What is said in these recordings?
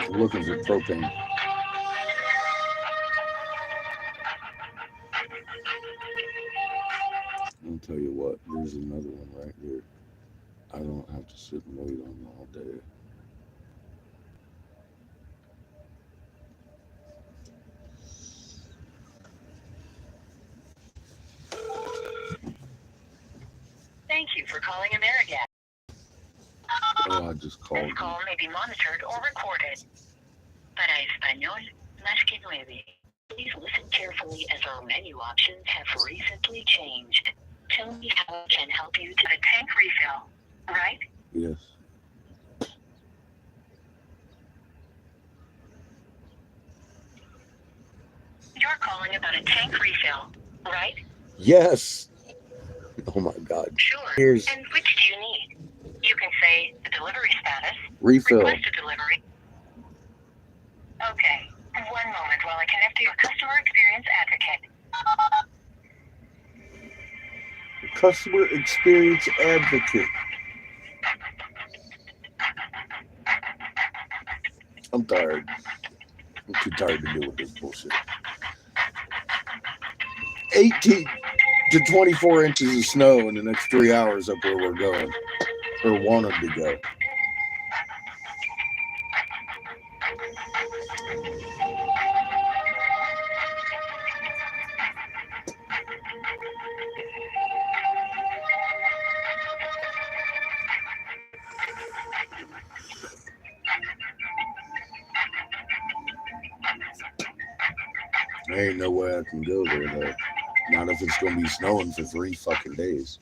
I'm looking for propane. I'll tell you what, there's another one right here. I don't have to sit and wait on all day. Thank you for calling Amerigas. Oh, I just called This call may be monitored or recorded. Para español, marque 9. Please listen carefully as our menu options have recently changed. Tell me how I can help you to a tank refill, right? Yes. You're calling about a tank refill, right? Yes. Oh my God. Sure. Here's And which do you need? You can say the delivery status, refill. request a delivery. Okay. One moment while I connect to your customer experience advocate. Customer experience advocate. I'm tired. I'm too tired to deal with this bullshit. 18 to 24 inches of snow in the next 3 hours up where we're going, or wanted to go. There ain't no way I can go there though. Not if it's gonna be snowing for 3 fucking days.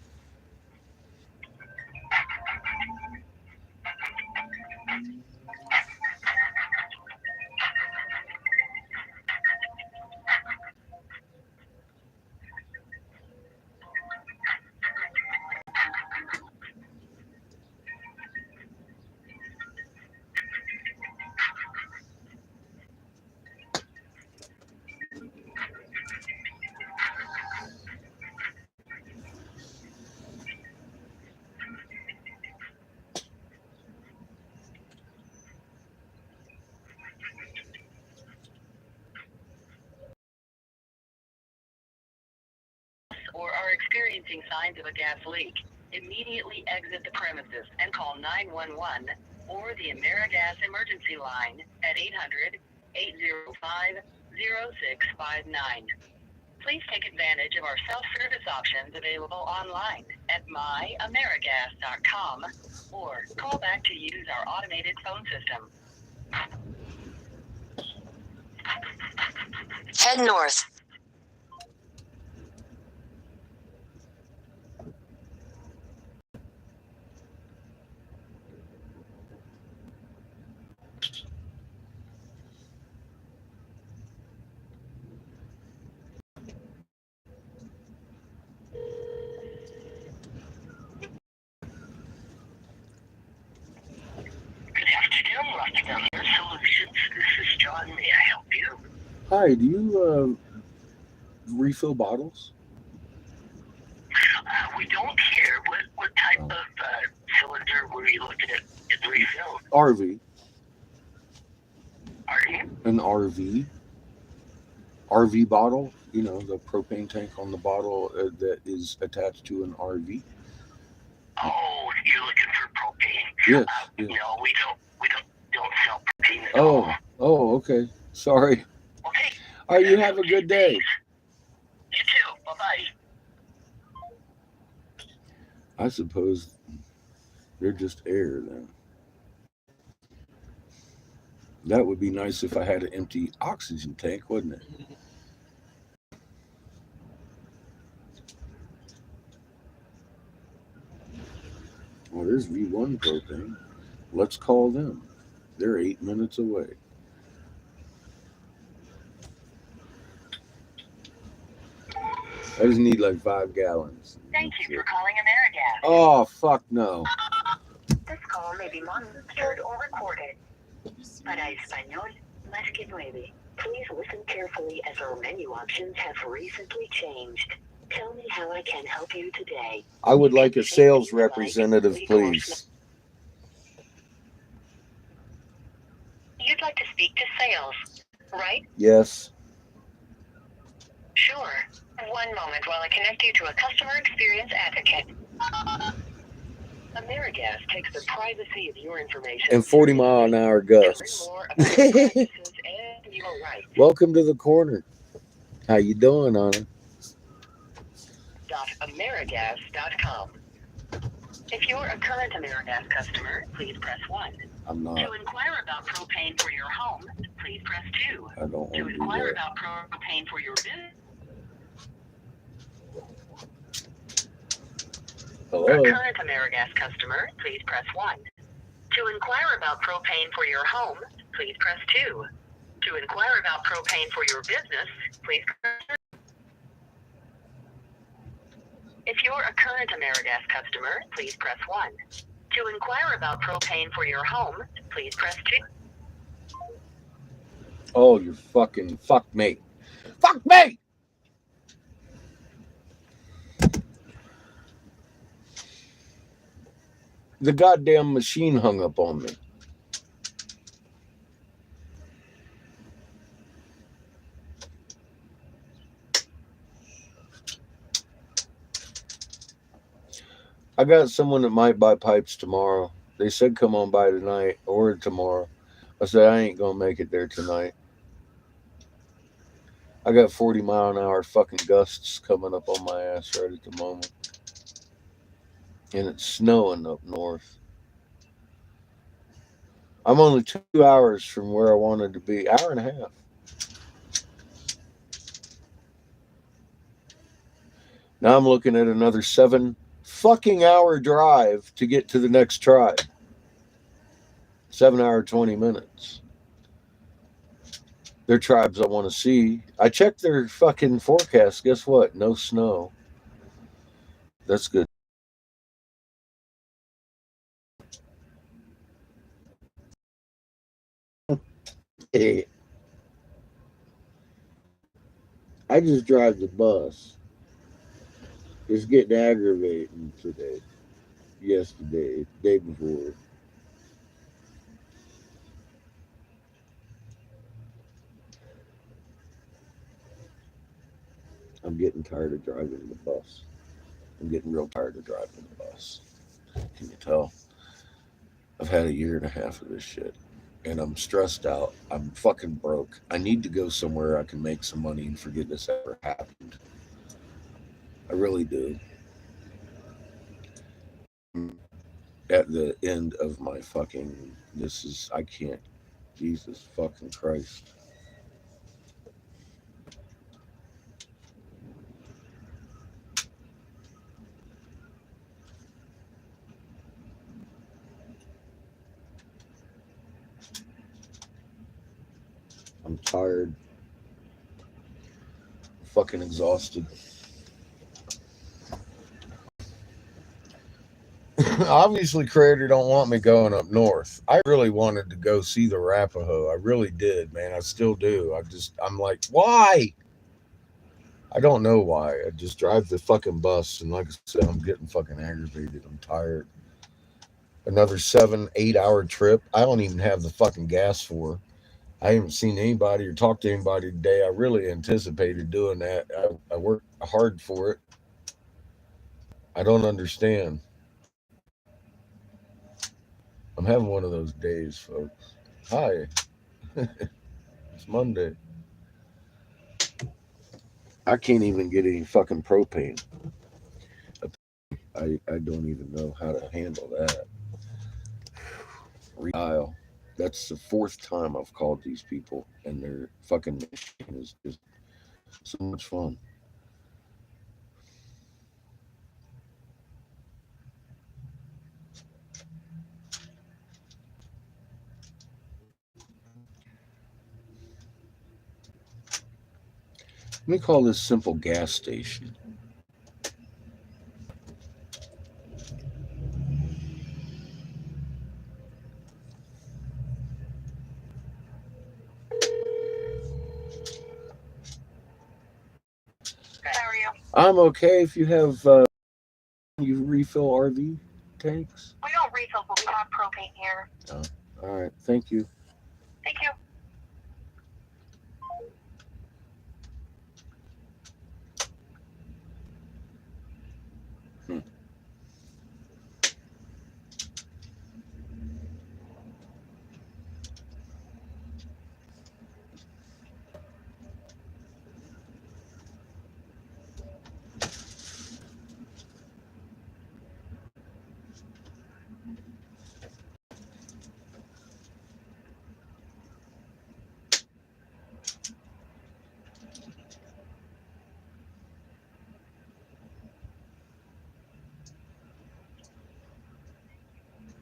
Or are experiencing signs of a gas leak, immediately exit the premises and call 911 or the AmeriGas emergency line at 800-805-0659. Please take advantage of our self-service options available online at myamerigas.com or call back to use our automated phone system. Head north. Good afternoon, Rockefeller Solutions. This is John. May I help you? Hi, do you refill bottles? We don't here. What type of cylinder were you looking at refill? RV. Are you? An RV bottle, you know, the propane tank on the bottle that is attached to an RV. Oh, you're looking for propane? Yes. Yes. No, we don't sell propane at all. Oh, okay. Sorry. Okay. All right, you have a good day. You too. Bye-bye. I suppose they're just air then. That would be nice if I had an empty oxygen tank, wouldn't it? Well, there's V1 propane. Let's call them. They're 8 minutes away. I just need like 5 gallons. Thank you for calling AmeriGas. Oh, fuck no. This call may be monitored or recorded. Para español, marque 9. Please listen carefully as our menu options have recently changed. Tell me how I can help you today. I would like a sales representative, please. You'd like to speak to sales, right? Yes. Sure. One moment while I connect you to a customer experience advocate. AmeriGas takes the privacy of your information And 40-mile-an-hour gusts. to learn more about your practices and your rights. Welcome to the corner. How you doing, Anna? .amerigas.com. If you're a current AmeriGas customer, please press 1. I'm not. To inquire about propane for your home, please press 2. I don't want To to do inquire that. about propane for your business. Hello? For a current AmeriGas customer, please press 1. To inquire about propane for your home, please press 2. To inquire about propane for your business, please press 3. If you're a current AmeriGas customer, please press 1. To inquire about propane for your home, please press 2. Oh, you're fucking... Fuck me. Fuck me! The goddamn machine hung up on me. I got someone that might buy pipes tomorrow. They said come on by tonight or tomorrow. I said I ain't gonna make it there tonight. I got 40-mile-an-hour fucking gusts coming up on my ass right at the moment. And it's snowing up north. I'm only 2 hours from where I wanted to be. Hour and a half. Now I'm looking at another 7 fucking hour drive to get to the next tribe. 7 hour, 20 minutes. They're tribes I want to see. I checked their fucking forecast. Guess what? No snow. That's good. Hey, I just drive the bus. It's getting aggravating today. Yesterday, day before. I'm getting tired of driving the bus. I'm getting real tired of driving the bus. Can you tell? I've had a year and a half of this shit. And I'm stressed out. I'm fucking broke. I need to go somewhere I can make some money and forget this ever happened. I really do. At the end of my fucking, I can't, Jesus fucking Christ. I'm tired. Fucking exhausted. Obviously, Creator don't want me going up north. I really wanted to go see the Arapaho. I really did, man. I still do. I'm like, why? I don't know why. I just drive the fucking bus, and like I said, I'm getting fucking aggravated. I'm tired. Another 7-8 hour trip. I don't even have the fucking gas for. I haven't seen anybody or talked to anybody today. I really anticipated doing that. I worked hard for it. I don't understand. I'm having one of those days, folks. Hi. It's Monday. I can't even get any fucking propane. I don't even know how to handle that. Redial. That's the 4th time I've called these people, and their fucking machine is just so much fun. Let me call this simple gas station. How are you? I'm okay if you have you refill RV tanks. We don't refill, but we have propane here. Oh, all right. Thank you. Thank you.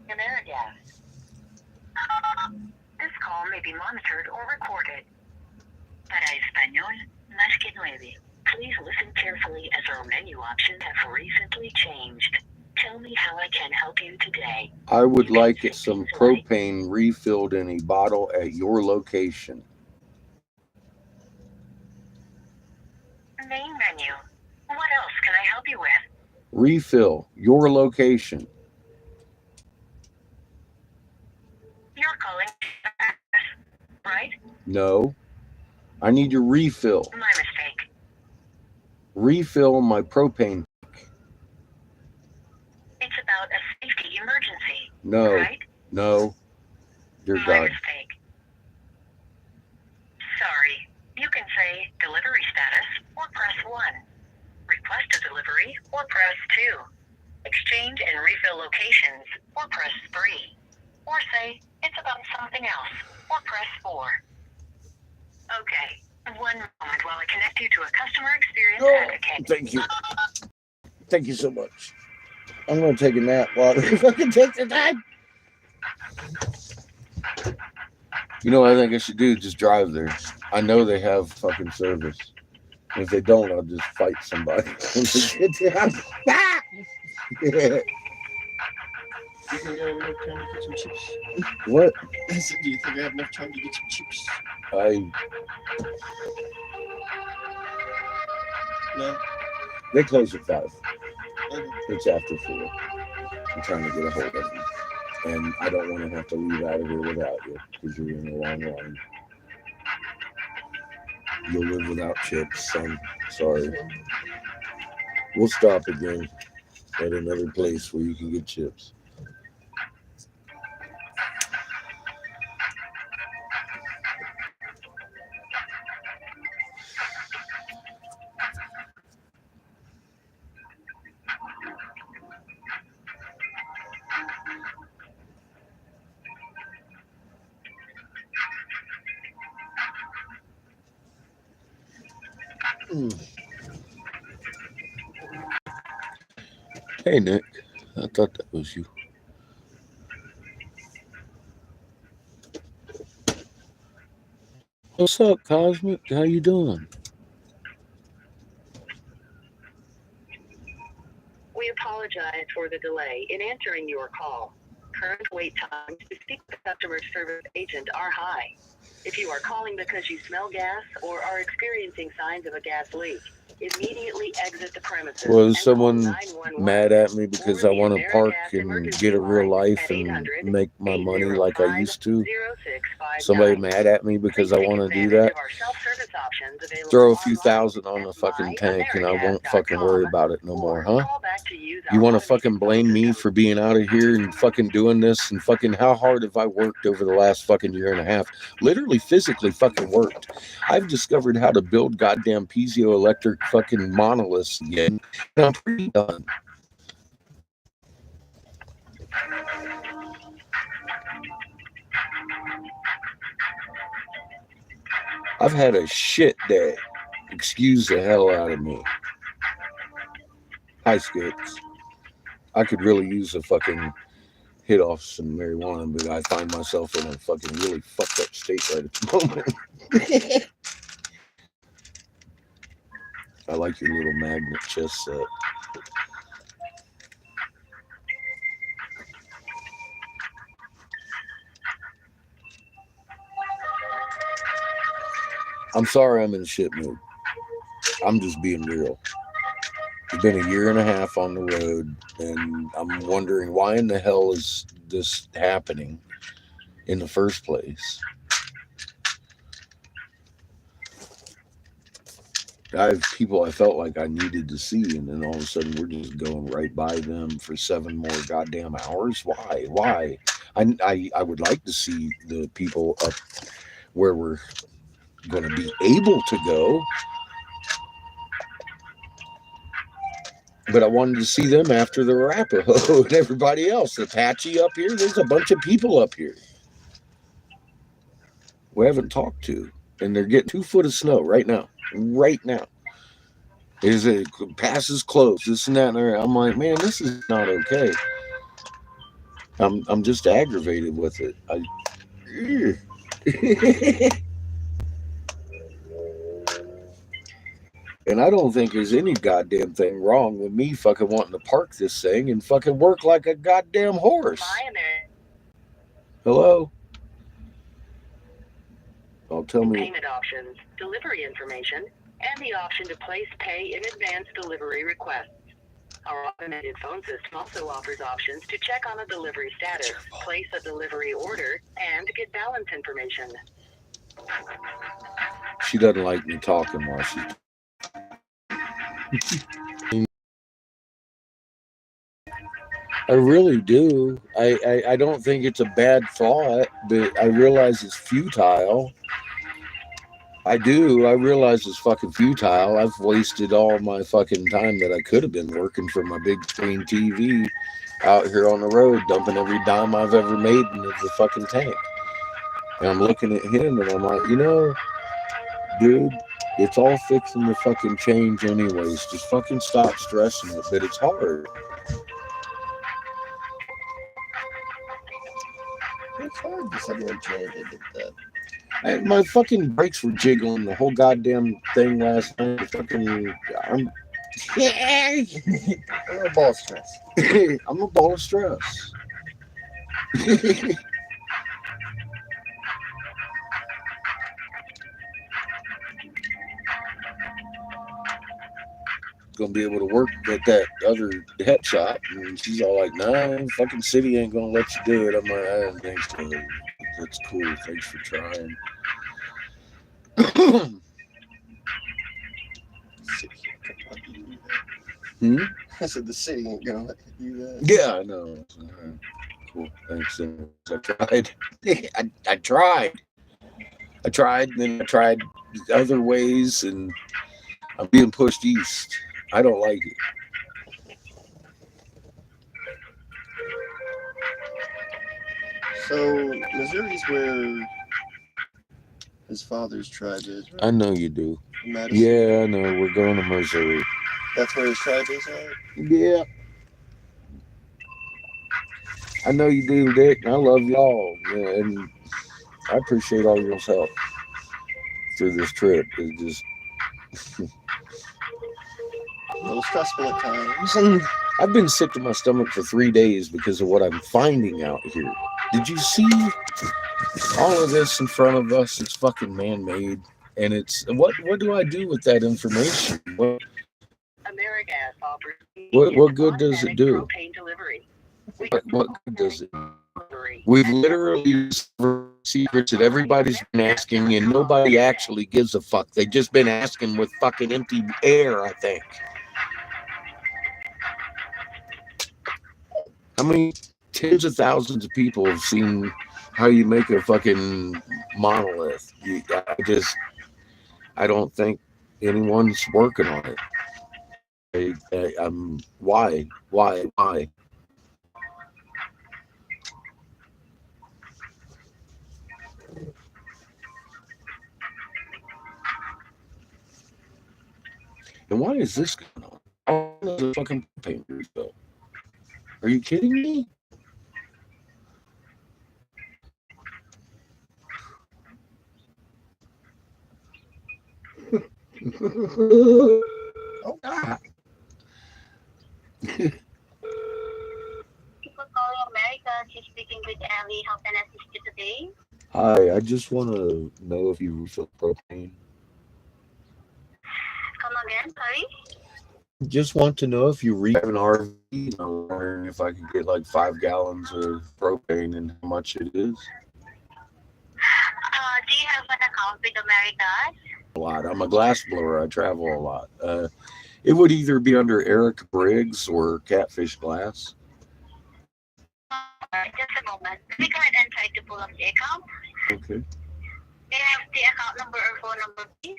Amerigas. This call may be monitored or recorded. Para español, más que 9. Please listen carefully as our menu options have recently changed. Tell me how I can help you today. I would like some propane refilled in a bottle at your location. Main menu. What else can I help you with? Refill, your location. You're calling right? No, I need your refill. My mistake. Refill my propane. It's about a safety emergency. No, Right? no, dear My God. mistake. Sorry. You can say delivery status or press 1. Request a delivery or press 2. Exchange and refill locations or press 3. Or say it's about something else or press 4. Okay. One moment while I connect you to a customer experience advocate. Thank you. Thank you so much. I'm going to take a nap while they fucking take the time. You know what I think I should do? Just drive there. I know they have fucking service. And if they don't, I'll just fight somebody. You think I have enough time to get some chips? What? I said, do you think I have enough time to get some chips? No. They close at 5. Okay. It's after 4. I'm trying to get a hold of them. And I don't want to have to leave out of here without you because you're in a long line. You'll live without chips, son. Sorry. We'll stop again at another place where you can get chips. Hey, Nick. I thought that was you. What's up, Cosmic? How you doing? We apologize for the delay in answering your call. Current wait times to speak with a customer service agent are high. If you are calling because you smell gas or are experiencing signs of a gas leak, immediately exit the premises. Was and someone call 911. mad at me because I Or the want to park AmeriGas and emergency get a real line life at and 800 make my money like I used to? 805-0659. Somebody mad at me because I Take want to do advantage that? of our self-service options available Throw a few online thousand on at the fucking tank and I won't fucking myamericas.com. worry about it no more, Or huh? call back to use You our want to automated fucking blame phone me system. for being out of here and fucking doing this and fucking how hard have I worked over the last fucking year and a half? Literally physically fucking worked. I've discovered how to build goddamn piezoelectric fucking monoliths again. And I'm pretty done. I've had a shit day. Excuse the hell out of me. Hi, Skits. I could really use a fucking hit off some marijuana, but I find myself in a fucking really fucked up state right at the moment. I like your little magnet chess set. I'm sorry I'm in a shit mood. I'm just being real. It's been a year and a half on the road, and I'm wondering why in the hell is this happening in the first place? I have people I felt like I needed to see, and then all of a sudden we're just going right by them for 7 more goddamn hours. Why? Why? I would like to see the people up where we're going to be able to go, but I wanted to see them after the Arapaho and everybody else. The Apache up here, there's a bunch of people up here we haven't talked to, and they're getting 2 foot of snow right now. Right now. Is it passes close, this and that, and that. I'm like, man, this is not okay. I'm just aggravated with it. And I don't think there's any goddamn thing wrong with me fucking wanting to park this thing and fucking work like a goddamn horse. Hello? Oh, tell me. Payment options, delivery information, and the option to place pay in advance delivery requests. Our automated phone system also offers options to check on a delivery status, place a delivery order, and get balance information. She doesn't like me talking while she's I really do. I don't think it's a bad thought, but I realize it's futile. I do. I realize it's fucking futile. I've wasted all my fucking time that I could have been working for my big screen TV out here on the road, dumping every dime I've ever made into the fucking tank. And I'm looking at him and I'm like, dude, it's all fixing to fucking change anyways. Just fucking stop stressing it. But it's hard. It's hard to someone chanted at that. My fucking brakes were jiggling the whole goddamn thing last night. I'm I'm a ball of stress. I'm a ball of stress. Gonna be able to work at that other head shop, and she's all like, "Nah, fucking city ain't gonna let you do it." I'm like, "I don't think so. That's cool. Thanks for trying." I said the city ain't gonna let you do that. Yeah, I know. Cool. Thanks. I tried. I tried. And then I tried other ways, and I'm being pushed east. I don't like it. So Missouri's where his father's tribe is, right? I know you do. Madison? Yeah, I know. We're going to Missouri. That's where his tribe is at? Yeah. I know you do, Dick. And I love y'all. Yeah, and I appreciate all your help through this trip. It's just A little stressful at times. I've been sick to my stomach for 3 days because of what I'm finding out here. Did you see all of this in front of us? It's fucking man-made. And it's what do I do with that information? What good does it do? What good does it do? We've literally discovered secrets that everybody's been asking, and nobody actually gives a fuck. They've just been asking with fucking empty air, I think. How many tens of thousands of people have seen how you make a fucking monolith? I don't think anyone's working on it. Why? And why is this going on? How does the fucking propane refill? Are you kidding me? Oh, God. People calling America, she's speaking with Ellie. How can I assist you today? Hi, I just want to know if you refill propane. Come again, sorry? Just want to know if you have an RV. I'm wondering if I could get like 5 gallons of propane and how much it is. Do you have an account with America? a lot. I'm a glass blower. I travel a lot. It would either be under Eric Briggs or Catfish Glass. Just a moment. Let me go ahead and try to pull up the account. Okay. May I have the account number or phone number, please?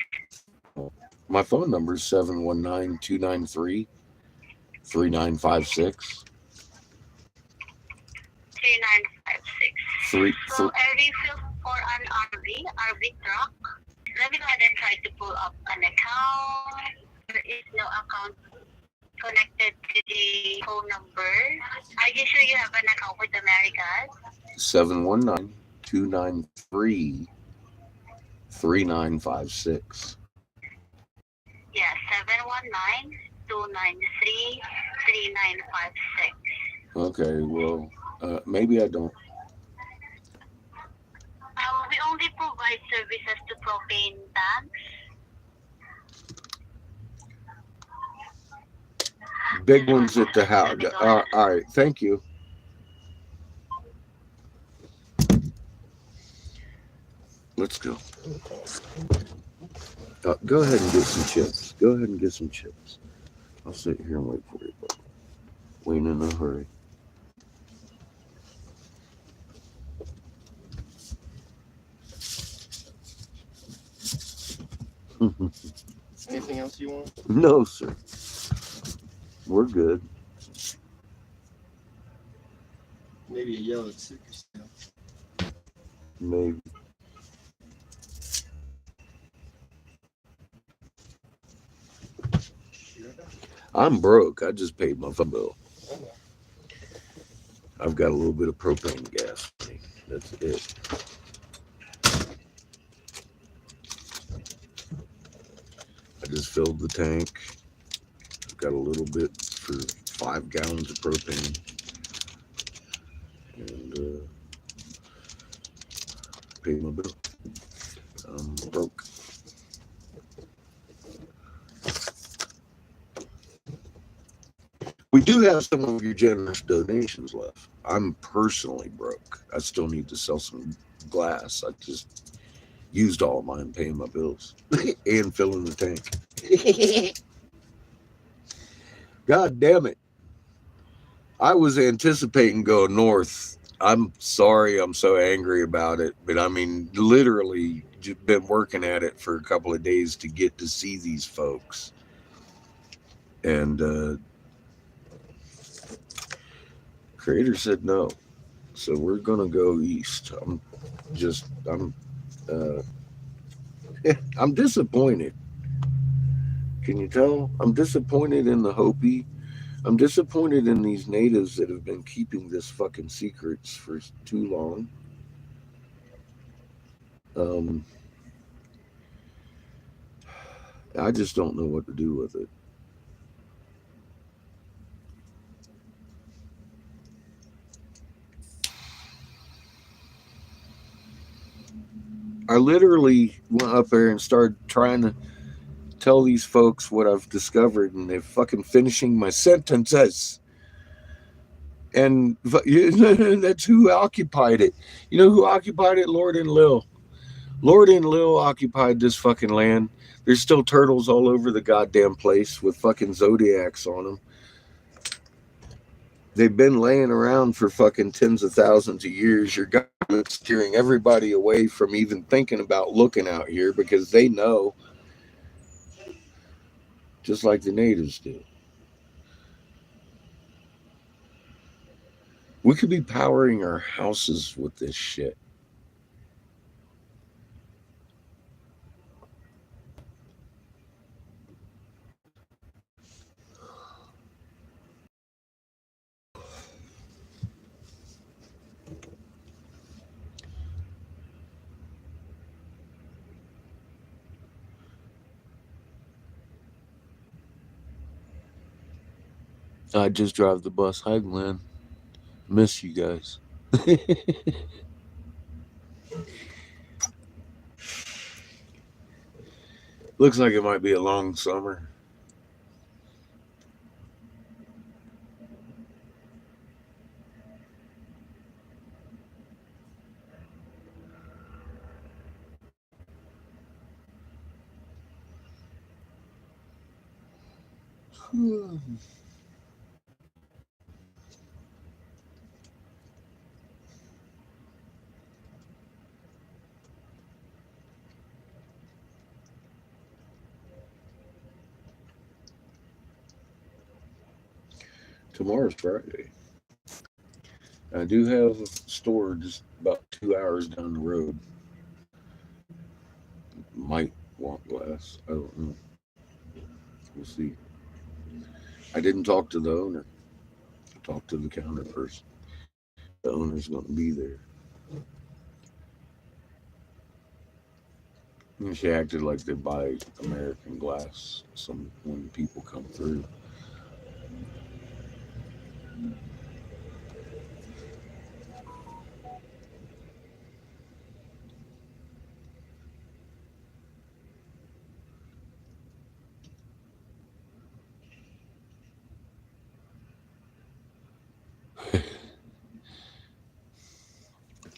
My phone number is 719-293-3956. 3956. So a refill for an RV truck. Let me go ahead and try to pull up an account. There is no account connected to the phone number. Are you sure you have an account with Americas? 719-293-3956. Yes, 719-293-3956. Okay, well, maybe I don't. We only provide services to propane tanks. Big ones at the house. All right, thank you. Let's go. Go ahead and get some chips. Go ahead and get some chips. I'll sit here and wait for you, but we ain't in a hurry. Anything else you want? No, sir. We're good. Maybe a yellow citrus. Maybe. I'm broke. I just paid my phone bill. I've got a little bit of propane gas. That's it. I just filled the tank. I've got a little bit for 5 gallons of propane. And paid my bill. I'm broke. We do have some of your generous donations left. I'm personally broke. I still need to sell some glass. I just used all of mine paying my bills and filling the tank. God damn it. I was anticipating going north. I'm sorry I'm so angry about it, but I mean, literally just been working at it for a couple of days to get to see these folks. And Creator said no. So we're going to go east. I'm disappointed. Can you tell? I'm disappointed in the Hopi. I'm disappointed in these natives that have been keeping this fucking secrets for too long. I just don't know what to do with it. I literally went up there and started trying to tell these folks what I've discovered, and they're fucking finishing my sentences. And that's who occupied it. You know who occupied it? Lord and Lil. Lord and Lil occupied this fucking land. There's still turtles all over the goddamn place with fucking zodiacs on them. They've been laying around for fucking tens of thousands of years. Your government's steering everybody away from even thinking about looking out here because they know, just like the natives do. We could be powering our houses with this shit. I just drive the bus. Hi, Glenn. Miss you guys. Looks like it might be a long summer. Tomorrow's Friday. I do have a store just about 2 hours down the road. Might want glass. I don't know. We'll see. I didn't talk to the owner. I talked to the counter person. The owner's going to be there. And she acted like they buy American glass some when people come through.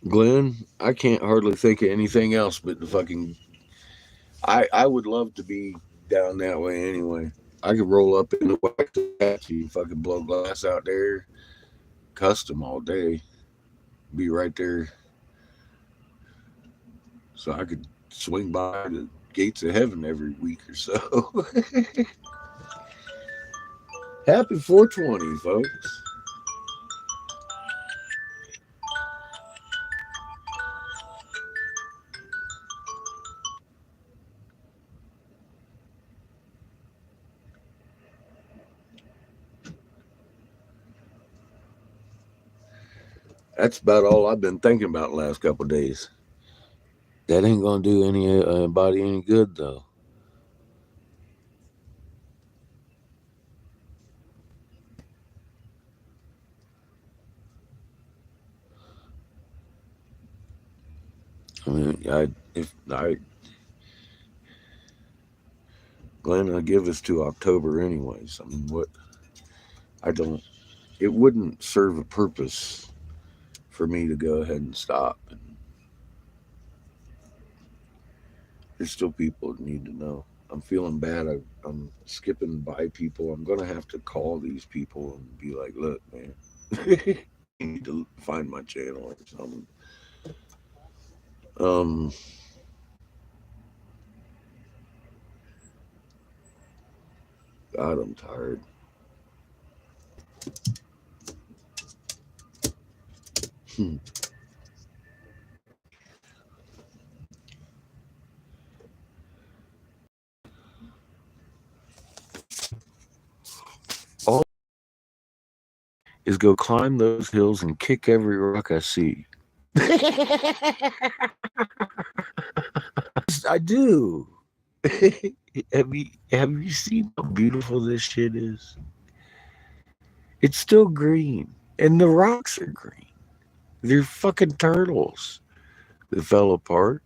Glenn, I can't hardly think of anything else but the fucking. I would love to be down that way anyway. I could roll up in the Waxahachie and fucking blow glass out there, custom all day, be right there, so I could swing by the gates of heaven every week or so. Happy 420, folks. That's about all I've been thinking about the last couple of days. That ain't gonna do anybody any good though. I mean, Glenn, I give us to October anyways. I mean, what I don't, it wouldn't serve a purpose for me to go ahead and stop. And there's still people that need to know. I'm feeling bad. I'm skipping by people. I'm gonna have to call these people and be like, "Look, man, you need to find my channel or something." Um, God, I'm tired. Hmm. All is go climb those hills and kick every rock I see. I do. Have you seen how beautiful this shit is? It's still green, and the rocks are green. They're fucking turtles that fell apart.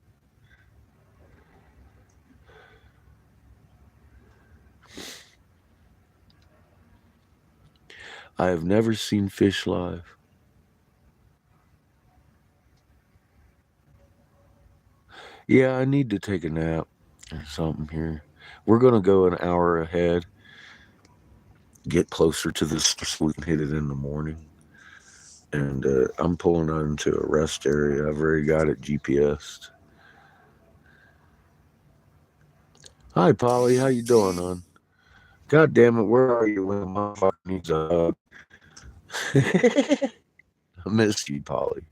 I have never seen fish live. Yeah, I need to take a nap or something here. We're gonna go an hour ahead, get closer to this so we can hit it in the morning. And I'm pulling into a rest area. I've already got it GPSed. Hi, Polly. How you doing, hon? God damn it, where are you when my fucker needs a hug? I miss you, Polly.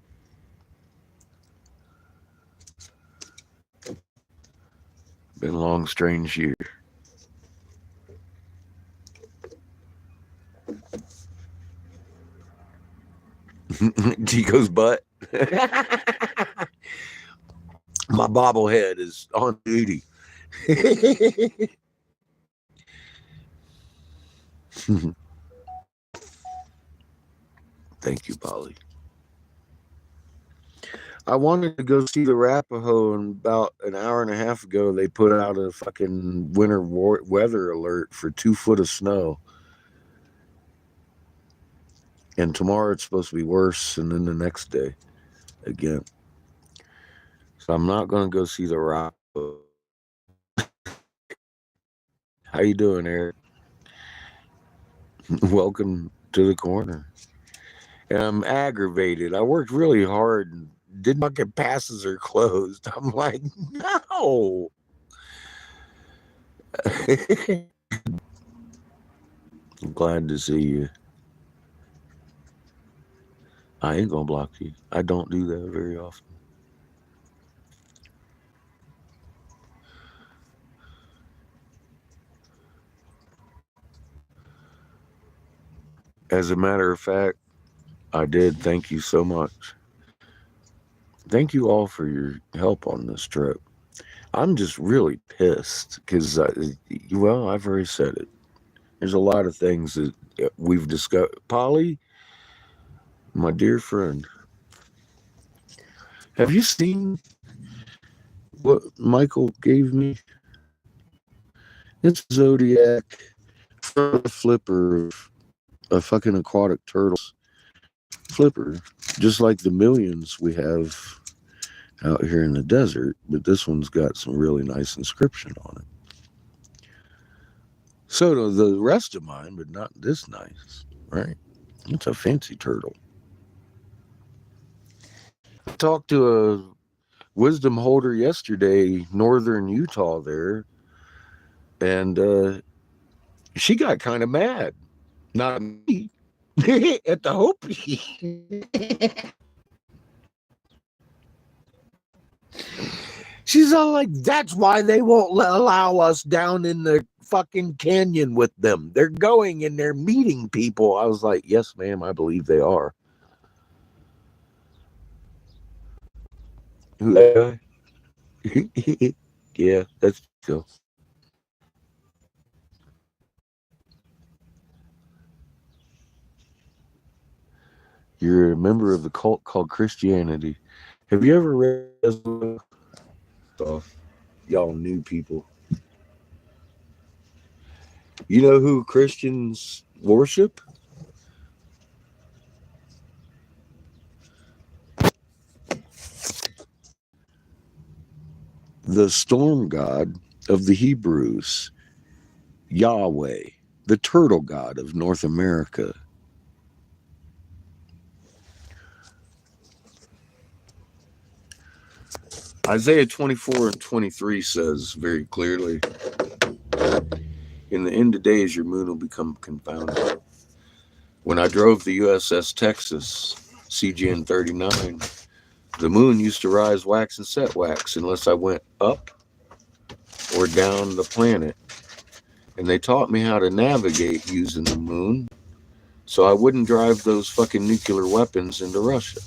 Been a long, strange year. Chico's butt. My bobblehead is on duty. Thank you, Polly. I wanted to go see the Arapaho, and about an hour and a half ago, they put out a fucking winter weather alert for 2 foot of snow. And tomorrow it's supposed to be worse, and then the next day again. So I'm not going to go see the Arapaho. How you doing, Eric? Welcome to the corner. And I'm aggravated. I worked really hard and did not get passes are closed. I'm like, no. I'm glad to see you. I ain't gonna block you. I don't do that very often. As a matter of fact, I did. Thank you so much. Thank you all for your help on this trip. I'm just really pissed because, well, I've already said it. There's a lot of things that we've discussed. Polly, my dear friend, have you seen what Michael gave me? It's Zodiac flipper of a fucking aquatic turtles flipper, just like the millions we have out here in the desert, but this one's got some really nice inscription on it. So do the rest of mine, but not this nice, right? It's a fancy turtle. I talked to a wisdom holder yesterday, northern Utah there, and she got kind of mad. Not at me, at the Hopi. She's all like, that's why they won't allow us down in the fucking canyon with them. They're going and they're meeting people. I was like, yes, ma'am, I believe they are. Who, that guy? Yeah, that's cool. You're a member of the cult called Christianity. Have you ever read stuff? Y'all new people. You know who Christians worship? The storm god of the Hebrews, Yahweh, the turtle god of North America. Isaiah 24 and 23 says very clearly, in the end of days, your moon will become confounded. When I drove the USS Texas, CGN 39, the moon used to rise wax and set wax unless I went up or down the planet. And they taught me how to navigate using the moon so I wouldn't drive those fucking nuclear weapons into Russia.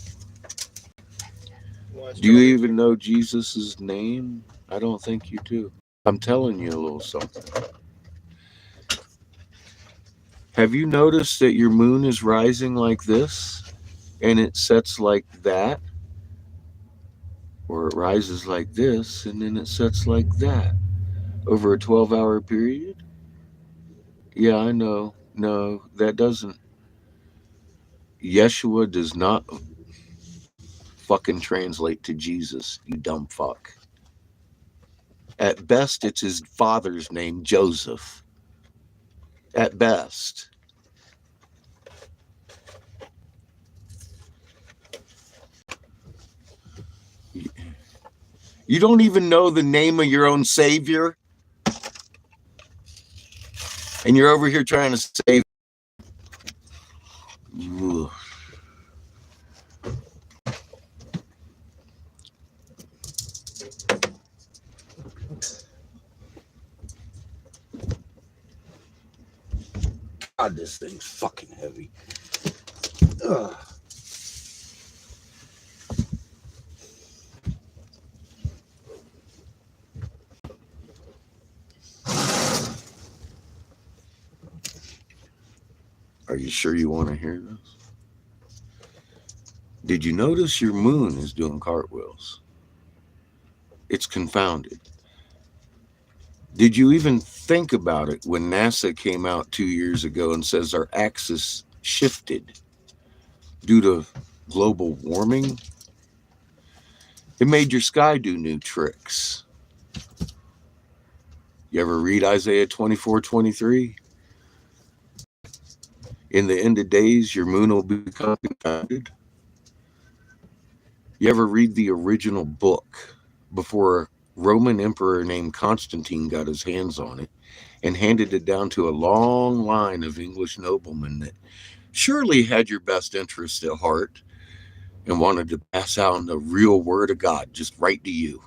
Do you even know Jesus' name? I don't think you do. I'm telling you a little something. Have you noticed that your moon is rising like this and it sets like that? Or it rises like this and then it sets like that over a 12-hour period? Yeah, I know. No, that doesn't. Yeshua does not fucking translate to Jesus, you dumb fuck. At best, it's his father's name, Joseph. At best. You don't even know the name of your own savior? And you're over here trying to save. Ugh. God, this thing's fucking heavy. Ugh. Are you sure you want to hear this? Did you notice your moon is doing cartwheels? It's confounded. Did you even think about it when NASA came out 2 years ago and says our axis shifted due to global warming? It made your sky do new tricks. You ever read Isaiah 24:23? In the end of days, your moon will become confounded. You ever read the original book before a Roman emperor named Constantine got his hands on it and handed it down to a long line of English noblemen that surely had your best interest at heart and wanted to pass out the real word of God just right to you?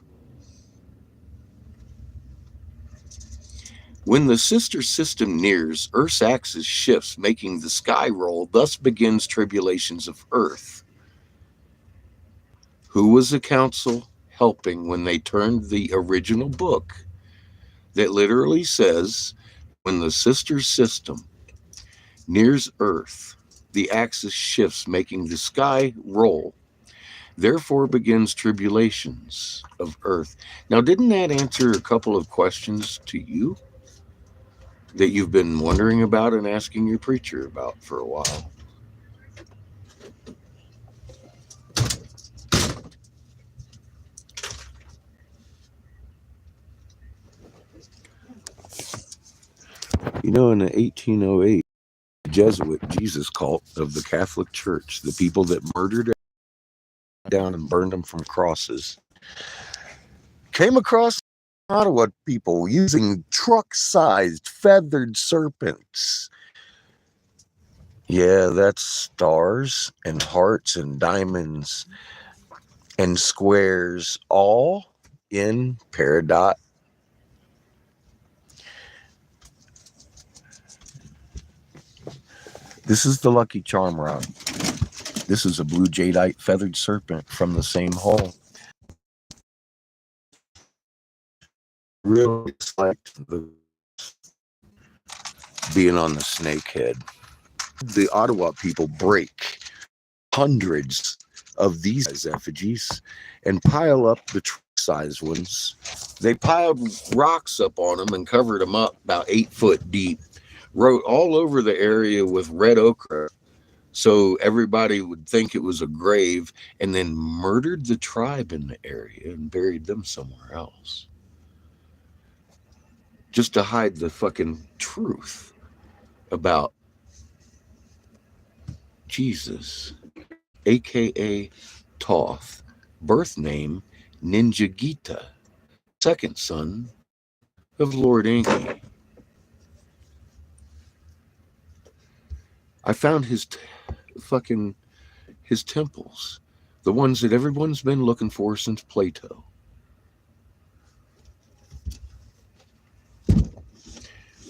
When the sister system nears, Earth's axis shifts, making the sky roll. Thus begins tribulations of Earth. Who was the council helping when they turned the original book that literally says, when the sister system nears Earth, the axis shifts, making the sky roll. Therefore begins tribulations of Earth. Now, didn't that answer a couple of questions to you that you've been wondering about and asking your preacher about for a while? You know, in the 1808 Jesuit Jesus cult of the Catholic Church, the people that murdered down and burned them from crosses, came across Ottawa people using truck-sized feathered serpents. Yeah, that's stars and hearts and diamonds and squares, all in peridot. This is the Lucky Charm rod. This is a blue jadeite feathered serpent from the same hole. Really liked being on the snake head. The Ottawa people break hundreds of these effigies and pile up the size ones. They piled rocks up on them and covered them up about 8 foot deep. Wrote all over the area with red ochre so everybody would think it was a grave, and then murdered the tribe in the area and buried them somewhere else just to hide the fucking truth about Jesus, aka Thoth, birth name Ninjagita, second son of Lord Enki. I found his temples, the ones that everyone's been looking for since Plato.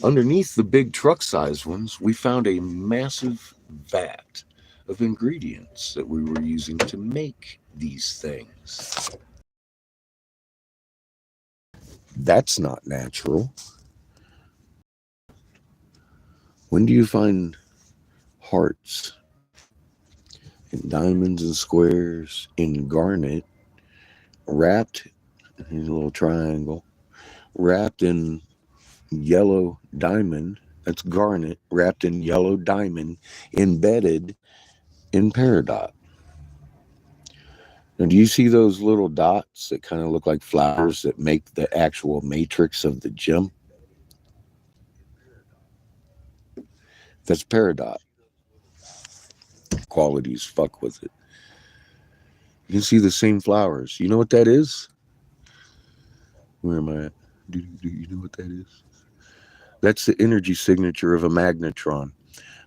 Underneath the big truck-sized ones, we found a massive vat of ingredients that we were using to make these things. That's not natural. When do you find hearts and diamonds and squares in garnet, wrapped in a little triangle, wrapped in yellow diamond? That's garnet wrapped in yellow diamond, embedded in peridot. Now, do you see those little dots that kind of look like flowers that make the actual matrix of the gem? That's peridot. Qualities fuck with it. You can see the same flowers. You know what that is? Where am I at? Do you know what that is? That's the energy signature of a magnetron.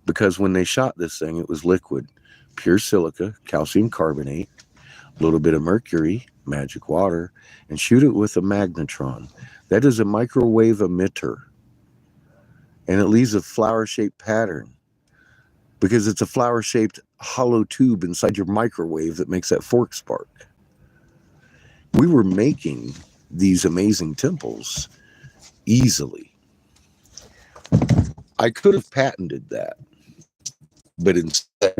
Because when they shot this thing, it was liquid. Pure silica, calcium carbonate, a little bit of mercury, magic water, and shoot it with a magnetron. That is a microwave emitter. And it leaves a flower-shaped pattern because it's a flower-shaped hollow tube inside your microwave that makes that fork spark. We were making these amazing temples easily. I could have patented that, but instead,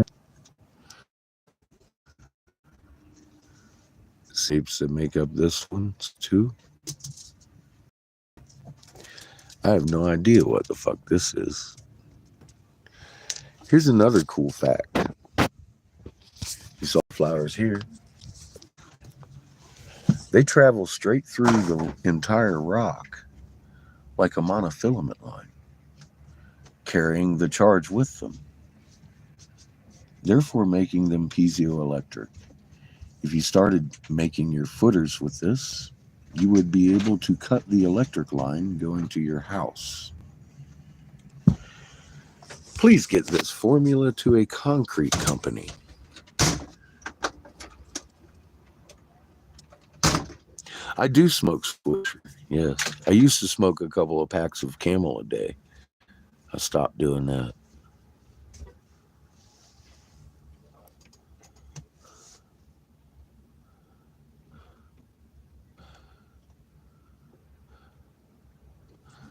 shapes that make up this one too. I have no idea what the fuck this is. Here's another cool fact. You saw flowers here. They travel straight through the entire rock like a monofilament line, carrying the charge with them. therefore making them piezoelectric. If you started making your footers with this, you would be able to cut the electric line going to your house. Please get this formula to a concrete company. I do smoke Swisher, yes. I used to smoke a couple of packs of Camel a day. I stopped doing that.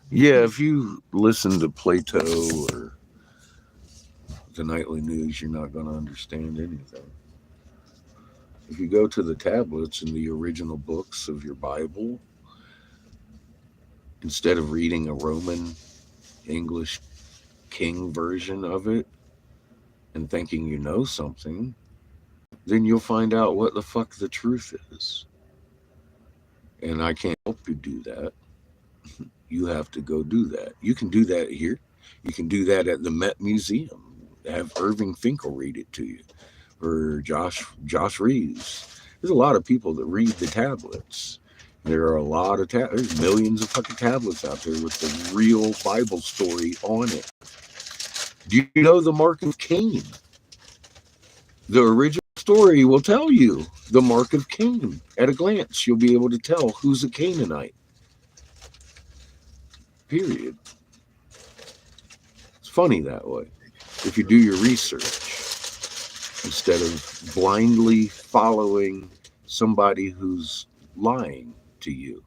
Yeah, if you listen to Plato or the Nightly News, you're not going to understand anything. If you go to the tablets and the original books of your Bible, instead of reading a Roman English King version of it and thinking you know something, then you'll find out what the fuck the truth is. And I can't help you do that. You have to go do that. You can do that here. You can do that at the Met Museum. Have Irving Finkel read it to you, or Josh Reeves. There's a lot of people that read the tablets. There are a lot of there's millions of fucking tablets out there with the real Bible story on it. Do you know the mark of Cain? The original story will tell you the mark of Cain. At a glance, you'll be able to tell who's a Canaanite. Period. It's funny that way. If you do your research, instead of blindly following somebody who's lying to you.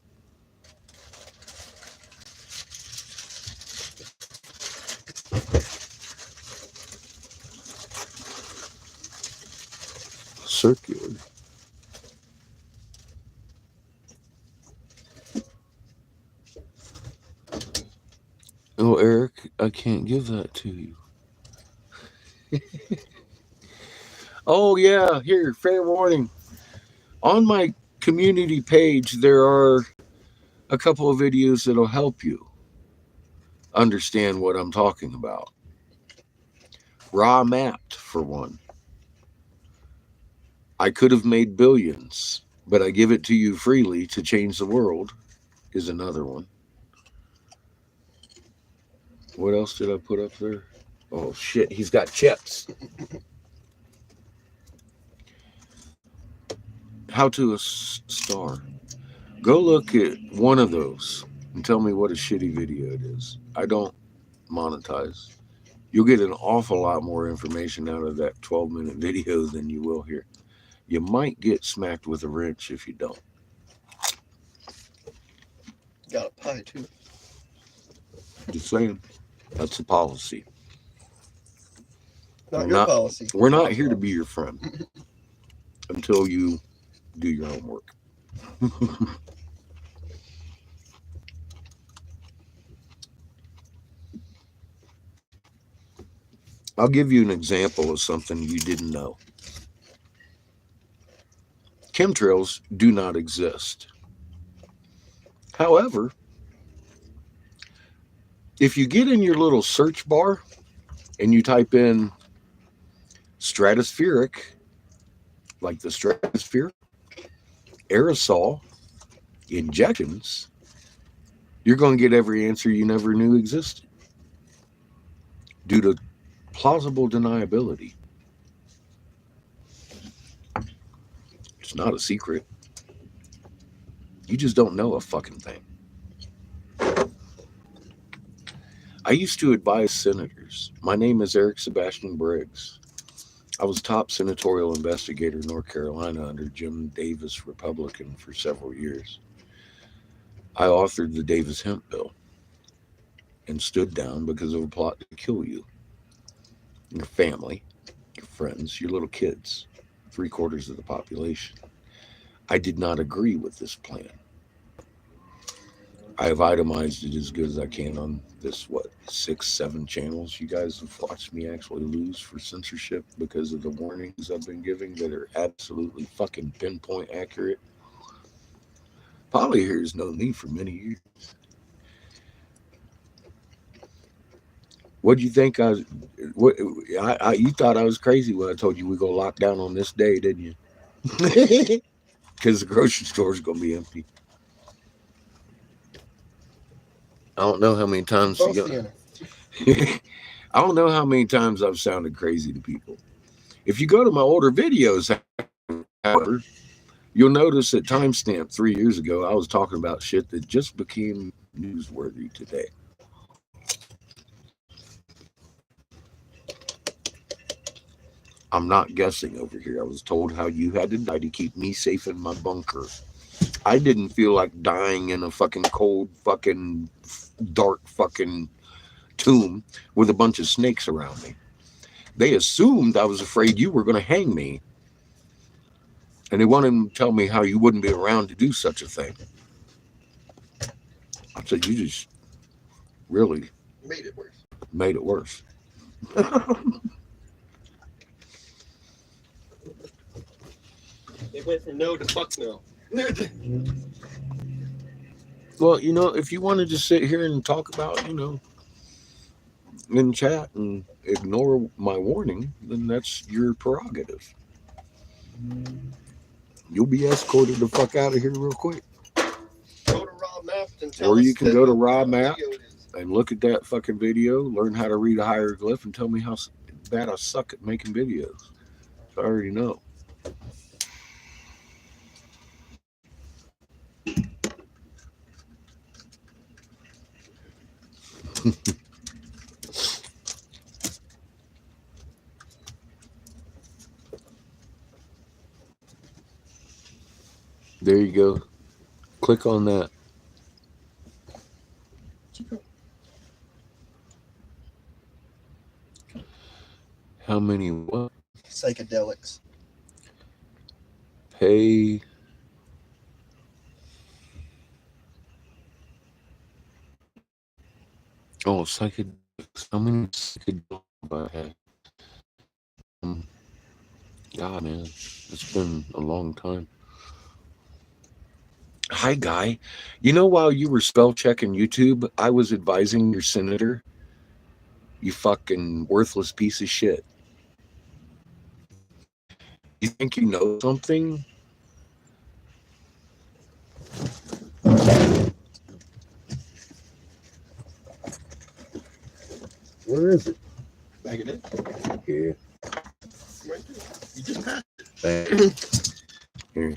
Circular. Oh, Eric, I can't give that to you. Oh, yeah, here, fair warning. On my community page, there are a couple of videos that'll help you understand what I'm talking about. Raw Mapped, for one. I could have made billions, but I give it to you freely to change the world is another one. What else did I put up there? Oh, shit, he's got chips. How to a star. Go look at one of those and tell me what a shitty video it is. I don't monetize. You'll get an awful lot more information out of that 12-minute video than you will here. You might get smacked with a wrench if you don't. Got a pie too. Just saying. That's the policy. Not policy. We're not here to be your friend until you do your homework. I'll give you an example of something you didn't know. Chemtrails do not exist. However, if you get in your little search bar and you type in stratospheric, like the stratosphere, aerosol, injections, you're going to get every answer you never knew existed due to plausible deniability. It's not a secret. You just don't know a fucking thing. I used to advise senators. My name is Eric Sebastian Briggs. I was top senatorial investigator in North Carolina under Jim Davis, Republican, for several years. I authored the Davis Hemp Bill and stood down because of a plot to kill you, your family, your friends, your little kids, 3/4 of the population. I did not agree with this plan. I have itemized it as good as I can on this, 6, 7 channels you guys have watched me actually lose for censorship because of the warnings I've been giving that are absolutely fucking pinpoint accurate. Polly here's known me for many years. What do you think? You thought I was crazy when I told you we go lock down on this day, didn't you? Because the grocery store is gonna be empty. I don't know how many times. Both the end. I don't know how many times I've sounded crazy to people. If you go to my older videos, however, you'll notice at timestamp 3 years ago, I was talking about shit that just became newsworthy today. I'm not guessing over here. I was told how you had to die to keep me safe in my bunker. I didn't feel like dying in a fucking cold, fucking dark fucking tomb with a bunch of snakes around me. They assumed I was afraid you were going to hang me, and they wanted to tell me how you wouldn't be around to do such a thing. I said, you just really Made it worse. made it worse. They went from no to fuck no. Well, if you want to just sit here and talk about, in chat and ignore my warning, then that's your prerogative. You'll be escorted the fuck out of here real quick. Go to Raw Map and tell Or us you can that go to what Raw video Map it is. and look at that fucking video, learn how to read a hieroglyph, and tell me how bad I suck at making videos. So I already know. There you go. Click on that. How many what? Psychedelics. Pay. Oh, psychedelics. How many psychedelics have I had? God, man. It's been a long time. Hi, Guy. While you were spell checking YouTube, I was advising your senator, you fucking worthless piece of shit. You think you know something? Where is it? Back it in. Here. Right there. You just passed it. Thanks. Here.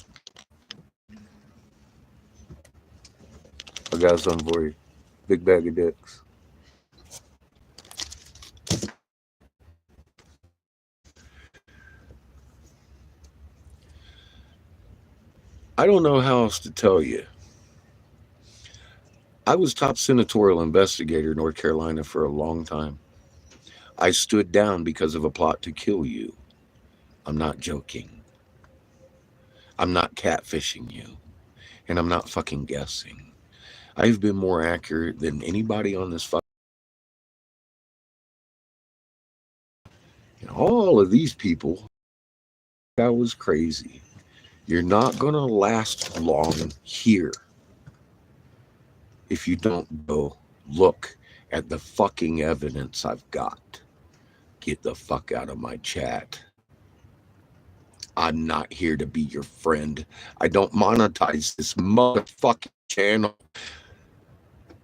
I got something for you. Big bag of dicks. I don't know how else to tell you. I was top senatorial investigator in North Carolina for a long time. I stood down because of a plot to kill you. I'm not joking. I'm not catfishing you. And I'm not fucking guessing. I've been more accurate than anybody on this fucking. And all of these people, I was crazy. You're not going to last long here if you don't go look at the fucking evidence I've got. Get the fuck out of my chat. I'm not here to be your friend. I don't monetize this motherfucking channel.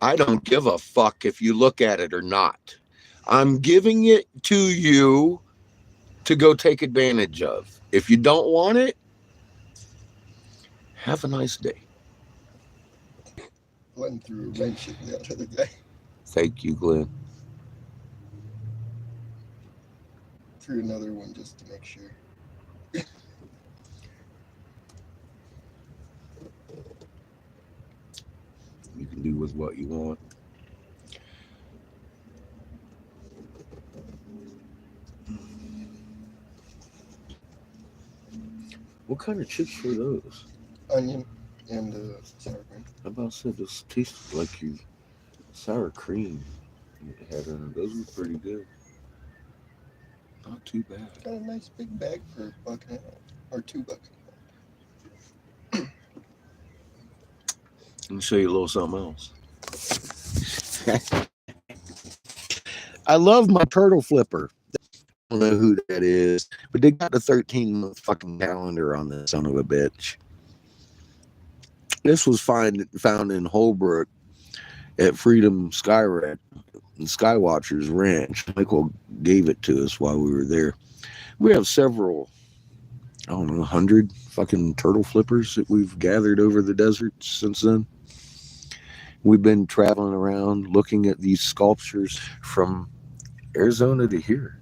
I don't give a fuck if you look at it or not. I'm giving it to you to go take advantage of. If you don't want it, have a nice day. Glenn threw a wrench at the other guy. Thank you, Glenn. Threw another one just to make sure. You can do with what you want. What kind of chips were those? Onion and sour cream. I about said this tasted like you sour cream you had in it. Those were pretty good. Not too bad. Got a nice big bag for $1.50 or $2. Let me show you a little something else. I love my turtle flipper. I don't know who that is, but they got the 13-month fucking calendar on this son of a bitch. This was found in Holbrook at Freedom Skywatchers Ranch. Michael gave it to us while we were there. We have several, I don't know, 100 fucking turtle flippers that we've gathered over the desert since then. We've been traveling around looking at these sculptures from Arizona to here.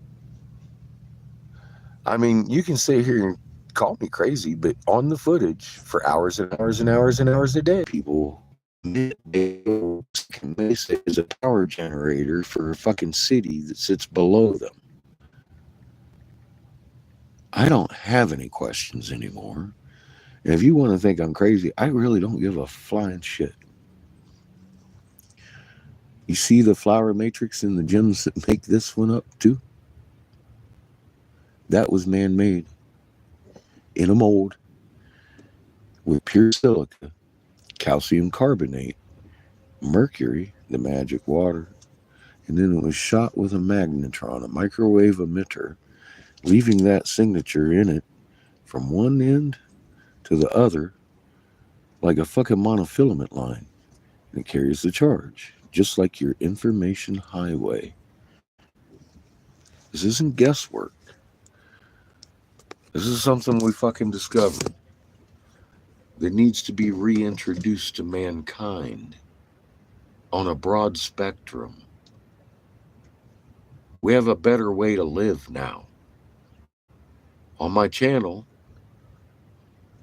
I mean, you can sit here and call me crazy, but on the footage for hours and hours and hours and hours a day, people Mesa is a power generator for a fucking city that sits below them. I don't have any questions anymore. And if you want to think I'm crazy, I really don't give a flying shit. You see the flower matrix in the gems that make this one up too? That was man-made in a mold with pure silica, calcium carbonate, mercury, the magic water, and then it was shot with a magnetron, a microwave emitter, leaving that signature in it from one end to the other like a fucking monofilament line. And it carries the charge, just like your information highway. This isn't guesswork. This is something we fucking discovered that needs to be reintroduced to mankind on a broad spectrum. We have a better way to live now. On my channel,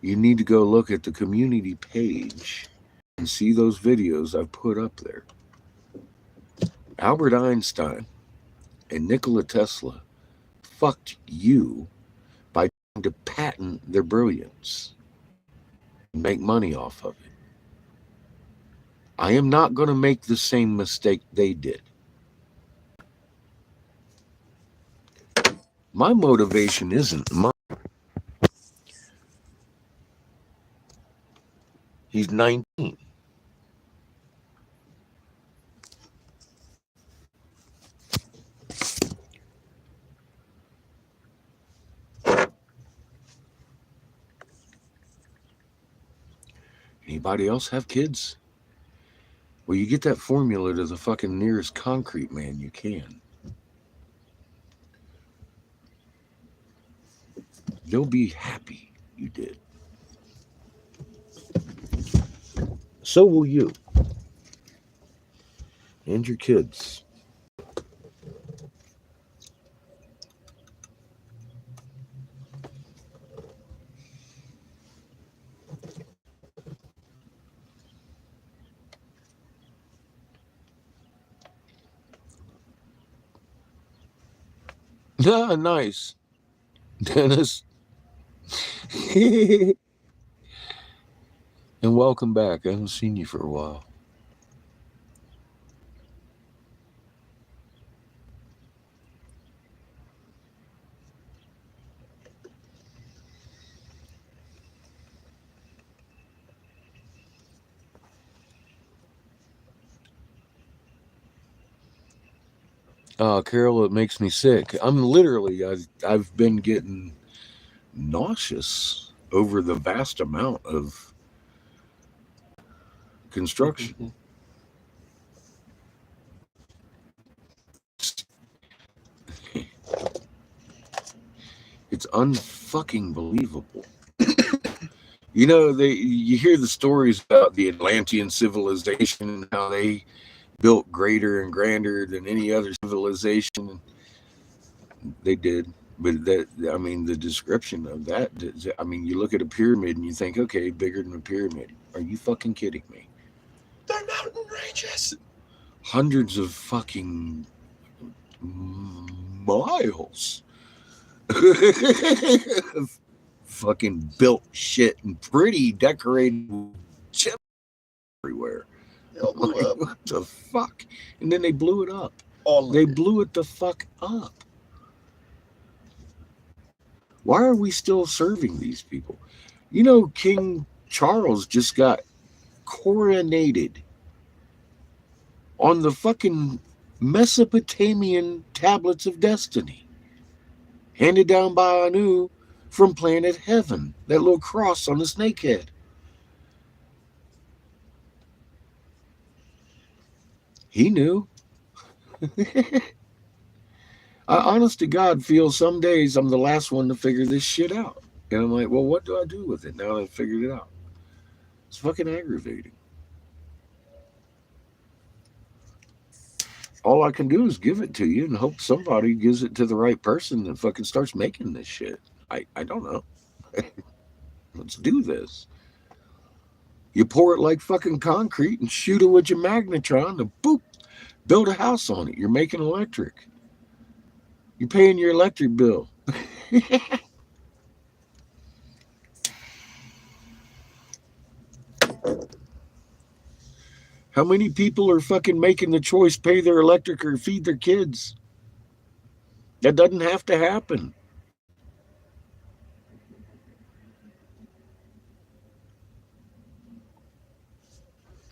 you need to go look at the community page and see those videos I've put up there. Albert Einstein and Nikola Tesla fucked you by trying to patent their brilliance and make money off of it. I am not going to make the same mistake they did. My motivation isn't money. He's 19. Anybody else have kids? Well, you get that formula to the fucking nearest concrete man you can. They'll be happy you did. So will you. And your kids. Yeah, nice. Dennis. And welcome back. I haven't seen you for a while. Carol, it makes me sick. I've been getting nauseous over the vast amount of construction. It's unfucking believable. You know, you hear the stories about the Atlantean civilization and how they built greater and grander than any other civilization. They did. But the description of that, you look at a pyramid and you think, okay, bigger than a pyramid. Are you fucking kidding me? They're mountain ranges. Hundreds of fucking miles. Fucking built shit and pretty decorated shit everywhere. Like, what the fuck? And then they blew it up. They blew it the fuck up. Why are we still serving these people? You know, King Charles just got coronated on the fucking Mesopotamian tablets of destiny, handed down by Anu from planet Heaven, that little cross on the snake head. He knew. I honest to God feel some days I'm the last one to figure this shit out. And I'm like, well, what do I do with it now that I've figured it out? It's fucking aggravating. All I can do is give it to you and hope somebody gives it to the right person that fucking starts making this shit. I don't know. Let's do this. You pour it like fucking concrete and shoot it with your magnetron to boop, build a house on it. You're making electric. You're paying your electric bill. How many people are fucking making the choice, pay their electric or feed their kids? That doesn't have to happen.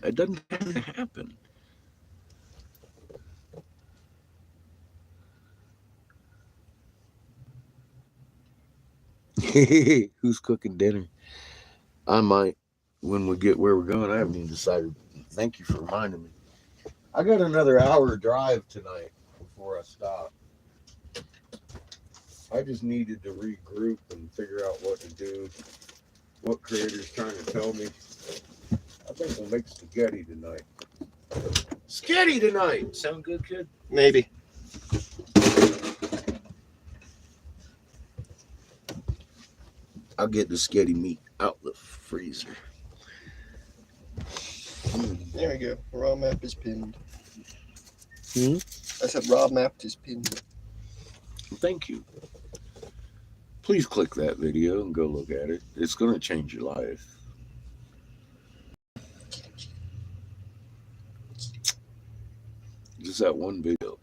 That doesn't have to happen. Who's cooking dinner? I might when we get where we're going. I haven't even decided. Thank you for reminding me. I got another hour drive tonight before I stop. I just needed to regroup and figure out what to do, what Creator's trying to tell me. I think we'll make spaghetti tonight. Sketty tonight! Sound good, kid? Maybe. I'll get the sketty meat out the freezer. There we go. Raw map is pinned. Hmm? I said raw map is pinned. Thank you. Please click that video and go look at it. It's going to change your life. Just that one video.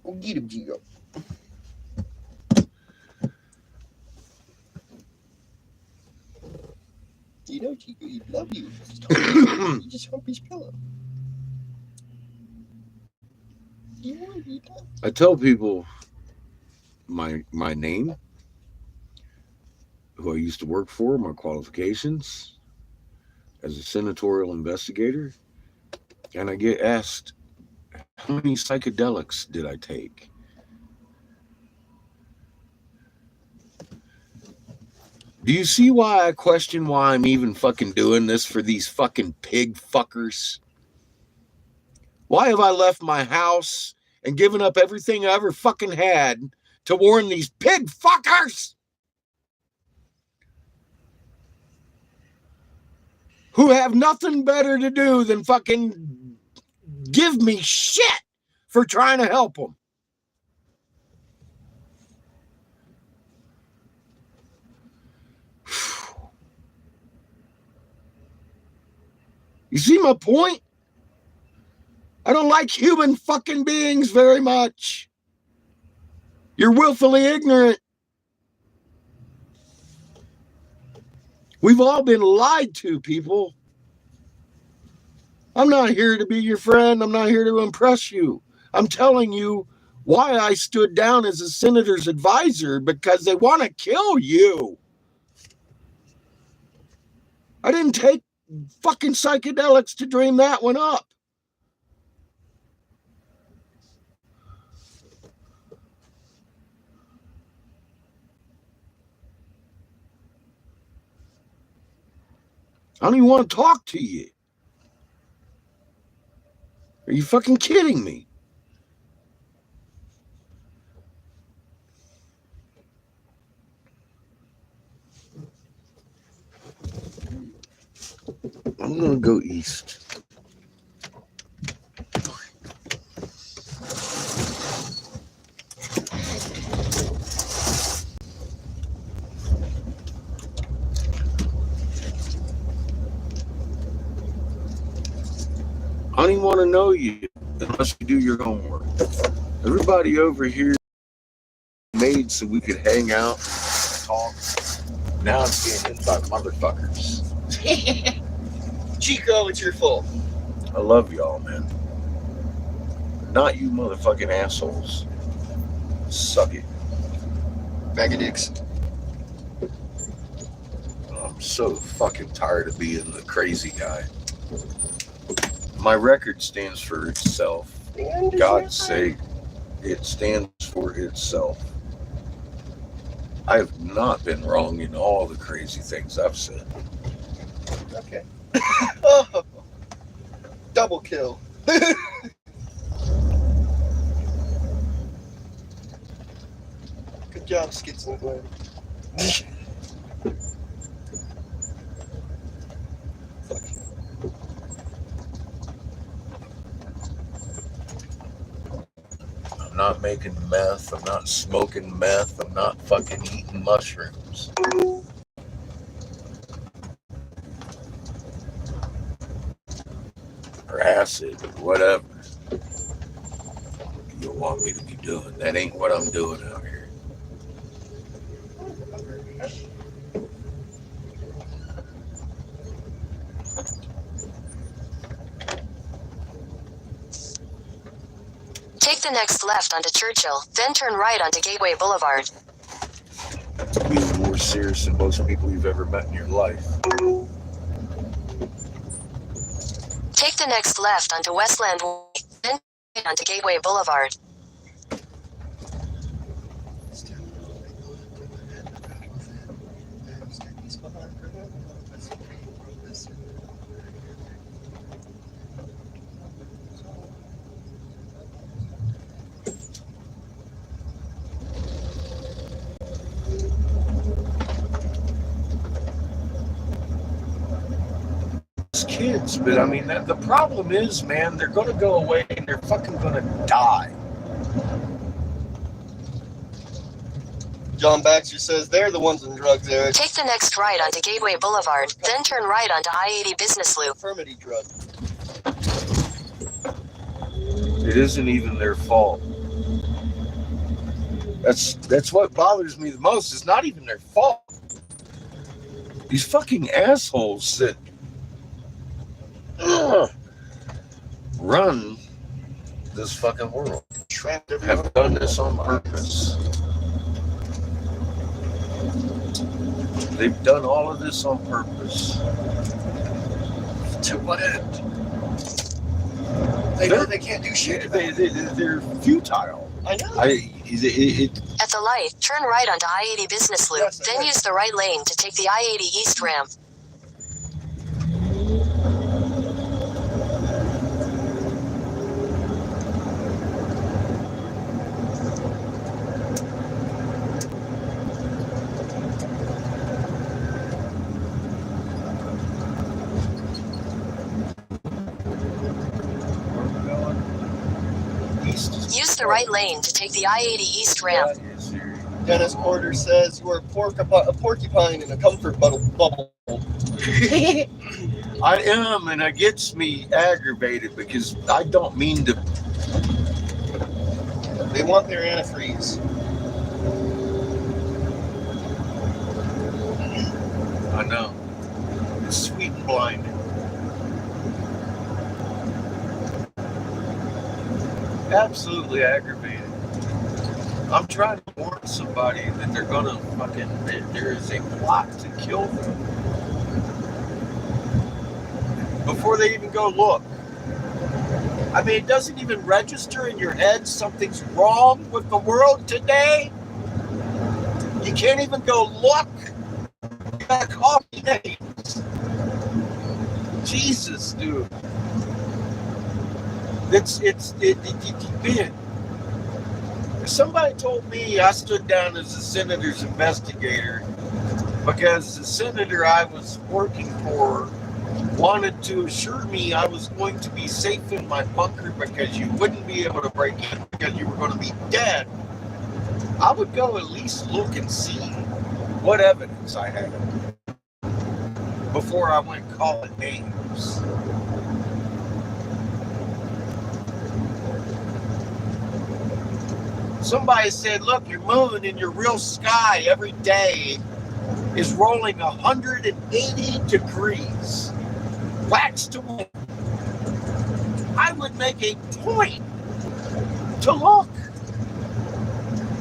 Oh, get him, Gio. You know, Chico, he love you. You just hump his pillow. You want to eat that? I tell people my name, who I used to work for, my qualifications as a senatorial investigator, and I get asked, how many psychedelics did I take? Do you see why I question why I'm even fucking doing this for these fucking pig fuckers? Why have I left my house and given up everything I ever fucking had to warn these pig fuckers who have nothing better to do than fucking give me shit for trying to help them? You see my point? I don't like human fucking beings very much. You're willfully ignorant. We've all been lied to, people. I'm not here to be your friend. I'm not here to impress you. I'm telling you why I stood down as a senator's advisor, because they want to kill you. I didn't take fucking psychedelics to dream that one up. I don't even want to talk to you. Are you fucking kidding me? I'm going to go east. I don't even want to know you unless you do your homework. Everybody over here made so we could hang out and talk. Now it's getting in by motherfuckers. Chico, it's your fault. I love y'all, man. Not you motherfucking assholes. Suck it. Bag of dicks. I'm so fucking tired of being the crazy guy. My record stands for itself. God's sake, it stands for itself. I have not been wrong in all the crazy things I've said. Okay. Oh, double kill. Good job, Skits and Glenn. I'm not making meth. I'm not smoking meth. I'm not fucking eating mushrooms. Or acid or whatever you want me to be doing. That ain't what I'm doing out here. Take the next left onto Churchill, then turn right onto Gateway Boulevard. Being more serious than most people you've ever met in your life. Take the next left onto Westland Way, then right onto Gateway Boulevard. Kids, but I mean, the problem is, man, they're going to go away and they're fucking going to die. John Baxter says they're the ones on drugs, Eric. Take the next right onto Gateway Boulevard, then turn right onto I-80 Business Loop. Infirmity drug. It isn't even their fault. That's what bothers me the most. It's not even their fault. These fucking assholes that run this fucking world have done this on purpose. They've done all of this on purpose. To what end? They know they can't do shit. They're futile. I know. At the light, turn right onto I-80 Business Loop, Yes, then use the right lane to take the I-80 East ramp. Use the right lane to take the I-80 East ramp. Dennis Porter says you are a porcupine in a comfort bubble. I am, and it gets me aggravated because I don't mean to. They want their antifreeze. I know. It's sweet and blinding. Absolutely aggravated. I'm trying to warn somebody that they're gonna there is a plot to kill them before they even go look. I mean, it doesn't even register in your head something's wrong with the world today. You can't even go look. You gotta call names. Jesus, dude. Man. Somebody told me I stood down as the senator's investigator because the senator I was working for wanted to assure me I was going to be safe in my bunker because you wouldn't be able to break in because you were going to be dead. I would go at least look and see what evidence I had before I went calling names. Somebody said, look, you're moving in your real sky every day is rolling 180 degrees. Wax to wind. I would make a point to look.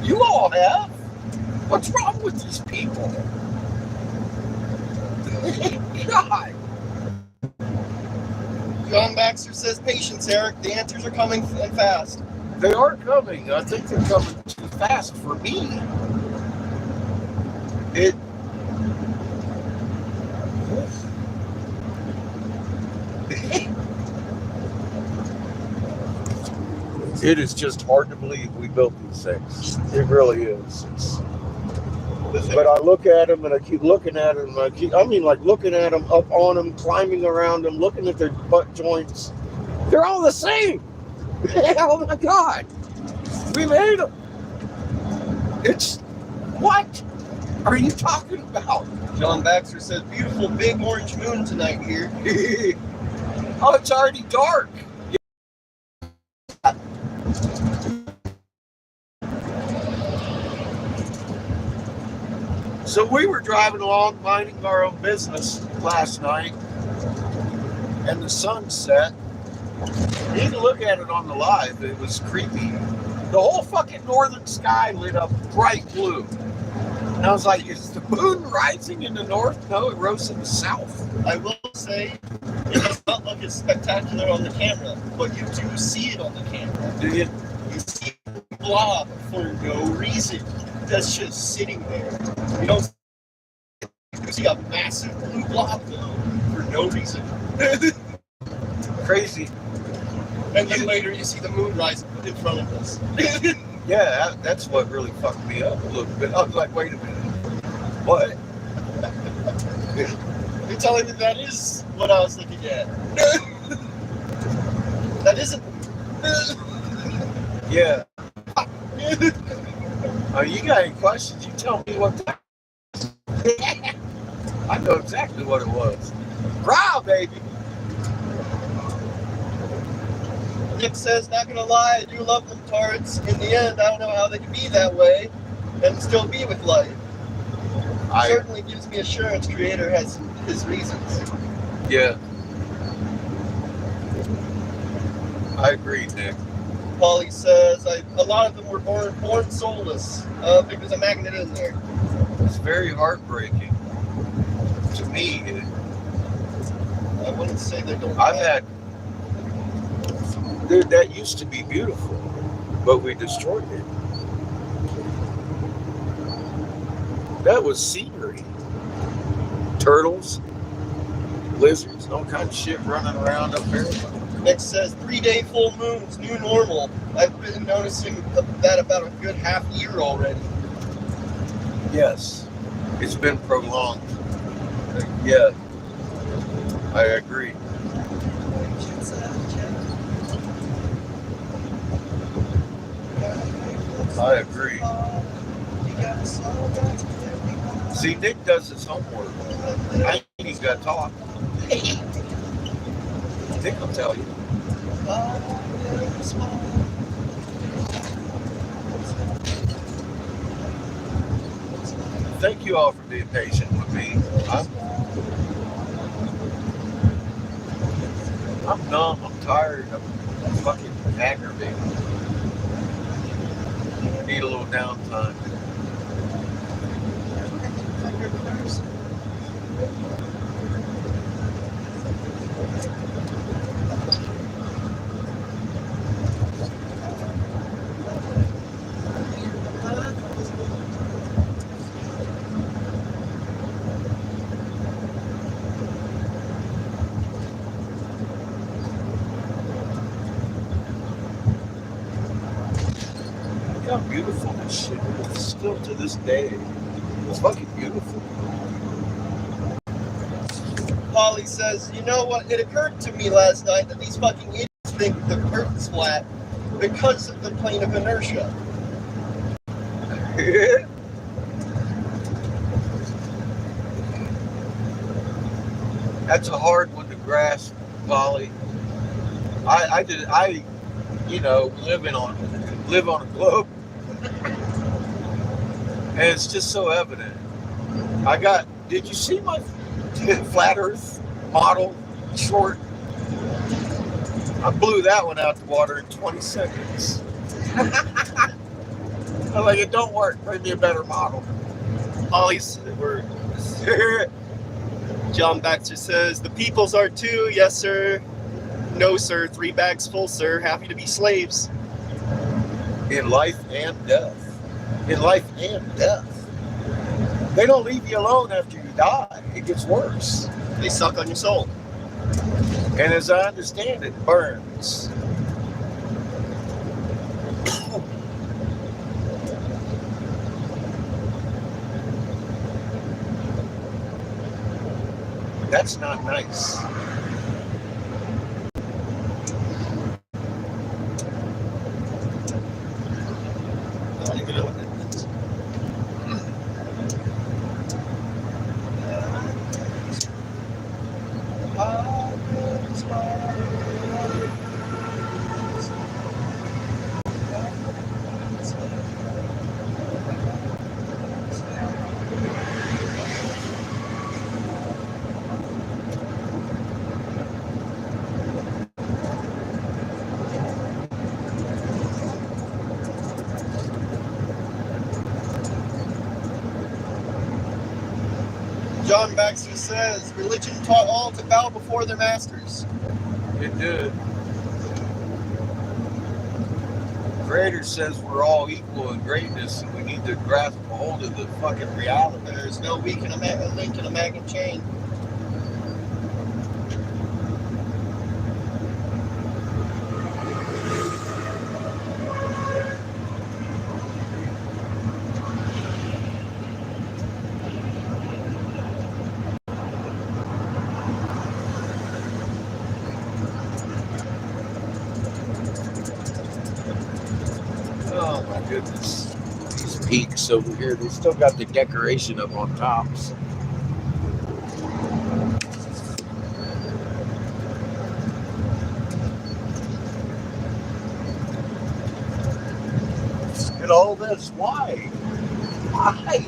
You all have. What's wrong with these people? God. John Baxter says, patience, Eric. The answers are coming and fast. They are coming. I think they're coming too fast for me. It is just hard to believe we built these things. It really is. But I look at them and I keep looking at them. Like looking at them, up on them, climbing around them, looking at their butt joints. They're all the same. Oh my God. We made them. It's, what are you talking about? John Baxter says, beautiful big orange moon tonight here. Oh, it's already dark. So we were driving along, minding our own business last night, and the sun set. You can look at it on the live. It was creepy. The whole fucking northern sky lit up bright blue. And I was like, is the moon rising in the north? No, it rose in the south. I will say, it does not look as spectacular on the camera, but you do see it on the camera. Do you? You see a blob for no reason. That's just sitting there. You don't see a massive blue blob though, for no reason. Crazy. And then later you see the moon rise in front of us. Yeah, that's what really fucked me up a little bit. I was like, wait a minute. What? You're telling me that is what I was looking at. That isn't. Yeah. You got any questions? You tell me what that is. I know exactly what it was. Wow, baby. Nick says, not gonna lie, I do love them tarts. In the end, I don't know how they can be that way and still be with life. Certainly gives me assurance Creator has his reasons. Yeah. I agree, Nick. Polly says, a lot of them were born soulless. Because a magnet in there. It's very heartbreaking. To me, I wouldn't say they don't. Dude, that used to be beautiful, but we destroyed it. That was scenery. Turtles, lizards, all kinds of shit running around up there. Nick says 3-day full moons, new normal. I've been noticing that about a good half year already. Yes, it's been prolonged. Yeah, I agree. I agree. See, Nick does his homework. I think he's got to talk. Nick will tell you. Thank you all for being patient with me. I'm numb. I'm tired. I'm fucking aggravated. I need a little downtime. Look how beautiful this shit is. Still to this day. It's fucking beautiful. Polly says, you know what? It occurred to me last night that these fucking idiots think the Earth is flat because of the plane of inertia. That's a hard one to grasp, Polly. I live on a globe. And it's just so evident. Did you see my flat earth model short? I blew that one out the water in 20 seconds. I'm like, it don't work. Bring me a better model. Holly's word. John Baxter says, the peoples are too. Yes, sir. No, sir. 3 bags full, sir. Happy to be slaves. In life and death. In life and death. They don't leave you alone after you die. It gets worse. They suck on your soul. And as I understand it, burns. That's not nice. John Baxter says, religion taught all to bow before their masters. It did. Creator says we're all equal in greatness and we need to grasp a hold of the fucking reality. There's no link in a magnet chain. Oh my goodness. These peaks over here, they still got the decoration up on tops. And all this, why? Why?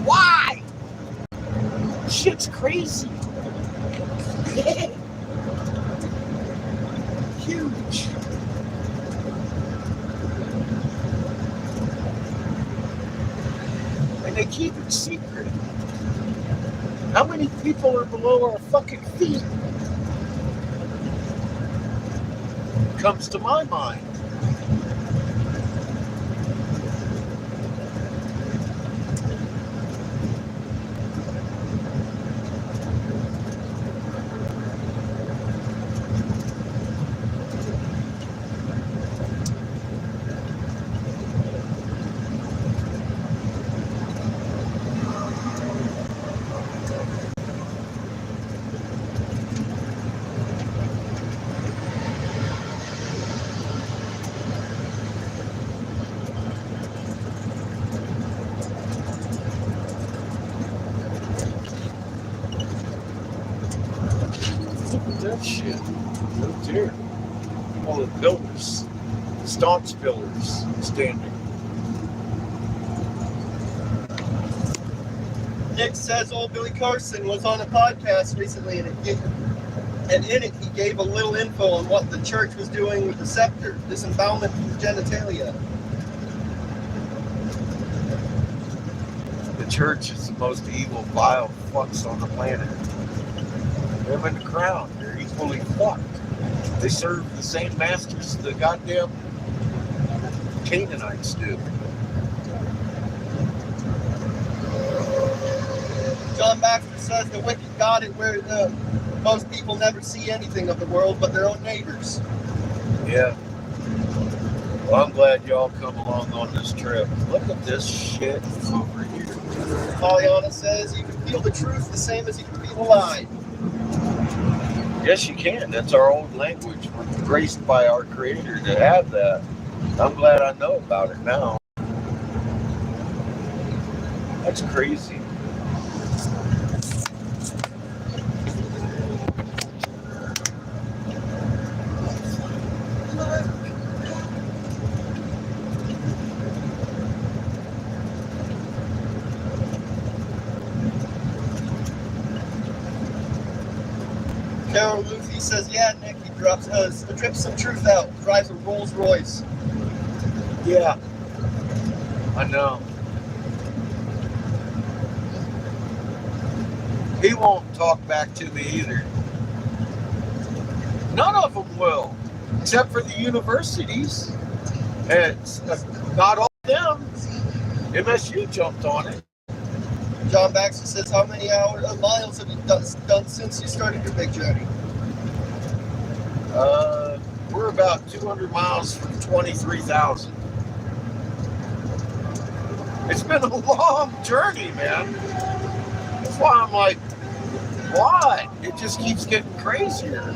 Why? Shit's crazy. Huge. And they keep it secret. How many people are below our fucking feet? Comes to my mind. That shit. No dear. All the pillars. Staunch pillars standing. Nick says old Billy Carson was on a podcast recently and in it he gave a little info on what the church was doing with the scepter, disembowelment of genitalia. The church is the most evil, vile fucks on the planet. Them and the crown, they're equally fucked. They serve the same masters the goddamn Canaanites do. John Baxter says the wicked got it where most people never see anything of the world but their own neighbors. Yeah. Well, I'm glad y'all come along on this trip. Look at this shit over here. Pollyanna says you can feel the truth the same as you can feel a lie. Yes, you can. That's our old language. We're graced by our Creator to have that. I'm glad I know about it now. That's crazy. Carol Luffy says, yeah, Nick, he drips some truth out, drives a Rolls Royce. Yeah, I know. He won't talk back to me either. None of them will, except for the universities. And not all of them. MSU jumped on it. John Baxter says, how many miles have you done since you started your big journey? We're about 200 miles from 23,000. It's been a long journey, man. That's why I'm like, why? It just keeps getting crazier.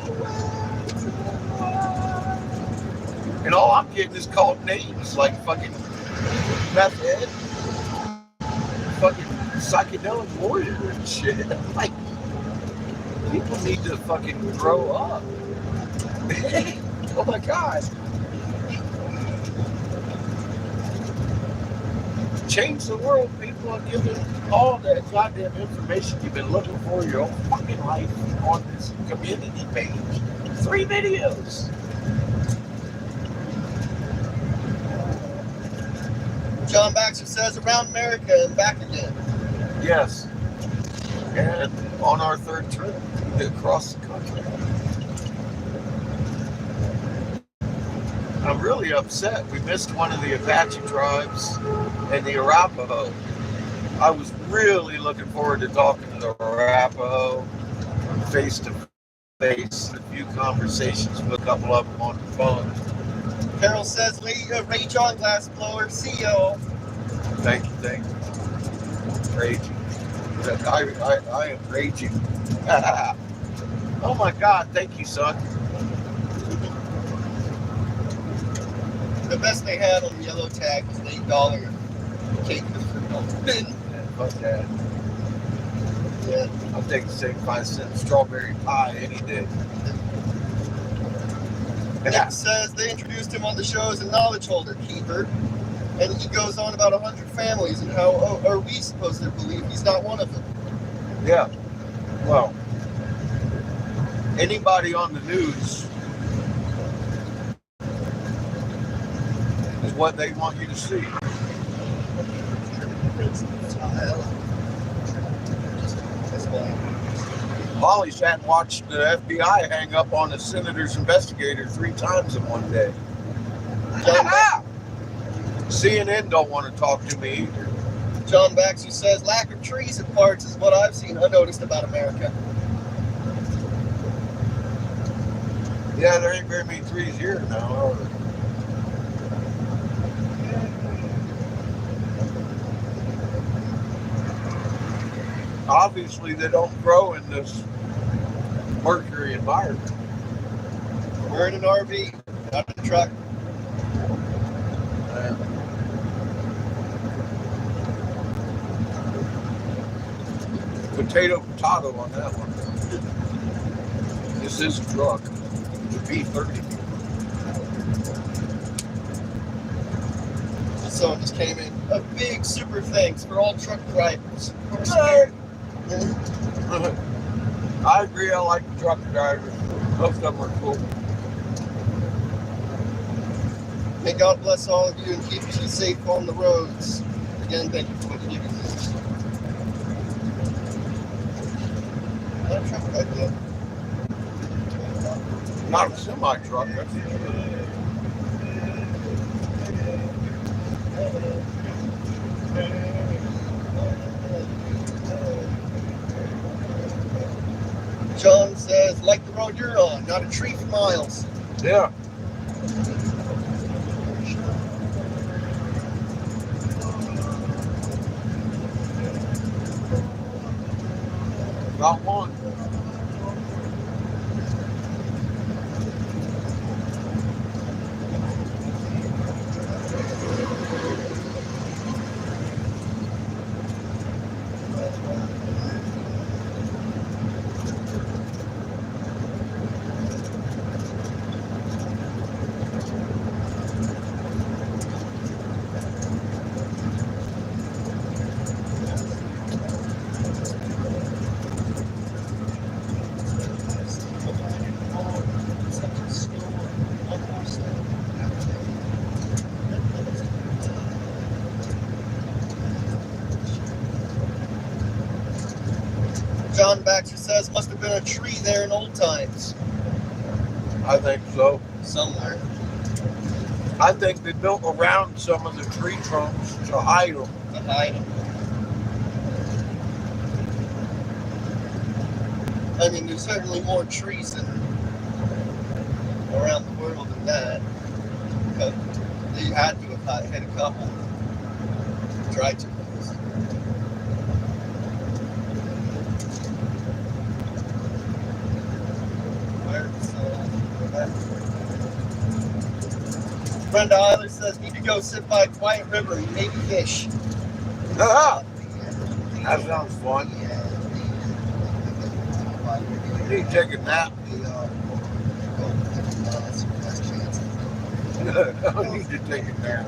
And all I'm getting is called names like fucking meth head, fucking psychedelic warrior and shit. Like, people need to fucking grow up. Oh my God. Change the world, people, are giving all that goddamn information you've been looking for your whole fucking life on this community page. 3 videos. John Baxter says, around America and back again. Yes. And on our third trip across the country. I'm really upset. We missed one of the Apache tribes and the Arapaho. I was really looking forward to talking to the Arapaho face to face. A few conversations with a couple of them on the phone. Carol says, Ray John Glassblower, CEO. Thank you. Raging. I am raging. Oh my God, thank you, son. The best they had on the yellow tag was an $8 cake with bin. Yeah, fuck that. Yeah. I'll take the same 5-cent strawberry pie any day. Nick says they introduced him on the show as a knowledge holder keeper, and he goes on about 100 families and how are we supposed to believe he's not one of them? Yeah. Well, anybody on the news is what they want you to see. Molly sat and watched the FBI hang up on a senator's investigator 3 times in one day. CNN don't want to talk to me either. John Baxter says lack of trees at parts is what I've seen unnoticed about America. Yeah, there ain't very many trees here now, are there? Obviously, they don't grow in this mercury environment. We're in an RV, not a truck. Potato on that one. This is a truck. The B30. Someone just came in. A big super thanks for all truck drivers. Hey. I agree. I like the truck drivers. Most of them are cool. May God bless all of you and keep you safe on the roads. Again, thank you for what you do. Not a truck right there. Not a semi-truck. That's John says, like the road you're on, not a tree for miles. yeah. Not one. John Baxter says, must have been a tree there in old times. I think so. Somewhere. I think they built around some of the tree trunks to hide them. To hide them. I mean, there's certainly more trees around the world than that. But they had to have hit a couple. Tried to. Brenda Eiler says, need to go sit by a quiet river and maybe fish. That sounds fun. You need to take a nap. I need to take a nap.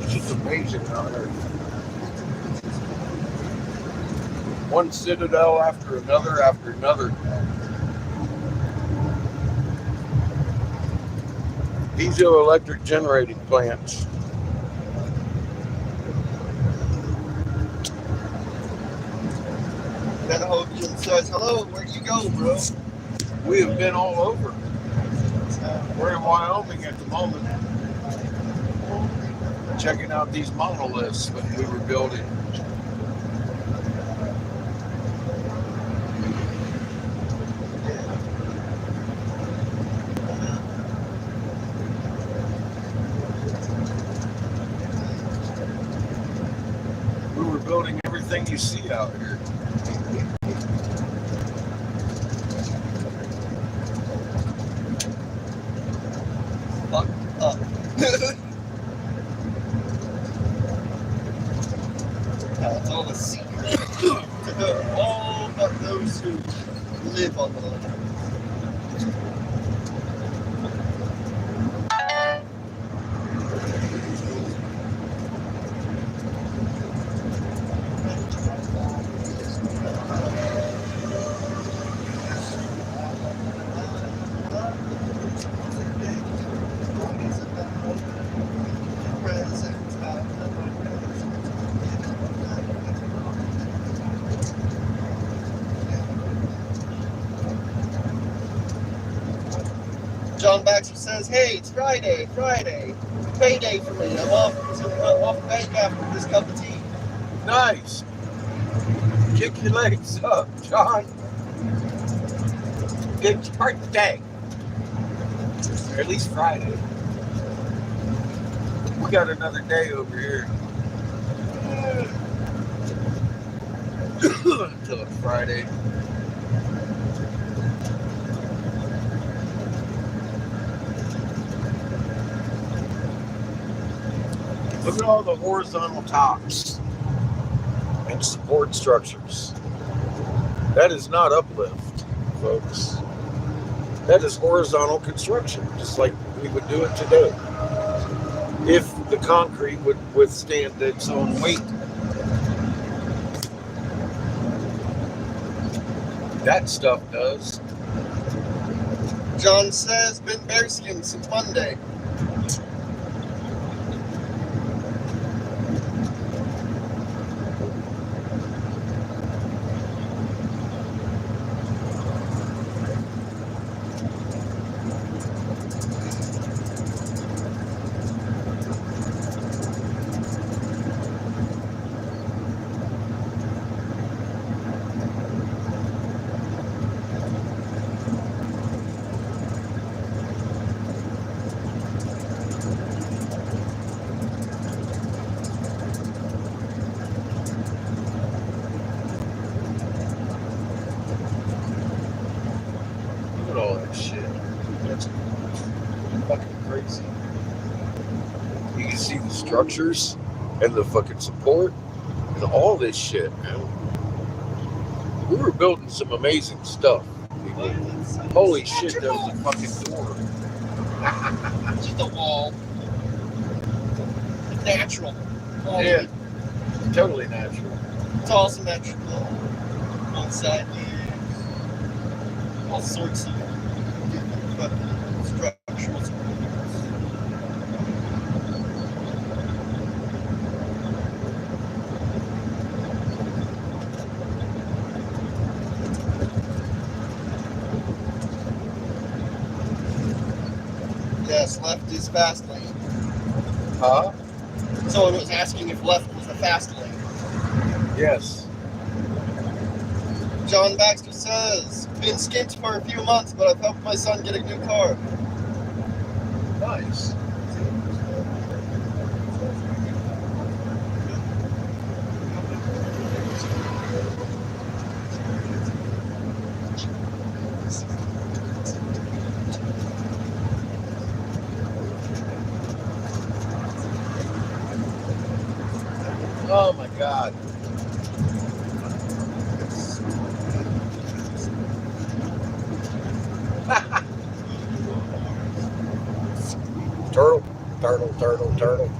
It's just amazing out there. One citadel after another after another. Piezoelectric generating plants. Ben Hogan says, hello, where do you go, bro? We have been all over. We're in Wyoming at the moment. Checking out these monoliths that we were building. We were building everything you see out here. Fuck up. It's all a secret to all but those who live on the land. John Baxter says, hey, it's Friday. Payday for me. I'm off bank after this cup of tea. Nice. Kick your legs up, John. Good start the day. Or at least Friday. We got another day over here. Until it's Friday. Look at all the horizontal tops and support structures. That is not uplift, folks. That is horizontal construction, just like we would do it today. If the concrete would withstand its own weight. That stuff does. John says, been bearskin since Monday. Structures and the fucking support and all this shit, man. We were building some amazing stuff. People. Holy shit, there was a fucking door. Just a wall. It's natural. Yeah, totally natural. It's all symmetrical. on side leaves, all sorts of structural supports. Yes, left is fast lane. Huh? Someone was asking if left was a fast lane. Yes. John Baxter says, been skint for a few months, but I've helped my son get a new car. Nice. Oh my God. Turtle, turtle, turtle, turtle.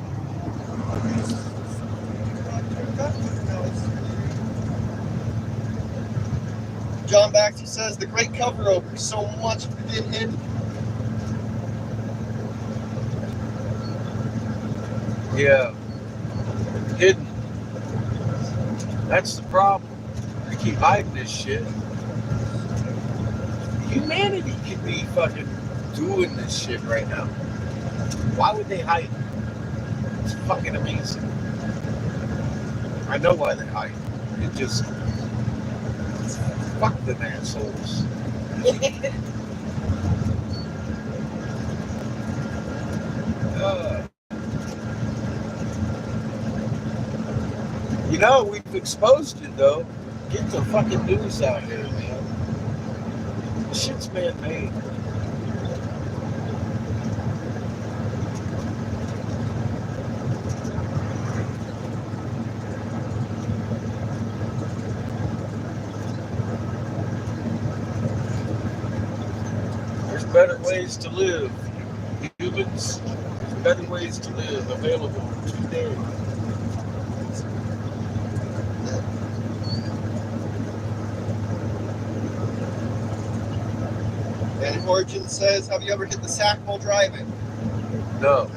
John Baxter says, the great cover over, so much been hidden. Yeah. Hidden. That's the problem. They keep hiding this shit. Humanity could be fucking doing this shit right now. Why would they hide it? It's fucking amazing. I know why they hide it. It just... Fuck them assholes. You know, we've exposed it though. Get the fucking news out here, man. This shit's man-made. There's better ways to live. Humans, there's better ways to live available today. And Origin says, have you ever hit the sack while driving? No.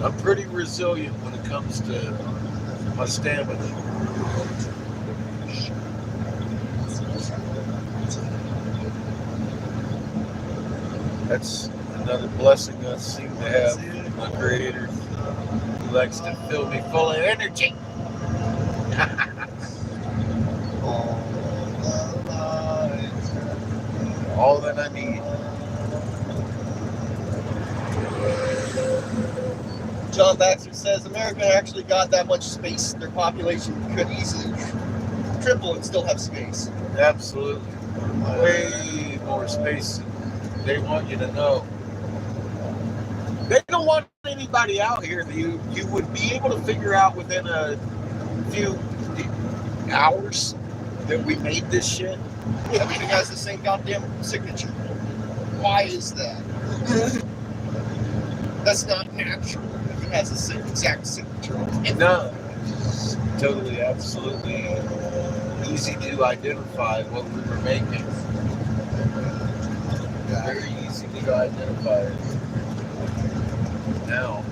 I'm pretty resilient when it comes to my stamina. That's another blessing I seem to have from my Creator, who likes to fill me full of energy. All that I need. John Baxter says, America actually got that much space. Their population could easily triple and still have space. Absolutely. Way more space than they want you to know. They don't want anybody out here that you would be able to figure out within a few hours that we made this shit. Everything has the same goddamn signature. Why is that? That's not natural. It has the same exact signature. No, it's totally, absolutely easy to identify what we were making. Very easy to identify it. Now.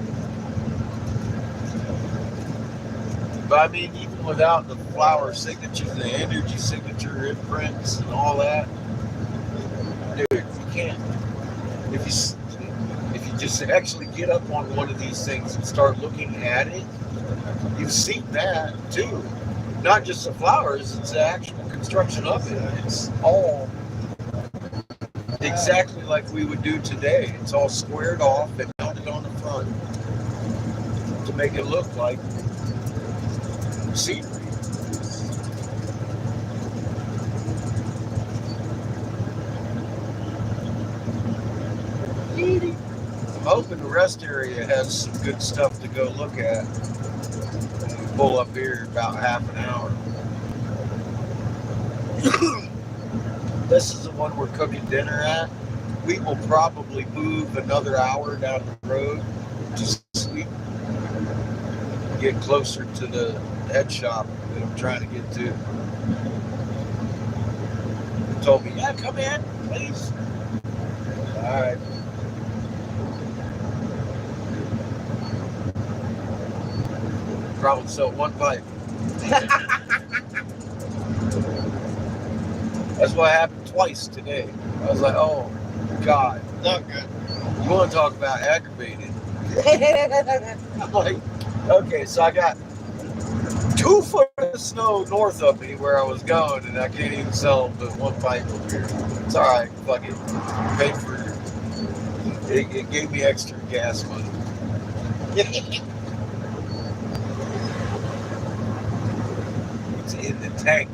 But I mean, even without the flower signature, the energy signature imprints and all that, dude, you can't. If you just actually get up on one of these things and start looking at it, you've seen that too. Not just the flowers, it's the actual construction of it. It's all exactly like we would do today. It's all squared off and mounted on the front to make it look like scenery. I'm hoping the rest area has some good stuff to go look at. We'll pull up here in about half an hour. this is the one we're cooking dinner at. We will probably move another hour down the road to sleep, get closer to the head shop that I'm trying to get to. He told me, yeah, come in, please. All right. Probably sell one pipe. That's what happened twice today. I was like, oh, God. Not good. You want to talk about aggravated? I'm like, okay, so I got 2 foot of snow north of me where I was going, and I can't even sell the one pipe over here. It's all right, fuck it. Paid for it. It gave me extra gas money. It's in the tank.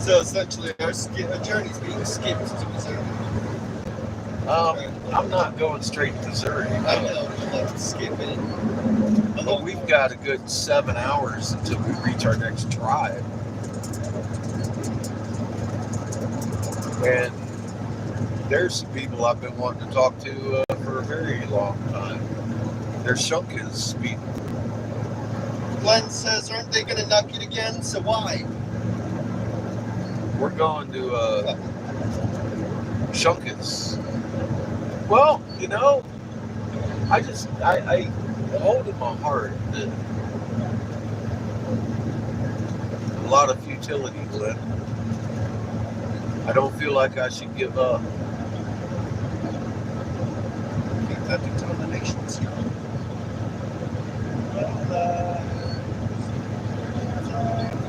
So essentially, our journey's being skipped to Missouri. I'm not going straight to Missouri. I know, like skip it. But we've got a good 7 hours until we reach our next tribe. And there's some people I've been wanting to talk to for a very long time. They're Shunkas people. Glenn says, aren't they going to knock it again? So why? We're going to Shunkas. Well, you know, I hold in my heart that a lot of futility, Glenn. I don't feel like I should give up. Keep that determination strong.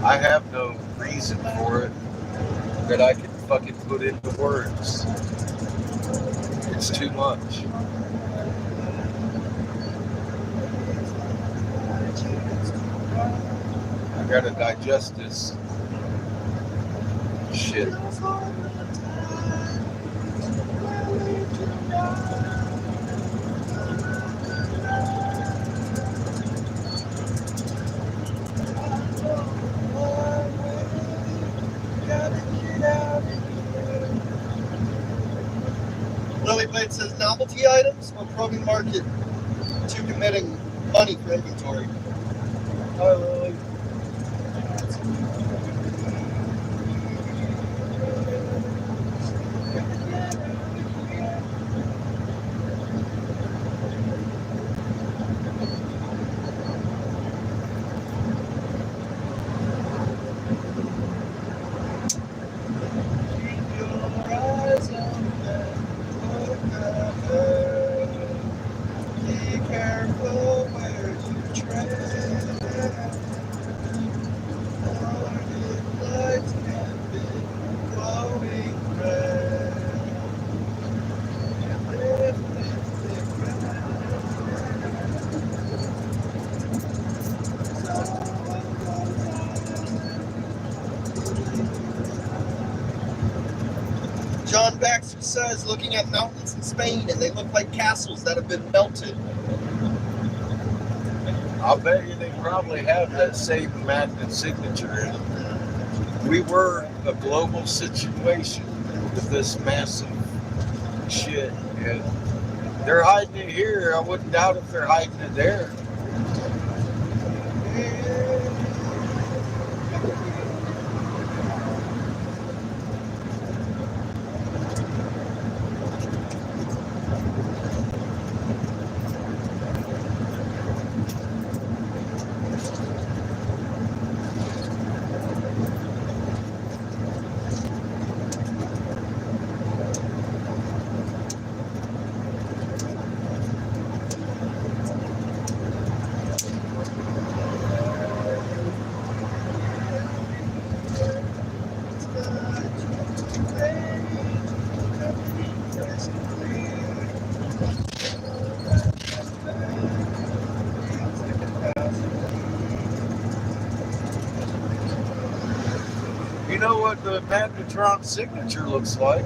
I have no reason for it that I can fucking put into words. It's too much. I gotta digest this shit. Lily Blade says novelty items or probing market to committing money for inventory. Hi, Lily. John Baxter says, looking at mountains in Spain, and they look like castles that have been melted. I'll bet you they probably have that same magnet signature in them. We were a global situation with this massive shit, and they're hiding it here. I wouldn't doubt if they're hiding it there. You know what the magnetron signature looks like?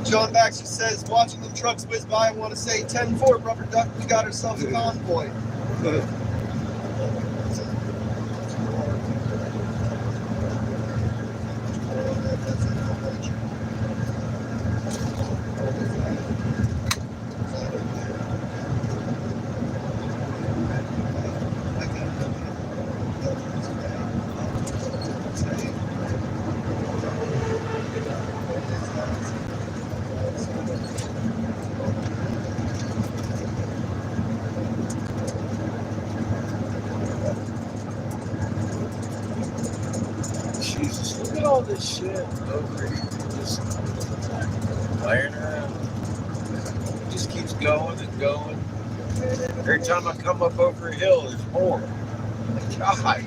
John Baxter says, watching the trucks whiz by, I want to say 10-4, Rubber Duck got herself a convoy. Jesus, look at all this shit over here. Just laying around. It just keeps going and going. Every time I come up over a hill, there's more. God.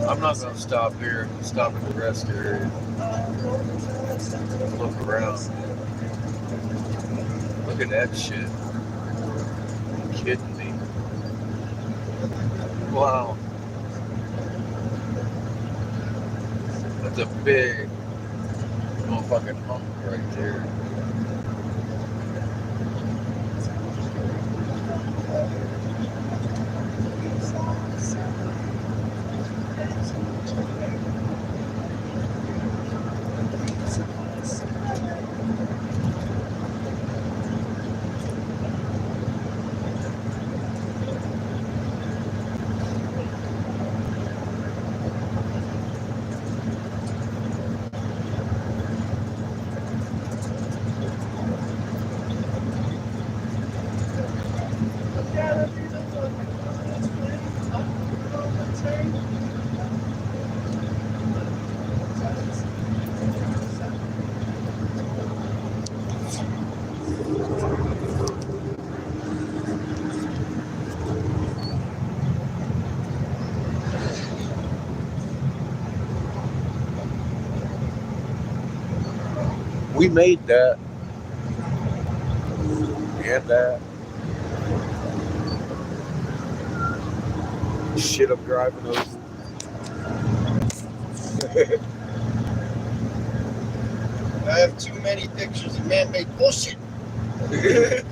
I'm not going to stop here. I'm going to stop at the rest area. Look around. Look at that shit. Are you kidding me? Wow. That's a big motherfucking hump right there. We made that. And that. Shit, I'm driving over. I have too many pictures of man-made bullshit. They're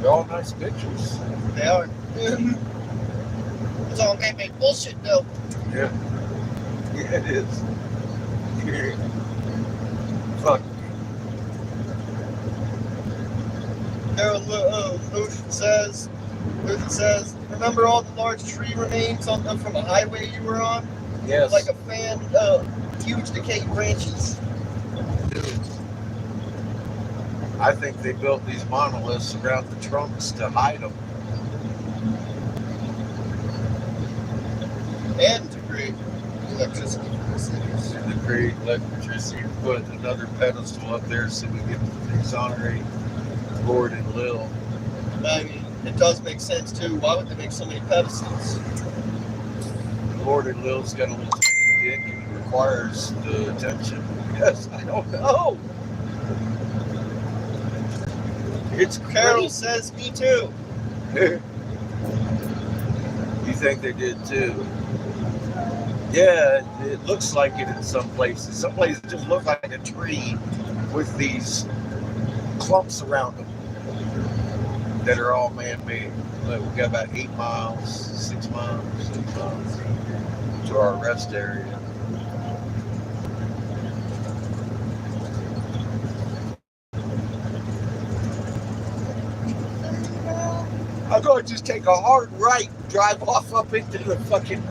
all nice pictures. They are. It's all man-made bullshit, though. Yeah. Yeah, it is. Yeah. Fuck. Luther says, remember all the large tree remains from a highway you were on? Yes. Like a fan, huge decayed branches. Dude. I think they built these monoliths around the trunks to hide them. And to create electricity for the cities. And to create electricity, put another pedestal up there so we can exonerate Lord and Lil. I mean, it does make sense too. Why would they make so many pedestals? Lord and Lil's got a little dick and he requires the attention. Yes, I don't know. It's Carol crazy. says, me too. You think they did too? Yeah, it looks like it in some places. Some places just look like a tree with these clumps around them that are all man-made. Look, we've got about 6 miles to our rest area. I'm going to just take a hard right, drive off up into the fucking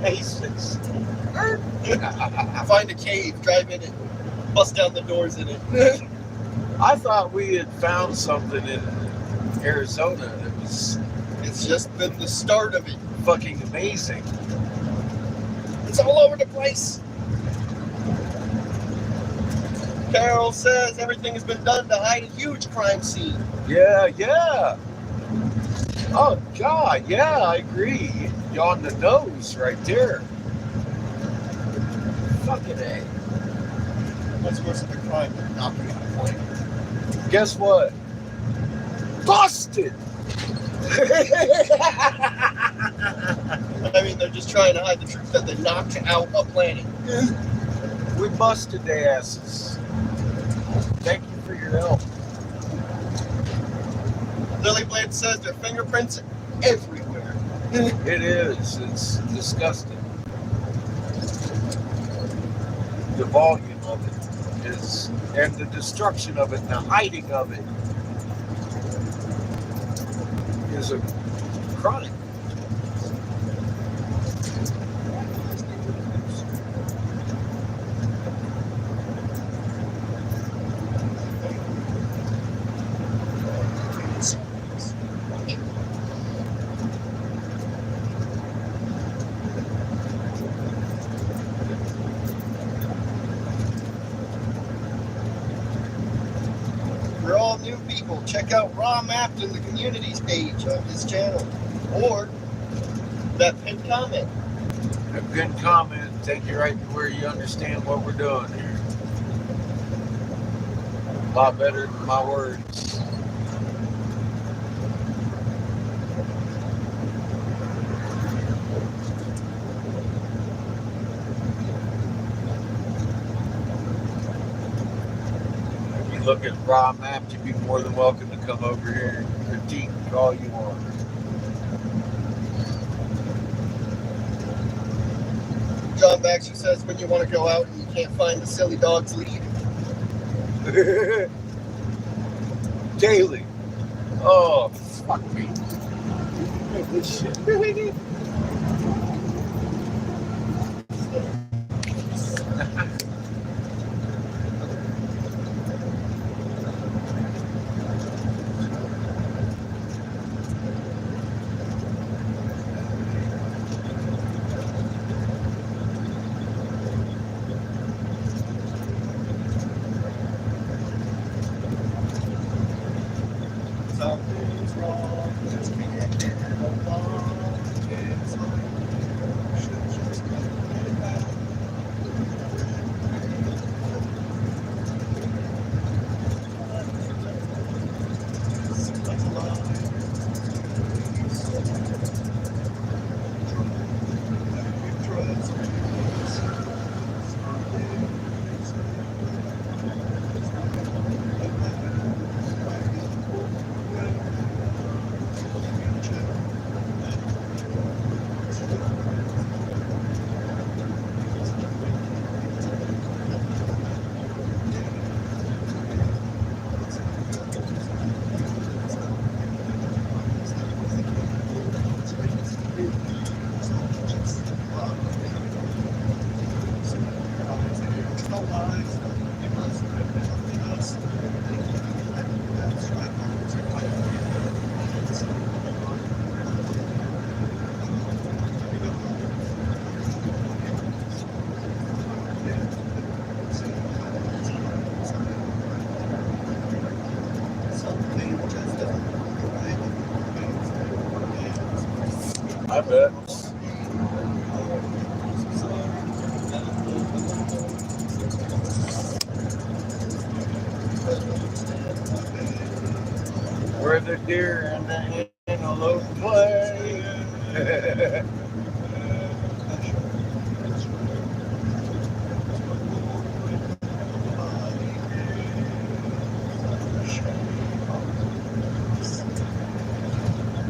bases. Find a cave, drive in it, bust down the doors in it. I thought we had found something in Arizona that was It's just been the start of it. fucking amazing. It's all over the place. Carol says everything has been done to hide a huge crime scene. Yeah. Oh, God, yeah, I agree. You're on the nose right there. Fucking A. What's worse than a crime than knocking out a plane? Guess what? Busted! I mean, they're just trying to hide the truth that they knocked out a planet. We busted their asses. Thank you for your help. Lily Blade says their fingerprints are everywhere. It is. It's disgusting. The volume of it is, and the destruction of it, and the hiding of it is a crime. For all new people, check out Raw Mapped in the communities page of his channel. Or that pinned comment. A good comment, take you right to where you understand what we're doing here. A lot better than my words. If you look at Raw Map, you'd be more than welcome to come over here and critique all you want. John Baxter says when you want to go out and you can't find the silly dog's lead. Daily. Oh, fuck me. This shit. Something's wrong, just can't get along. It's should just get back. I bet. Where the deer and the antelope play.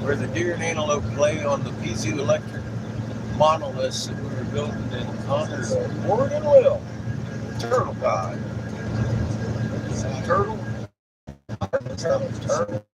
Where the deer and antelope play on the piezoelectric monoliths that we were building in honor of Ward and Will, Turtle God. Turtle? Turtle?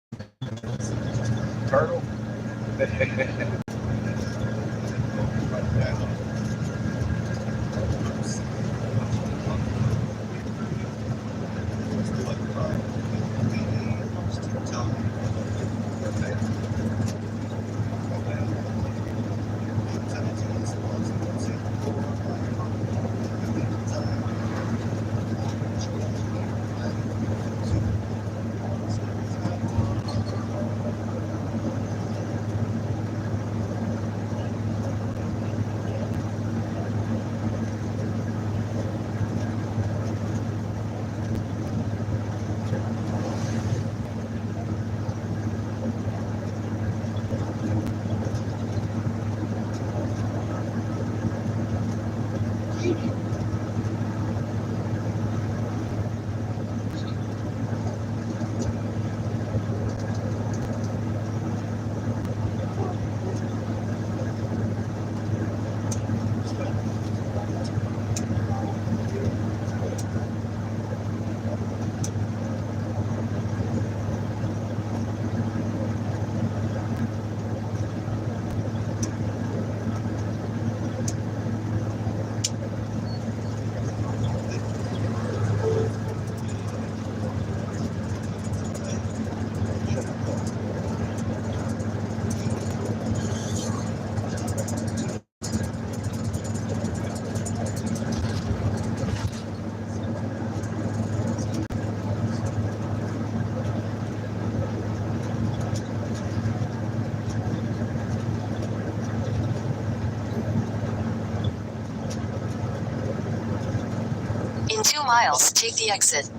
miles, take the exit.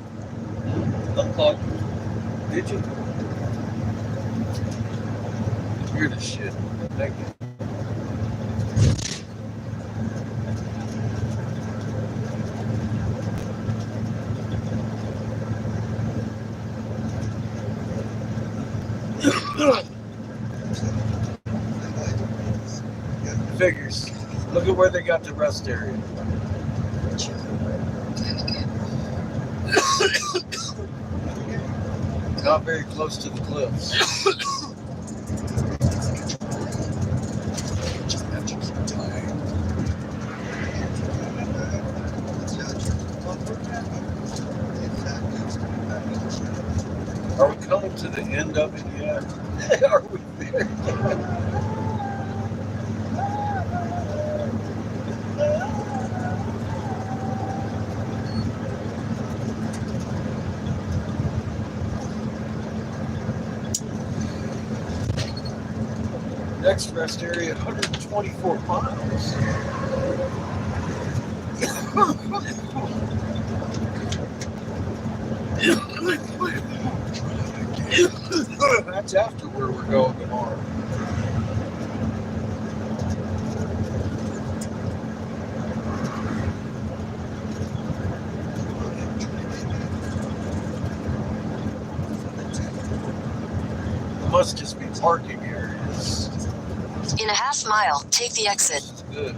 Unplugged. Did you? You're the shit. Thank you. Figures. Look at where they got the rest area. Not very close to the cliffs. Are we coming to the end of it yet? Are we there? Next rest area, 124 miles. That's after where we're going tomorrow. Must just be parking areas. In a half mile, take the exit. Good.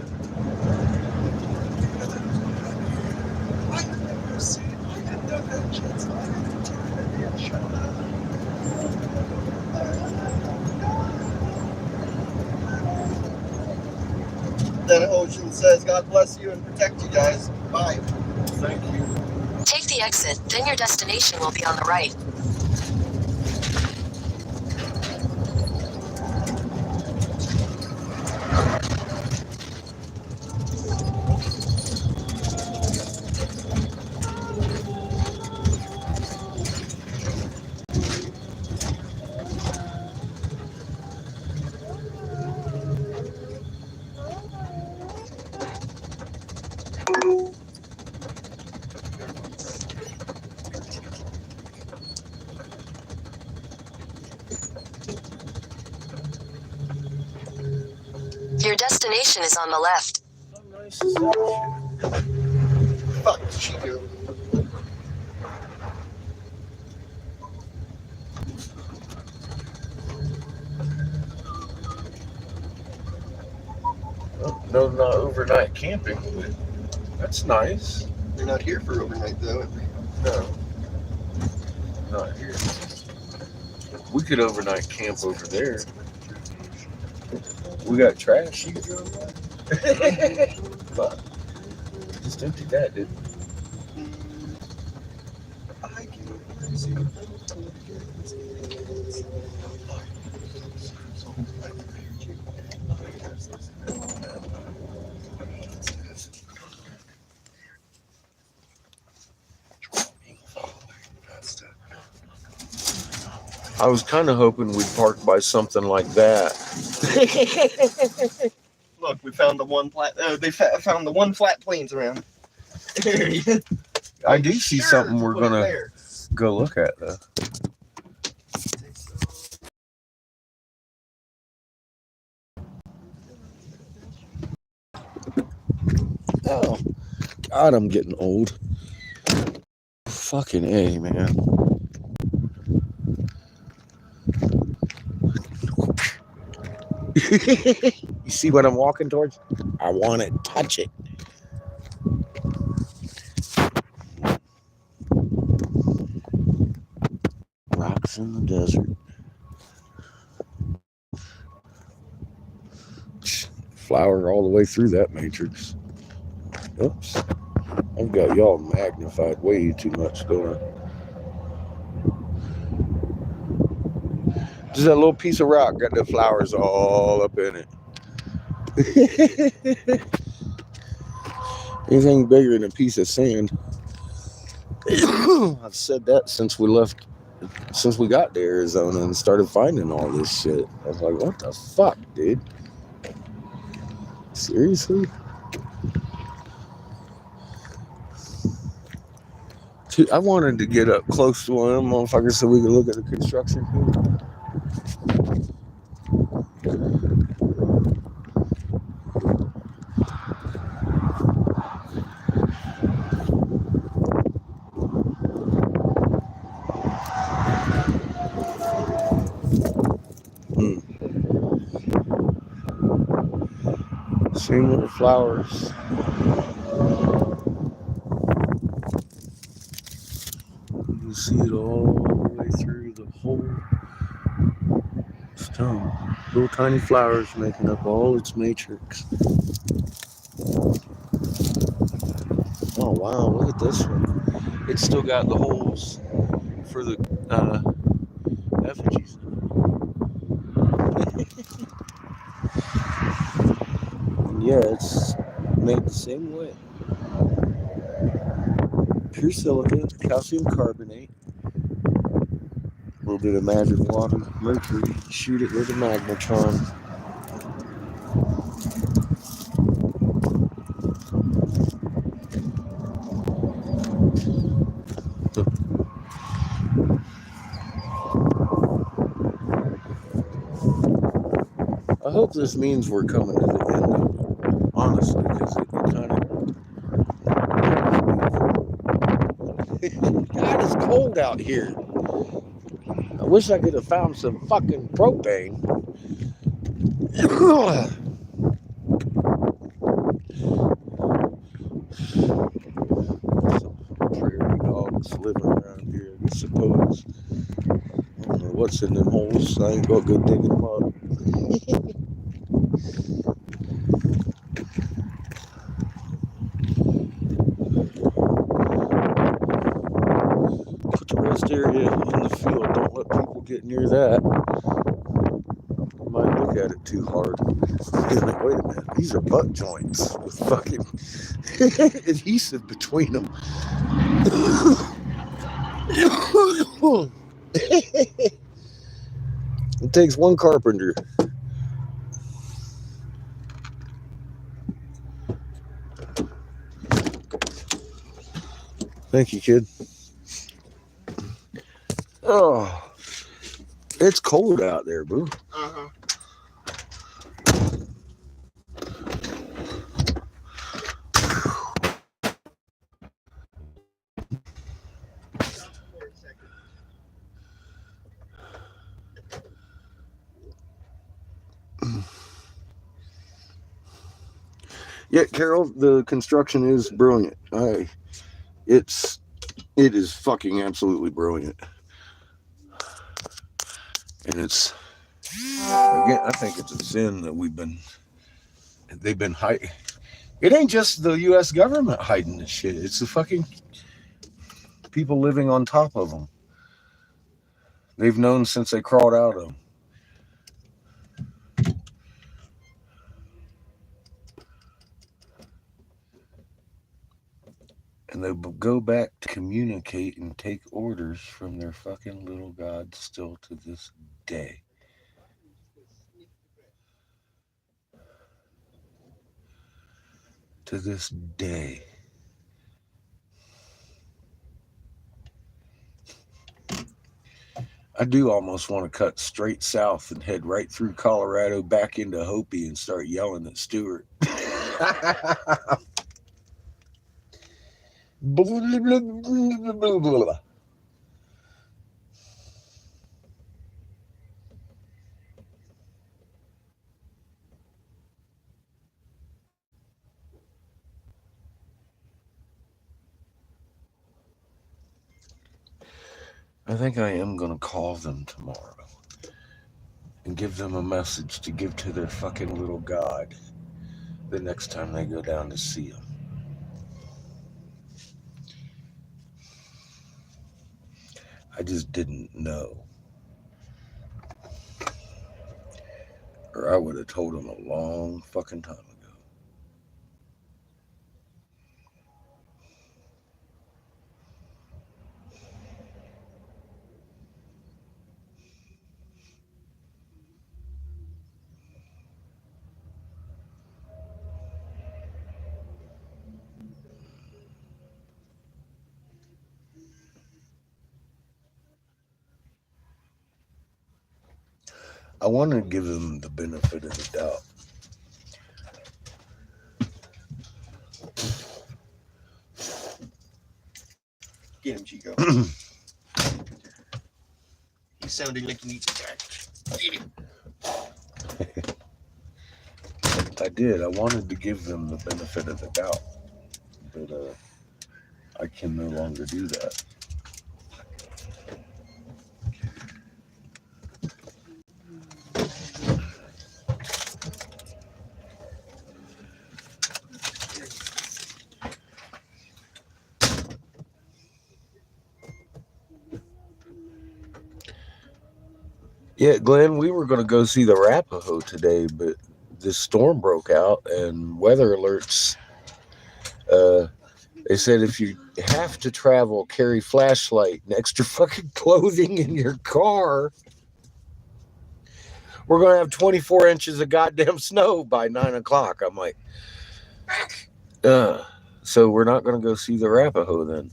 Then Ocean says, God bless you and protect you guys. Bye. Thank you. Take the exit, then your destination will be on the right. Your destination is on the left. How nice is that shit? Fuck Chico. Oh, no, not overnight camping. That's nice. We're not here for overnight though. No, not here. We could overnight camp over there. We got trash. You can go there. Fuck. Just empty that, dude. I was kind of hoping we'd park by something like that. Look, we found the one flat. They found the one flat plains around area. I do see something we're gonna go look at though. Oh, God, I'm getting old. Fucking A, man. You see what I'm walking towards? I want to touch it. Rocks in the desert. Flower all the way through that matrix. Oops. I've got y'all magnified way too much going. Just that little piece of rock got the flowers all up in it. Anything bigger than a piece of sand. I've said that since we got to Arizona and started finding all this shit. I was like, what the fuck, dude? Seriously? I wanted to get up close to one of them motherfuckers so we could look at the construction. Same little flowers. You can see it all the way through the whole stone. Little tiny flowers making up all its matrix. Oh wow, look at this one. It's still got the holes for the effigies. And yeah, it's made the same way. Pure silica, calcium carbonate, a little bit of magic water, mercury, shoot it with a magnetron. I hope this means we're coming to the end of it, honestly, because it kind of... God, it's cold out here. I wish I could have found some fucking propane. Some prairie dogs living around here, I suppose. I don't know what's in them holes. I ain't gonna go digging them up. Put the rest area in the field. Don't let people get near that. You might look at it too hard. You're like, wait a minute, these are butt joints with fucking adhesive between them. It takes one carpenter. Thank you, kid. Oh, it's cold out there, boo. Uh-huh. Yeah, Carol, the construction is brilliant. It is fucking absolutely brilliant. And it's, again, I think it's a sin that they've been hiding. It ain't just the U.S. government hiding this shit. It's the fucking people living on top of them. They've known since they crawled out of them. And they go back to communicate and take orders from their fucking little gods still to this day. To this day. I do almost want to cut straight south and head right through Colorado back into Hopi and start yelling at Stewart. I think I am going to call them tomorrow and give them a message to give to their fucking little god the next time they go down to see him. I just didn't know. Or I would have told him a long fucking time ago. I want to give them the benefit of the doubt. Get him, Chico. He's sounding like he needs attacked. Get him. I did. I wanted to give them the benefit of the doubt. But I can no longer do that. Yeah, Glenn, we were going to go see the Arapaho today, but this storm broke out and weather alerts. They said if you have to travel, carry flashlight and extra fucking clothing in your car. We're going to have 24 inches of goddamn snow by 9 o'clock. I'm like, so we're not going to go see the Arapaho then.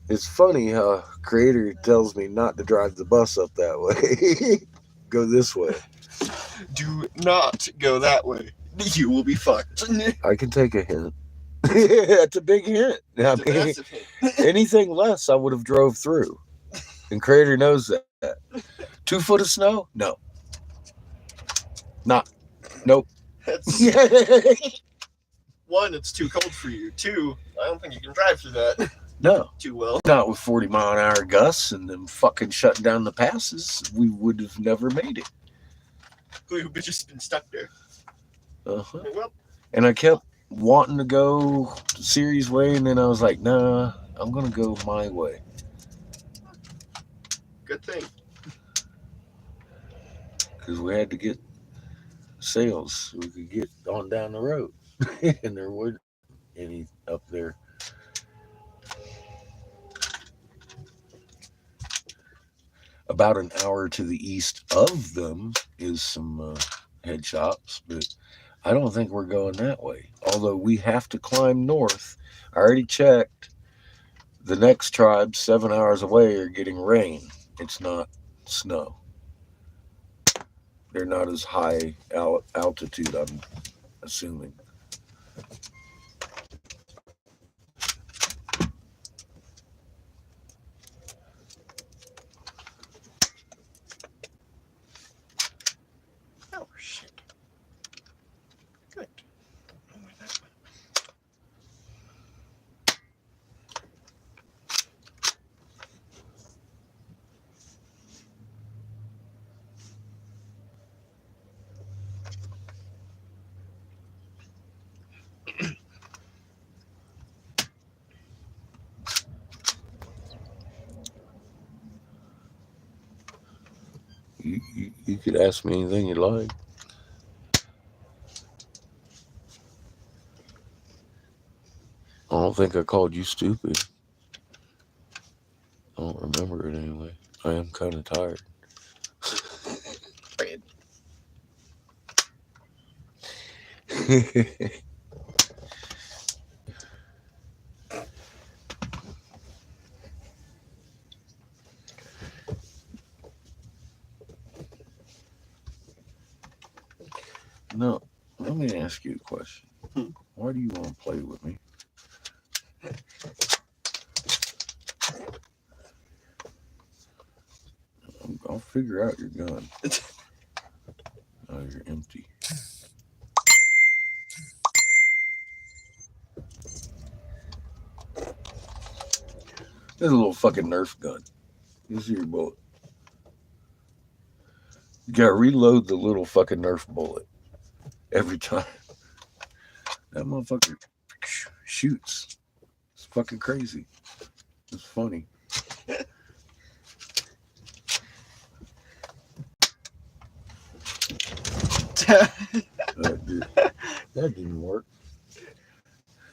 It's funny how Creator tells me not to drive the bus up that way. Go this way. Do not go that way. You will be fucked. I can take a hint. That's a big hint. I mean, anything less, I would have drove through. And Creator knows that. 2 foot of snow? No. Not. Nope. One, it's too cold for you. 2, I don't think you can drive through that. No. Too well. Not with 40-mile-an-hour gusts and them fucking shutting down the passes. We would have never made it. We would have just been stuck there. Uh-huh. Well, and I kept wanting to go Siri's way, and then I was like, nah, I'm going to go my way. Good thing. Because we had to get sales so we could get on down the road. And there weren't any up there. About an hour to the east of them is some head shops, but I don't think we're going that way. Although we have to climb north. I already checked. The next tribes 7 hours away are getting rain. It's not snow. They're not as high altitude, I'm assuming. Oh, shit. Good. You could ask me anything you like. I don't think I called you stupid. I don't remember it anyway. I am kind of tired. No, let me ask you a question. Why do you want to play with me? I'll figure out your gun. Oh, you're empty. There's a little fucking Nerf gun. This is your bullet. You gotta reload the little fucking Nerf bullet every time. That motherfucker shoots. It's fucking crazy. It's funny. That didn't work.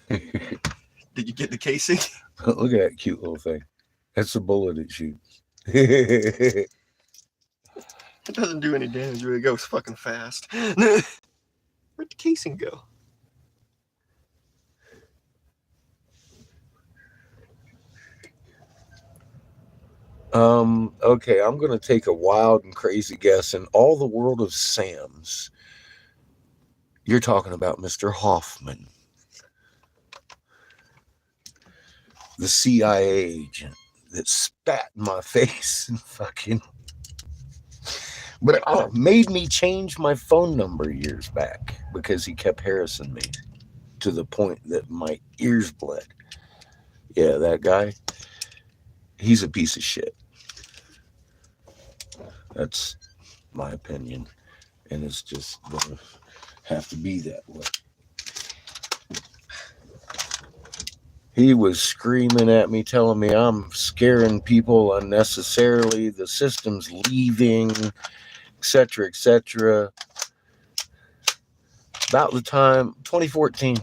Did you get the casing? Look at that cute little thing. That's the bullet it shoots. It doesn't do any damage, but it goes fucking fast. Where'd the casing go? Okay, I'm gonna take a wild and crazy guess. In all the world of Sam's, you're talking about Mr. Hoffman, the CIA agent that spat in my face and fucking, but made me change my phone number years back because he kept harassing me to the point that my ears bled. Yeah, that guy, he's a piece of shit. That's my opinion, and it's just gonna have to be that way. He was screaming at me, telling me I'm scaring people unnecessarily, the system's leaving, etc., etc. About the time 2014,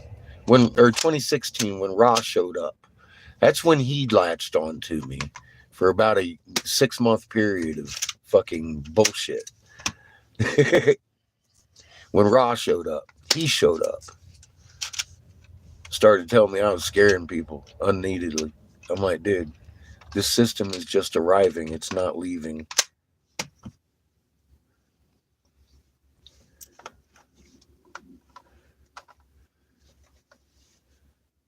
or 2016, when Ross showed up, that's when he latched on to me for about a 6-month period of fucking bullshit. When Ross showed up, he showed up, started telling me I was scaring people unneededly. I'm like, dude, this system is just arriving, it's not leaving.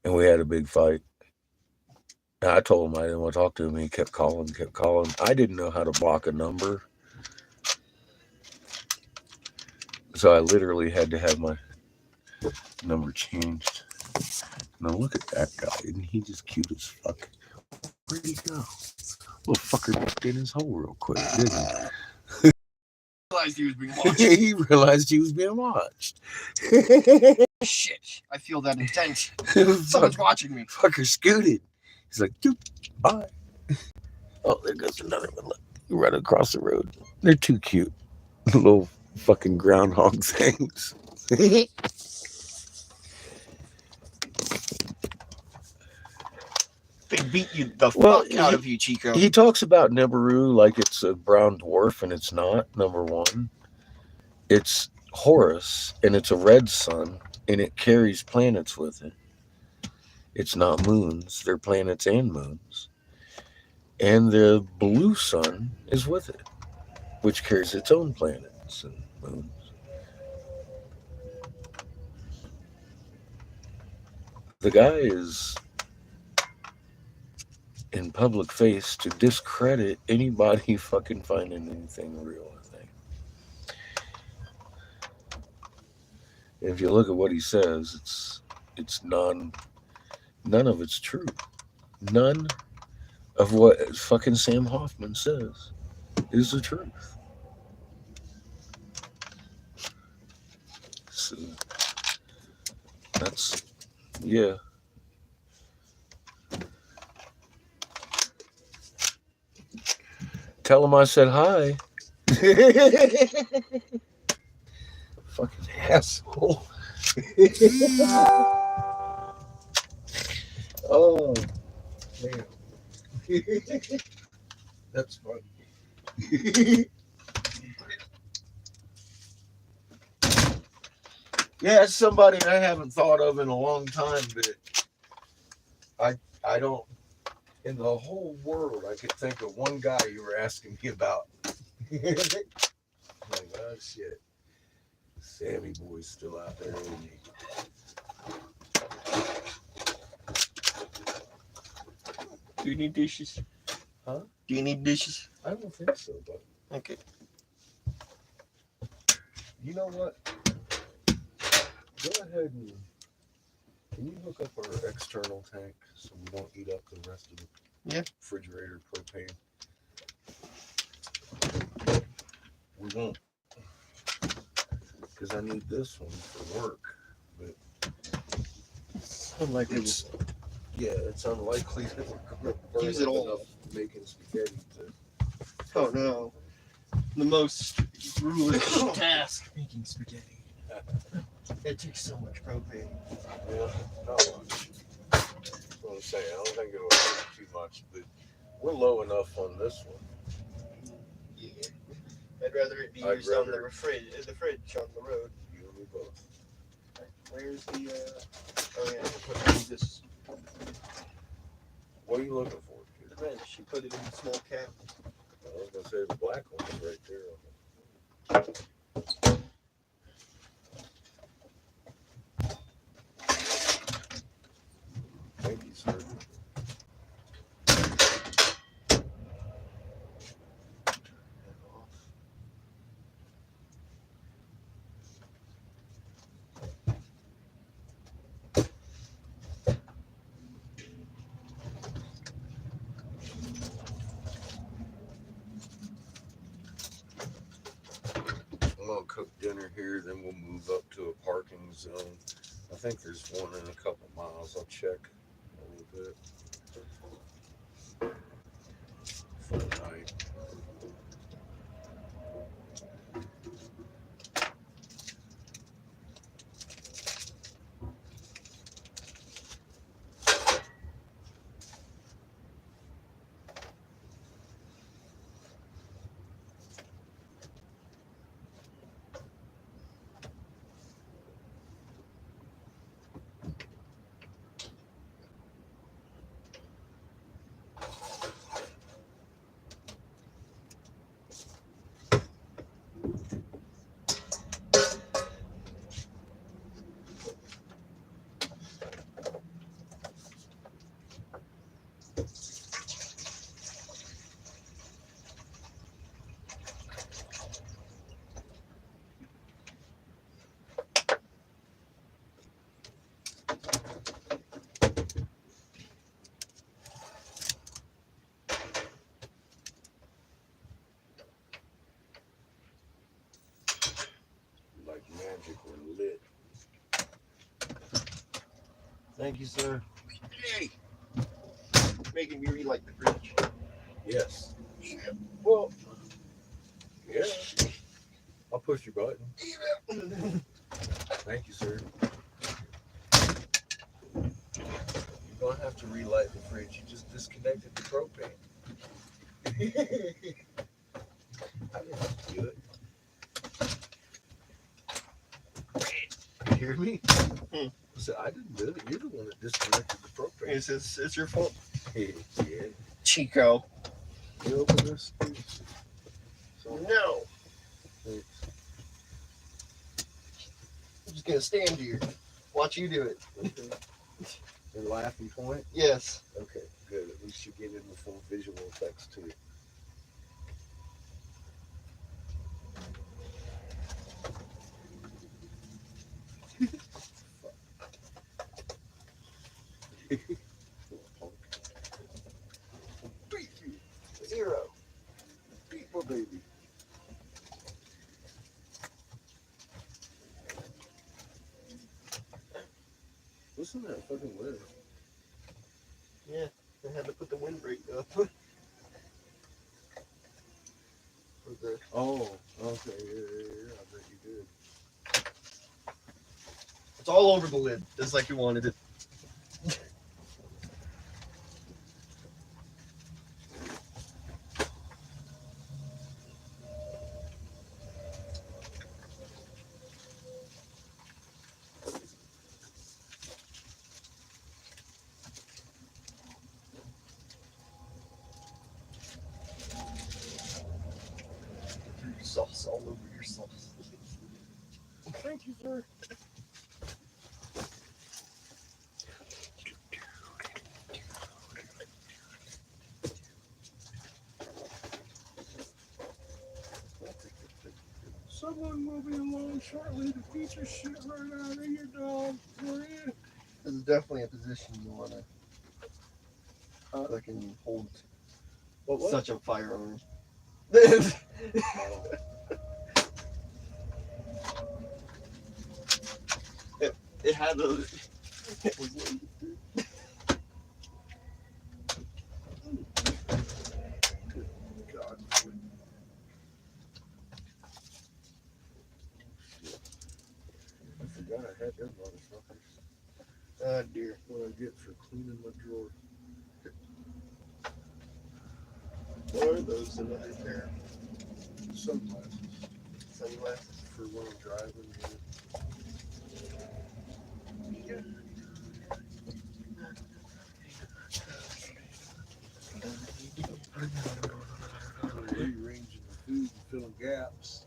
And we had a big fight. And I told him I didn't want to talk to him. He kept calling. I didn't know how to block a number, so I literally had to have my number changed. Now look at that guy. Isn't he just cute as fuck? Where'd he go? Little fucker walked in his hole real quick, didn't he? Realized he was being watched. He realized he was being watched. Shit, I feel that intense. Someone's watching me. Fucker scooted. He's like, doop, bye. Oh, there goes another one. Look, right across the road. They're too cute. Little fucking groundhog things. They beat you the fuck out of you, Chico. He talks about Nibiru like it's a brown dwarf, and it's not, number one. It's Horus, and it's a red sun, and it carries planets with it. It's not moons. They're planets and moons. And the blue sun is with it, which carries its own planets and moons. The guy is in public face to discredit anybody fucking finding anything real, I think. If you look at what he says, it's none of it's true. None of what fucking Sam Hoffman says is the truth. So that's, yeah. Tell him I said hi. Fucking asshole. Oh, man. That's funny. Yeah, it's somebody I haven't thought of in a long time, but I don't, in the whole world, I could think of one guy you were asking me about. Like, oh shit. Sammy boy's still out there, isn't he? Do you need dishes? Huh? Do you need dishes? I don't think so, but Okay. you know what? Go ahead and can you hook up our external tank so we don't eat up the rest of the refrigerator propane? We won't, because I need this one for work. But Unlikely. It's unlikely that we're going to burn Use it all enough making spaghetti to. Oh no. The most ghoulish task, making spaghetti. It takes so much propane. Yeah, not much. That's what I'm saying. I don't think it'll take too much, but we're low enough on this one. Yeah. I'd rather it be used on the fridge on the road. You and me both. Where's the? Oh yeah, I put this. What are you looking for, kid? wrench. She put it in the small cap. I was gonna say the black one's right there. Thank you, sir. I'm gonna cook dinner here, then we'll move up to a parking zone. I think there's one in a couple miles. I'll check a little bit. For the night. Like magic, we're lit. Thank you, sir. Yay! Making me relight the fridge. Yes. Well, yeah. I'll push your button. Thank you, sir. You don't have to relight the fridge. You just disconnected the propane. I didn't have to do it. You hear me? I said, I didn't do it. You're the one that disconnected the propane. It's your fault. Yeah. Chico. You open this? So, No. thanks. I'm just gonna stand here. Watch you do it. Okay. And laughing point? Yes. Okay, good. At least you get in the full visual effects too. Beat you. 0. Beat my baby. Listen to that fucking weather. Yeah, I had to put the windbreak up. For the Oh, okay, yeah. I bet you did. It's all over the lid, just like you wanted it. Sauce all over your sauce. Thank you, sir. Someone will be along shortly to beat your shit right out of your dog for you. This is definitely a position you want to fucking hold What? such a firearm. It had a. It was. God. I forgot I had them motherfuckers. Oh dear. What I get for cleaning my drawer. What are those? Another pair Sunglasses. sunglasses? For when I'm driving. Rearranging the food and filling gaps.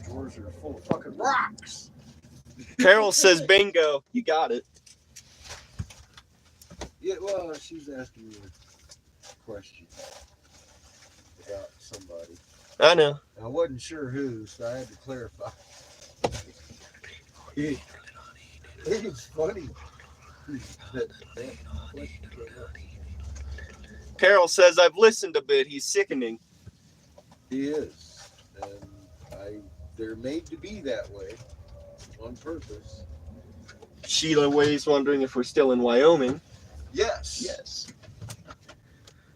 Drawers are full of fucking rocks. Carol says bingo. You got it. Yeah, well, she's asking me a question about somebody. I know. I wasn't sure who, so I had to clarify. It's funny. Carol says, I've listened a bit. He's sickening. He is. And they're made to be that way on purpose. Sheila Way's wondering if we're still in Wyoming. Yes. Yes.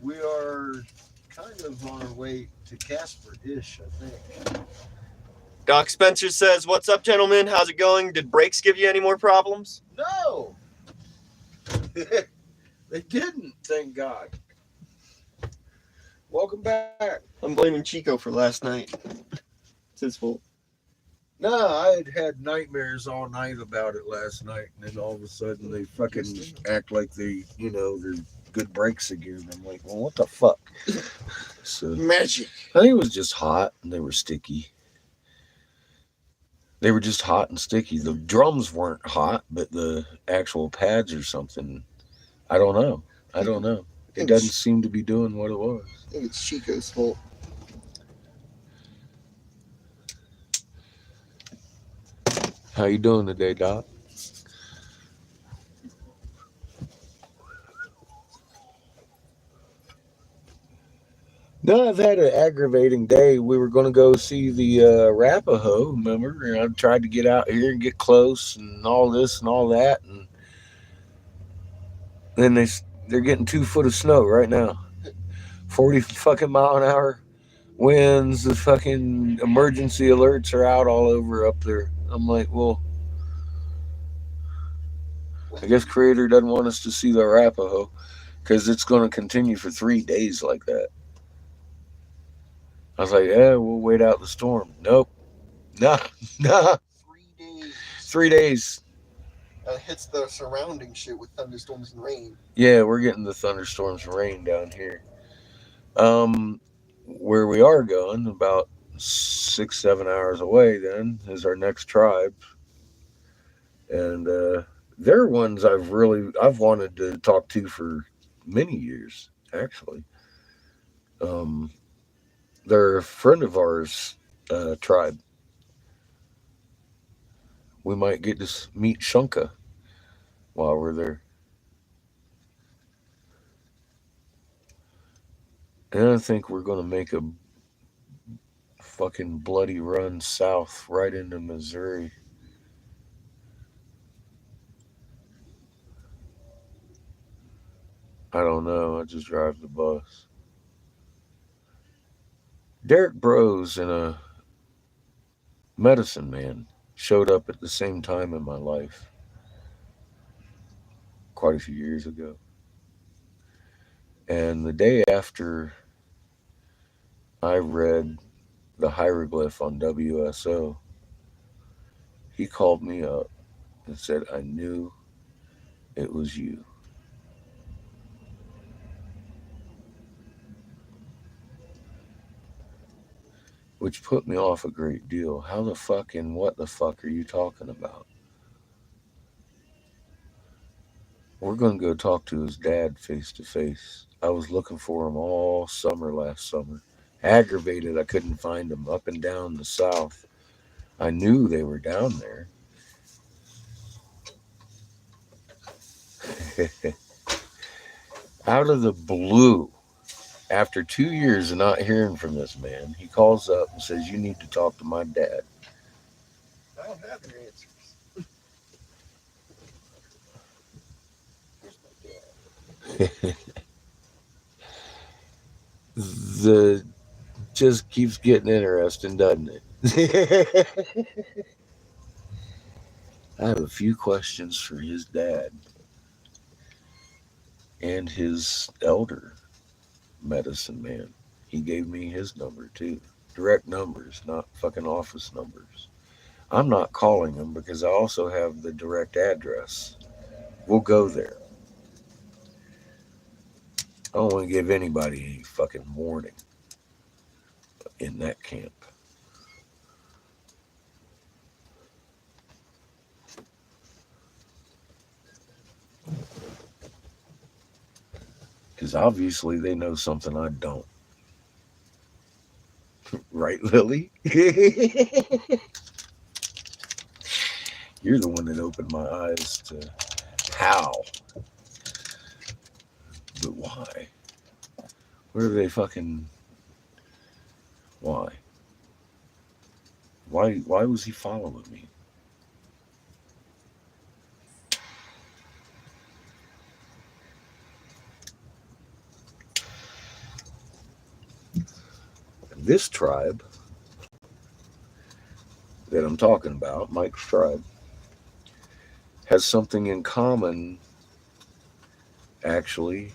We are kind of on our way to Casper-ish, I think. Doc Spencer says, what's up, gentlemen? How's it going? Did brakes give you any more problems? No! They didn't, thank God. Welcome back. I'm blaming Chico for last night. It's his fault. No, I had nightmares all night about it last night, and then all of a sudden they fucking act like they're good brakes again. I'm like, well, what the fuck? So Magic. I think it was just hot, and they were sticky. They were just hot and sticky. The drums weren't hot, but the actual pads or something, I don't know. It doesn't seem to be doing what it was. I think it's Chico's fault. How you doing today, Doc? No, I've had an aggravating day. We were going to go see the Arapaho, remember? And I tried to get out here and get close and all this and all that. And then they're getting 2 foot of snow right now. 40 fucking mile an hour winds. The fucking emergency alerts are out all over up there. I'm like, well, I guess Creator doesn't want us to see the Arapaho because it's going to continue for 3 days like that. I was like, yeah, we'll wait out the storm. Nope. Nah. 3 days. 3 days. Hits the surrounding shit with thunderstorms and rain. Yeah, we're getting the thunderstorms and rain down here. Where we are going, about 6-7 hours away then, is our next tribe. And they're ones I've wanted to talk to for many years, actually. They're a friend of ours, tribe. We might get to meet Shunka while we're there. And I think we're going to make a fucking bloody run south right into Missouri. I don't know. I just drive the bus. Derek Bros and a medicine man showed up at the same time in my life quite a few years ago. And the day after I read the hieroglyph on WSO, he called me up and said, I knew it was you. Which put me off a great deal. How the fuck and what the fuck are you talking about? We're going to go talk to his dad face to face. I was looking for him all summer last summer. Aggravated I couldn't find him up and down the south. I knew they were down there. Out of the blue, after 2 years of not hearing from this man, he calls up and says, you need to talk to my dad. I don't have your answers. Here's my dad. The just keeps getting interesting, doesn't it? I have a few questions for his dad and his elder medicine man. He gave me his number too. Direct numbers, not fucking office numbers. I'm not calling him because I also have the direct address. We'll go there. I don't want to give anybody any fucking warning in that camp. Because obviously they know something I don't. Right, Lily? You're the one that opened my eyes to how. But why? Where are they fucking... Why? Why was he following me? This tribe that I'm talking about, Mike's tribe, has something in common, actually,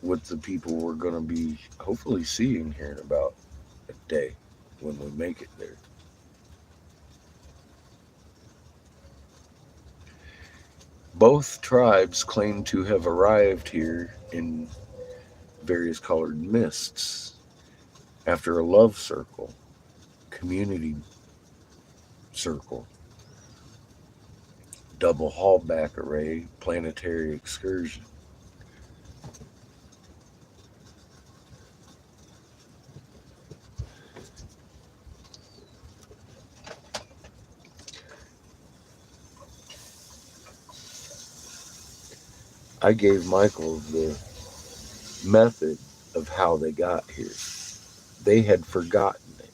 with the people we're going to be hopefully seeing here in about a day when we make it there. Both tribes claim to have arrived here in various colored mists after a love circle, community circle, double haulback array, planetary excursion. I gave Michael the method of how they got here. They had forgotten it.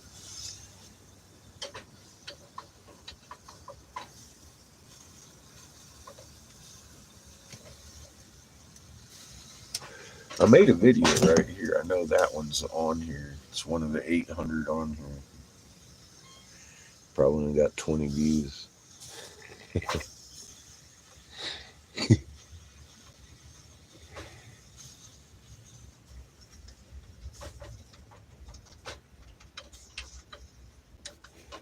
I made a video right here. I know that one's on here. It's one of the 800 on here. Probably only got 20 views.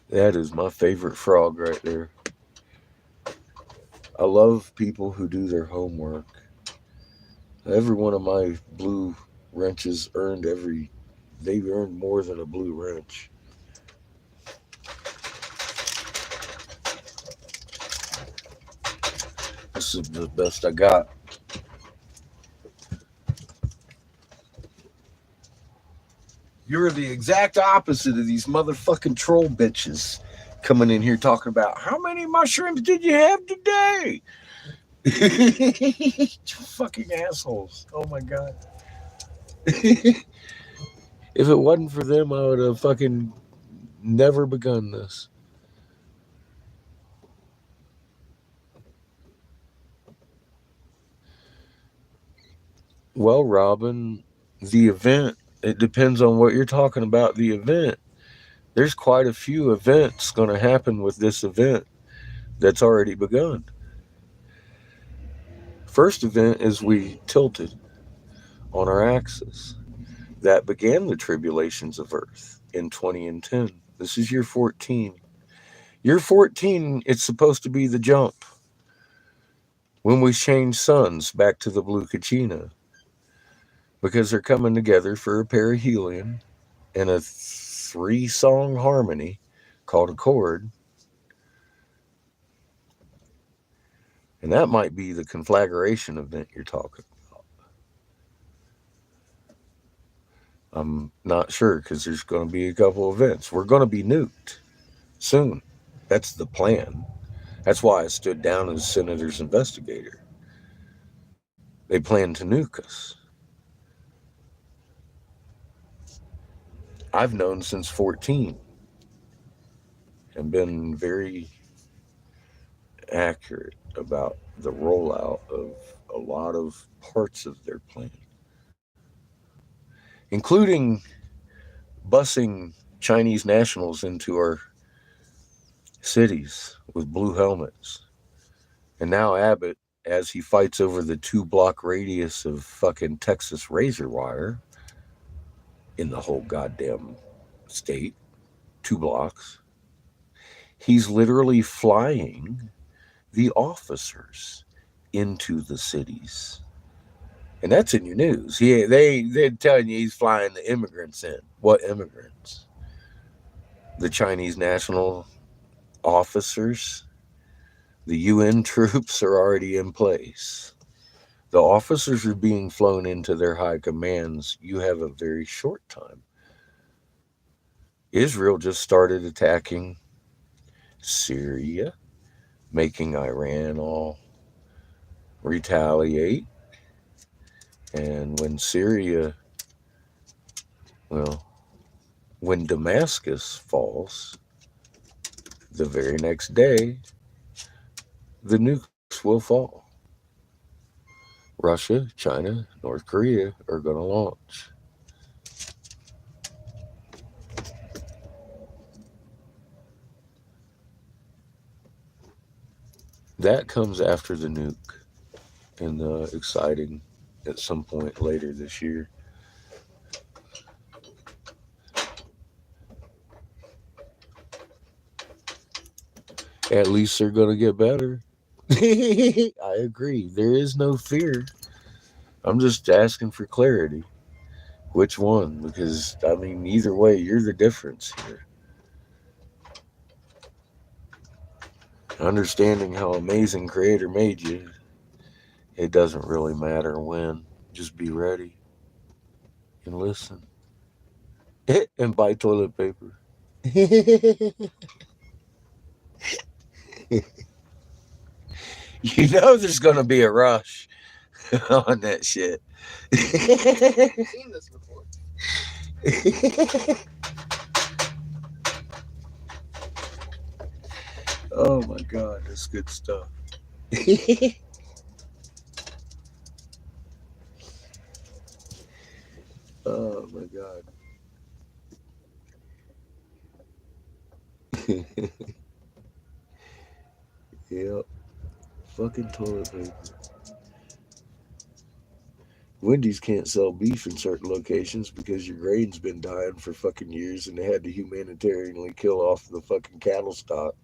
That is my favorite frog right there. I love people who do their homework. Every one of my blue wrenches they've earned more than a blue wrench. This is the best I got. You're the exact opposite of these motherfucking troll bitches coming in here talking about how many mushrooms did you have today? Fucking assholes. Oh my god. If it wasn't for them, I would have fucking never begun this. Well, Robin, the event, it depends on what you're talking about, the event. There's quite a few events going to happen with this event that's already begun. First event is we tilted on our axis. That began the tribulations of Earth in 20 and 10. This is year 14. Year 14, it's supposed to be the jump. When we change suns back to the blue Kachina. Because they're coming together for a perihelion and a 3-song harmony called a chord. And that might be the conflagration event you're talking about. I'm not sure because there's going to be a couple events. We're going to be nuked soon. That's the plan. That's why I stood down as senator's investigator. They plan to nuke us. I've known since 14 and been very accurate about the rollout of a lot of parts of their plan, including busing Chinese nationals into our cities with blue helmets. And now Abbott, as he fights over the 2-block radius of fucking Texas razor wire in the whole goddamn state, 2 blocks, he's literally flying the officers into the cities. And that's in your news. They're telling you he's flying the immigrants in. What immigrants? The Chinese national officers. The UN troops are already in place. The officers are being flown into their high commands. You have a very short time. Israel just started attacking Syria, making Iran all retaliate. And when when Damascus falls, the very next day, the nukes will fall. Russia, China, North Korea are going to launch. That comes after the nuke and exciting at some point later this year. At least they're going to get better. I agree. There is no fear. I'm just asking for clarity. Which one? Because, I mean, either way, you're the difference here. Understanding how amazing Creator made you, it doesn't really matter when. Just be ready and listen. And buy toilet paper. You know there's going to be a rush on that shit. I've seen this before. Oh my God, that's good stuff. Oh my God. Yep. Fucking toilet paper. Wendy's can't sell beef in certain locations because your grain's been dying for fucking years and they had to humanitarianly kill off the fucking cattle stock.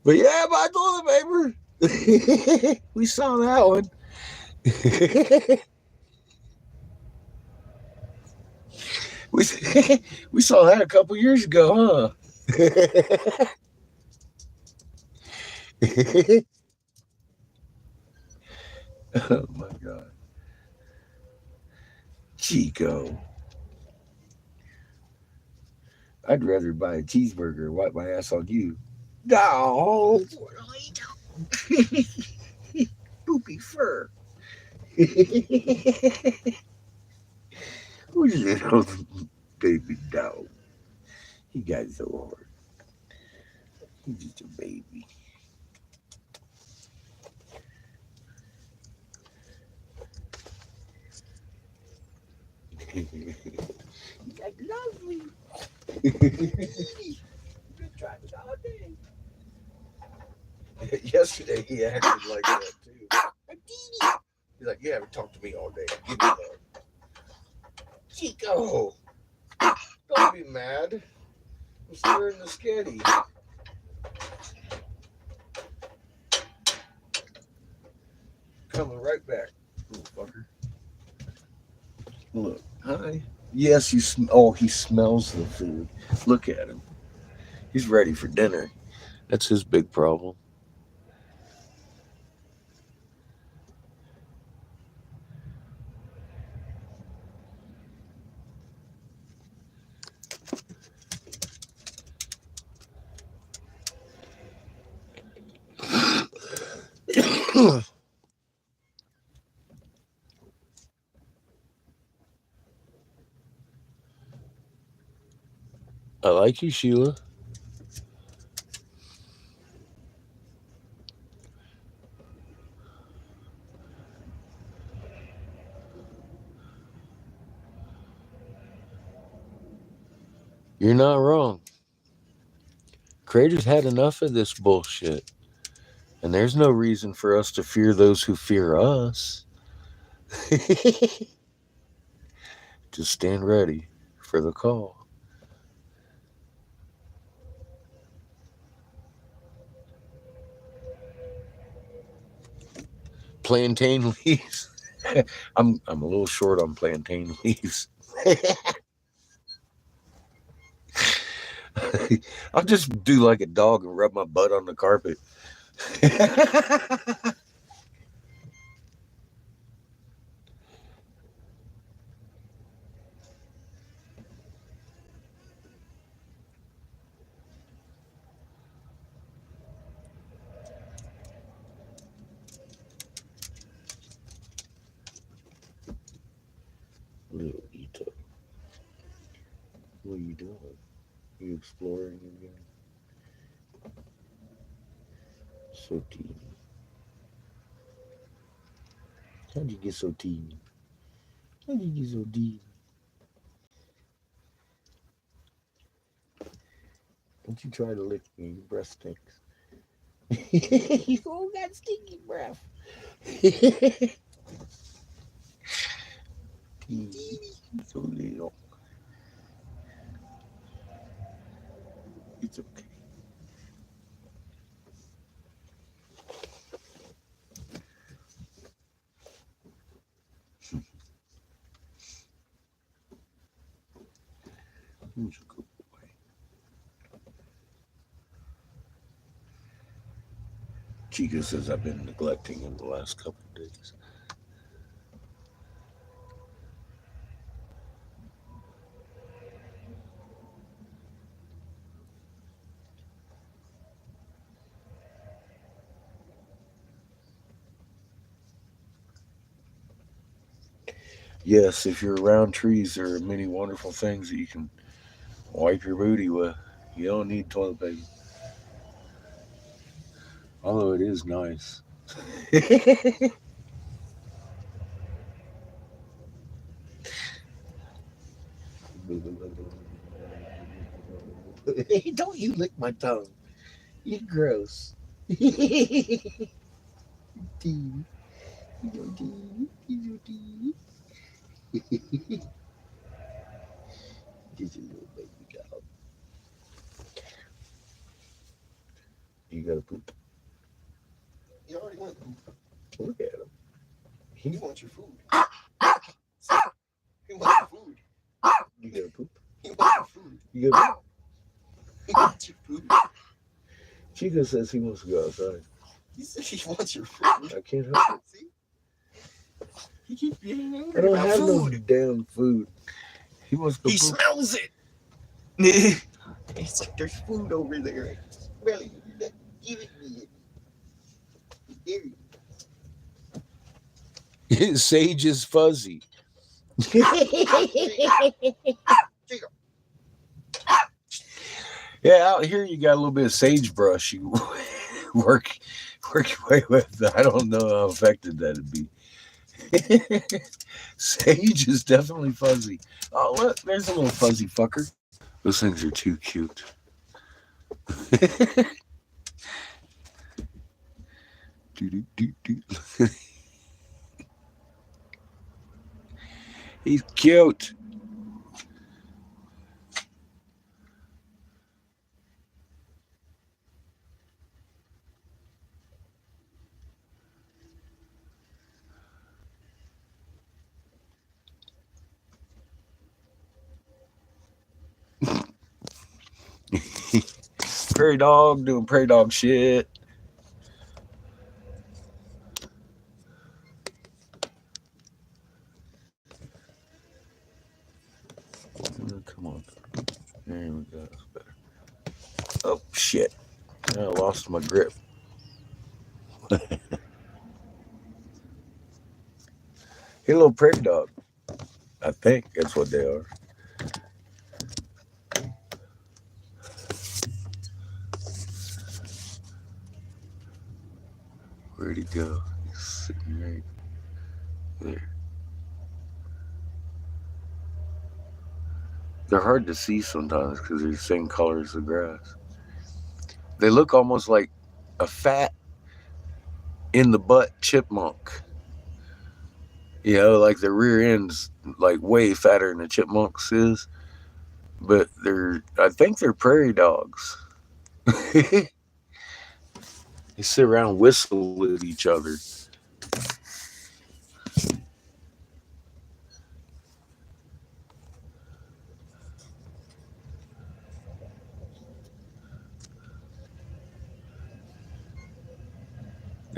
But yeah, buy toilet paper. We saw that one. we, we saw that a couple years ago, huh? Oh my God. Chico. I'd rather buy a cheeseburger and wipe my ass on you. No. Poopy fur. Who's little baby dog? He got so hard. He's just a baby. He's like, love me. Good trying it all day. Yesterday he acted like that too. He's like, you haven't talked to me all day. Give me love. Chico, don't be mad. I'm stirring the sketty. Coming right back, little fucker. Look, hi. Yes, you oh, he smells the food. Look at him. He's ready for dinner. That's his big problem. I like you, Sheila. You're not wrong. Creator's had enough of this bullshit. And there's no reason for us to fear those who fear us. Just stand ready for the call. plantain leaves. I'm a little short on plantain leaves. I'll just do like a dog and rub my butt on the carpet. Little Ito. What are you doing? You exploring again? So teeny. How'd you get so teeny? How'd you get so teeny? Don't you try to lick me, your breath stinks. You all got stinky breath. Teeny, so little. It's okay. He's a good boy. Chica says I've been neglecting him the last couple of days. Yes, if you're around trees, there are many wonderful things that you can wipe your booty with. You don't need toilet paper. Although it is nice. Don't you lick my tongue. You're gross. Teeny. You're teeny. You're teeny. Just a little baby dog. You gotta poop. You already went poop. Look at him. He wants your food. He wants your food. You gotta poop. He wants your food. You gotta poop. He wants your food. Chica says he wants to go outside. He said he wants your food. I can't help it. See? He keeps getting I angry don't about have food. no damn food. He wants to He poop. smells it. It's like there's food over there. Smell it. Give it me. Here you Sage is fuzzy. Yeah, out here you got a little bit of sagebrush you work your way with. I don't know how effective that'd be. Sage is definitely fuzzy. Oh, look, there's a little fuzzy fucker. Those things are too cute. He's cute. Prairie dog doing prairie dog shit. Come on. There we go. That's better. Oh, shit. I lost my grip. Hey, little prairie dog. I think that's what they are. Where'd he go? He's sitting right there. They're hard to see sometimes because they're the same color as the grass. They look almost like a fat in the butt chipmunk. You know, like their rear end's like way fatter than a chipmunk's is. But I think they're prairie dogs. They sit around and whistle with each other.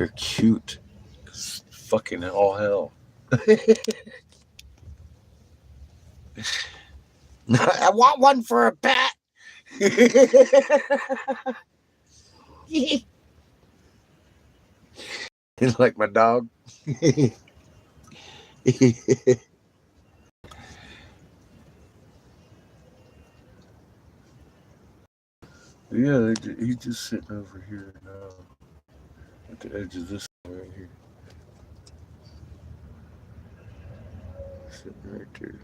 They're cute. It's fucking all hell. I want one for a pet. It's like my dog. Yeah, he's just sitting over here now at the edge of this right here. Sitting right there.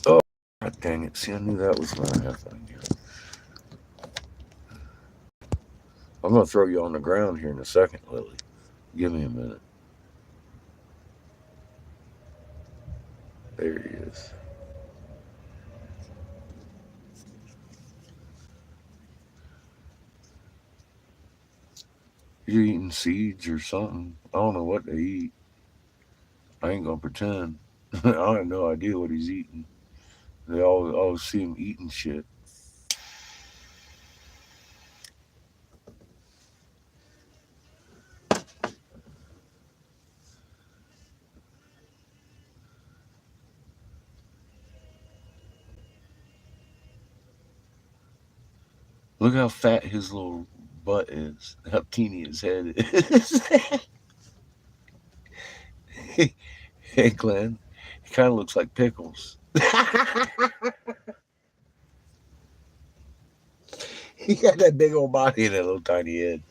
Oh, God dang it. See, I knew that was going to happen again. I'm going to throw you on the ground here in a second, Lily. Give me a minute. There he is. You eating seeds or something? I don't know what they eat. I ain't going to pretend. I have no idea what he's eating. They always see him eating shit. Look how fat his little butt is. How teeny his head is. Hey, Glenn. He kind of looks like Pickles. He got that big old body and that little tiny head.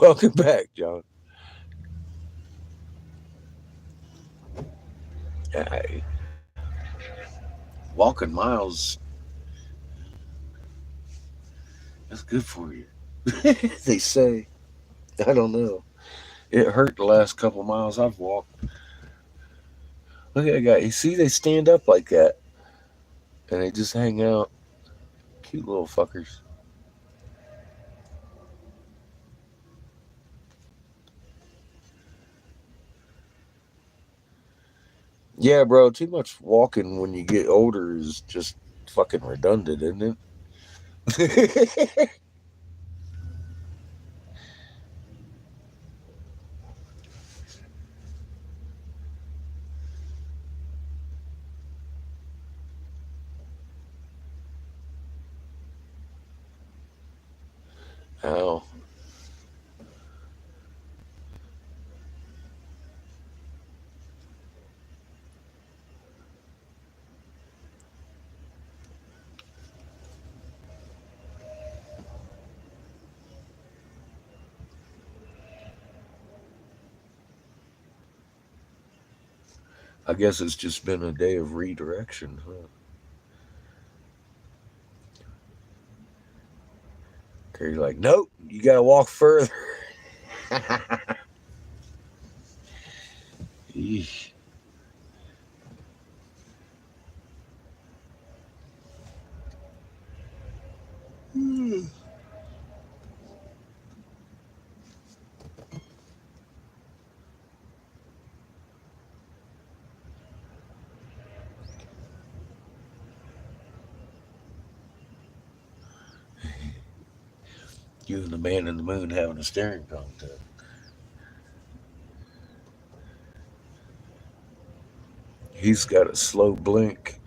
Welcome back, John. Hey. Walking miles, that's good for you. They say. I don't know. It hurt the last couple miles I've walked. Look at that guy. You see, they stand up like that. And they just hang out. Cute little fuckers. Yeah, bro, too much walking when you get older is just fucking redundant, isn't it? Ow. I guess it's just been a day of redirection, huh? Okay, you're like, nope, you gotta walk further. Eesh. You and the man in the moon having a staring contest. He's got a slow blink.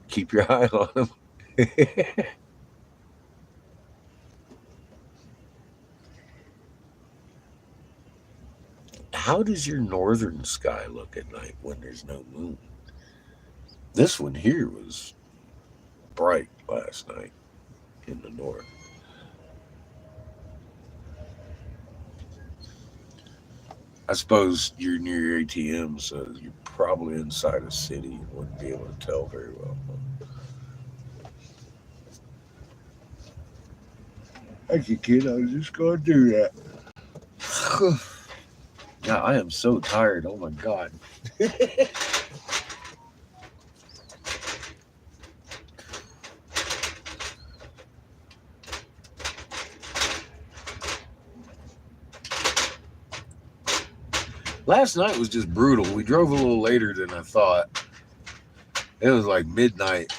Keep your eye on him. How does your northern sky look at night when there's no moon? This one here was bright last night in the north. I suppose you're near your ATM, so you're probably inside a city and wouldn't be able to tell very well. Thank you, kid. I was just going to do that. God, I am so tired. Oh my God. Last night was just brutal. We drove a little later than I thought. It was like midnight.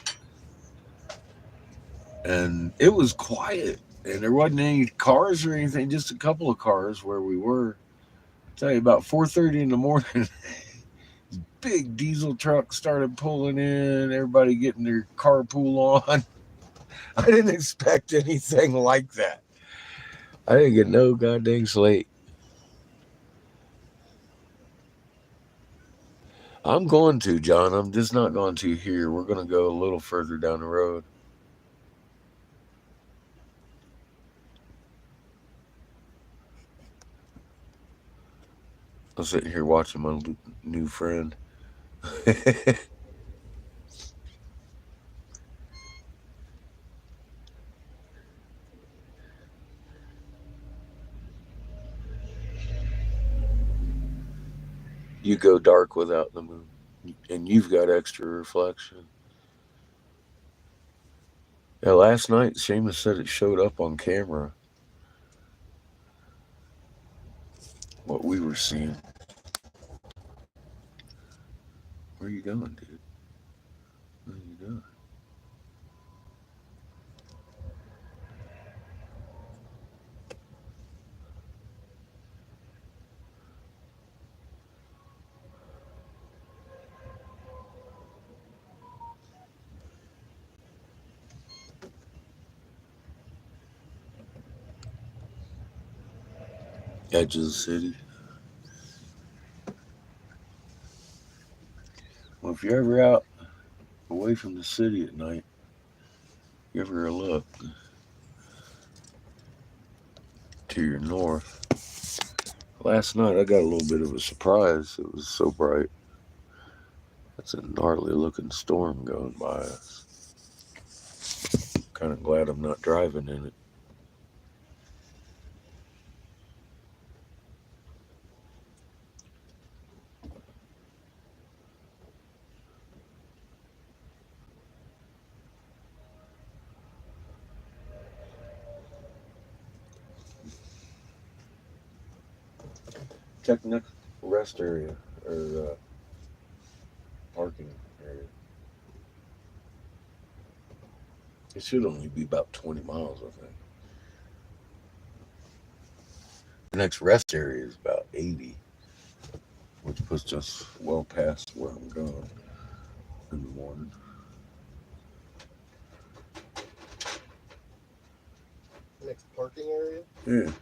And it was quiet. And there wasn't any cars or anything, just a couple of cars where we were. I'll tell you, about 4:30 in the morning, big diesel truck started pulling in, everybody getting their carpool on. I didn't expect anything like that. I didn't get no goddamn sleep. I'm going to, John. I'm just not going to here. We're going to go a little further down the road. I'm sitting here watching my new friend. You go dark without the moon, and you've got extra reflection. Yeah, last night, Seamus said it showed up on camera, what we were seeing. Where you going, dude? What are you doing? Edge of the city. Well, if you're ever out away from the city at night, give her a look to your north. Last night, I got a little bit of a surprise. It was so bright. That's a gnarly looking storm going by us. Kind of glad I'm not driving in it. Check next rest area or parking area. It should only be about 20 miles, I think. The next rest area is about 80, which puts us well past where I'm going in the morning. Next parking area? Yeah.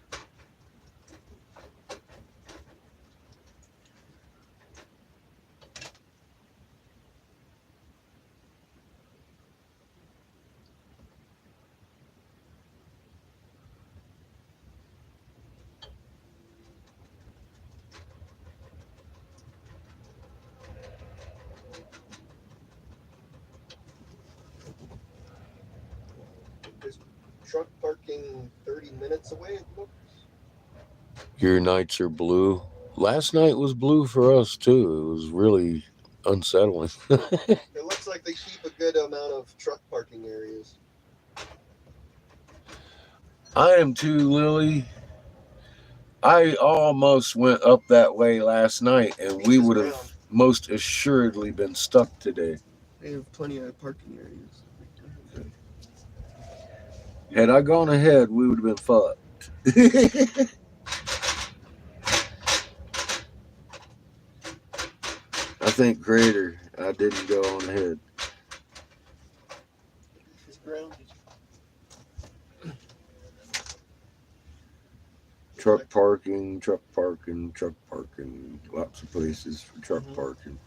Is truck parking 30 minutes away? It looks. Your nights are blue. Last night was blue for us too. It was really unsettling. It looks like they keep a good amount of truck parking areas. I am too, Lily. I almost went up that way last night, and we would have most assuredly been stuck today. They have plenty of parking areas. Had I gone ahead, we would have been fucked. I think greater. I didn't go on ahead. It's grounded. Truck parking, truck parking, truck parking. Lots of places for truck parking.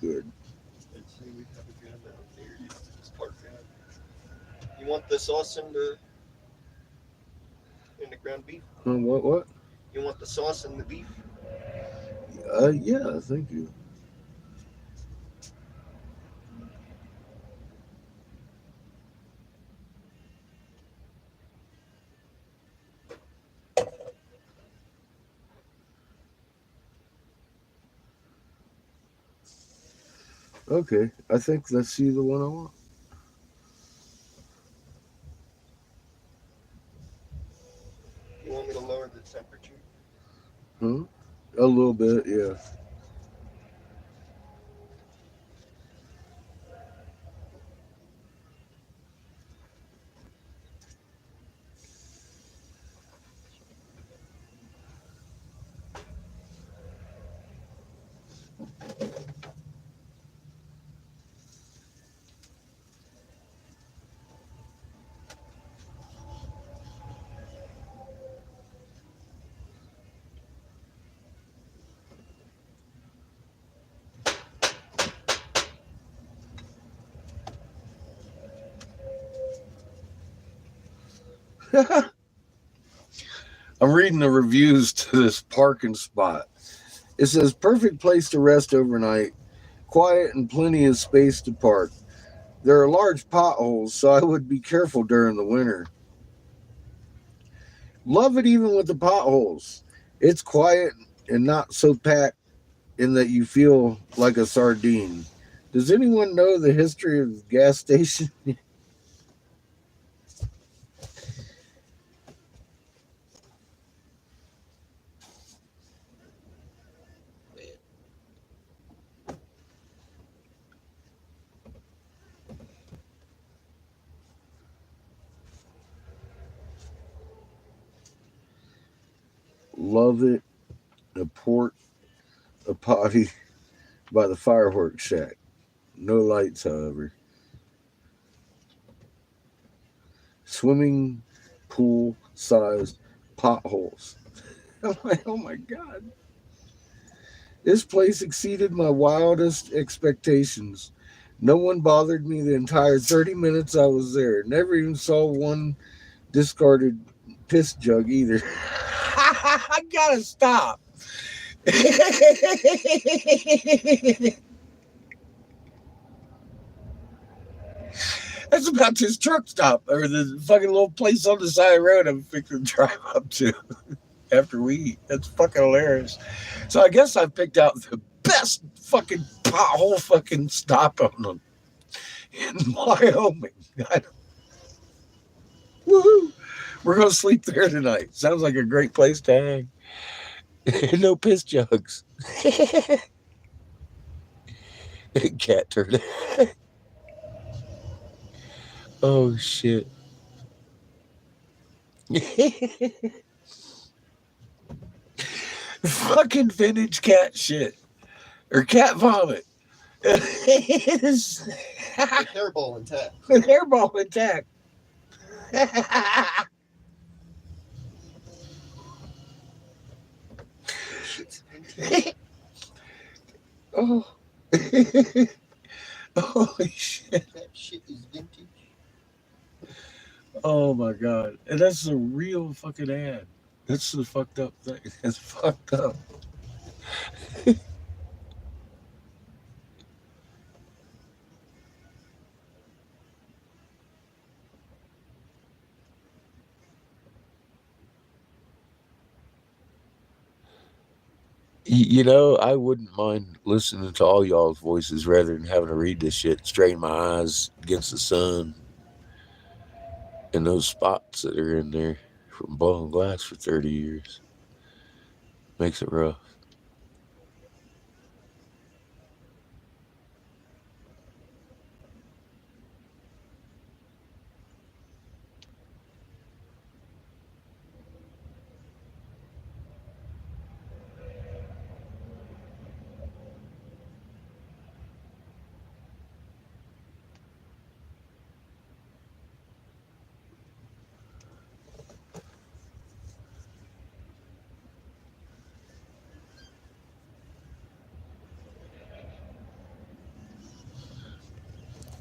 Good. I'd say we have a good amount of areas to just park at. You want the sauce in the ground beef? What? You want the sauce in the beef? Yeah, thank you. Okay, I think that's the one I want. You want me to lower the temperature? Huh? A little bit, yeah. I'm reading the reviews to this parking spot. It says perfect place to rest overnight, quiet and plenty of space to park. There are large potholes, so I would be careful during the winter. Love it even with the potholes. It's quiet and not so packed in that you feel like a sardine. Does anyone know the history of the gas station? Love it. A port, a potty by the fireworks shack. No lights, however. Swimming pool sized potholes. I'm like, oh my God. This place exceeded my wildest expectations. No one bothered me the entire 30 minutes I was there. Never even saw one discarded piss jug either. I gotta stop. That's about this truck stop or the fucking little place on the side of the road I'm fixing to drive up to after we eat. That's fucking hilarious. So I guess I picked out the best fucking pothole fucking stop on them in Wyoming. Woohoo! We're gonna sleep there tonight. Sounds like a great place to hang. No piss jugs. Cat turd. Oh shit. Fucking vintage cat shit. Or cat vomit. With hairball intact. With hairball intact. Oh. Holy shit. That shit is vintage. Oh my God. And that's a real fucking ad. That's the fucked up thing. It's fucked up. You know, I wouldn't mind listening to all y'all's voices rather than having to read this shit, strain my eyes against the sun and those spots that are in there from blowing glass for 30 years. Makes it rough.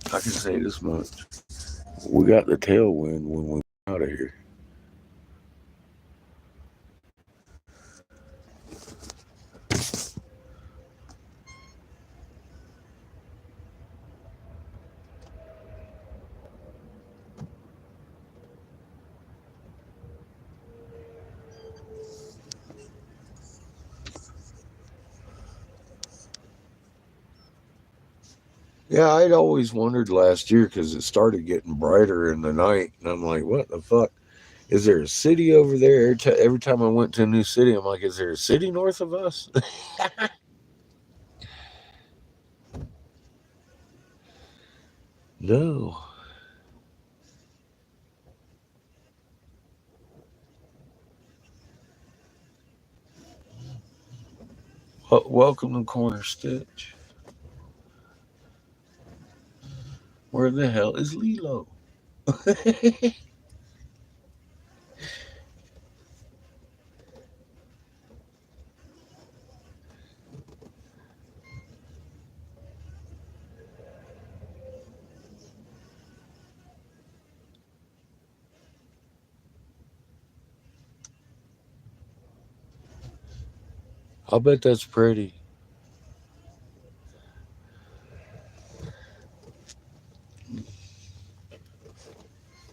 I can say this much. We got the tailwind when we got out of here. Yeah, I'd always wondered last year because it started getting brighter in the night, and I'm like, what the fuck? Is there a city over there? Every time I went to a new city, I'm like, is there a city north of us? No. Welcome to Corner Stitch. Where the hell is Lilo? I'll bet that's pretty.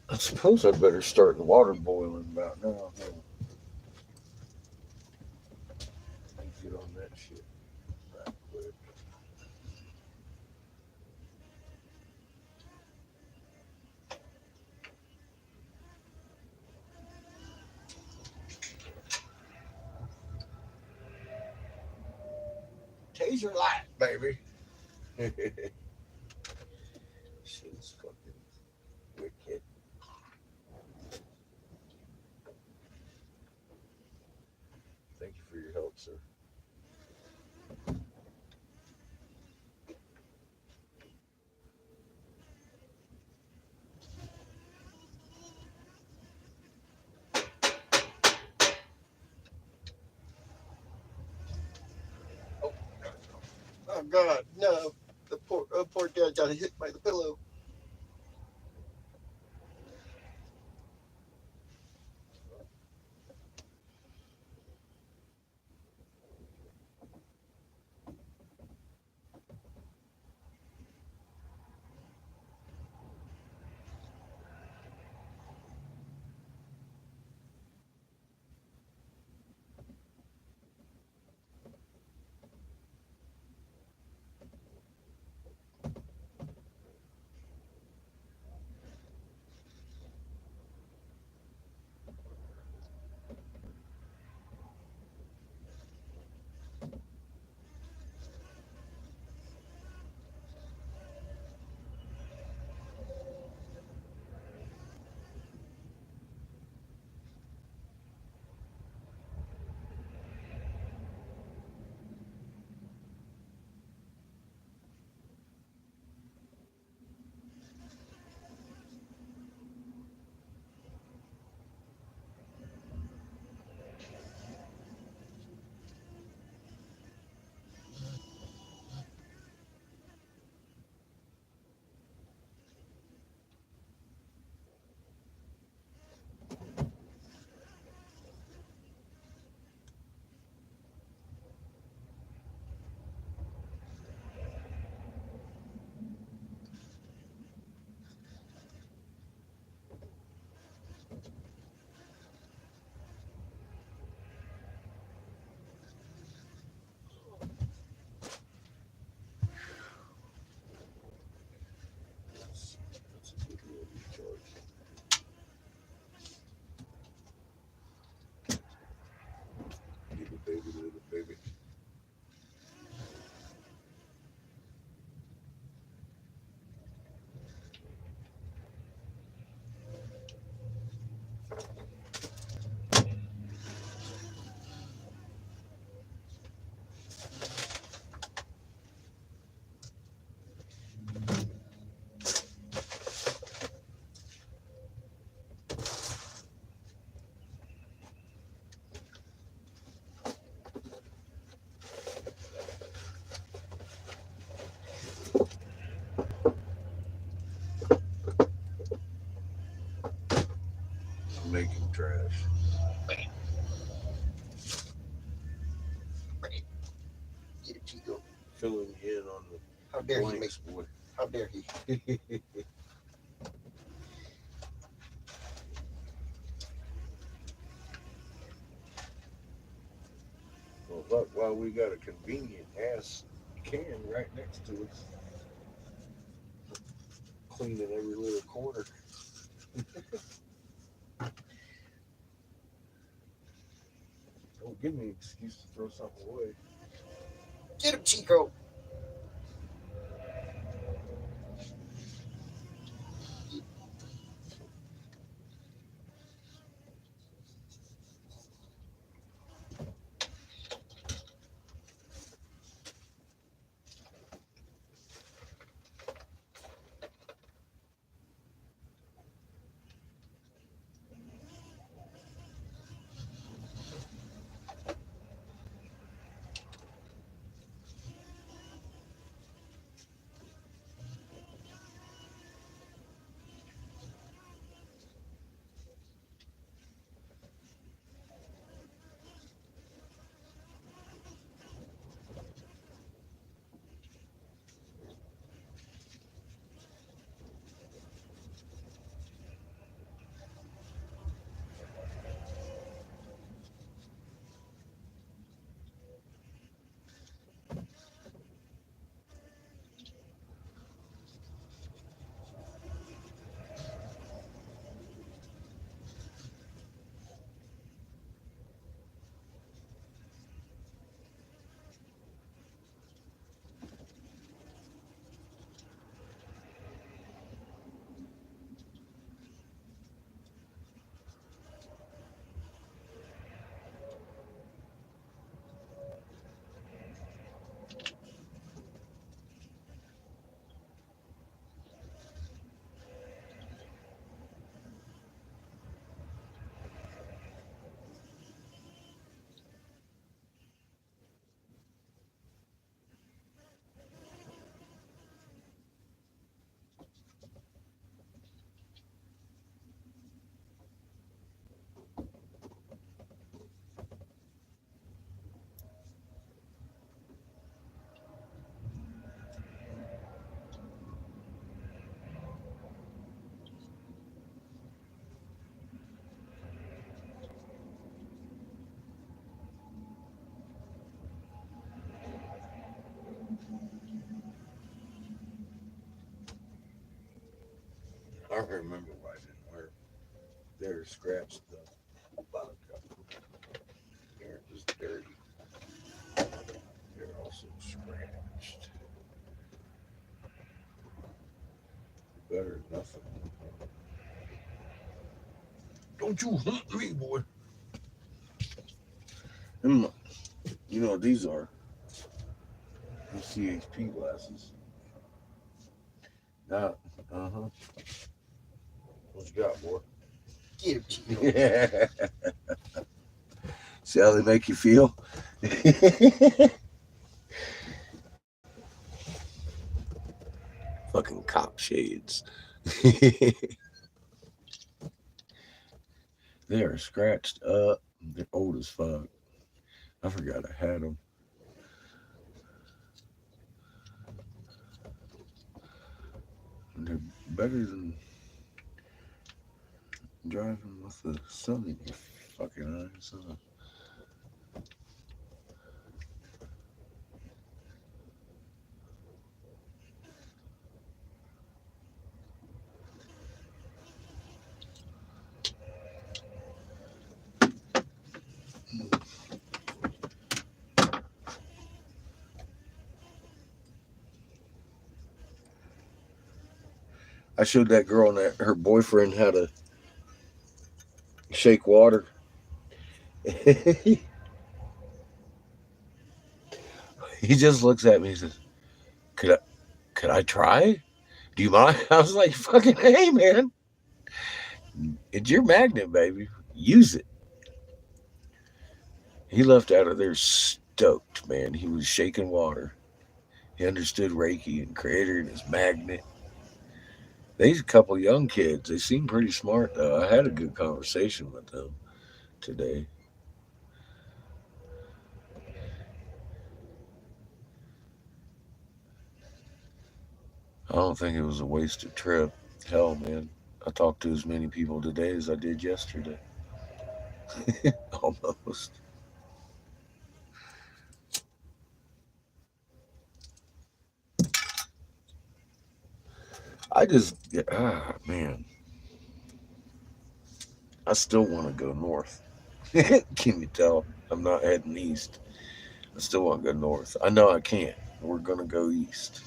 I suppose I better start the water boiling about now. Get on that shit right quick. Taser light, baby. Shit's fucking wicked. Thank you for your help, sir. Oh God, no! The poor dad got hit by the pillow. That's a good little recharge. Little baby. I'm making trash. Get it, Chico. Filling you in on the How dare he make? blanks, boy. How dare he? Well, look, while we got a convenient ass can right next to us, cleaning every little corner. give me an excuse to throw something away. Get him, Chico. I remember why I didn't wear. They're scratched the bottom cover. They're just dirty. They're also scratched. Better than nothing. Don't you hunt me, boy. Them, you know what these are? These CHP glasses. Nah, uh-huh. What you got, boy? Get him, Chico. Yeah. See how they make you feel? Fucking cop shades. They are scratched up. They're old as fuck. I forgot I had them. They're better than driving with the sun in your fucking eyes. Huh? I showed that girl that her boyfriend how to shake water. He just looks at me and says, "Could I, could I try? Do you mind?" I was like, "Fucking hey, man, it's your magnet, baby. Use it." He left out of there stoked, man. He was shaking water. He understood Reiki and created his magnet. These a couple young kids. They seem pretty smart, though. I had a good conversation with them today. I don't think it was a wasted trip. Hell, man. I talked to as many people today as I did yesterday. Almost. I just, man, I still want to go north. Can you tell? I'm not heading east. I still want to go north. I know I can't. We're gonna go east.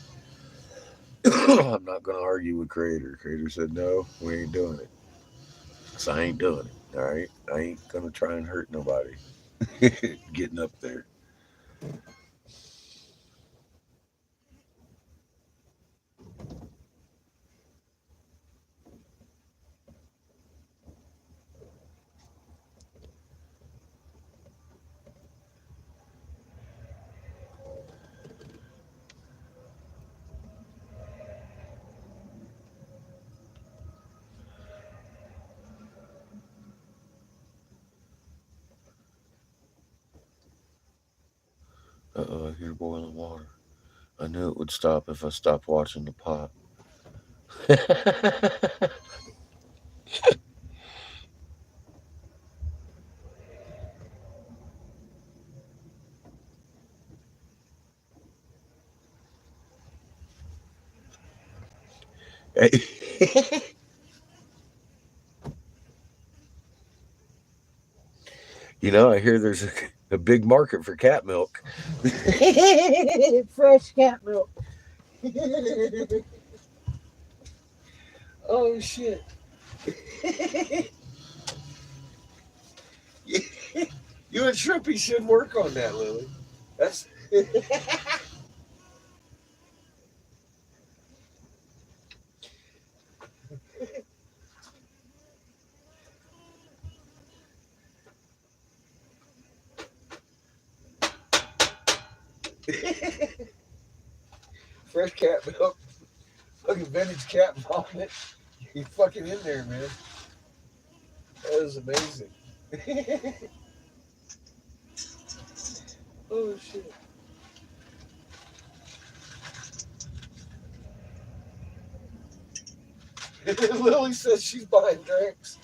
I'm not gonna argue with Creator. Creator said no, we ain't doing it. So I ain't doing it. All right, I ain't gonna try and hurt nobody. Getting up there. I hear boiling water. I knew it would stop if I stopped watching the pot. I hear there's a big market for cat milk. Fresh cat milk. Oh shit. You and Shrimpy should work on that, Lily. That's fresh cat milk. Fucking vintage cat vomit. You fucking in there, man. That is amazing. Oh shit. Lily says she's buying drinks.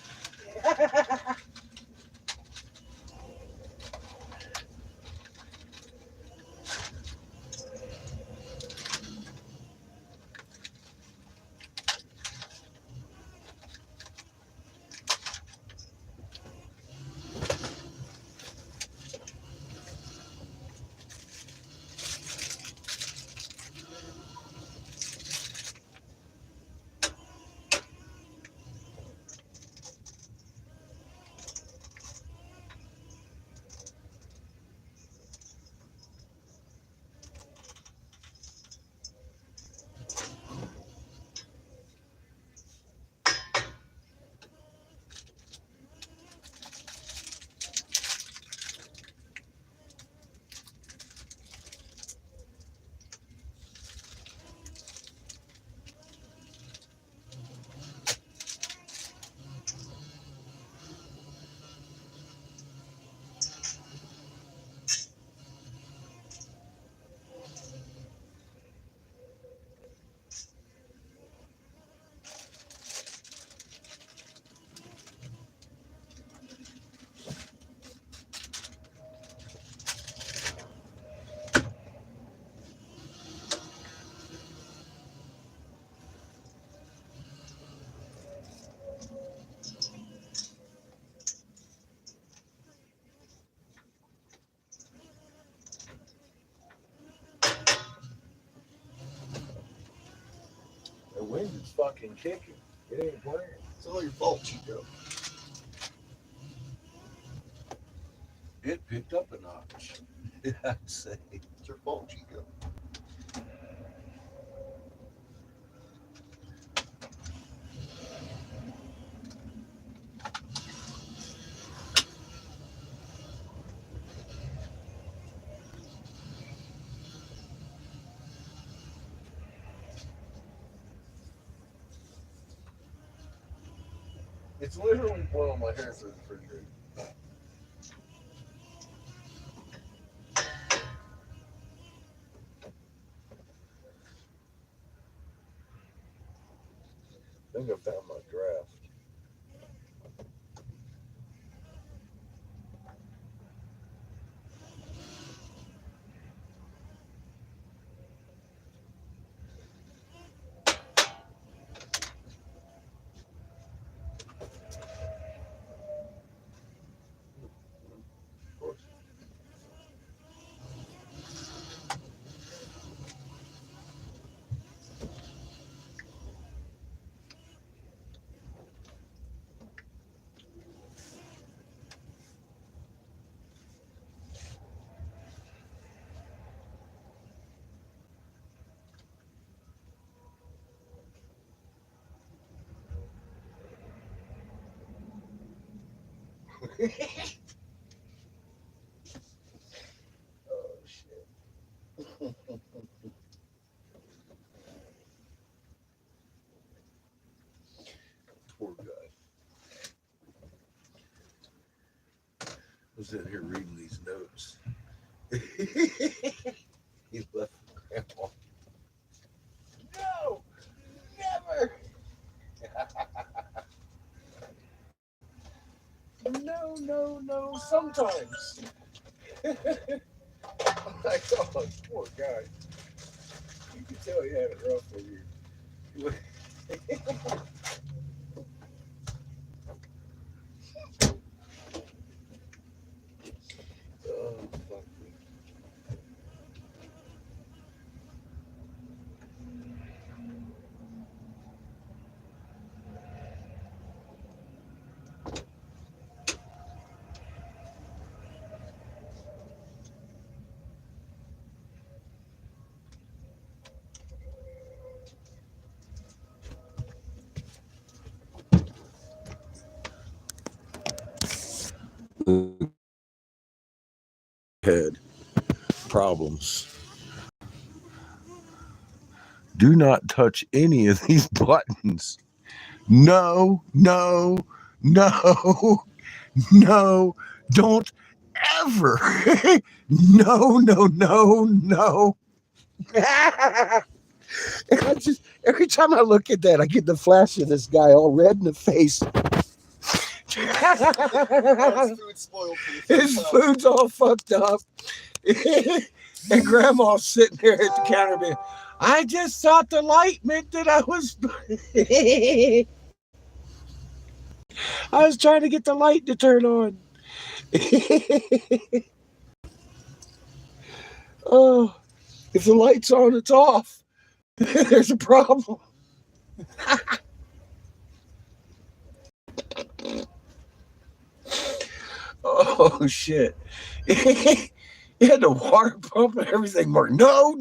The wind is fucking kicking. It ain't playing. It's all your fault, Chico. It picked up a notch. I'd say. It's your fault, Chico. It's literally blowing my hair through the refrigerator. I think I found my draft. Of course. Oh shit. Poor guy. I was in here reading these notes. He left grandpa. No, never. No, sometimes. Like, oh, poor guy. You can tell he had it rough over here. Oh, fuck me. Head problems. Do not touch any of these buttons. No. No. Don't ever. No. I just, every time I look at that, I get the flash of this guy all red in the face. His food's spoiled for the His food's all fucked up. And grandma's sitting there at the counter being, I just thought the light meant that I was I was trying to get the light to turn on. Oh, if the light's on, it's off. There's a problem. Oh shit. He had the water pump and everything work. No.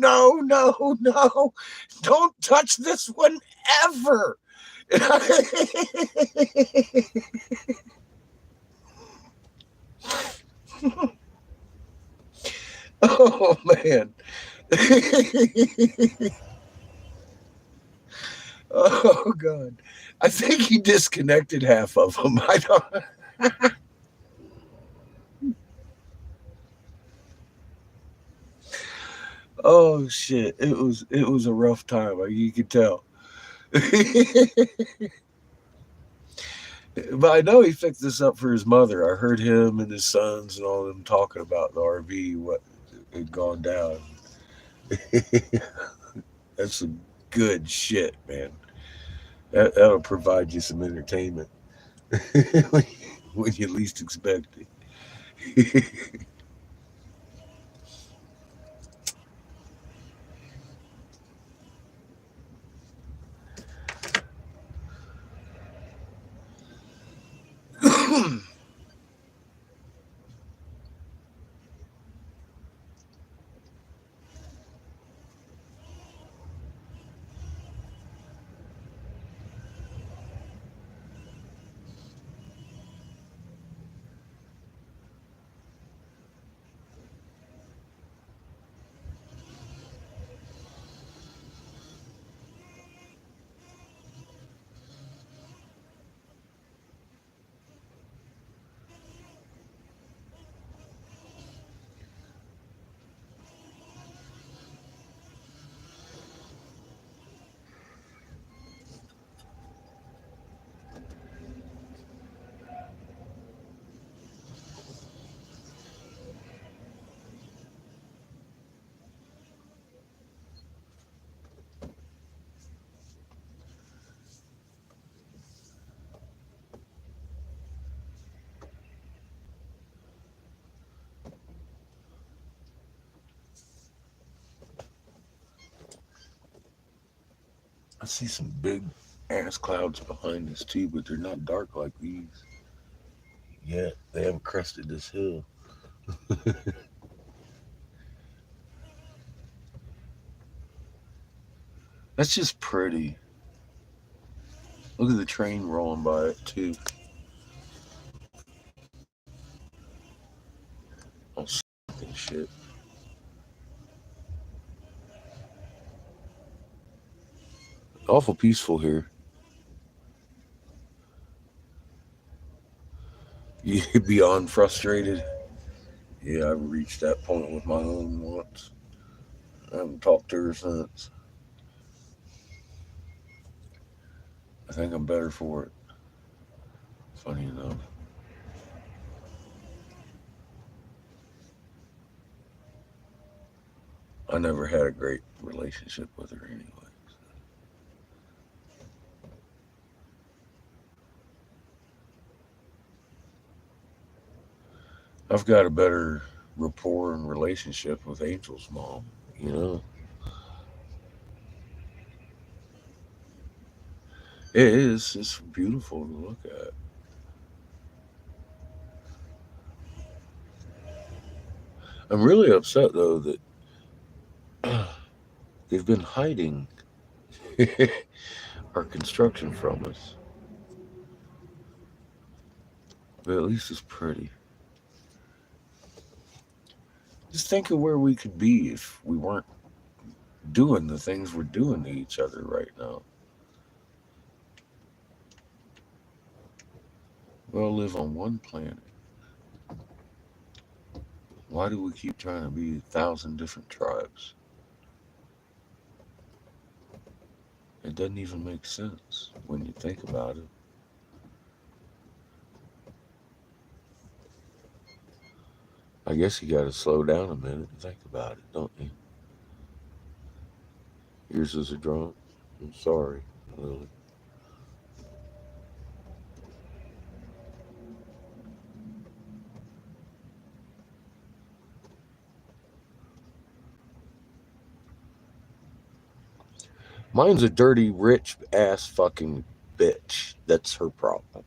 Don't touch this one ever. Oh man. Oh god. I think he disconnected half of them. I don't. Oh shit. It was a rough time. You could tell. But I know he fixed this up for his mother. I heard him and his sons and all of them talking about the RV, what had gone down. That's some good shit, man. That'll provide you some entertainment when you least expect it. I see some big ass clouds behind us too, but they're not dark like these yet. They haven't crested this hill. That's just pretty. Look at the train rolling by it too. and shit. Awful peaceful here. You beyond frustrated. Yeah, I've reached that point with my own once. I haven't talked to her since. I think I'm better for it. Funny enough. I never had a great relationship with her anyway. I've got a better rapport and relationship with Angel's mom, you know? It is. It's beautiful to look at. I'm really upset, though, that they've been hiding our construction from us. But at least it's pretty. Just think of where we could be if we weren't doing the things we're doing to each other right now. We all live on one planet. Why do we keep trying to be 1,000 different tribes? It doesn't even make sense when you think about it. I guess you got to slow down a minute and think about it, don't you? Yours is a drunk. I'm sorry, Lily. Mine's a dirty, rich ass fucking bitch. That's her problem.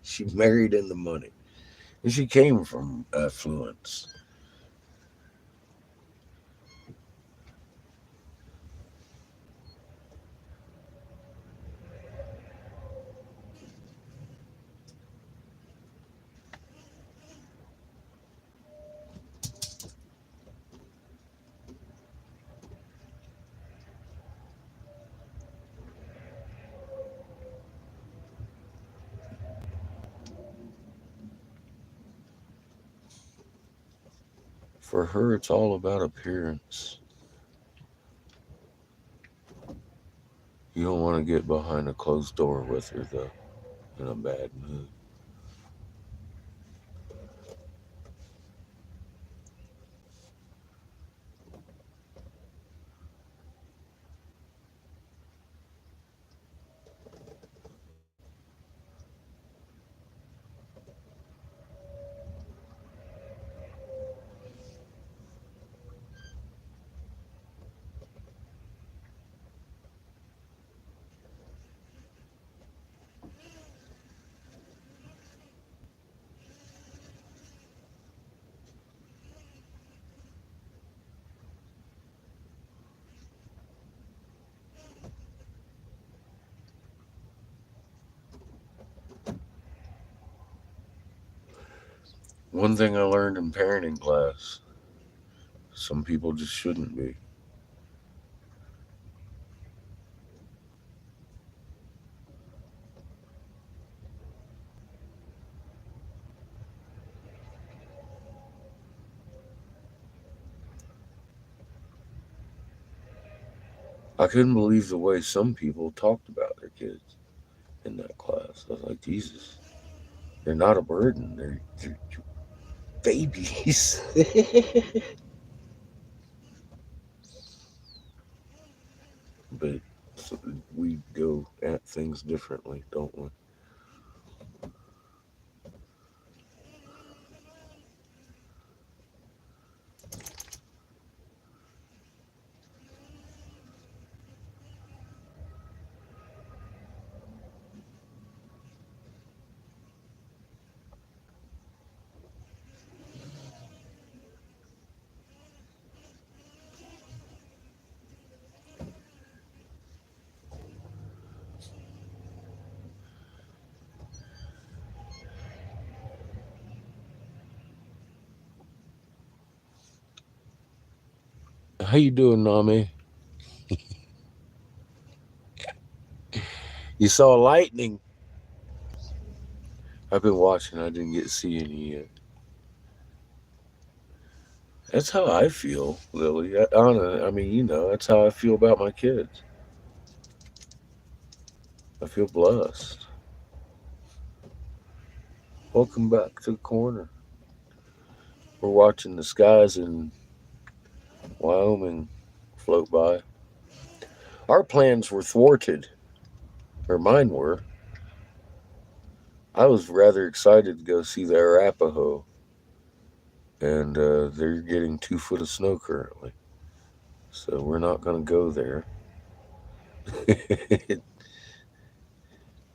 She married into money. And she came from affluence. For her, it's all about appearance. You don't want to get behind a closed door with her, though, in a bad mood. One thing I learned in parenting class, some people just shouldn't be. I couldn't believe the way some people talked about their kids in that class. I was like, Jesus, they're not a burden. They're babies. But so we go at things differently, don't we? How you doing, Nami? You saw lightning. I've been watching. I didn't get to see any yet. That's how I feel, Lily. Anna, I mean, you know, that's how I feel about my kids. I feel blessed. Welcome back to the corner. We're watching the skies in Wyoming float by. Our plans were thwarted, or mine were. I was rather excited to go see the Arapaho, and they're getting 2 foot of snow currently. So we're not going to go there.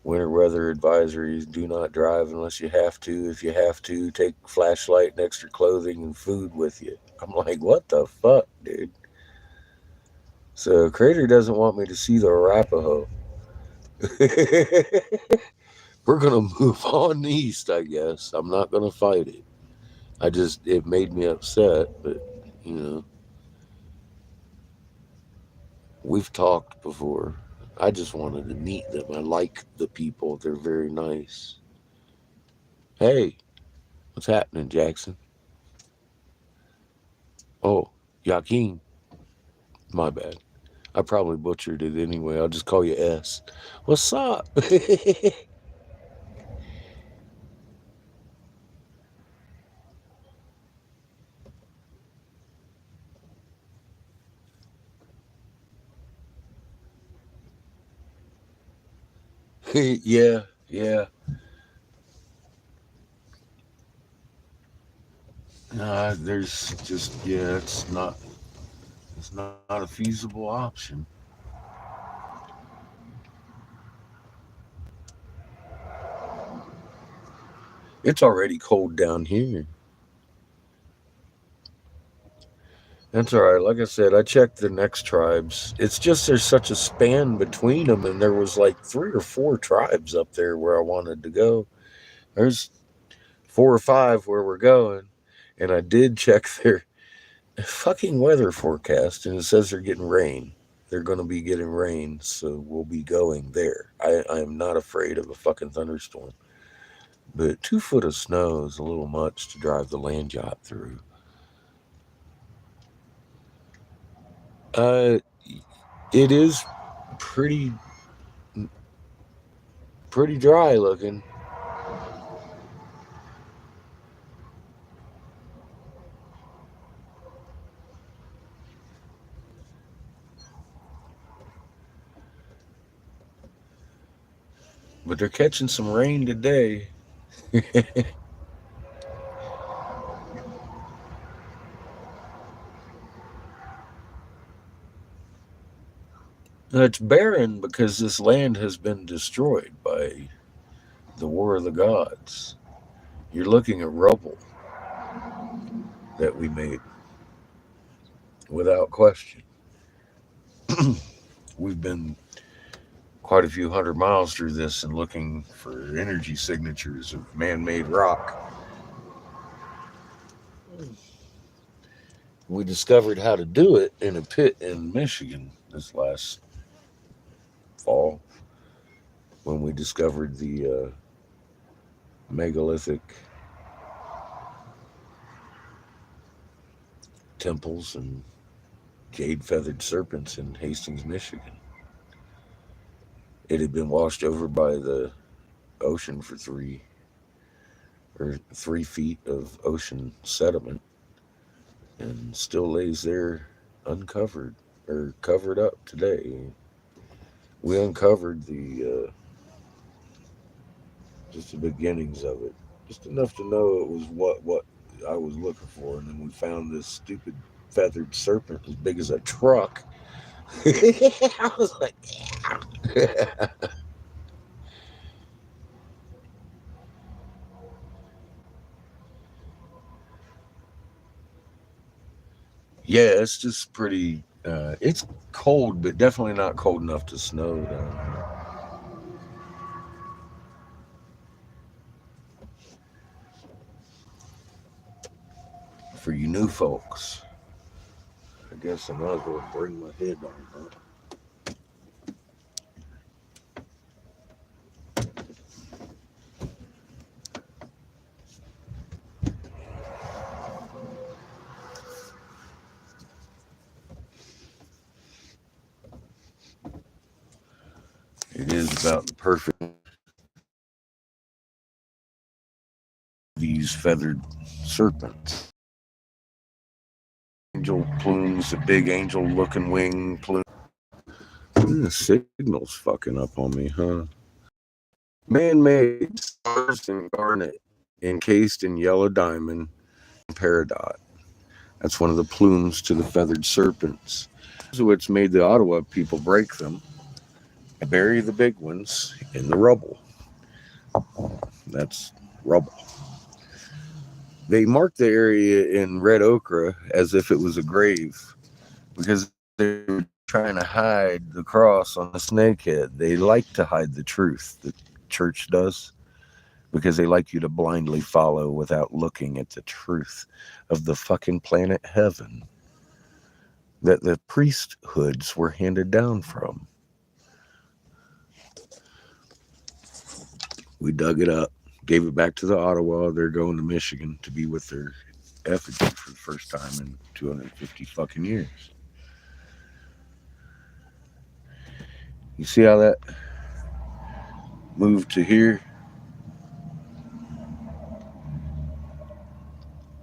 Winter weather advisories: do not drive unless you have to. If you have to, take flashlight and extra clothing and food with you. I'm like, what the fuck, dude? So Crater doesn't want me to see the Arapaho. We're gonna move on east, I guess. I'm not gonna fight it. It made me upset, but you know, we've talked before. I just wanted to meet them. I like the people. They're very nice. Hey, what's happening, Jackson? Oh, Joaquin. My bad. I probably butchered it anyway. I'll just call you S. What's up? Yeah, yeah. There's just it's not a feasible option. It's already cold down here. That's all right. Like I said, I checked the next tribes. It's just there's such a span between them, and there was like 3 or 4 tribes up there where I wanted to go. There's 4 or 5 where we're going, and I did check their fucking weather forecast, and it says they're getting rain. They're going to be getting rain, so we'll be going there. I am not afraid of a fucking thunderstorm, but 2 foot of snow is a little much to drive the land yacht through. Uh, it is pretty pretty dry looking. But they're catching some rain today. It's barren because this land has been destroyed by the War of the Gods. You're looking at rubble that we made, without question. We've been quite a few 100 miles through this and looking for energy signatures of man made rock. We discovered how to do it in a pit in Michigan this last fall when we discovered the megalithic temples and jade feathered serpents in Hastings, Michigan. It had been washed over by the ocean for 3 feet of ocean sediment and still lays there uncovered or covered up today. We uncovered the just the beginnings of it, just enough to know it was what I was looking for, and then we found this stupid feathered serpent as big as a truck. I was like, yeah. Yeah, it's just pretty. It's cold, but definitely not cold enough to snow down here. For you new folks, guess I might as well bring my head on, huh? It is about the perfect these feathered serpents. Angel plumes, a big angel looking wing plume. The signal's fucking up on me, huh? Man-made stars in garnet, encased in yellow diamond, peridot. That's one of the plumes to the feathered serpents. This is what's made the Ottawa people break them and bury the big ones in the rubble. That's rubble. They marked the area in red ochre as if it was a grave because they were trying to hide the cross on the snakehead. They like to hide the truth, the church does, because they like you to blindly follow without looking at the truth of the fucking planet heaven that the priesthoods were handed down from. We dug it up, gave it back to the Ottawa. They're going to Michigan to be with their effigy for the first time in 250 fucking years. You see how that moved to here?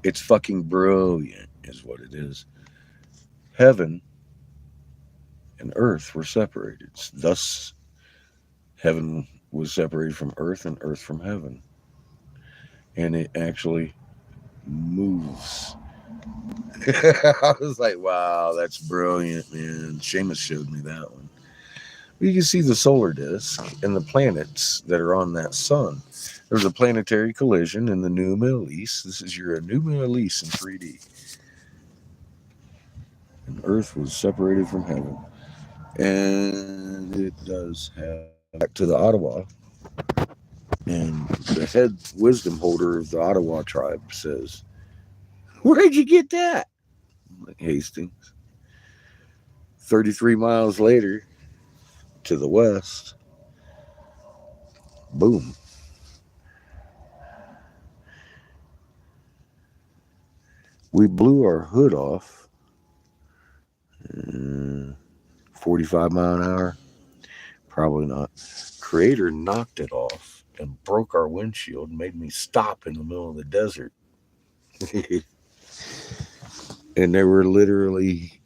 It's fucking brilliant, is what it is. Heaven and earth were separated. Thus, heaven was separated from earth and earth from heaven. And it actually moves. I was like, wow, that's brilliant, man. Seamus showed me that one. You can see the solar disk and the planets that are on that sun. There was a planetary collision in the New Middle East. This is your New Middle East in 3D. And Earth was separated from heaven. And it does have back to the Ottawa. And the head wisdom holder of the Ottawa tribe says, "Where'd you get that?" I'm like, Hastings. 33 miles later, to the west, boom. We blew our hood off 45 mile an hour. Probably not. Creator knocked it off and broke our windshield and made me stop in the middle of the desert. And there were literally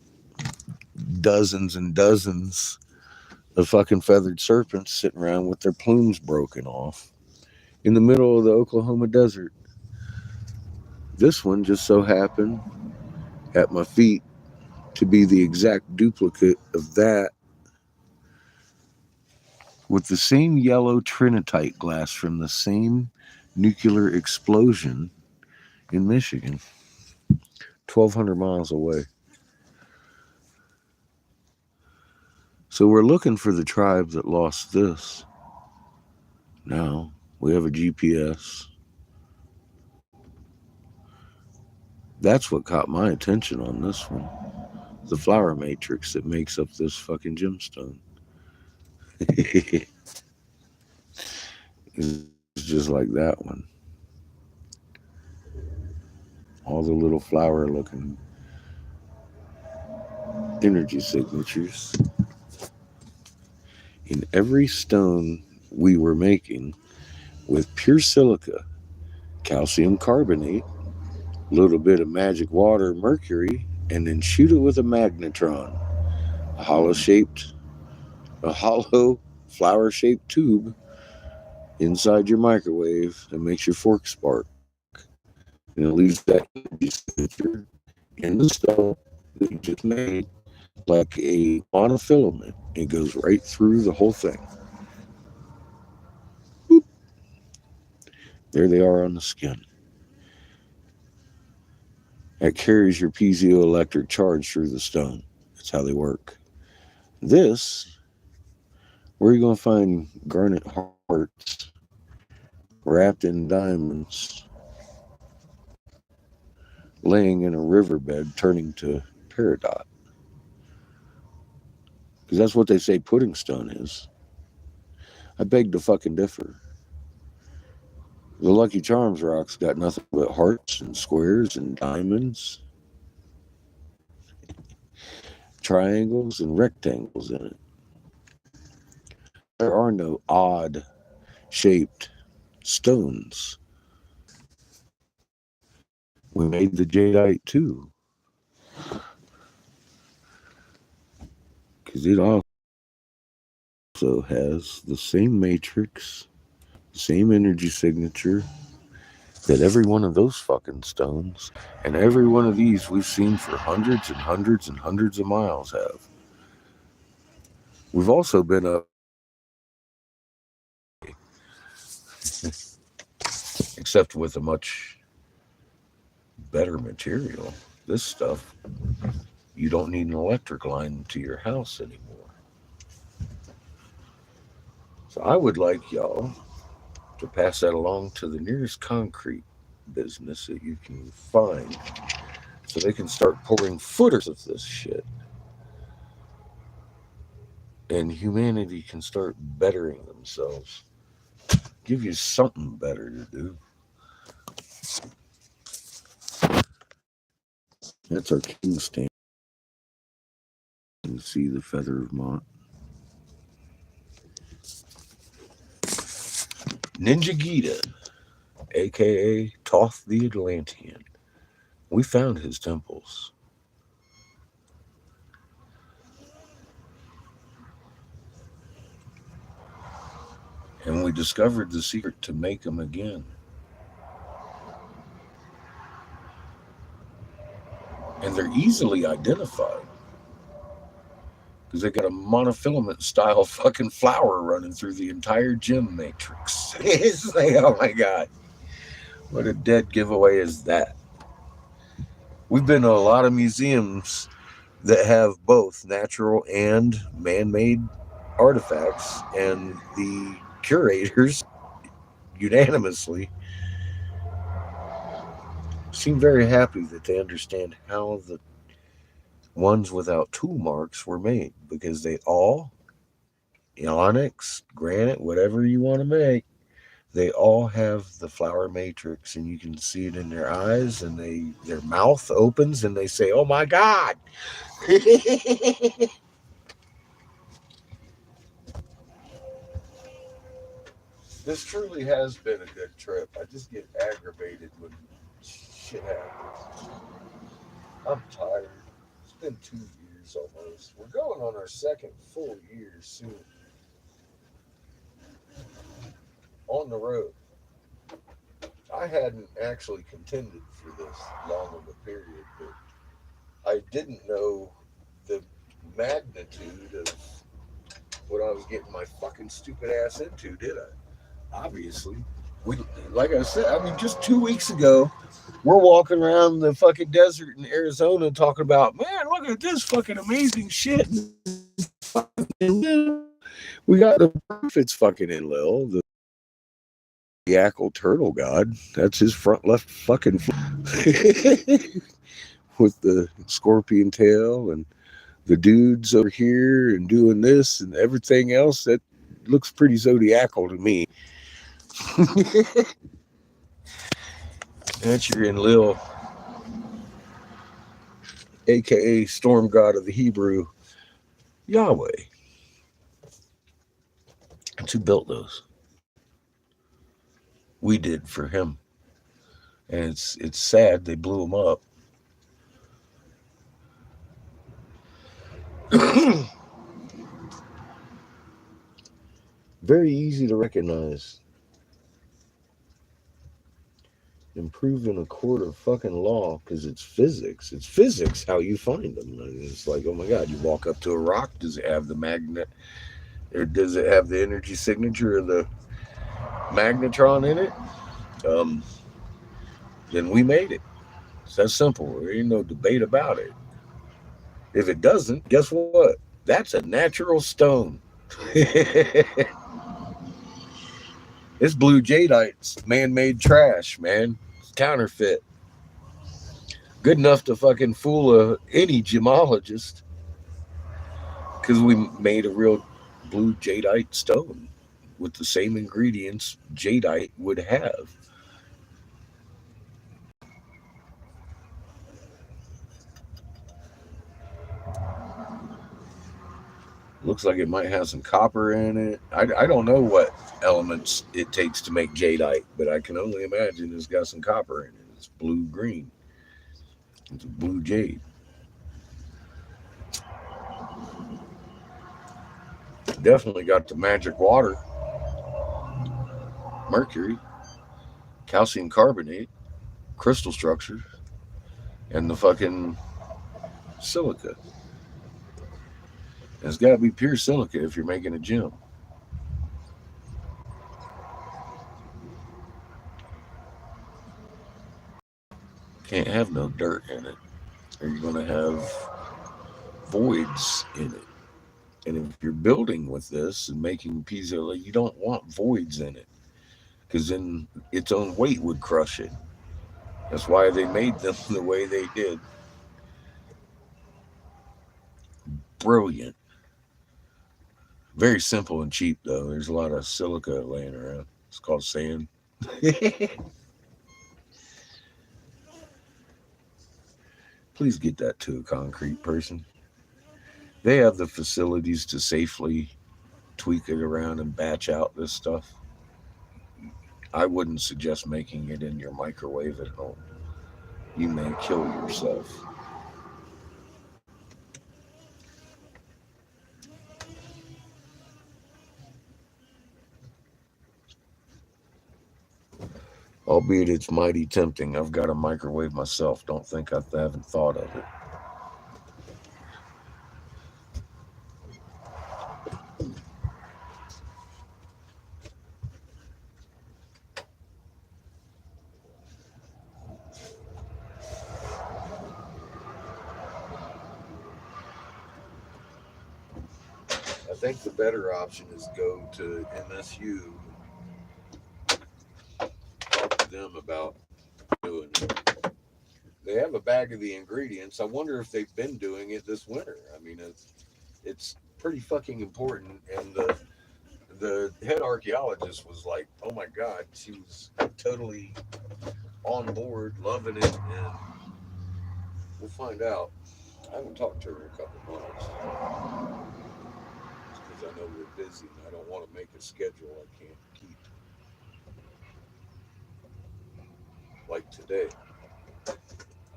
dozens and dozens of fucking feathered serpents sitting around with their plumes broken off in the middle of the Oklahoma desert. This one just so happened at my feet to be the exact duplicate of that, with the same yellow trinitite glass from the same nuclear explosion in Michigan, 1,200 miles away. So we're looking for the tribe that lost this. Now we have a GPS. That's what caught my attention on this one. The flower matrix that makes up this fucking gemstone. It's just like that one. All the little flower looking energy signatures. In every stone we were making with pure silica, calcium carbonate, a little bit of magic water, mercury, and then shoot it with a magnetron. A hollow flower-shaped tube inside your microwave that makes your fork spark. And it leaves that energy signature in the stone that you just made like a monofilament. It goes right through the whole thing. Boop. There they are on the skin. That carries your piezoelectric charge through the stone. That's how they work. This, where are you going to find garnet hearts wrapped in diamonds, laying in a riverbed turning to peridot? Because that's what they say pudding stone is. I beg to fucking differ. The Lucky Charms rock's got nothing but hearts and squares and diamonds, triangles and rectangles in it. There are no odd shaped stones. We made the jadeite too, because it also has the same matrix, same energy signature that every one of those fucking stones and every one of these we've seen for hundreds and hundreds and hundreds of miles have. We've also been up, except with a much better material. This stuff, you don't need an electric line to your house anymore. So I would like y'all to pass that along to the nearest concrete business that you can find so they can start pouring footers of this shit. And humanity can start bettering themselves. Give you something better to do. That's our king stand. You can see the feather of Mont. Ninja Gita, aka Toth the Atlantean. We found his temples. And we discovered the secret to make them again. And they're easily identified. Because they got a monofilament style fucking flower running through the entire gem matrix. It's like, oh my God. What a dead giveaway is that? We've been to a lot of museums that have both natural and man-made artifacts, and the curators unanimously seem very happy that they understand how the ones without tool marks were made, because they all, onyx, granite, whatever you want to make, they all have the flower matrix, and you can see it in their eyes, and their mouth opens and they say, oh my God. This truly has been a good trip. I just get aggravated when shit happens. I'm tired. It's been 2 years almost. We're going on our second full year soon. On the road. I hadn't actually contended for this long of a period, but I didn't know the magnitude of what I was getting my fucking stupid ass into, did I? Obviously. Like I said, I mean, just 2 weeks ago, we're walking around the fucking desert in Arizona talking about, man, look at this fucking amazing shit. We got the prophets fucking Enlil, the Yackle turtle god. That's his front left fucking with the scorpion tail, and the dudes over here and doing this and everything else. That looks pretty zodiacal to me. That's your Enlil, aka storm god of the Hebrew, Yahweh. That's who built those. We did for him. And it's sad they blew him up. Very easy to recognize. Improving a court of fucking law, because it's physics. It's physics how you find them. It's like, oh my God, you walk up to a rock, does it have the magnet, or does it have the energy signature of the magnetron in it? Then we made it. It's that simple. There ain't no debate about it. If it doesn't, guess what? That's a natural stone. This blue jadeite's man-made trash, man. It's counterfeit. Good enough to fucking fool any gemologist. Because we made a real blue jadeite stone with the same ingredients jadeite would have. Looks like it might have some copper in it. I don't know what elements it takes to make jadeite, but I can only imagine it's got some copper in it. It's blue green. It's a blue jade. Definitely got the magic water, mercury, calcium carbonate, crystal structure, and the fucking silica. And it's got to be pure silica if you're making a gem. Can't have no dirt in it, or you're going to have voids in it. And if you're building with this and making piezo, like, you don't want voids in it because then its own weight would crush it. That's why they made them the way they did. Brilliant. Very simple and cheap, though. There's a lot of silica laying around. It's called sand. Please get that to a concrete person. They have the facilities to safely tweak it around and batch out this stuff. I wouldn't suggest making it in your microwave at home. You may kill yourself. Albeit it's mighty tempting. I've got a microwave myself. Don't think I haven't thought of it. I think the better option is go to MSU, talk to them about doing it. They have a bag of the ingredients. I wonder if they've been doing it this winter. I mean, it's pretty fucking important. And the head archaeologist was like, "Oh my god," she was totally on board, loving it, and we'll find out. I haven't talked to her in a couple months because I know we're busy and I don't want to make a schedule I can't keep. Like today.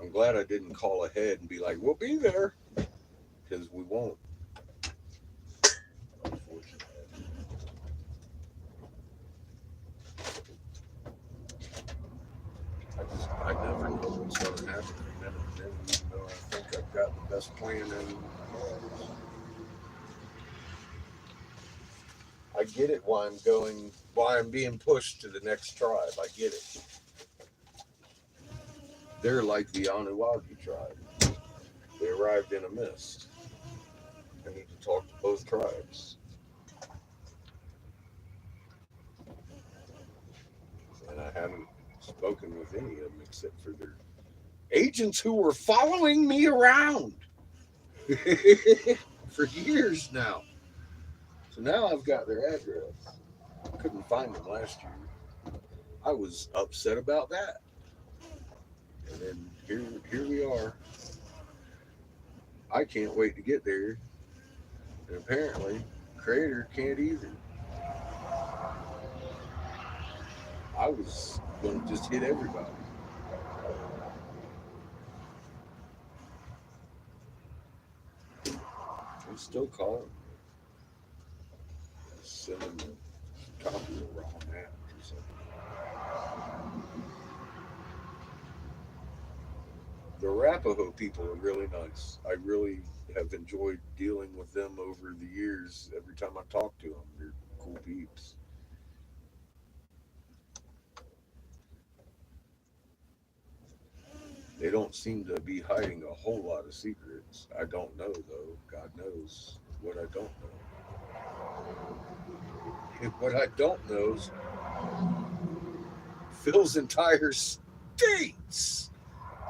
I'm glad I didn't call ahead and be like, "We'll be there," because we won't. Unfortunately. I never know what's going to happen. Then, even though I think I've got the best plan in the world. I get it why I'm being pushed to the next tribe. I get it. They're like the Anunnaki tribe. They arrived in a mist. I need to talk to both tribes. And I haven't spoken with any of them except for their agents who were following me around for years now. So now I've got their address. I couldn't find them last year. I was upset about that. And then here we are. I can't wait to get there. And apparently, Creator can't either. I was going to just hit everybody. I'm still calling. Send them a copy of the wrong app or something. The Arapaho people are really nice. I really have enjoyed dealing with them over the years. Every time I talk to them, they're cool peeps. They don't seem to be hiding a whole lot of secrets. I don't know, though. God knows what I don't know. And what I don't know is Phil's entire states,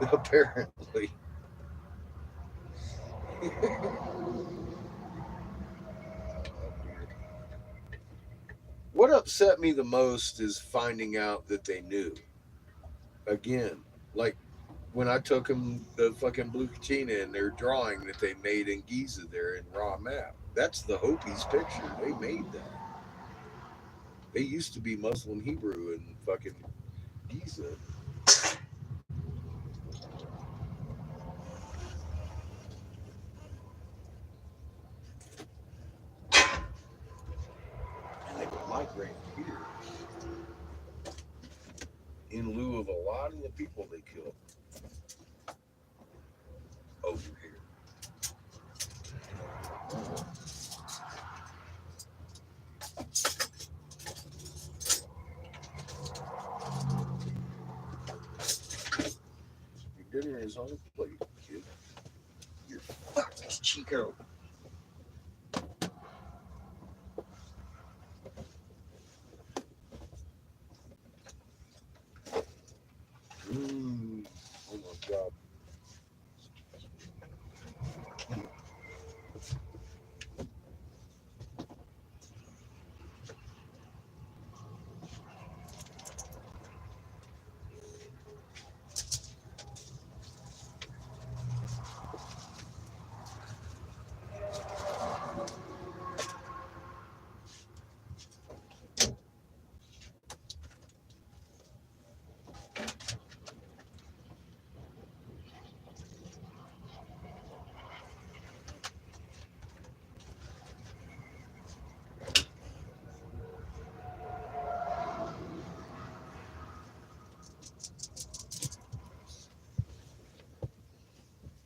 apparently. What upset me the most is finding out that they knew. Again, like when I took them the fucking Blue Kachina and their drawing that they made in Giza there in raw map. That's the Hopis picture. They made that. They used to be Muslim Hebrew in fucking Giza. And they would migrate here in lieu of a lot of the people they killed over here. Your dinner is on the plate, kid. You're fucking Chico. Oh my god.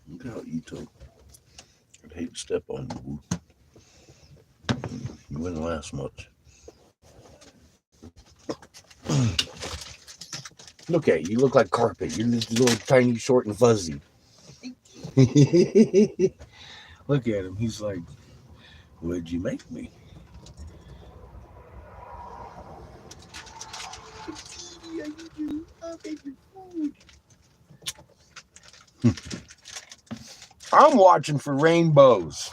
Look how you took. I'd hate to step on you. You wouldn't last much. Look at you. You look like carpet. You're just little tiny, short, and fuzzy. Look at him. He's like, what'd you make me? I'm watching for rainbows.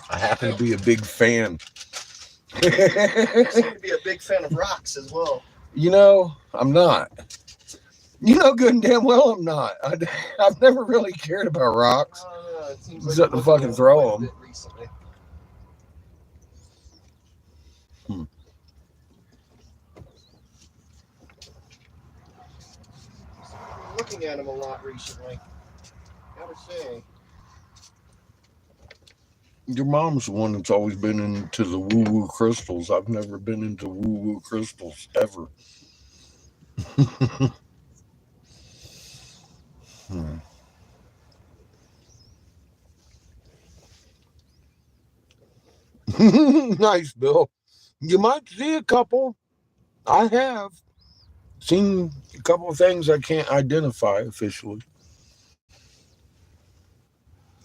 I happen to be a big fan. You seem to be a big fan of rocks as well. You know, I'm not. You know good and damn well I'm not. I've never really cared about rocks. It seems Except to fucking throw them. Recently. Looking at them a lot recently. Gotta say. Your mom's the one that's always been into the woo-woo crystals. I've never been into woo-woo crystals ever. Nice, Bill. You might see a couple. I have seen a couple of things I can't identify officially.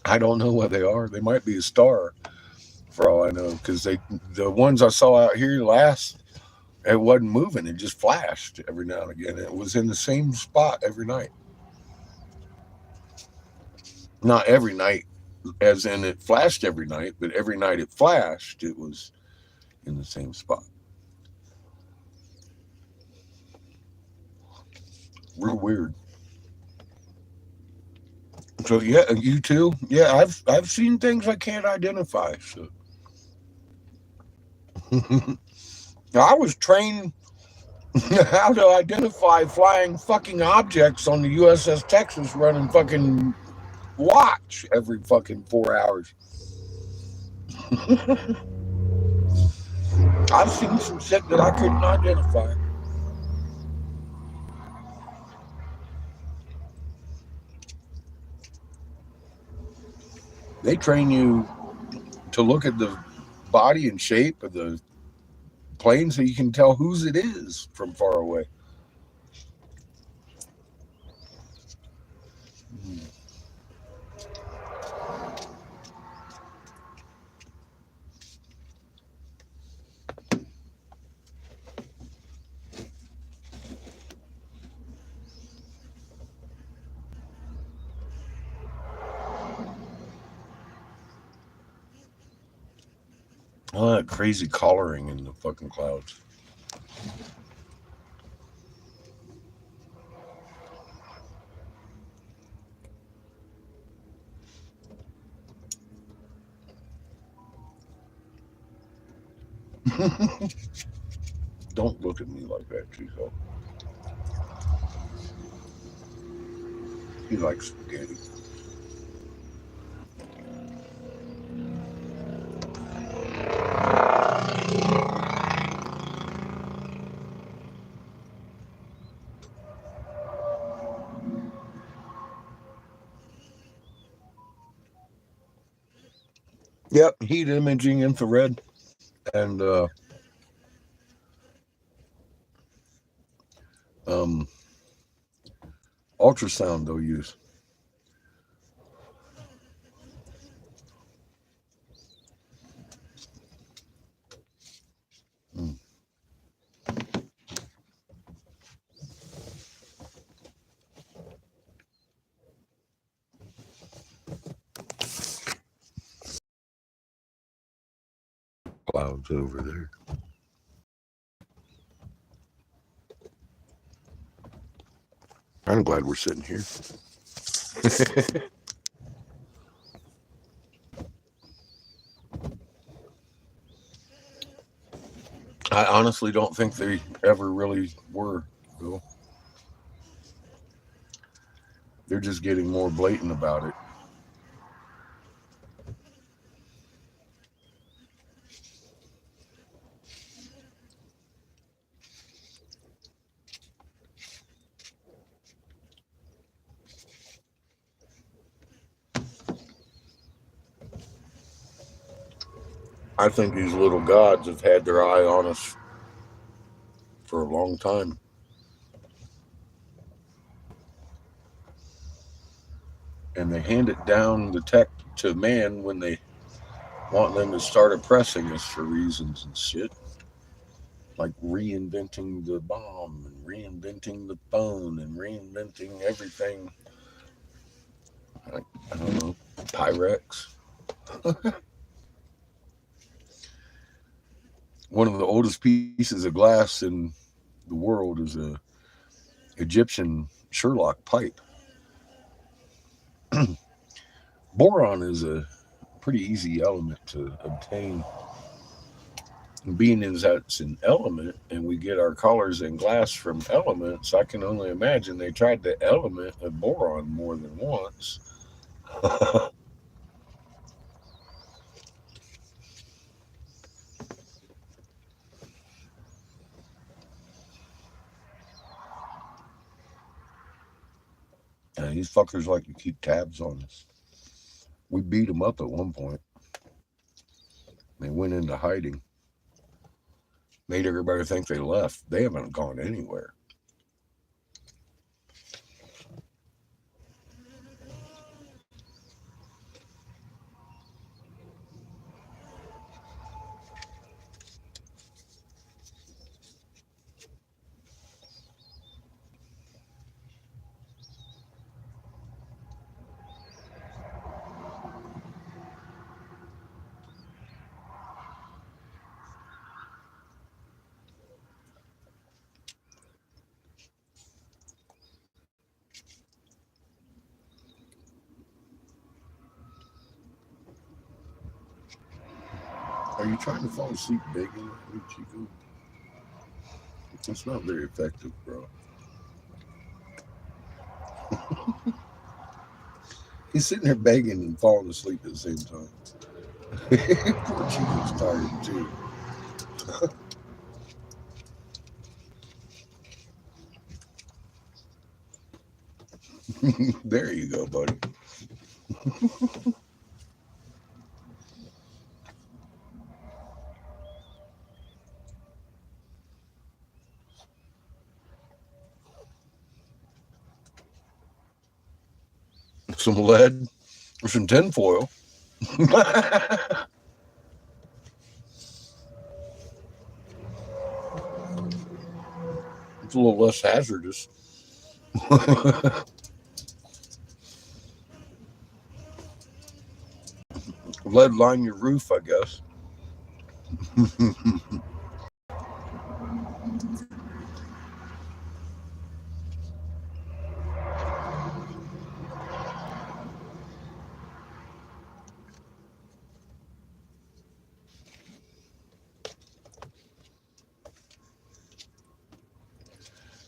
I don't know what they are. They might be a star, for all I know, because the ones I saw out here last, it wasn't moving. It just flashed every now and again. It was in the same spot every night. Not every night, as in it flashed every night, but every night it flashed, it was in the same spot. Real weird. So yeah, you too. Yeah, I've seen things I can't identify. So I was trained how to identify flying fucking objects on the USS Texas running fucking watch every fucking 4 hours. I've seen some shit that I couldn't identify. They train you to look at the body and shape of the plane so you can tell whose it is from far away. All that crazy coloring in the fucking clouds. Don't look at me like that, Chico. He likes spaghetti. Yep, heat imaging, infrared, and ultrasound they'll use. Clouds over there. I'm glad we're sitting here. I honestly don't think they ever really were, Bill. They're just getting more blatant about it. I think these little gods have had their eye on us for a long time. And they hand it down the tech to man when they want them to start oppressing us for reasons and shit. Like reinventing the bomb and reinventing the phone and reinventing everything. I don't know, Pyrex. One of the oldest pieces of glass in the world is a Egyptian Sherlock pipe. Boron is a pretty easy element to obtain. Being as that's an element and we get our colors and glass from elements, I can only imagine they tried the element of boron more than once. And these fuckers like to keep tabs on us. We beat them up at one point. They went into hiding. Made everybody think they left. They haven't gone anywhere. Are you trying to fall asleep begging, Chico? It's not very effective, bro. He's sitting there begging and falling asleep at the same time. Poor Chico's tired too. There you go, buddy. Some lead or some tinfoil. It's a little less hazardous. Lead line your roof, I guess.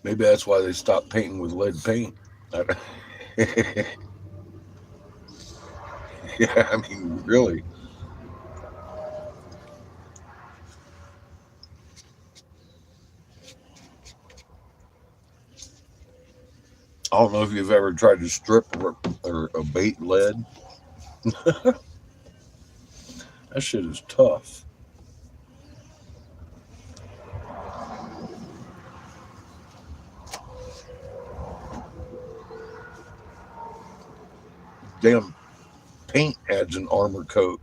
Maybe that's why they stopped painting with lead paint. Yeah, I mean, really. I don't know if you've ever tried to strip or abate lead. That shit is tough. Damn paint adds an armor coat.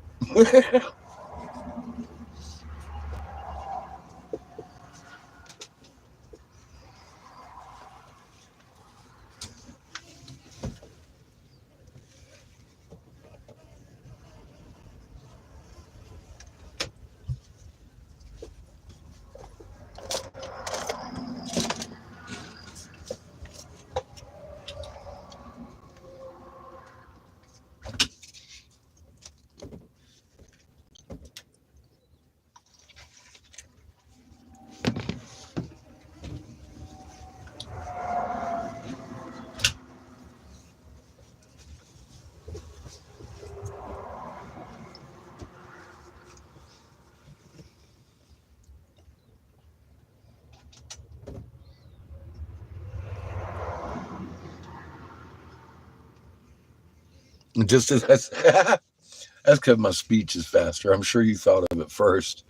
Just as that's because my speech is faster. I'm sure you thought of it first.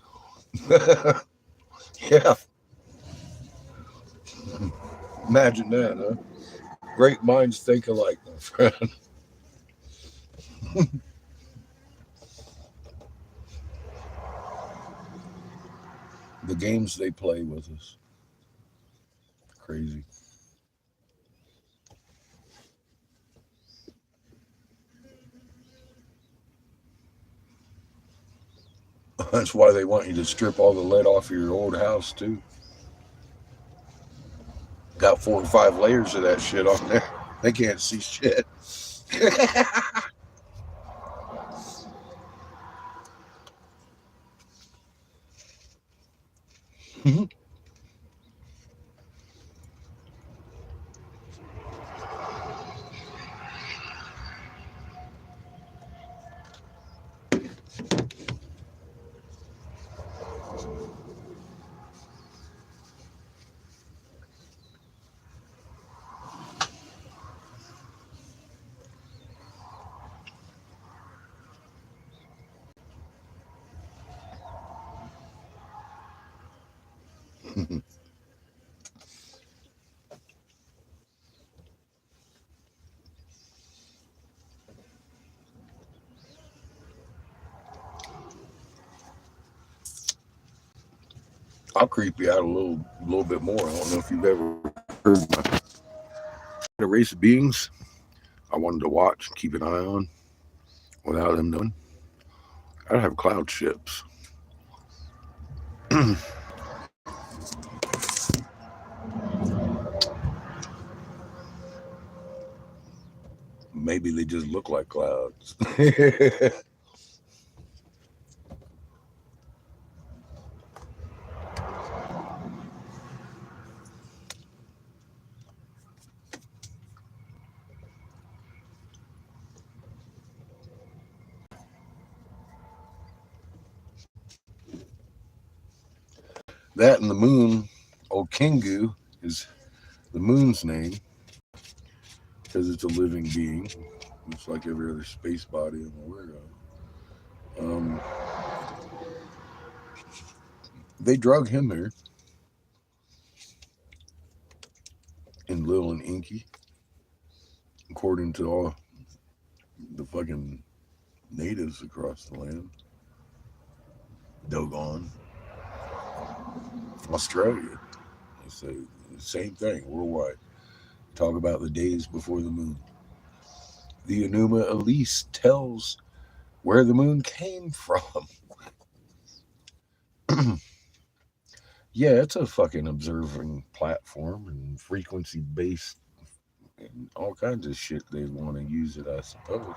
Yeah, imagine that, huh? Great minds think alike, my friend. The games they play with us, crazy. That's why they want you to strip all the lead off of your old house too. Got 4 or 5 layers of that shit on there. They can't see shit. I'll creep you out a little bit more. I don't know if you've ever heard a race of beings I wanted to watch and keep an eye on without them knowing. I'd have cloud ships. Maybe they just look like clouds. That and the moon, old Kingu, is the moon's name because it's a living being. It's like every other space body I'm aware of. They drug him there in Lil and Inky, according to all the fucking natives across the land. Doggone. Australia. They say the same thing worldwide. Talk about the days before the moon. The Enuma Elise tells where the moon came from. Yeah, it's a fucking observing platform and frequency based and all kinds of shit they want to use it, I suppose.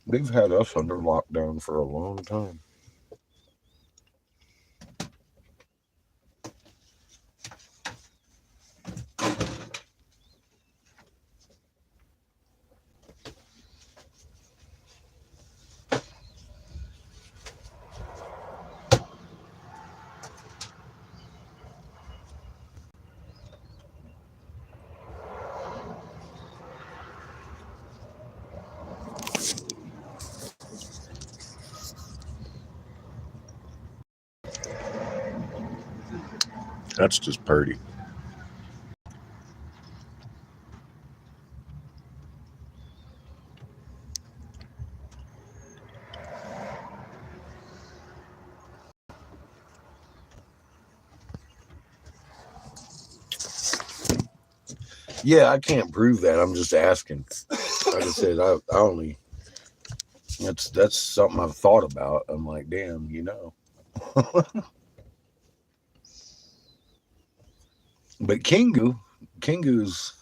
They've had us under lockdown for a long time. That's just purdy. Yeah, I can't prove that. I'm just asking. Like I said, I only that's something I've thought about. I'm like, damn, But Kingu's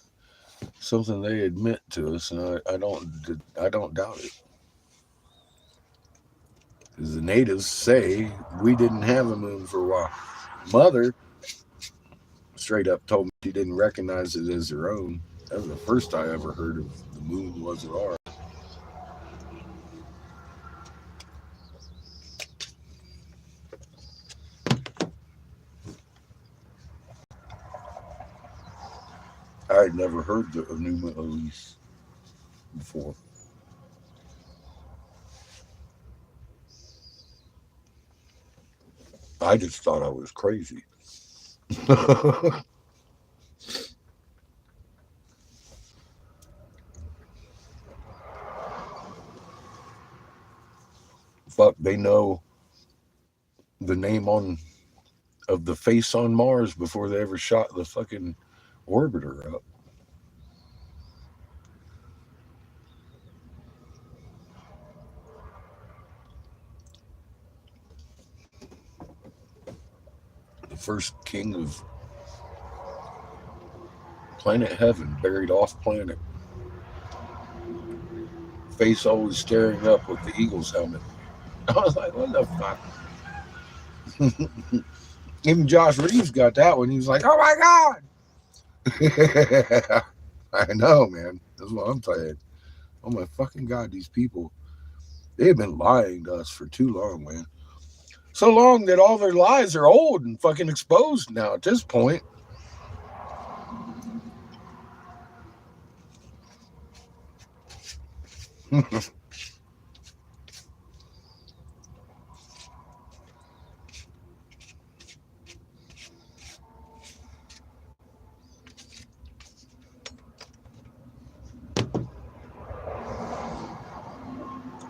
something they admit to us, and I don't doubt it. Because the natives say we didn't have a moon for a while. Mother straight up told me she didn't recognize it as her own. That was the first I ever heard of the moon wasn't ours. I had never heard of Numa Elise before. I just thought I was crazy. Fuck, they know the name of the face on Mars before they ever shot the fucking orbiter up. The first king of planet Heaven buried off planet. Face always staring up with the Eagles helmet. I was like, what the fuck? Even Josh Reeves got that one. He was like, oh my God. I know, man. That's what I'm saying. Oh my fucking God, these people, they've been lying to us for too long, man. So long that all their lies are old and fucking exposed now at this point.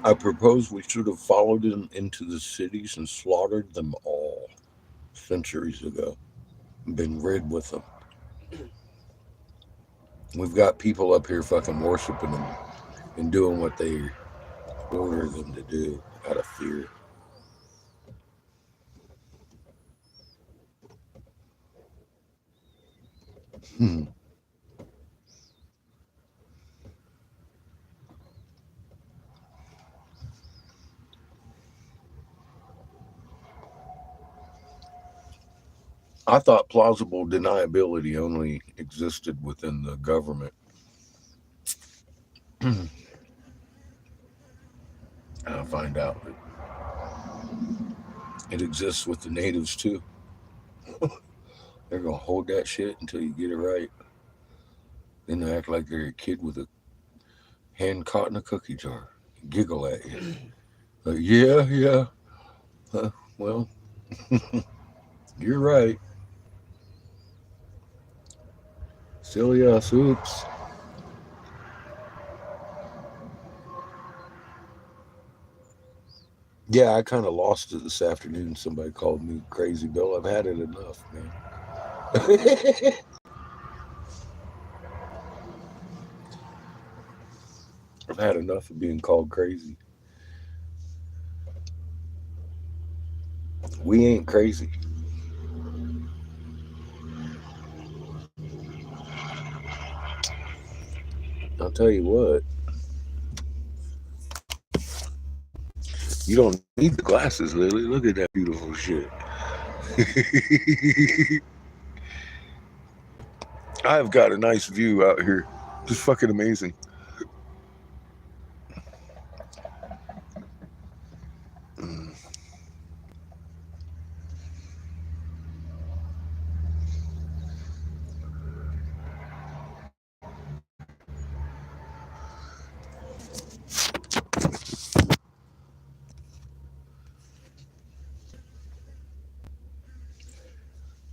I propose we should have followed them into the cities and slaughtered them all centuries ago. Been rid with them. We've got people up here fucking worshiping them and doing what they order them to do out of fear. Hmm. I thought plausible deniability only existed within the government. I'll find out that it exists with the natives too. They're gonna hold that shit until you get it right. Then they act like they're a kid with a hand caught in a cookie jar, giggle at you. Like, yeah. Well, you're right. Silly us. Oops. Yeah, I kind of lost it this afternoon. Somebody called me crazy Bill. I've had it enough, man. I've had enough of being called crazy. We ain't crazy. I'll tell you what, you don't need the glasses, Lily. Look at that beautiful shit. I've got a nice view out here. Just fucking amazing. Mm.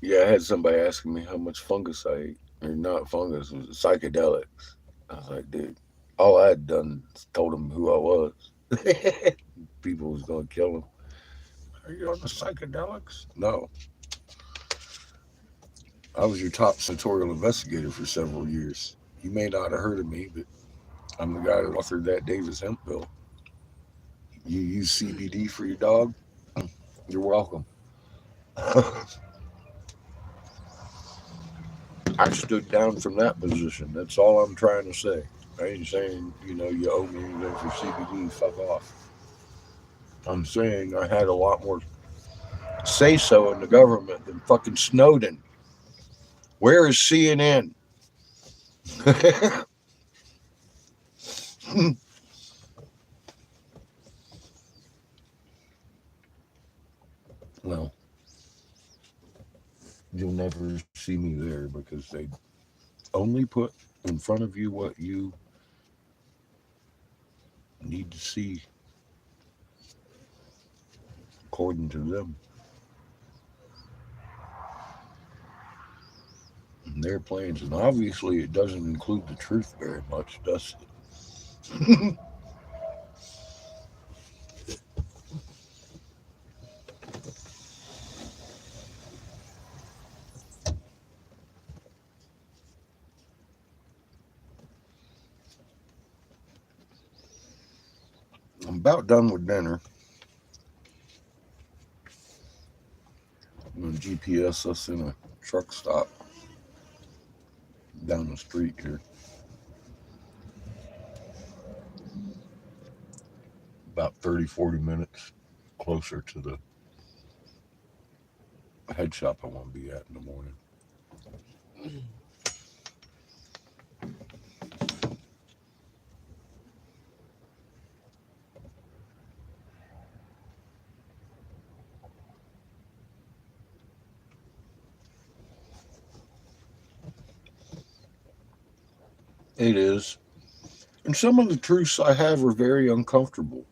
Yeah, I had somebody asking me how much fungus I ate. Or not fungus, it was psychedelics. I was like, dude, all I had done is told them who I was. People was going to kill him. Are you on the psychedelics? No. I was your top sensorial investigator for several years. You may not have heard of me, but I'm the guy that authored that Davis hemp bill. You use CBD for your dog? You're welcome. I stood down from that position. That's all I'm trying to say. I ain't saying, you owe me anything for CBD. Fuck off. I'm saying I had a lot more say so in the government than fucking Snowden. Where is CNN? Well, you'll never see me there because they only put in front of you what you need to see according to them and their plans. And obviously, it doesn't include the truth very much, does it? I'm about done with dinner. I'm going to GPS us in a truck stop down the street here. About 30, 40 minutes closer to the head shop I want to be at in the morning. It is. And some of the truths I have are very uncomfortable.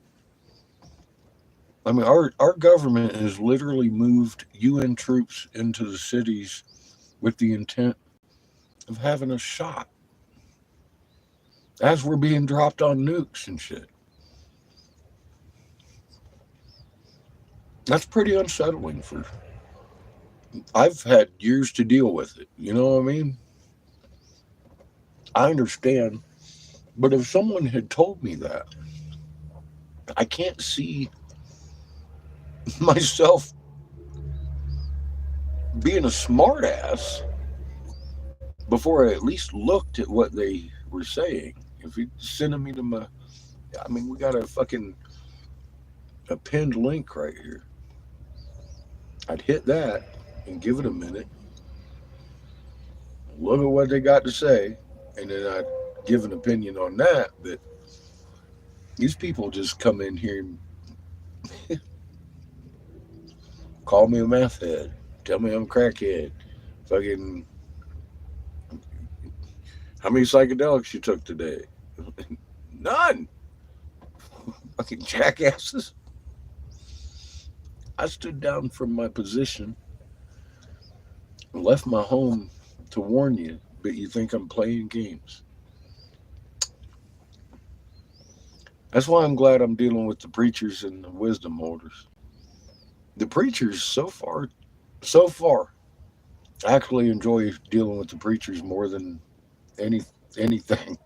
I mean, our government has literally moved UN troops into the cities with the intent of having us shot as we're being dropped on nukes and shit. That's pretty unsettling for. I've had years to deal with it. You know what I mean? I understand. But if someone had told me that, I can't see myself being a smartass before I at least looked at what they were saying. If you sending me to my, I mean, we got a pinned link right here. I'd hit that and give it a minute, look at what they got to say, and then I'd give an opinion on that. But these people just come in here and call me a meth head, tell me I'm a crackhead, fucking how many psychedelics you took today? None. Fucking jackasses. I stood down from my position and left my home to warn you, but you think I'm playing games. That's why I'm glad I'm dealing with the preachers and the wisdom holders. The preachers, so far, I actually enjoy dealing with the preachers more than any anything.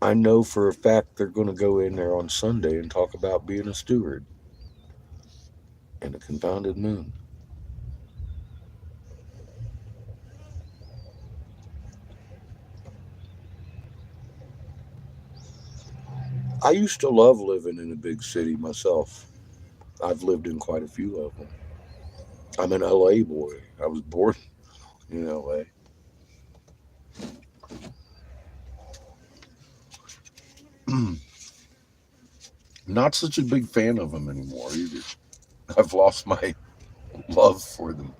I know for a fact they're going to go in there on Sunday and talk about being a steward and a confounded moon. I used to love living in a big city myself. I've lived in quite a few of them. I'm an LA boy. I was born in LA. Not such a big fan of them anymore either. I've lost my love for them.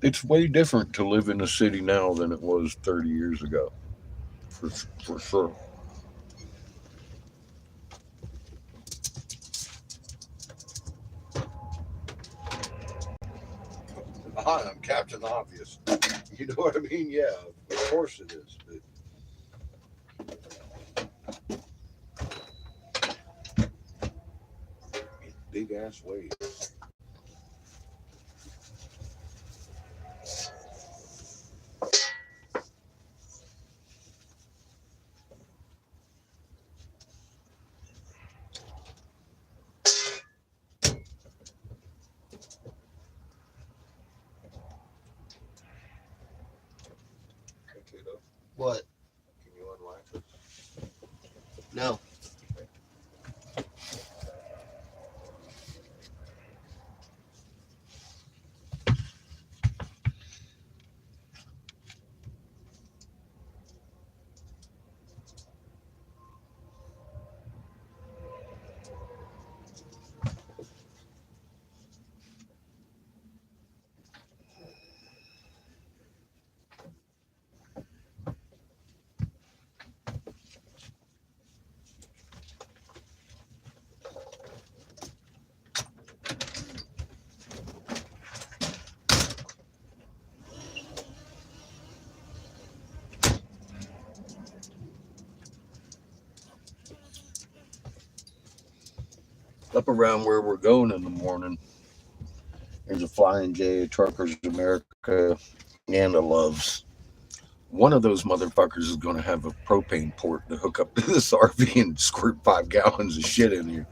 It's way different to live in a city now than it was 30 years ago, for, for sure. Hi, I'm Captain Obvious. You know what I mean? Yeah, of course it is. But big ass waves. What? Can you unlatch it? No. Up around where we're going in the morning, there's a Flying J, a Truckers America, and a Loves. One of those motherfuckers is going to have a propane port to hook up to this RV and squirt 5 gallons of shit in here.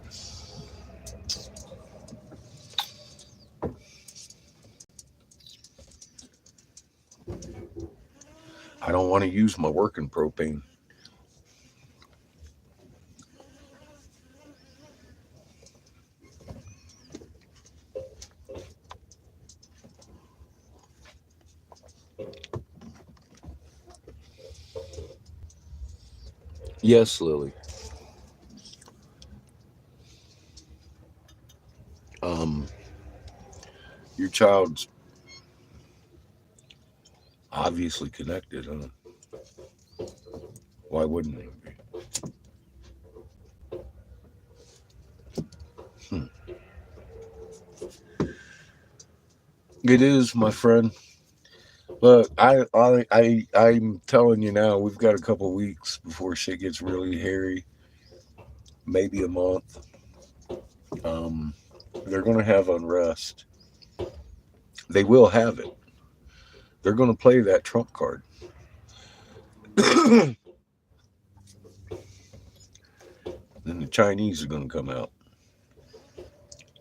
I don't want to use my working propane. Yes, Lily. Um, your child's obviously connected, huh? Why wouldn't they be? Hmm. It is, my friend. Look, I'm telling you now, we've got a couple weeks before shit gets really hairy. Maybe a month. Um, they're going to have unrest. They will have it. They're going to play that trump card. Then the Chinese are going to come out.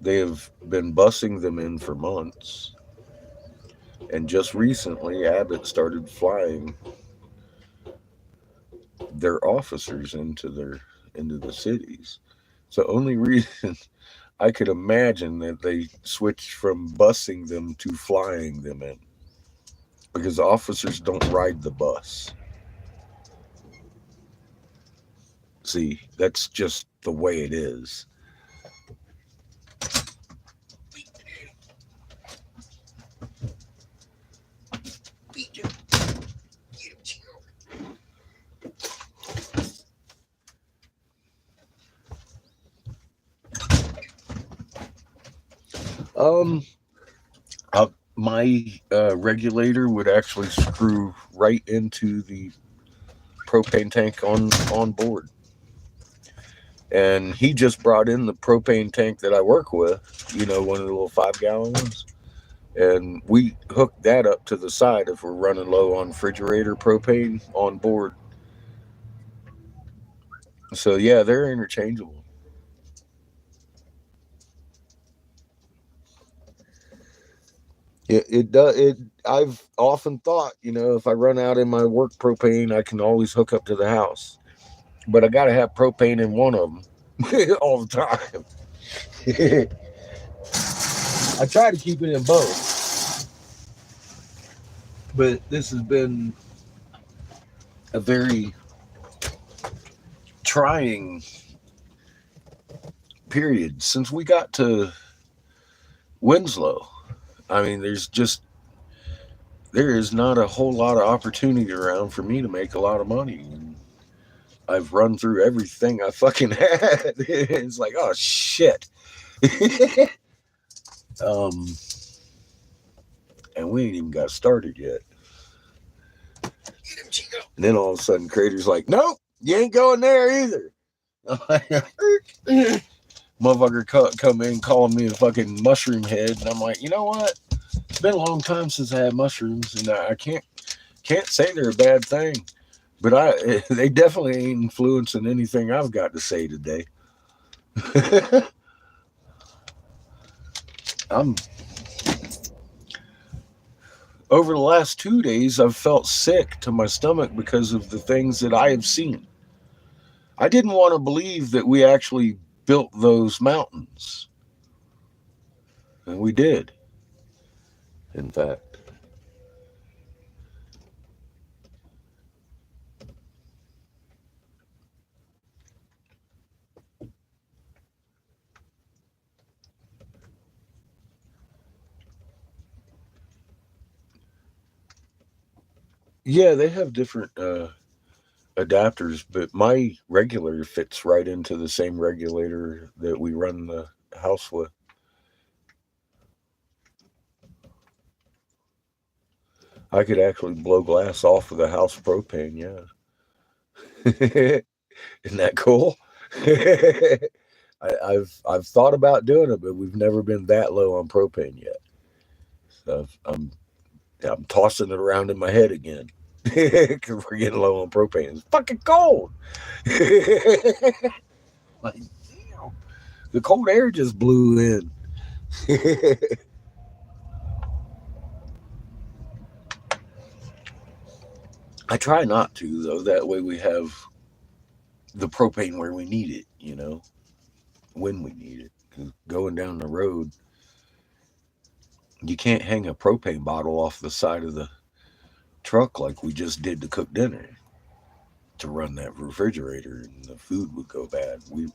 They have been bussing them in for months. And just recently, Abbott started flying their officers into the cities. It's the only reason I could imagine that they switched from busing them to flying them in, because officers don't ride the bus. See, that's just the way it is. Um, my regulator would actually screw right into the propane tank on board, and he just brought in the propane tank that I work with. You know, one of the little 5 gallon ones. And we hook that up to the side if we're running low on refrigerator propane on board. So yeah, they're interchangeable. It does it. I've often thought, if I run out in my work propane, I can always hook up to the house, but I got to have propane in one of them all the time. I try to keep it in both, but this has been a very trying period since we got to Winslow. I mean, there is not a whole lot of opportunity around for me to make a lot of money. And I've run through everything I fucking had. It's like, oh shit. um, and we ain't even got started yet. And then all of a sudden, Crater's like, nope, you ain't going there either. Motherfucker come in calling me a fucking mushroom head, and I'm like, you know what? It's been a long time since I had mushrooms, and I can't say they're a bad thing, but they definitely ain't influencing anything I've got to say today. I'm over the last 2 days, I've felt sick to my stomach because of the things that I have seen. I didn't want to believe that we actually built those mountains, and we did, in fact. Yeah, they have different adapters, but my regular fits right into the same regulator that we run the house with. I could actually blow glass off of the house propane, yeah. Isn't that cool? I've thought about doing it, but we've never been that low on propane yet. So I'm tossing it around in my head again because we're getting low on propane. It's fucking cold. Like, damn, the cold air just blew in. I try not to though. That way we have the propane where we need it. When we need it. 'Cause going down the road, you can't hang a propane bottle off the side of the truck like we just did to cook dinner to run that refrigerator, and the food would go bad. We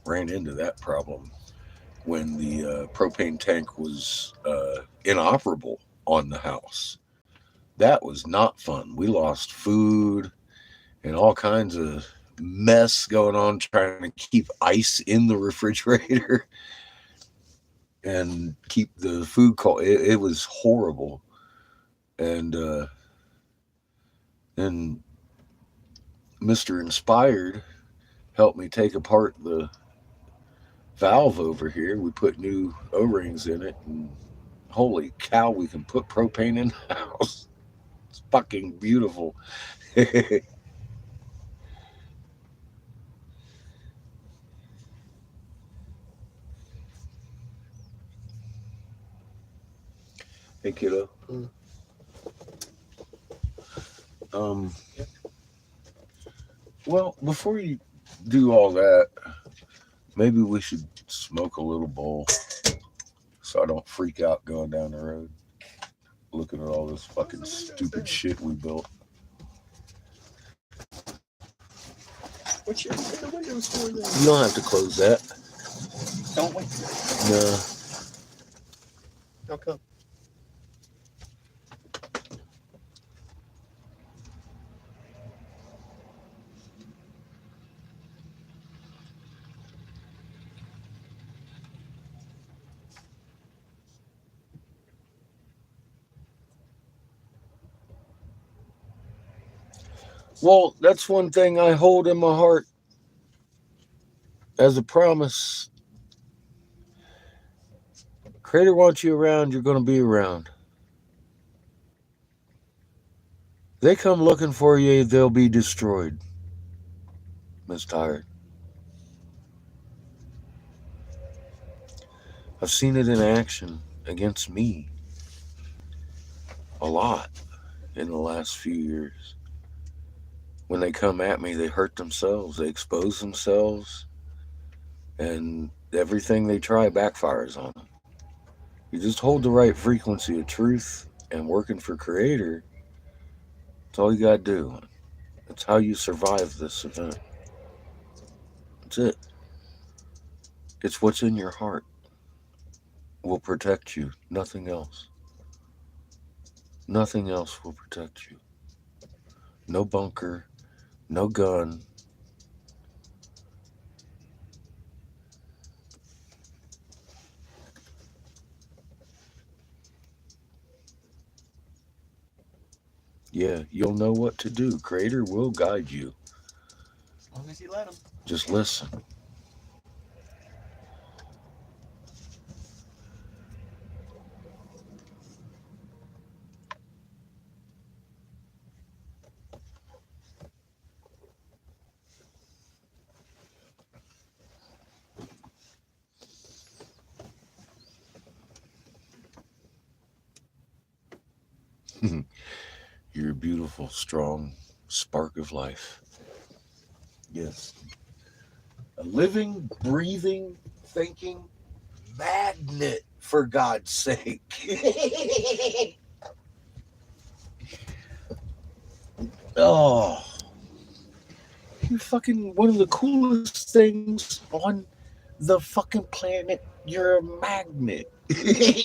ran into that problem when the propane tank was inoperable on the house. That was not fun. We lost food and all kinds of mess going on trying to keep ice in the refrigerator and keep the food cold. It was horrible. And Mr. Inspired helped me take apart the valve over here. We put new O-rings in it, and holy cow, we can put propane in the house. It's fucking beautiful. Hey, kiddo. Um, well, before you do all that, maybe we should smoke a little bowl so I don't freak out going down the road looking at all this fucking stupid shit we built. What's your the windows for then? You don't have to close that. Don't wait. No. How come? Well, that's one thing I hold in my heart as a promise. Creator wants you around, you're going to be around. They come looking for you, they'll be destroyed. Miss Tired. I've seen it in action against me a lot in the last few years. When they come at me, they hurt themselves, they expose themselves, and everything they try backfires on them. You just hold the right frequency of truth and working for Creator. That's all you got to do. That's how you survive this event. That's it. It's what's in your heart will protect you. Nothing else. Nothing else will protect you. No bunker, no gun. Yeah, you'll know what to do. Creator will guide you. As long as you let him. Just listen. You're a beautiful, strong spark of life. Yes. A living, breathing, thinking magnet, for God's sake. Oh, you're fucking one of the coolest things on the fucking planet. You're a magnet. I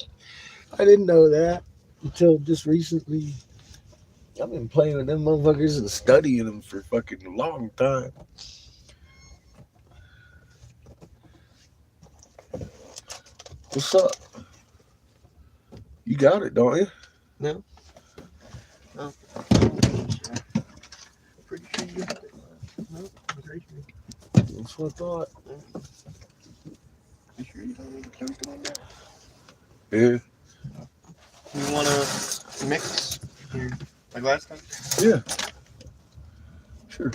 didn't know that until just recently. I've been playing with them motherfuckers and studying them for fucking a long time. What's up? You got it, don't you? No? Oh. Pretty sure you got it. No, I was right here. That's what I thought. You sure you don't need to toast them on that? Yeah. You want to mix here like last time? Yeah. Sure.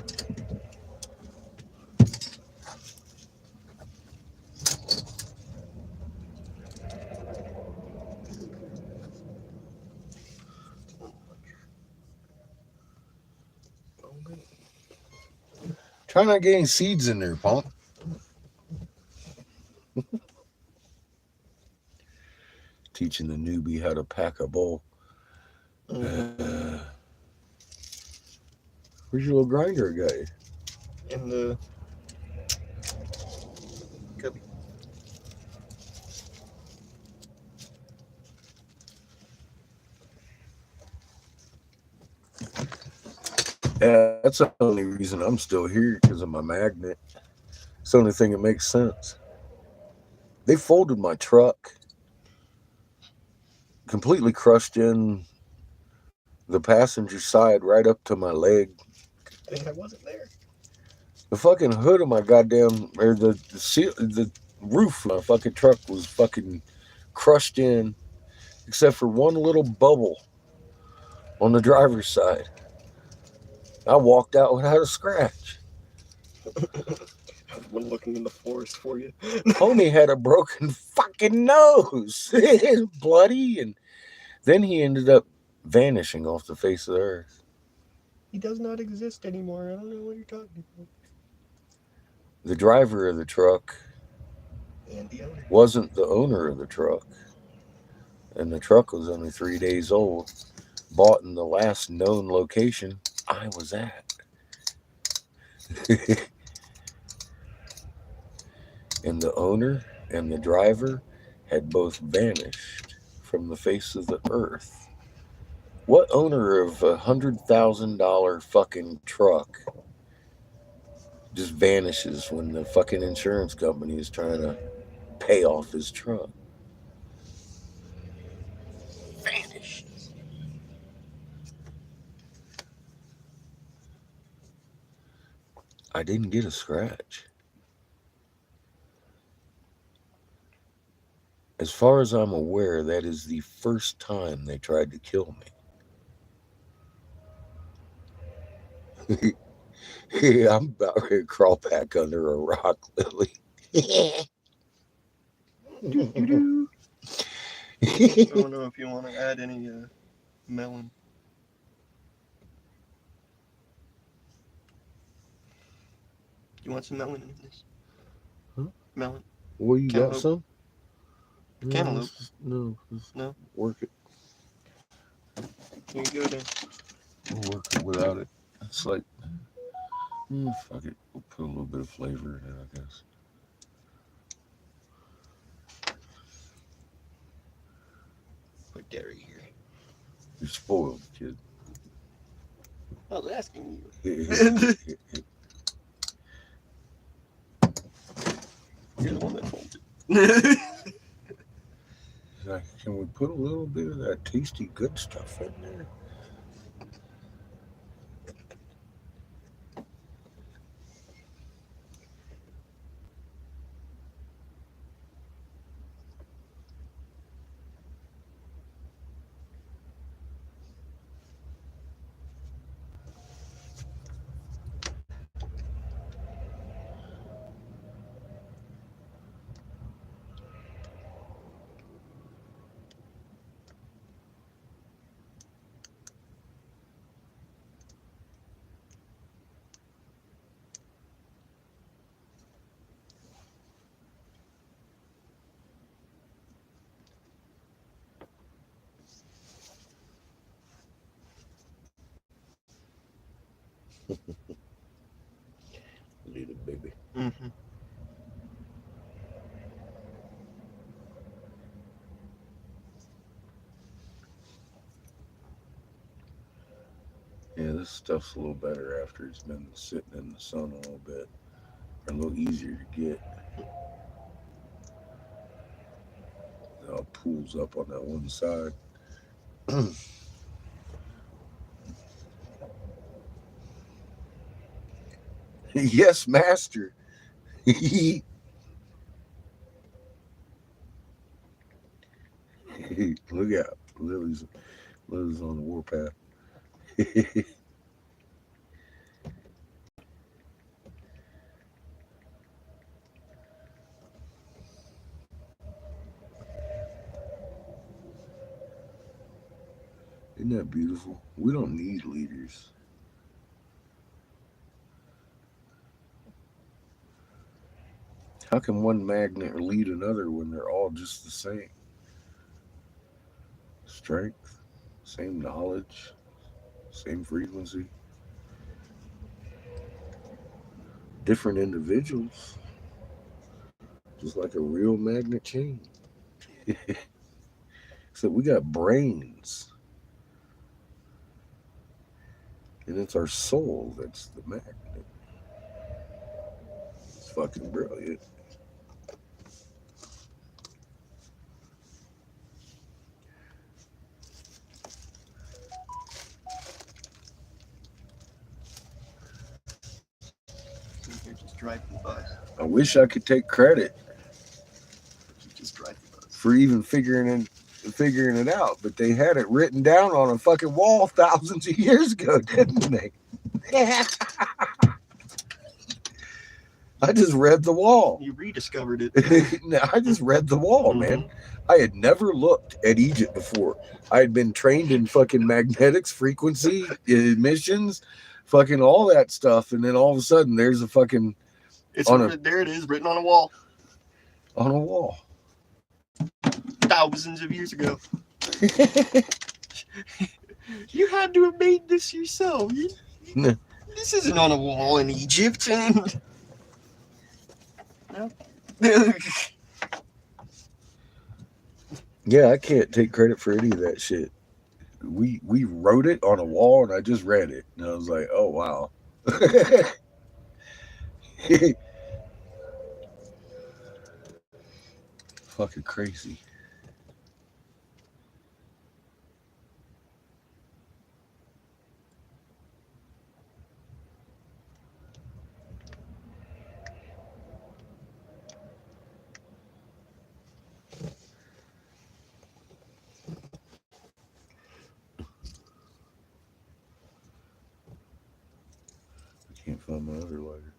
Try not getting seeds in there, punk. Teaching the newbie how to pack a bowl. Where's your little grinder guy? In the cubby. Yeah, that's the only reason I'm still here, because of my magnet. It's the only thing that makes sense. They folded my truck, completely crushed in the passenger side right up to my leg. I think I wasn't there. The fucking hood of my goddamn, or the roof of my fucking truck was fucking crushed in, except for one little bubble on the driver's side. I walked out without a scratch. I've been looking in the forest for you. Homie had a broken fucking nose. Bloody, and then he ended up vanishing off the face of the earth. He does not exist anymore. I don't know what you're talking about. The driver of the truck And the owner. wasn't the owner of the truck, and the truck was only 3 days old, bought in the last known location I was at. And the owner and the driver had both vanished from the face of the earth. What owner of $100,000 fucking truck just vanishes when the fucking insurance company is trying to pay off his truck? Vanishes. I didn't get a scratch. As far as I'm aware, that is the first time they tried to kill me. I'm about ready to crawl back under a rock, Lily. Doo-doo-doo. I don't know if you want to add any melon. You want some melon in this? Huh? Melon. Well, you got Cantaloupe. some? Cantaloupe. No. No? Work it. Here you go then. We'll work it without it. It's like, fuck it. We'll put a little bit of flavor in it, I guess. Put dairy here. You're spoiled, kid. I was asking you. You're the one that told it. Like, can we put a little bit of that tasty good stuff in there? Little baby. Mm-hmm. Yeah, this stuff's a little better after it's been sitting in the sun a little bit. A little easier to get. It all pools up on that one side. Yes, master. Look out. Lily's on the warpath. Isn't that beautiful? We don't need leaders. How can one magnet lead another when they're all just the same? Strength, same knowledge, same frequency, different individuals, just like a real magnet chain. So we got brains, and it's our soul that's the magnet. It's fucking brilliant. You're just driving by. I wish I could take credit You just driving by. for even figuring it out, but they had it written down on a fucking wall thousands of years ago, didn't they? I just read the wall. You rediscovered it. No, I just read the wall, man. I had never looked at Egypt before. I had been trained in fucking magnetics, frequency, emissions, fucking all that stuff, and then all of a sudden there's a fucking there it is, written on a wall. On a wall. Thousands of years ago. You had to have made this yourself. This isn't on a wall in Egypt. No. Yeah, I can't take credit for any of that shit. We wrote it on a wall, and I just read it, and I was like, oh wow. Fucking crazy. find my other lighter.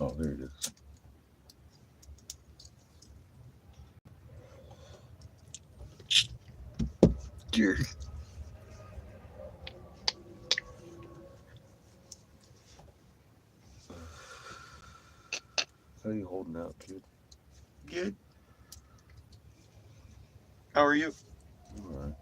Oh, there it is. Dear. How you holding out, kid? Good. How are you? All right.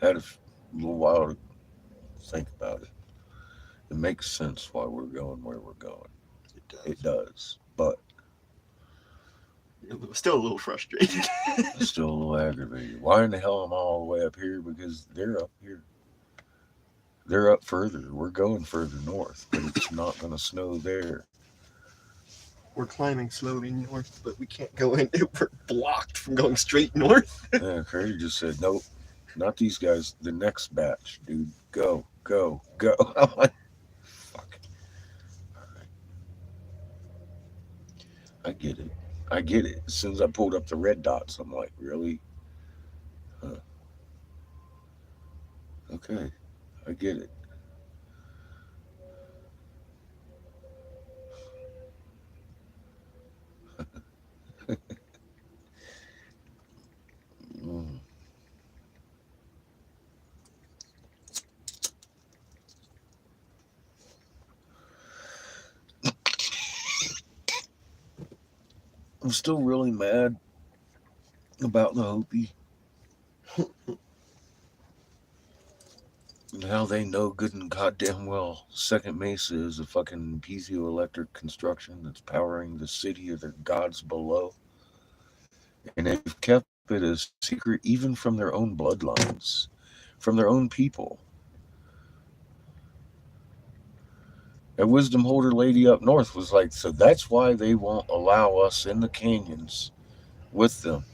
Had a little while to think about it. It makes sense why we're going where we're going. It does. It does, but Still a little frustrated. still a little aggravated. Why in the hell am I all the way up here? Because they're up here. They're up further. We're going further north, but it's not going to snow there. We're climbing slowly north, but we can't go in. We're blocked from going straight north. Yeah, Craig just said, nope, not these guys. The next batch, dude. Go, go, go. I'm like, fuck. All right. I get it. I get it. As soon as I pulled up the red dots, I'm like, really? Huh. Okay. I get it. Mm. I'm still really mad about the Hopi and how they know good and goddamn well Second Mesa is a fucking piezoelectric construction that's powering the city of their gods below. And they've kept it a secret even from their own bloodlines, from their own people. That wisdom holder lady up north was like, so that's why they won't allow us in the canyons with them.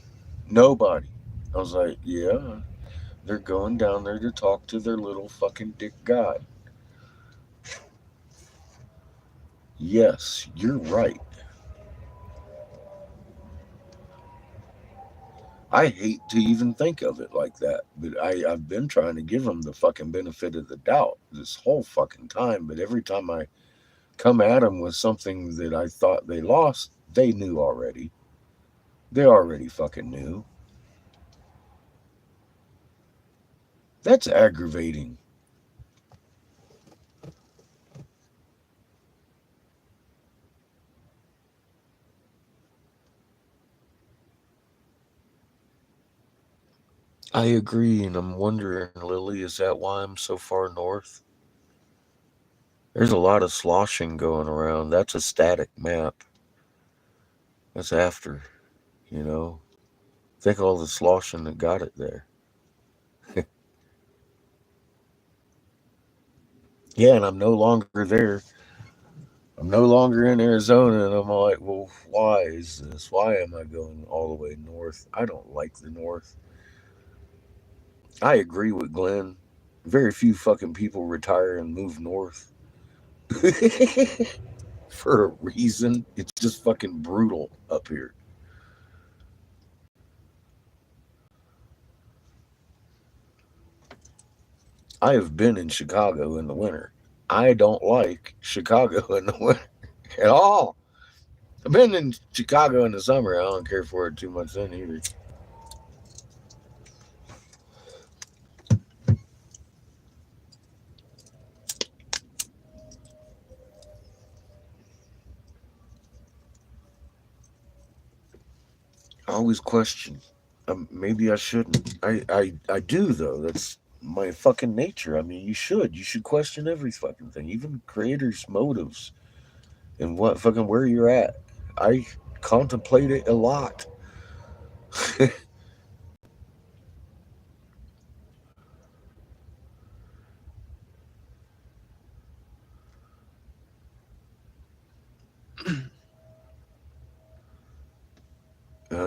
Nobody. I was like, yeah, they're going down there to talk to their little fucking dick god. Yes, you're right. I hate to even think of it like that, but I've been trying to give them the fucking benefit of the doubt this whole fucking time. But every time I come at them with something that I thought they lost, they knew already. They already fucking knew. That's aggravating. I agree, and I'm wondering, Lily, is that why I'm so far north? There's a lot of sloshing going around. That's a static map. That's after, you know. Think all the sloshing that got it there. Yeah, and I'm no longer there. I'm no longer in Arizona, and I'm like, well, why is this? Why am I going all the way north? I don't like the north. I agree with Glenn. Very few fucking people retire and move north for a reason. It's just fucking brutal up here. I have been in Chicago in the winter. I don't like Chicago in the winter at all. I've been in Chicago in the summer. I don't care for it too much then either. I always question. Maybe I shouldn't. I do though. That's my fucking nature. I mean, you should. You should question every fucking thing, even creators' motives and what fucking where you're at. I contemplate it a lot. I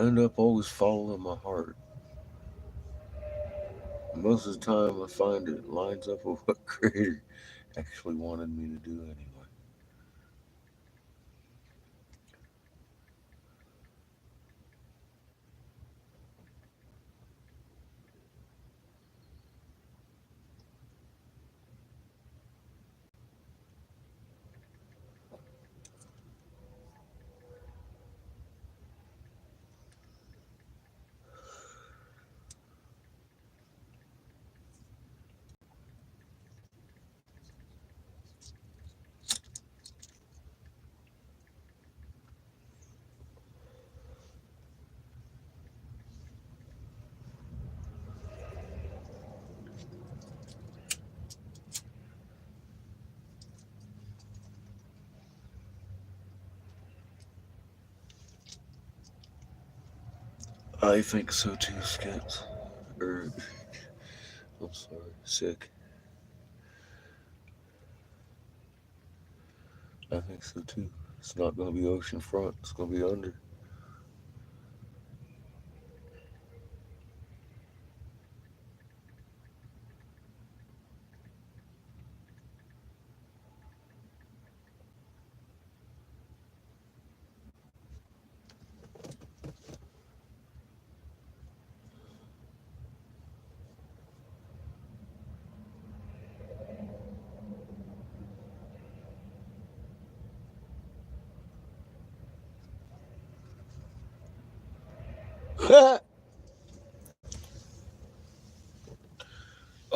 end up always following my heart. Most of the time, I find it lines up with what creator actually wanted me to do anyway. I think so too, Skips. Or, I'm sorry, sick. I think so too. It's not going to be ocean front. It's going to be under.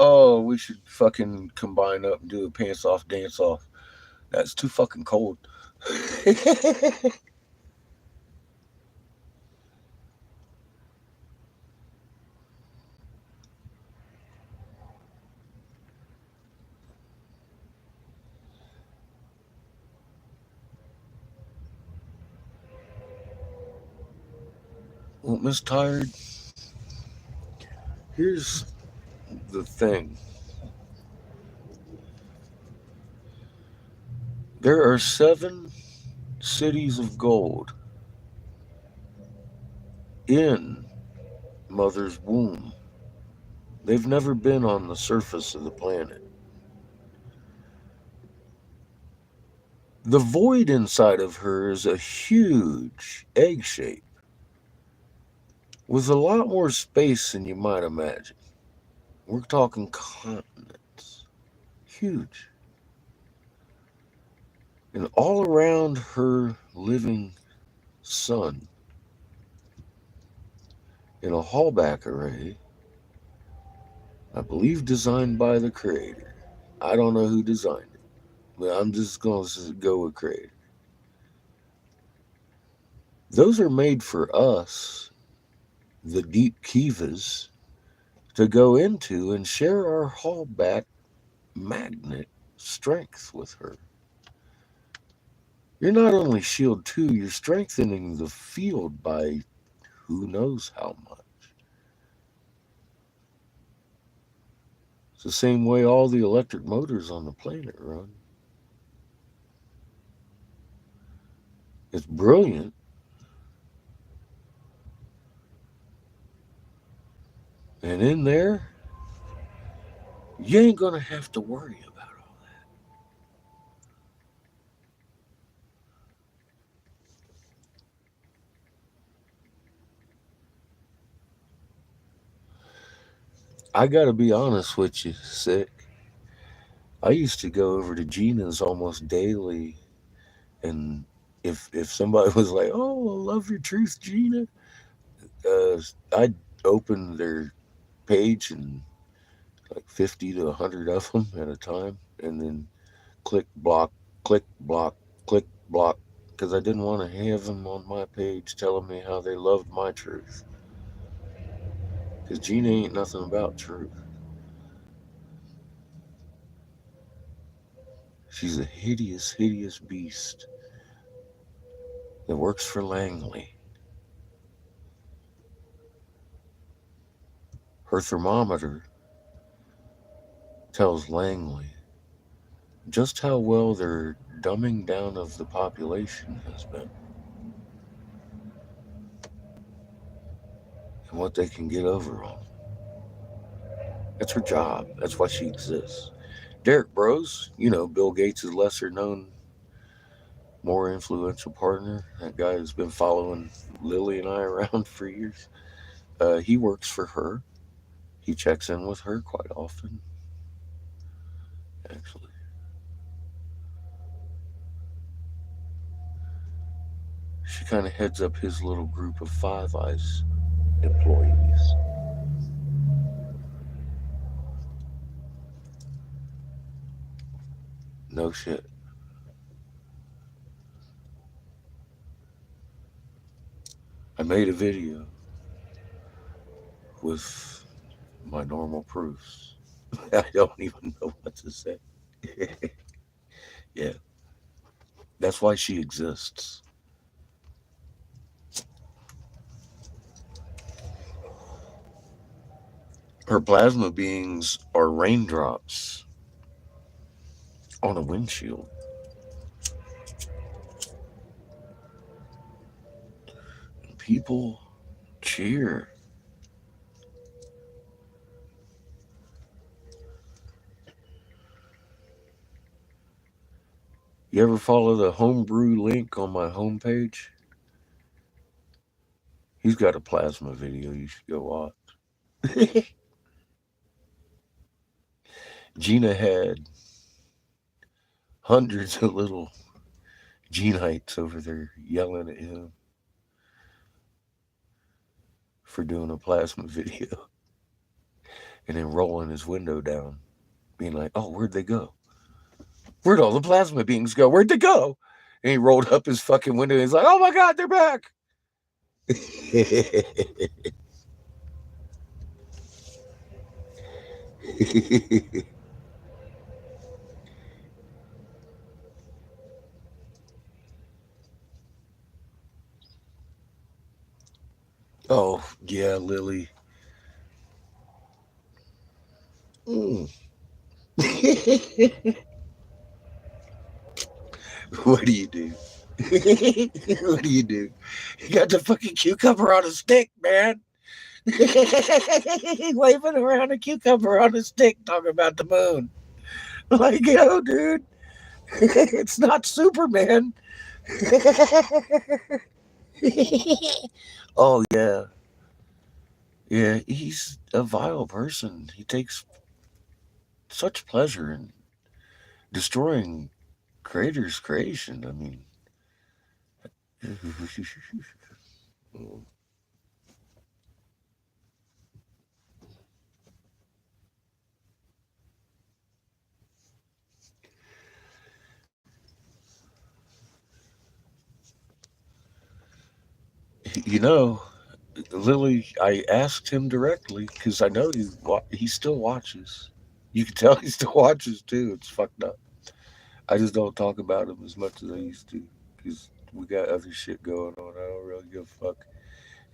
Oh, we should fucking combine up and do a pants off dance off. That's too fucking cold. Well, Miss Tired, here's the thing. There are 7 cities of gold in Mother's womb. They've never been on the surface of the planet. The void inside of her is a huge egg shape with a lot more space than you might imagine. We're talking continents. Huge. And all around her living sun, in a hallback array, I believe designed by the creator. I don't know who designed it, but I'm just going to go with creator. Those are made for us, the deep kivas, to go into and share our hallback magnet strength with her. You're not only shield 2, you're strengthening the field by who knows how much. It's the same way all the electric motors on the planet run. It's brilliant. And in there, you ain't going to have to worry about all that. I got to be honest with you, Sick. I used to go over to Gina's almost daily, and if somebody was like, "Oh, I love your truth, Gina," I'd open their page and like 50 to 100 of them at a time, and then click, block, click, block, because I didn't want to have them on my page telling me how they loved my truth. Because Gina ain't nothing about truth. She's a hideous, hideous beast that works for Langley. Her thermometer tells Langley just how well their dumbing down of the population has been and what they can get over on. That's her job. That's why she exists. Derek Bros, Bill Gates' lesser known, more influential partner, that guy who's been following Lily and I around for years. He works for her. He checks in with her quite often, actually. She kind of heads up his little group of Five Eyes employees. No shit. I made a video with my normal proofs. I don't even know what to say. Yeah, that's why she exists. Her plasma beings are raindrops on a windshield. People cheer. You ever follow the homebrew link on my homepage? He's got a plasma video you should go watch. Gina had hundreds of little Genites over there yelling at him for doing a plasma video and then rolling his window down, being like, oh, where'd they go? Where'd all the plasma beings go? Where'd they go? And he rolled up his fucking window and he's like, oh my God, they're back. Oh, yeah, Lily. Mm. What do you do? What do you do? You got the fucking cucumber on a stick, man. Waving around a cucumber on a stick talking about the moon. Like, yo, dude, it's not Superman. Oh, yeah. Yeah, he's a vile person. He takes such pleasure in destroying Creator's creation. I mean, you know, Lily, I asked him directly because I know he still watches. You can tell he still watches too. It's fucked up. I just don't talk about him as much as I used to because we got other shit going on. I don't really give a fuck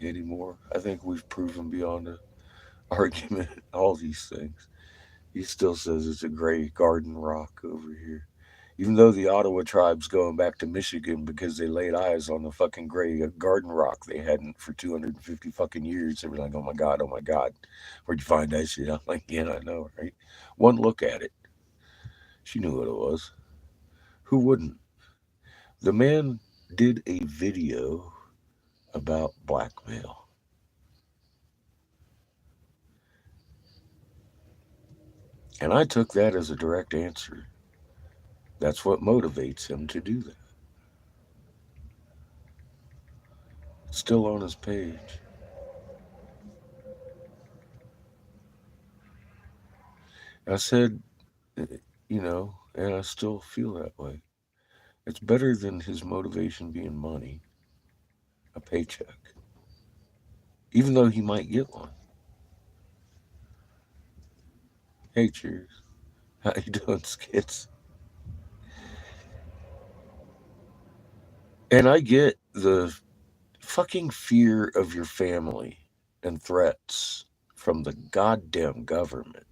anymore. I think we've proven beyond a argument all these things. He still says it's a gray garden rock over here. Even though the Ottawa tribe's going back to Michigan because they laid eyes on the fucking gray garden rock they hadn't for 250 fucking years. They were like, oh my God, where'd you find that shit? I'm like, yeah, I know, right? One look at it, she knew what it was. Who wouldn't? The man did a video about blackmail. And I took that as a direct answer. That's what motivates him to do that. It's still on his page. I said, and I still feel that way. It's better than his motivation being money, a paycheck, even though he might get one. Hey, cheers. How you doing, Skits? And I get the fucking fear of your family and threats from the goddamn government.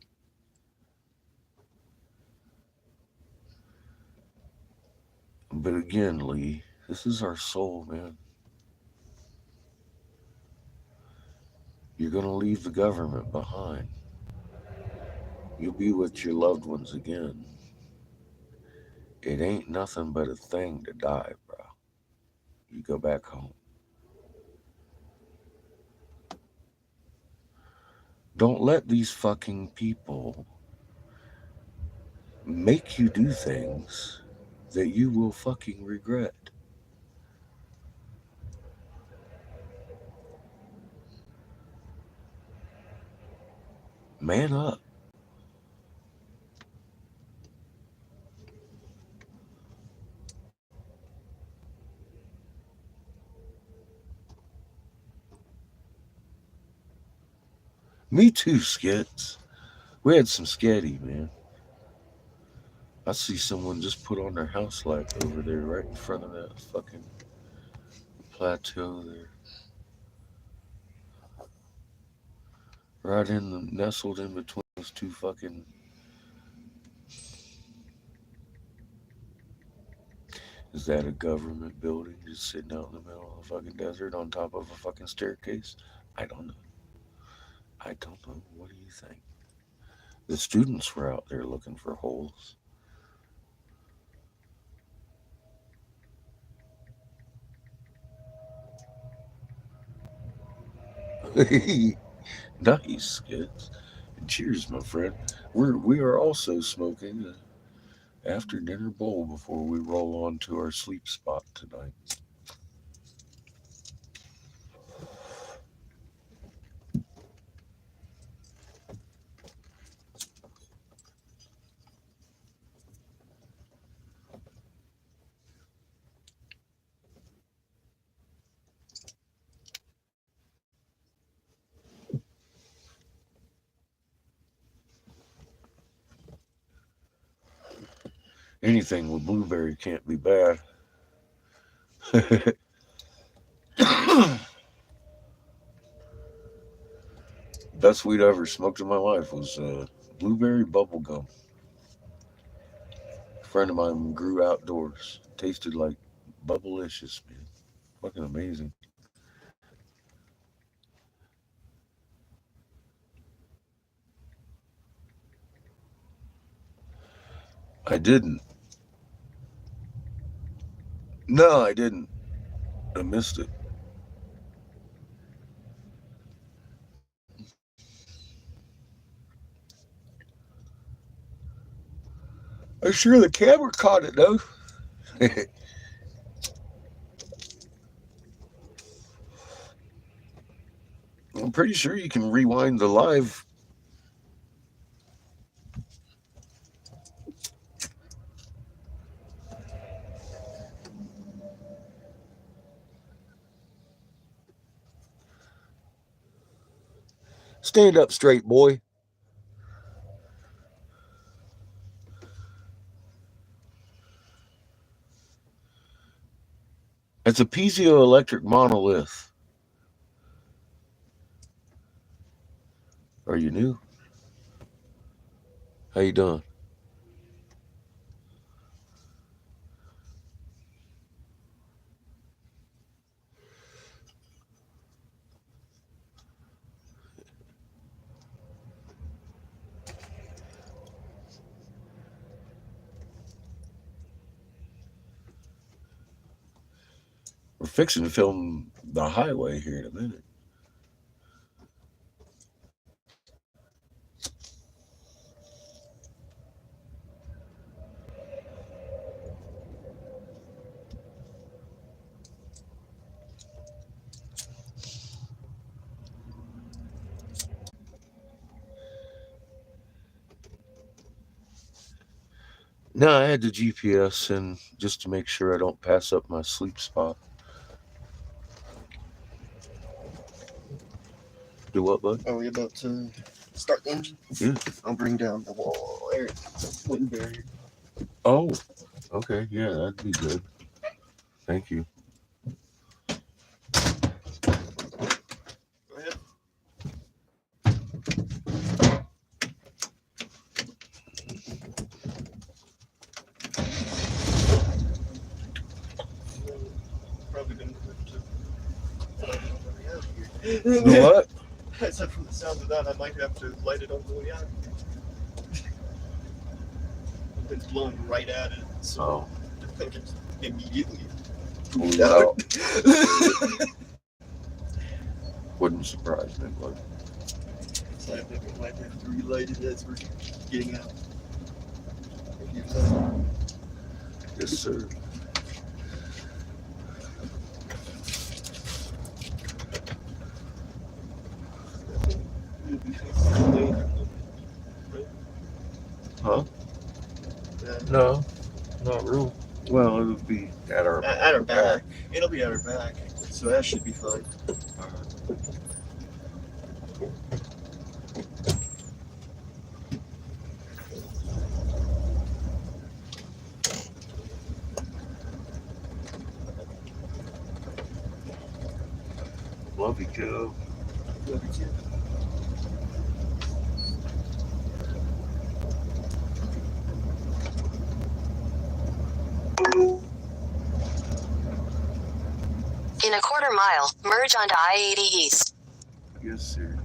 But again, Lee, this is our soul, man. You're going to leave the government behind. You'll be with your loved ones again. It ain't nothing but a thing to die, bro. You go back home. Don't let these fucking people make you do things that you will fucking regret. Man up. Me too, Skits. We had some sketty, man. I see someone just put on their house light over there right in front of that fucking plateau there. Right in the nestled in between those two fucking. Is that a government building just sitting out in the middle of the fucking desert on top of a fucking staircase? I don't know. I don't know. What do you think? The students were out there looking for holes. Nice, kids. Cheers, my friend. We are also smoking a after dinner bowl before we roll on to our sleep spot tonight. Anything with blueberry can't be bad. Best weed I ever smoked in my life was blueberry bubble gum. A friend of mine grew outdoors. Tasted like bubblicious, man. Fucking amazing. I didn't. No, I didn't. I missed it. I'm sure the camera caught it though. I'm pretty sure you can rewind the live. Stand up straight, boy. It's a piezoelectric monolith. Are you new? How you doing? We're fixing to film the highway here in a minute. No, I had the GPS in just to make sure I don't pass up my sleep spot. Do what, bud? Are we about to start the engine? Yeah. I'll bring down the wall area, wooden barrier. Oh, okay. Yeah, that'd be good. Thank you. Go ahead. Probably gonna have to light it on the way out here. The what? I said from the sound of that, I might have to light it on the way out. It's blowing right at it, so I think it's immediately Pulled out. Wouldn't surprise me, bud. So I think we might have to relight it as we're getting out. Yes, sir. Huh? No, not real. Well, it'll be at our back. It'll be at our back, so that should be fine. Love you, kiddo. Love you too. In a quarter mile, merge onto I-80 East. Yes, sir.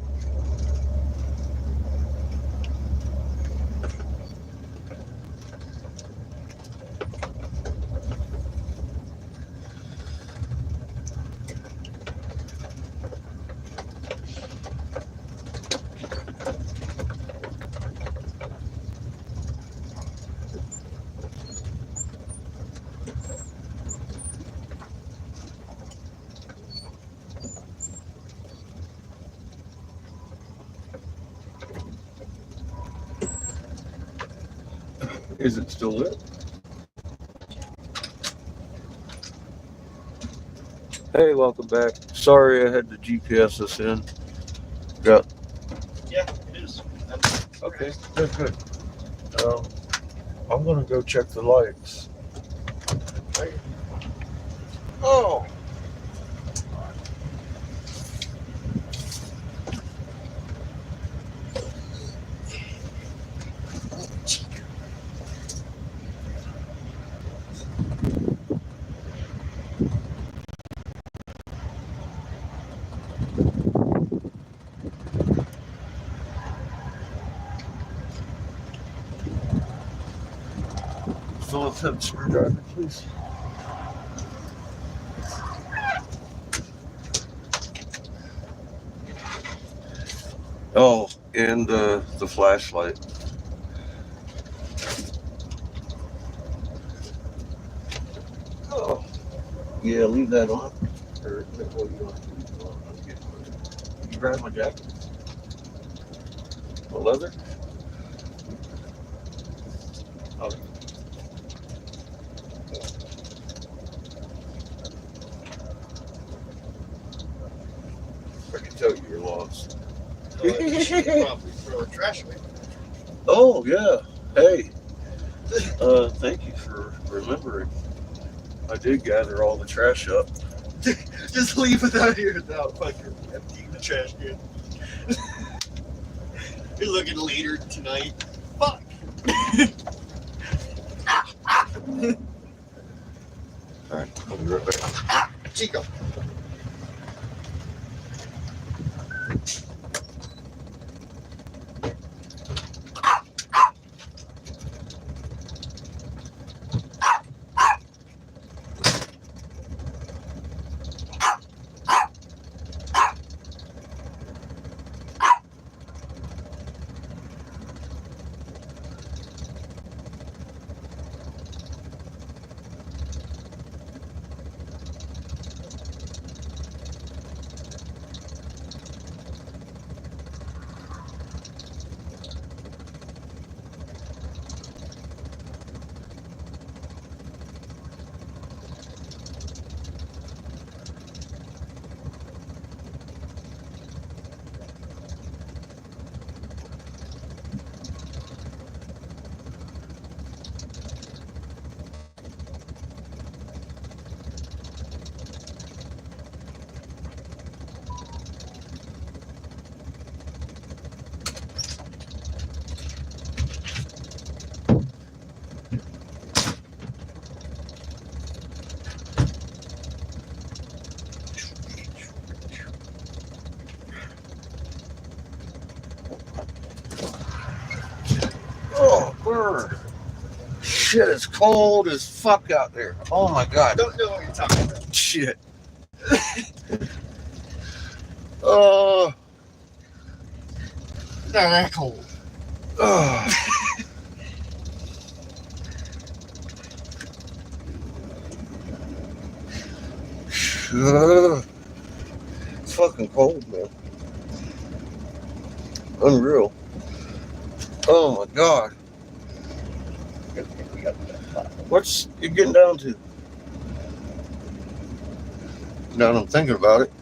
Is it still lit? Hey, welcome back. Sorry I had to GPS us in. Yeah, it is. Okay, good. I'm gonna go check the lights. Oh. Phillips, have a screwdriver, please. Oh, and the flashlight. Oh, yeah, leave that on. Or, what do you want to do? You grab my jacket? The leather? Oh. I can tell you you're lost. You should probably throw a trash away. Oh, yeah. Hey. Thank you for remembering. I did gather all the trash up. Just leave it out here without fucking emptying the trash can. You're looking later tonight. Fuck. Alright, I'll be right back. Chico. Oh, burn. Shit, it's cold as fuck out there. Oh my god. Don't know what you're talking about. Shit. Oh. Not that cold. Oh. It's fucking cold, man. Unreal. Oh my god. What's it getting down to? Now that I'm thinking about it,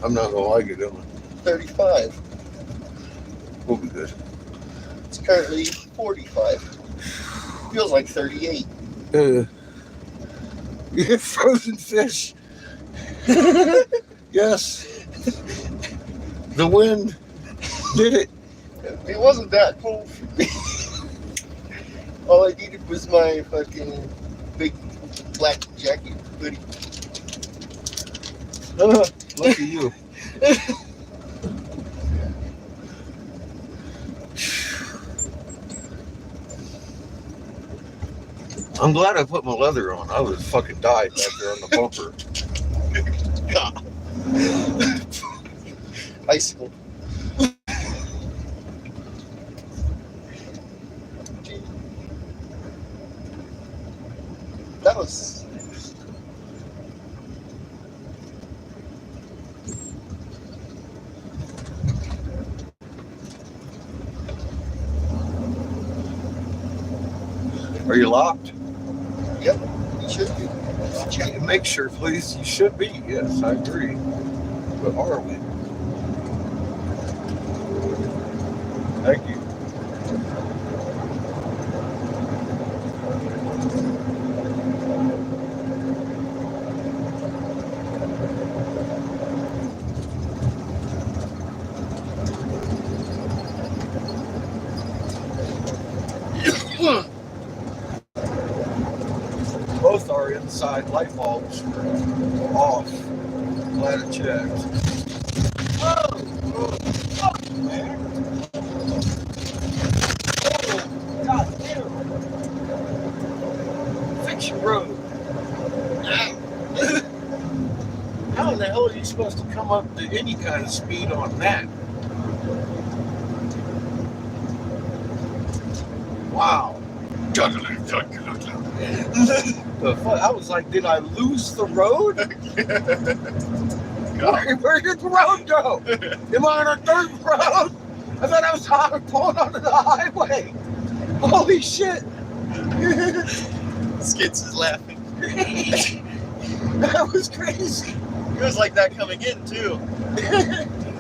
I'm not gonna like it, am I? 35. We'll be good. It's currently 45. Feels like 38. Yeah, frozen fish. Yes. The wind did it. It wasn't that cold for me. All I needed was my fucking big black jacket, hoodie. Look at you. I'm glad I put my leather on. I would have fucking died back there on the bumper. God. Icicle. That was. Are you locked? Yep, you should be. Check. Make sure, please. You should be. Yes, I agree. But are we? Thank you. Both our inside light bulbs were off. Glad I checked. Oh, fuck, man. Oh, God damn. Fix your road. How in the hell are you supposed to come up to any kind of speed on that? Wow. The fuck? I was like, did I lose the road? Where did the road go? Am I on a dirt road? I thought I was pulling onto the highway. Holy shit. Skits is laughing. That was crazy. It was like that coming in, too.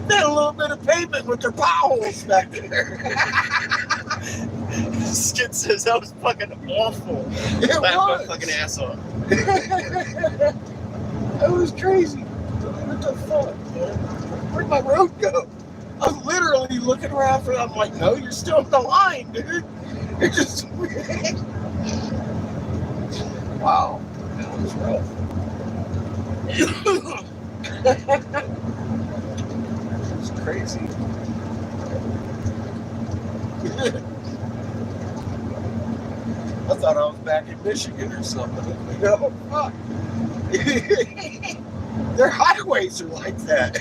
They had a little bit of pavement with their potholes back there. Skit says that was fucking awful. It Laughed was. my fucking ass off. That was crazy. What the fuck, man? Where'd my road go? I was literally looking around for it. I'm like, no, you're still in the line, dude. You're just... Wow. That was rough. It's crazy. I thought I was back in Michigan or something. You know, fuck. Their highways are like that.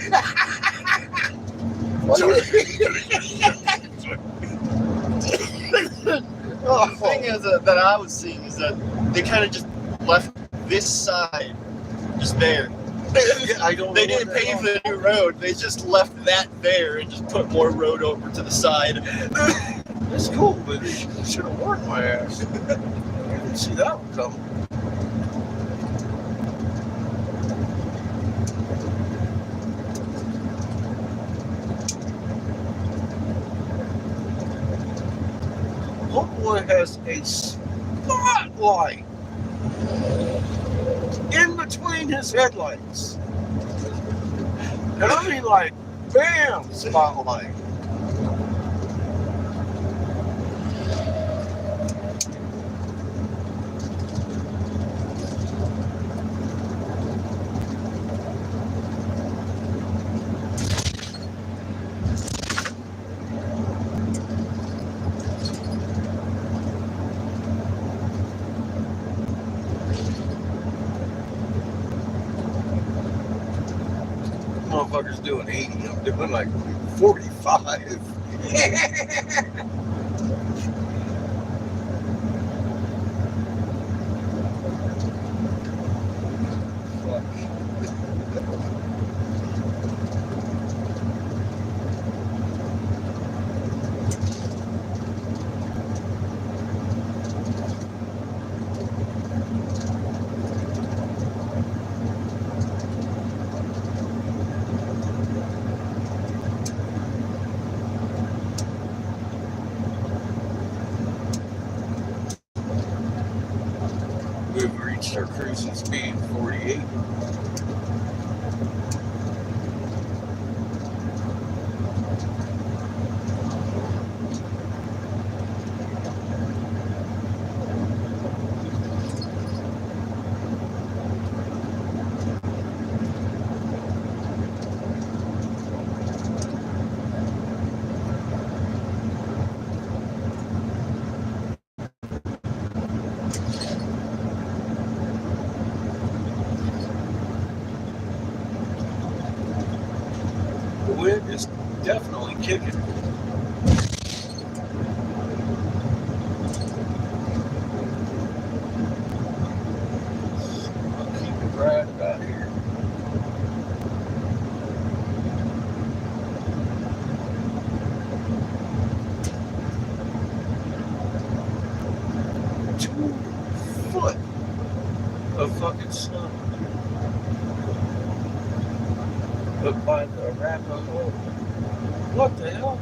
The thing is that I was seeing is that they kind of just left this side just there. I don't They know didn't what the pave hell. the new road. They just left that there and just put more road over to the side. It's cool, but they should have warned my ass. I didn't see that one coming. Homeboy has a spotlight in between his headlights. And I mean like, bam, spotlight. Motherfuckers doing 80, I'm doing like 45. We've reached our cruising speed, 48. wind is definitely kicking. I'll keep it right about here. Foot of fucking snow up by the Arapahoe. What the hell?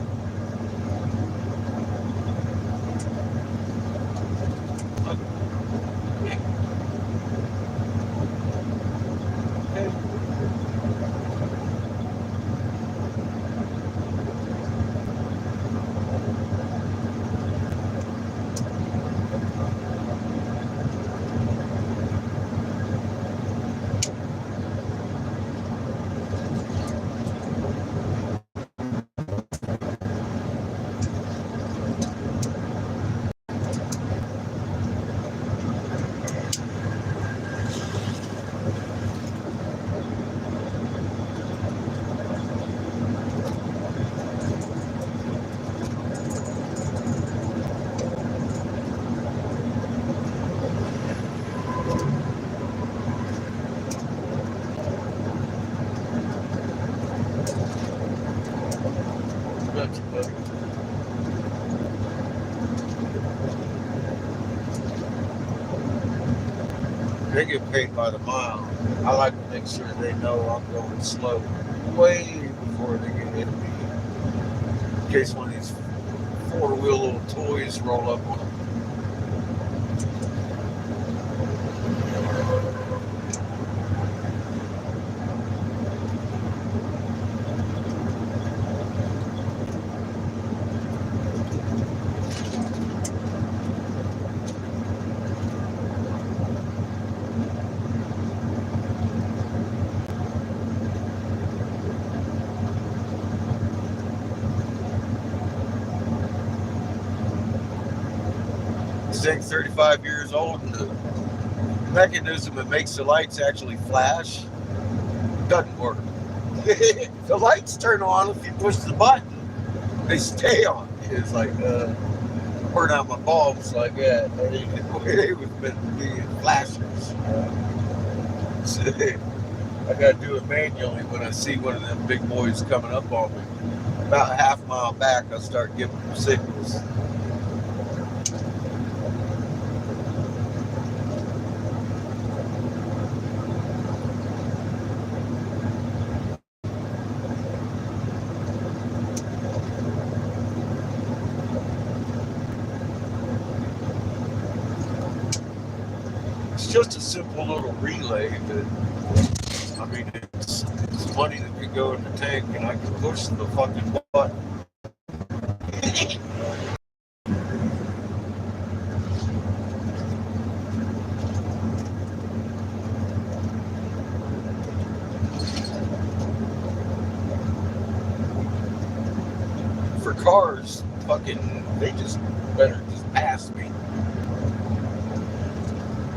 They get paid by the mile. I like to make sure they know I'm going slow way before they get hit me. In case one of these four-wheel little toys roll up on them. This thing's 35 years old, and the mechanism that makes the lights actually flash doesn't work. The lights turn on if you push the button. They stay on. It's like, burn out my bulbs like that. They was meant to be flashers. I gotta do it manually when I see one of them big boys coming up on me. About a half mile back, I start giving them signals. It's just a simple little relay that, I mean, it's money that could go in the tank, and I can push the fucking button. For cars, fucking, they just better just pass me.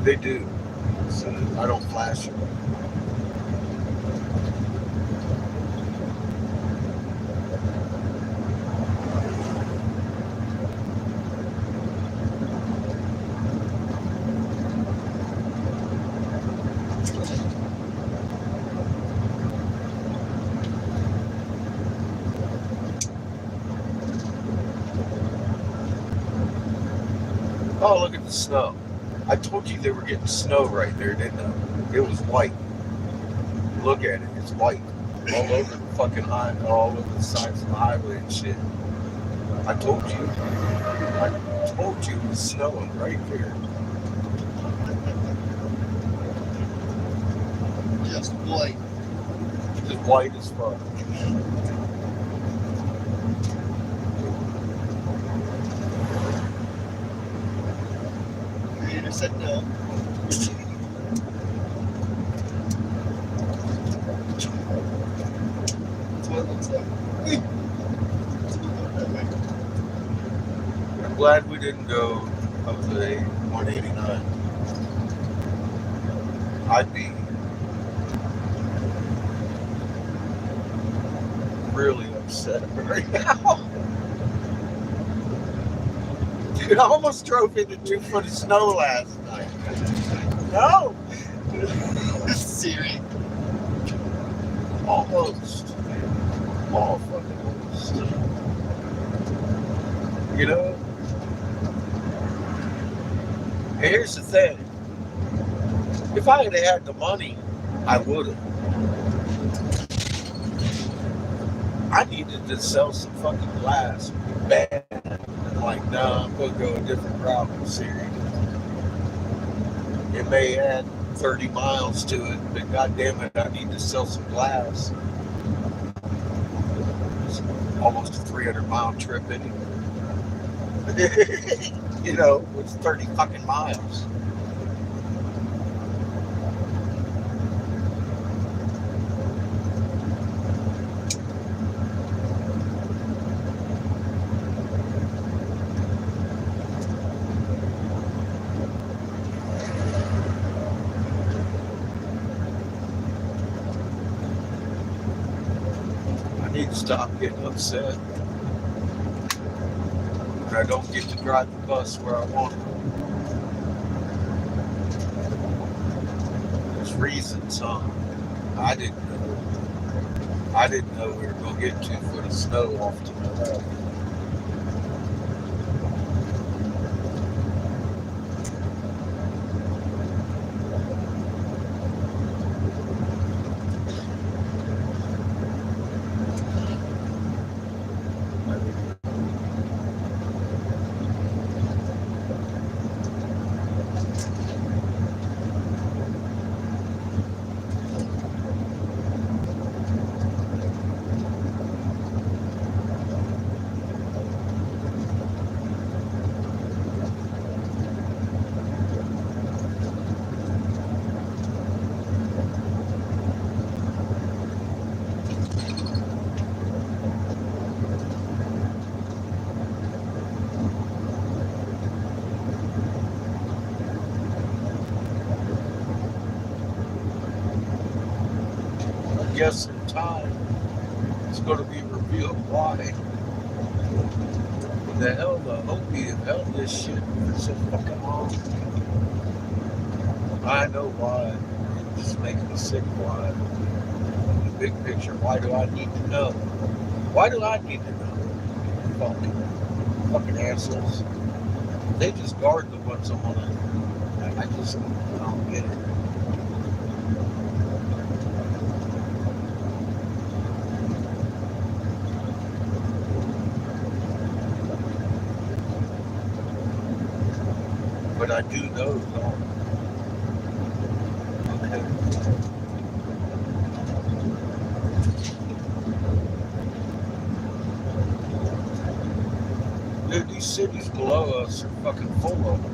They do, so I don't flash them. Oh, look at the snow. I told you they were getting snow right there, didn't I? It was white. Look at it, it's white. All over the fucking highway, all over the sides of the highway and shit. I told you it was snowing right there. Just white. Just white as fuck. Creator said no. That's what it looks like. I'm glad we didn't go up to the 189. I'd be really upset right now. Dude, I almost drove into 2 foot of snow last night. No! Siri. Almost. All fucking almost. You know? And here's the thing. If I had had the money, I would have. I needed to sell some fucking glass bad. I'm like, nah, I'm gonna go a different route with Siri. It may add 30 miles to it, but goddamn it, I need to sell some glass. It's almost a 300-mile trip anyway. You know, it's 30 fucking miles. I need to stop getting upset when I don't get to drive the bus where I want to. There's reasons, huh? I didn't know. I didn't know we were going to get 2 foot of snow off to my left. I guess in time, it's going to be revealed why. What the hell, the Hopi have held this shit for so fucking long. I know why. It's just making me sick why. The big picture, why do I need to know? Why do I need to know? Fucking assholes. They just guard the ones I want to. I don't get it. But I do know, don't okay. Dude, these cities below us are fucking full of them.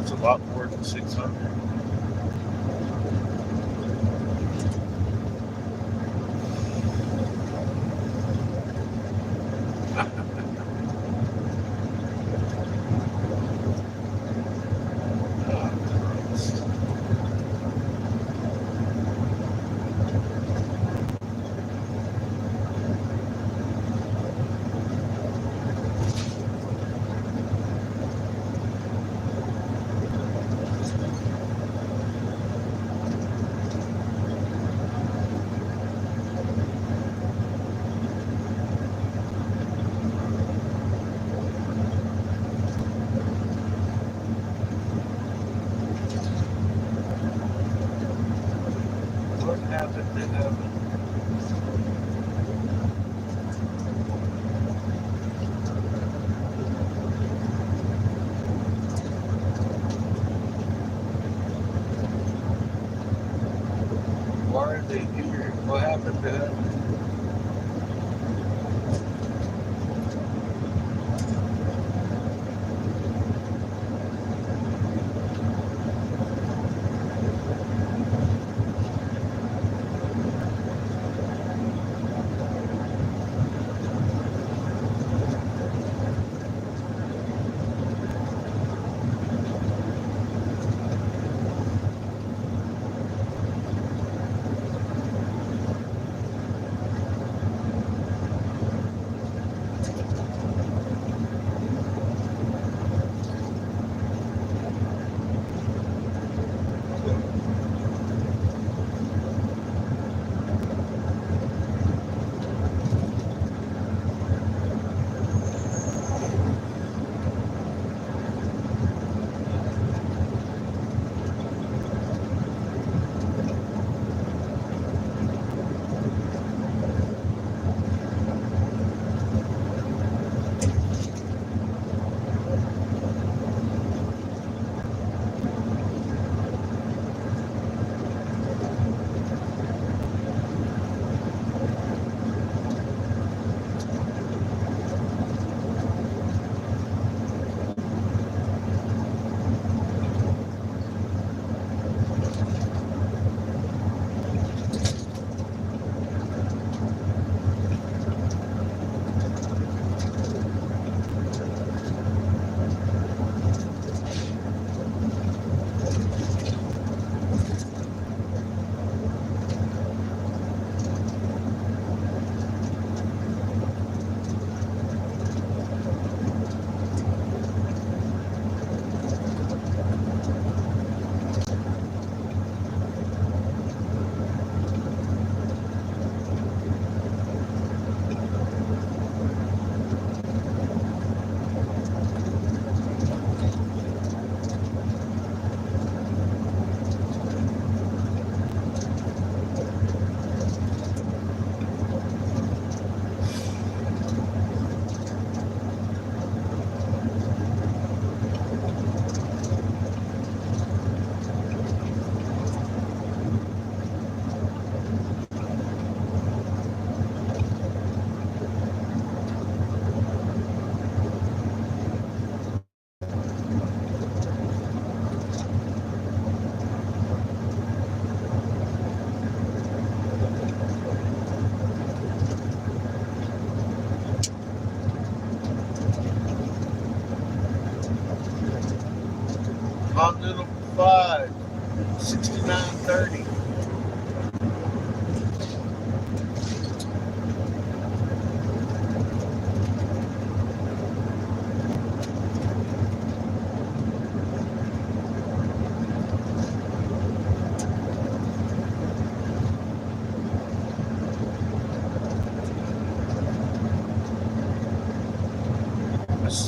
It's a lot more than 600. What happened to heaven? Why are they here? What happened to heaven?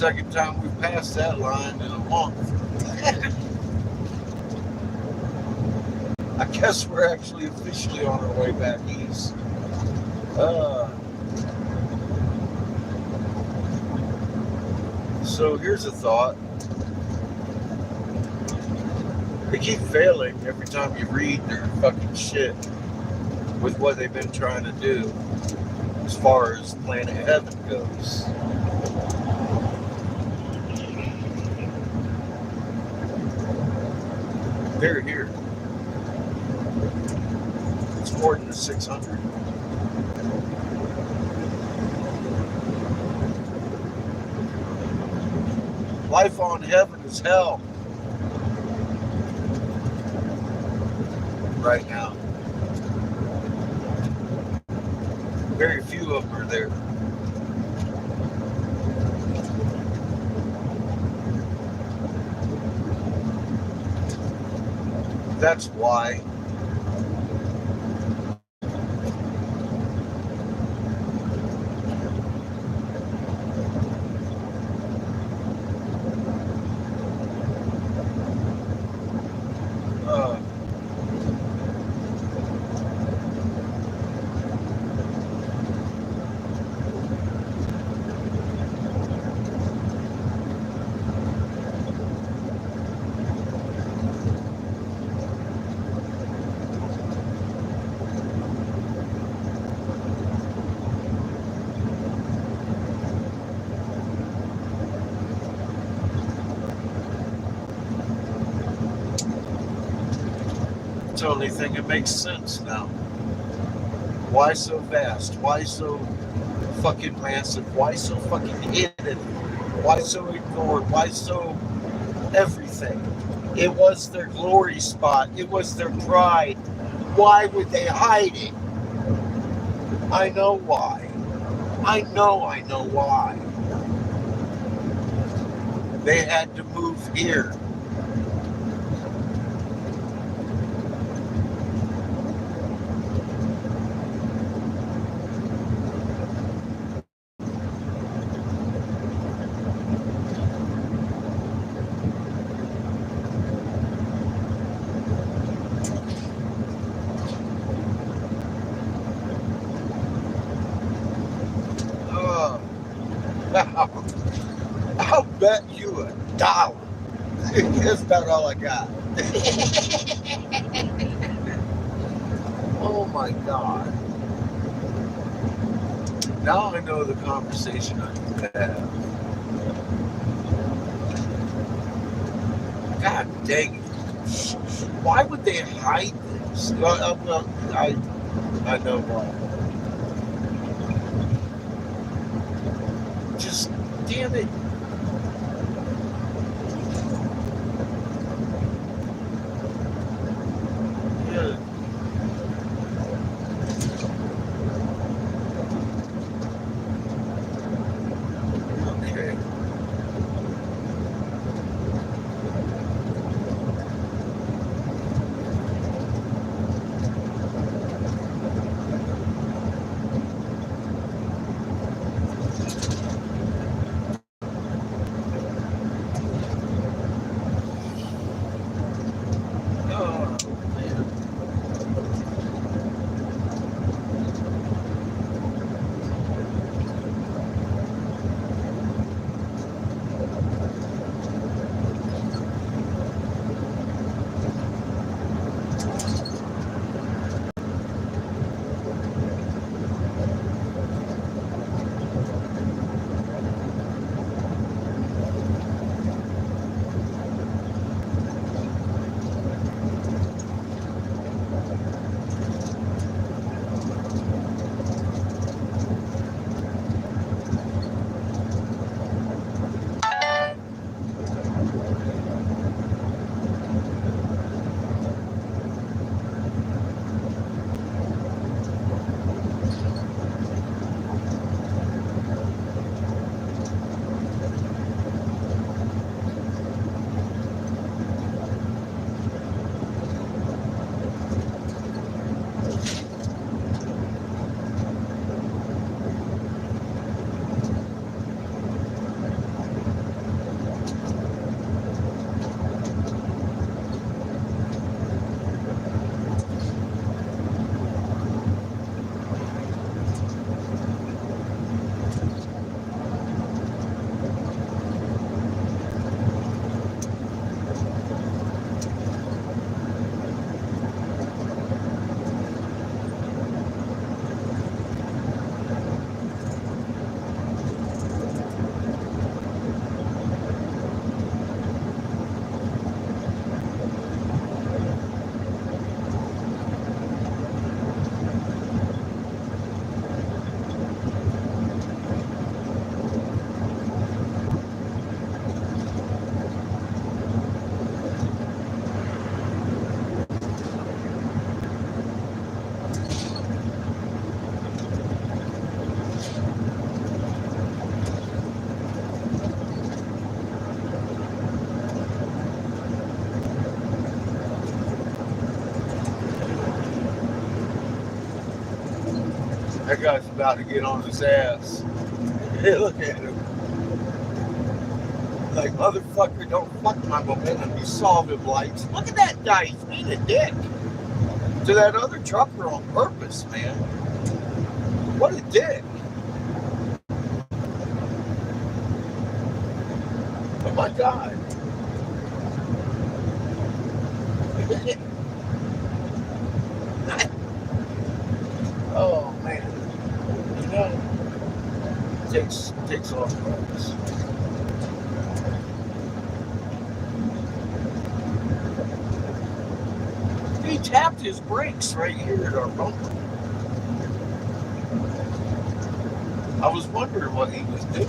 second time we've passed that line in a month. I guess we're actually officially on our way back east. So here's a thought. They keep failing every time you read their fucking shit with what they've been trying to do as far as planet heaven goes. They're here. It's more than the 600. Life on heaven is hell right now. Very few of them are there. That's why it's the only thing that makes sense now. Why so vast? Why so fucking massive? Why so fucking hidden? Why so ignored? Why so everything? It was their glory spot. It was their pride. Why would they hide it? I know why. I know why. They had to move here. I'll bet you $1. That's about all I got. Oh my God. Now I know the conversation I need to have. God dang it. Why would they hide this? I know why. Just, damn it. Yeah. Okay. That guy's about to get on his ass. Hey, look at him. Like, motherfucker, don't fuck my momentum. You saw him lights. Look at that guy. He's being a dick to that other trucker on purpose, man. What a dick. Oh my God. Oh man. You know, takes off purpose. He tapped his brakes right here at our bumper. I was wondering what he was doing.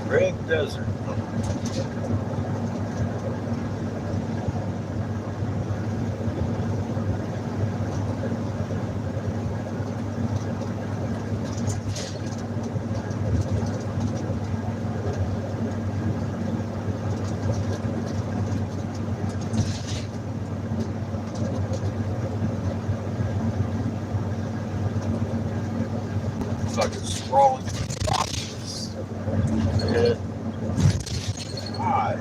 Red Desert. Fucking sprawling boxes. Yeah. God.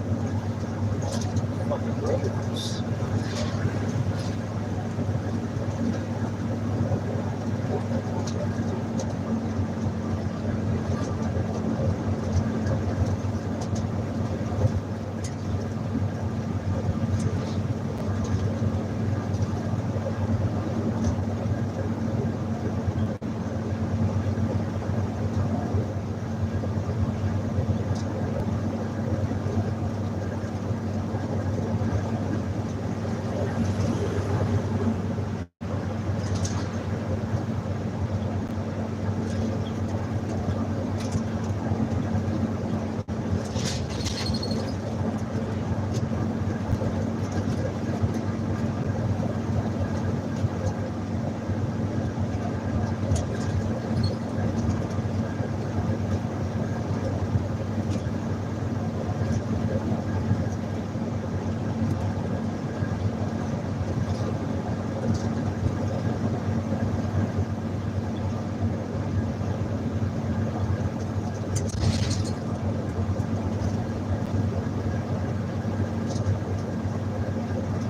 Fucking roads.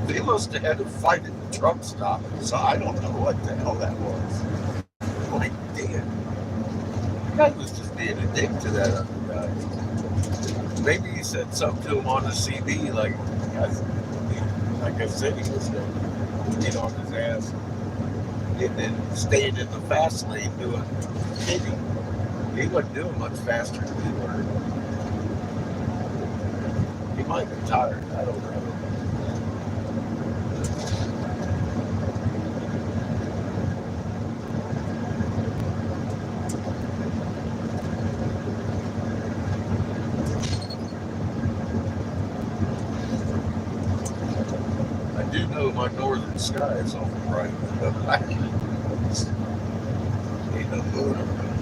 They must have had a fight at the truck stop, so I don't know what the hell that was. Like, damn. The guy was just being a dick to that other guy. Maybe he said something to him on the CB, like I said, he was going to get on his ass. And then staying in the fast lane doing hitting. He wasn't doing much faster than we were. He might be tired, I don't know. I do know my northern sky is awful bright, but I ain't no moon around.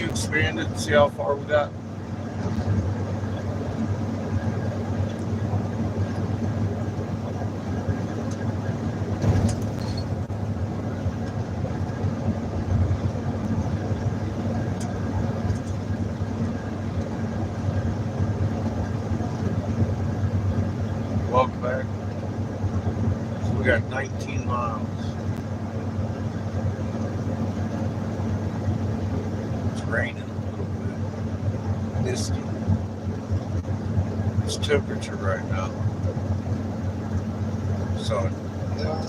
expand it and see how far we got? Welcome back. So we got 19 miles. It's raining a little bit. Misty. It's temperature right now. Sun. Yeah.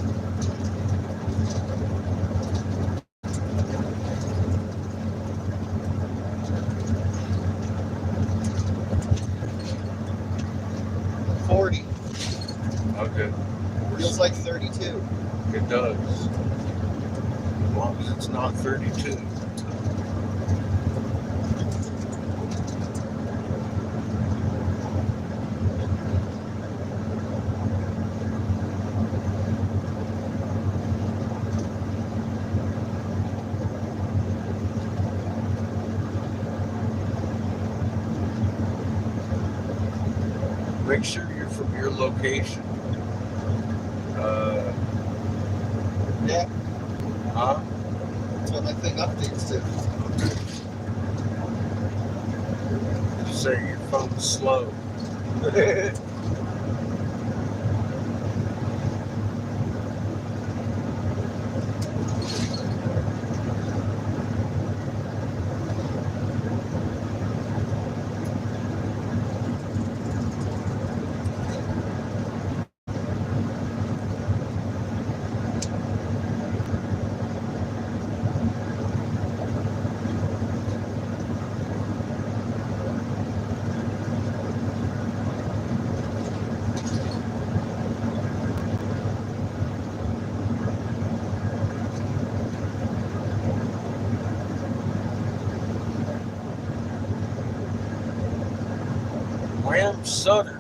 Okay. Feels like 32. It does. As long as it's not 32. Make sure you're from your location. Yeah. Huh? That's what my thing updates to. Did you say your phone's slow? Wham Sutter.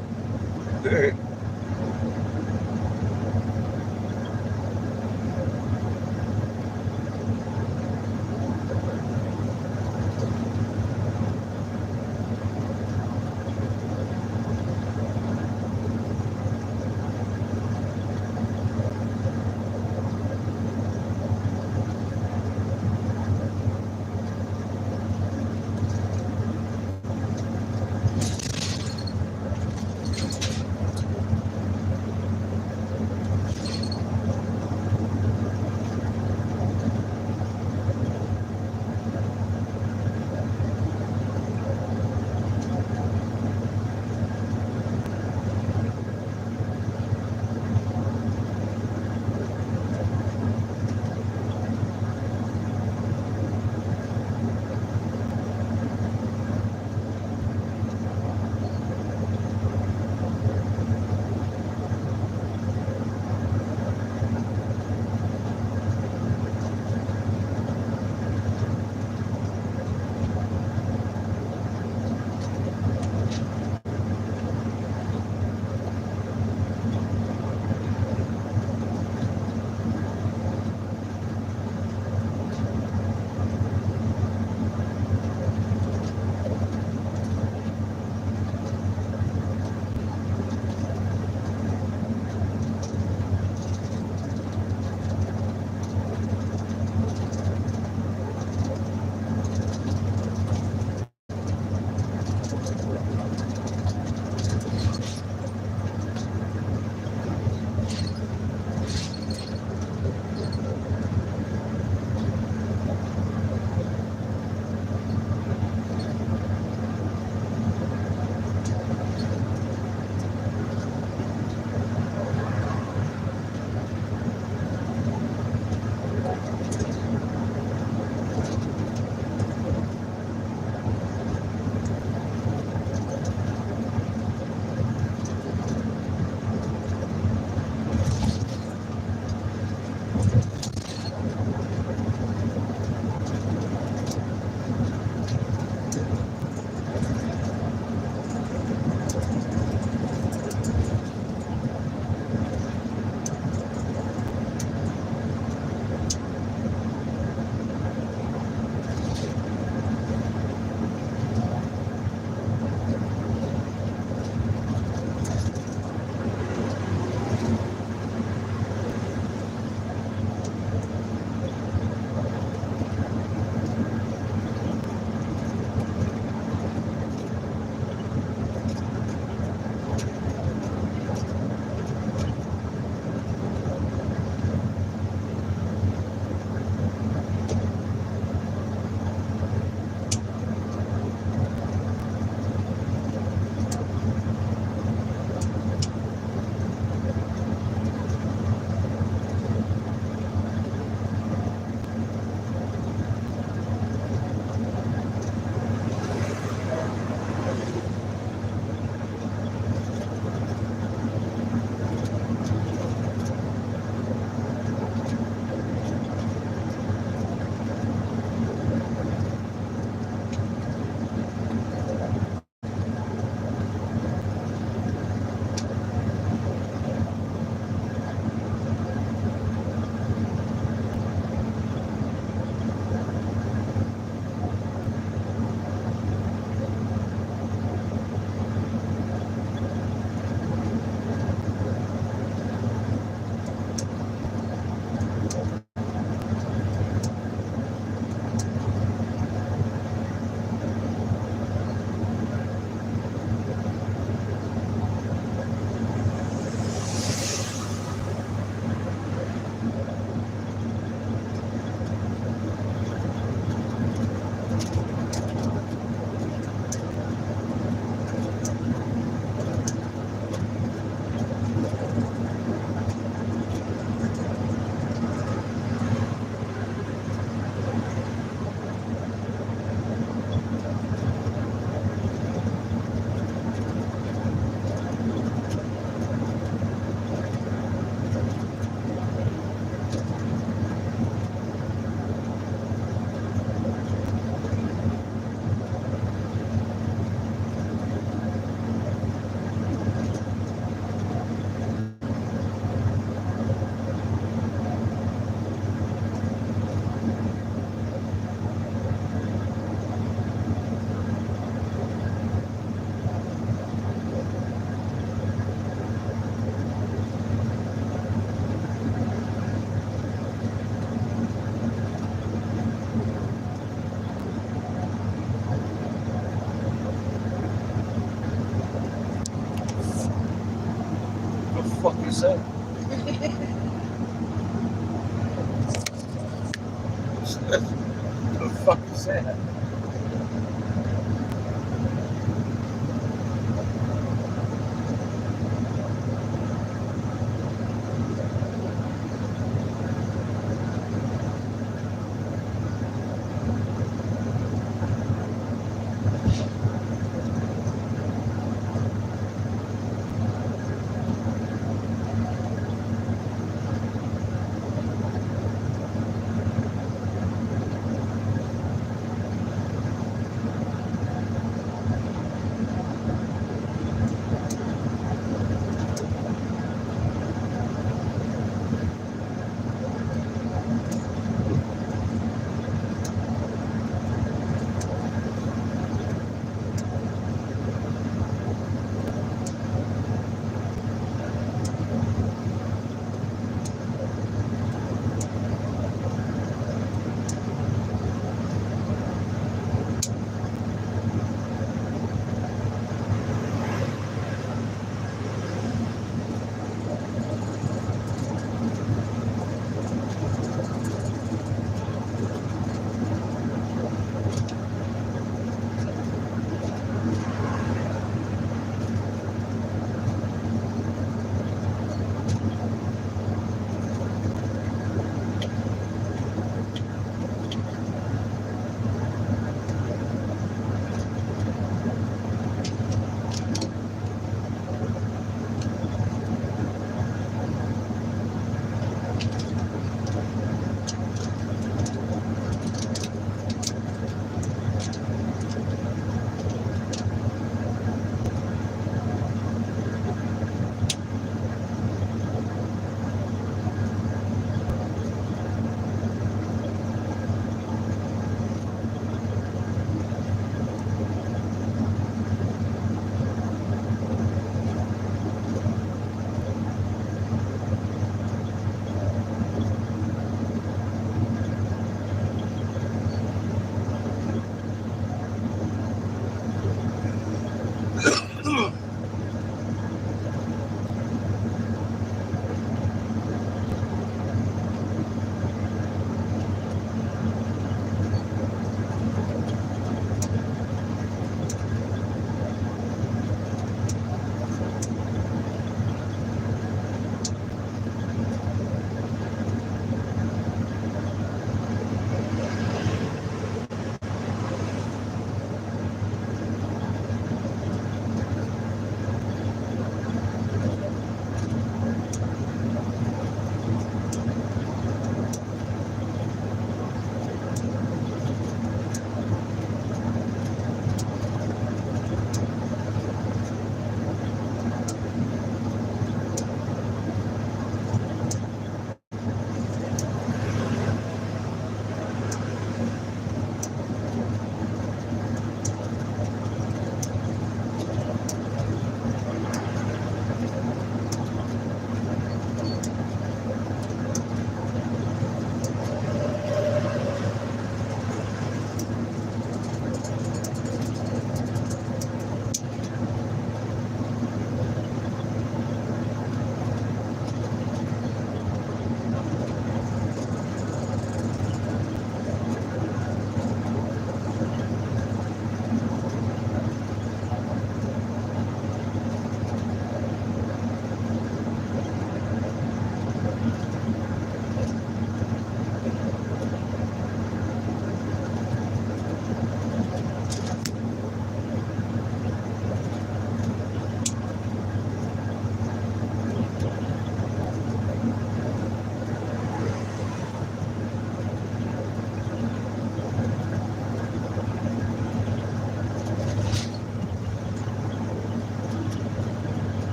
you say. The fuck is that?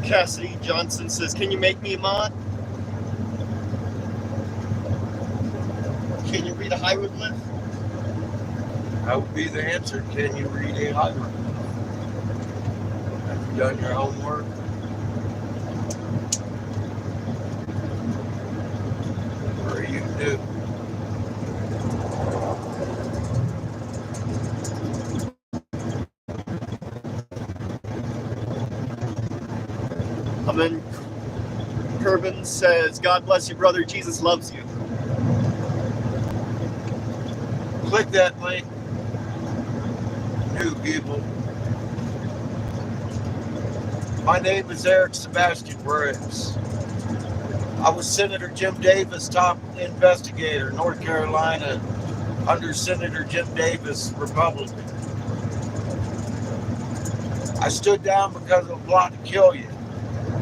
Cassidy Johnson says, can you make me a mod? Can you read a hieroglyph? That would be the answer. Can you read a hieroglyph? Have you done your homework? Or you do? And then Kerbin says, God bless you, brother. Jesus loves you. Click that link. New people. My name is Eric Sebastian Briggs. I was Senator Jim Davis' top investigator, North Carolina, under Senator Jim Davis, Republican. I stood down because of a plot to kill you.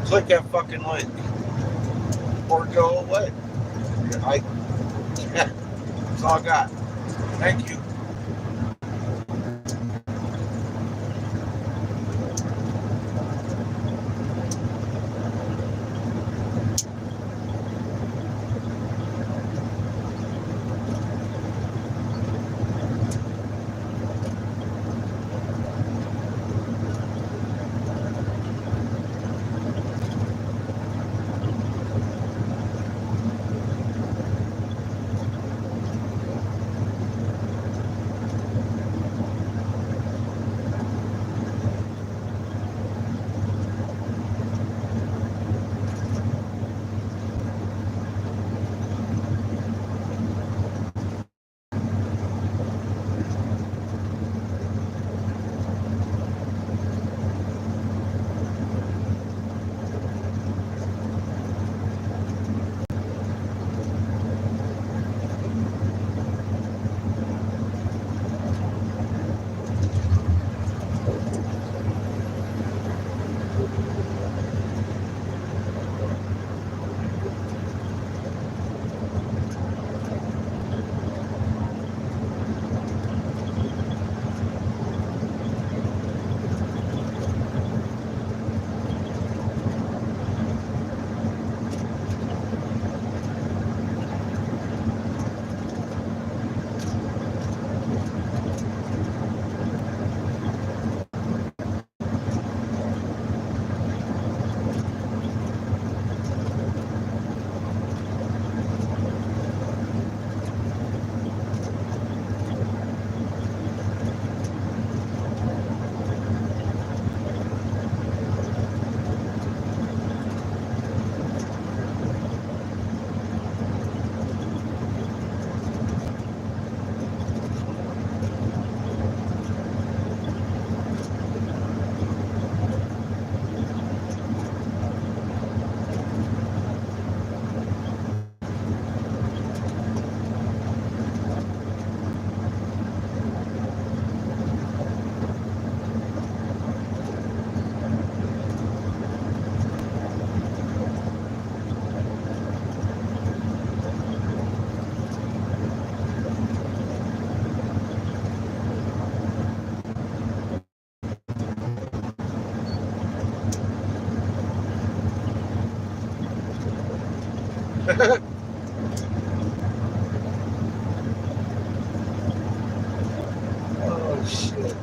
Click that fucking link. Or go away. That's all I got. Thank you. Oh, shit.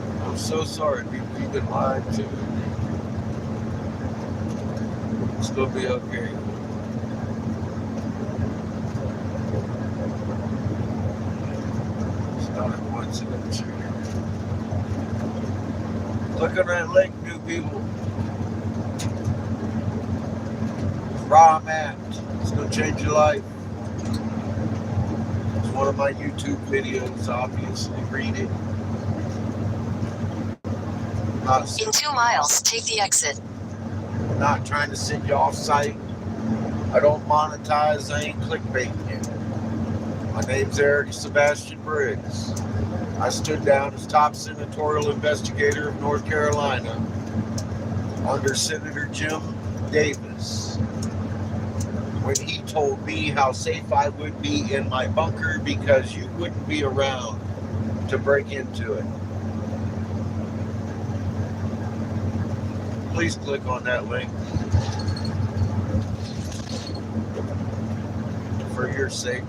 I'm so sorry, people. You've been lied to. It's gonna be okay. It's not a coincidence. Click on that link, new people. It's where I'm at. It's gonna change your life. It's one of my YouTube videos, obviously. Read it. In 2 miles, take the exit. Not trying to send you off site. I don't monetize. I ain't clickbaiting you. My name's Eric Sebastian Briggs. I stood down as top senatorial investigator of North Carolina under Senator Jim Davis when he told me how safe I would be in my bunker because you wouldn't be around to break into it. Please click on that link for your sake.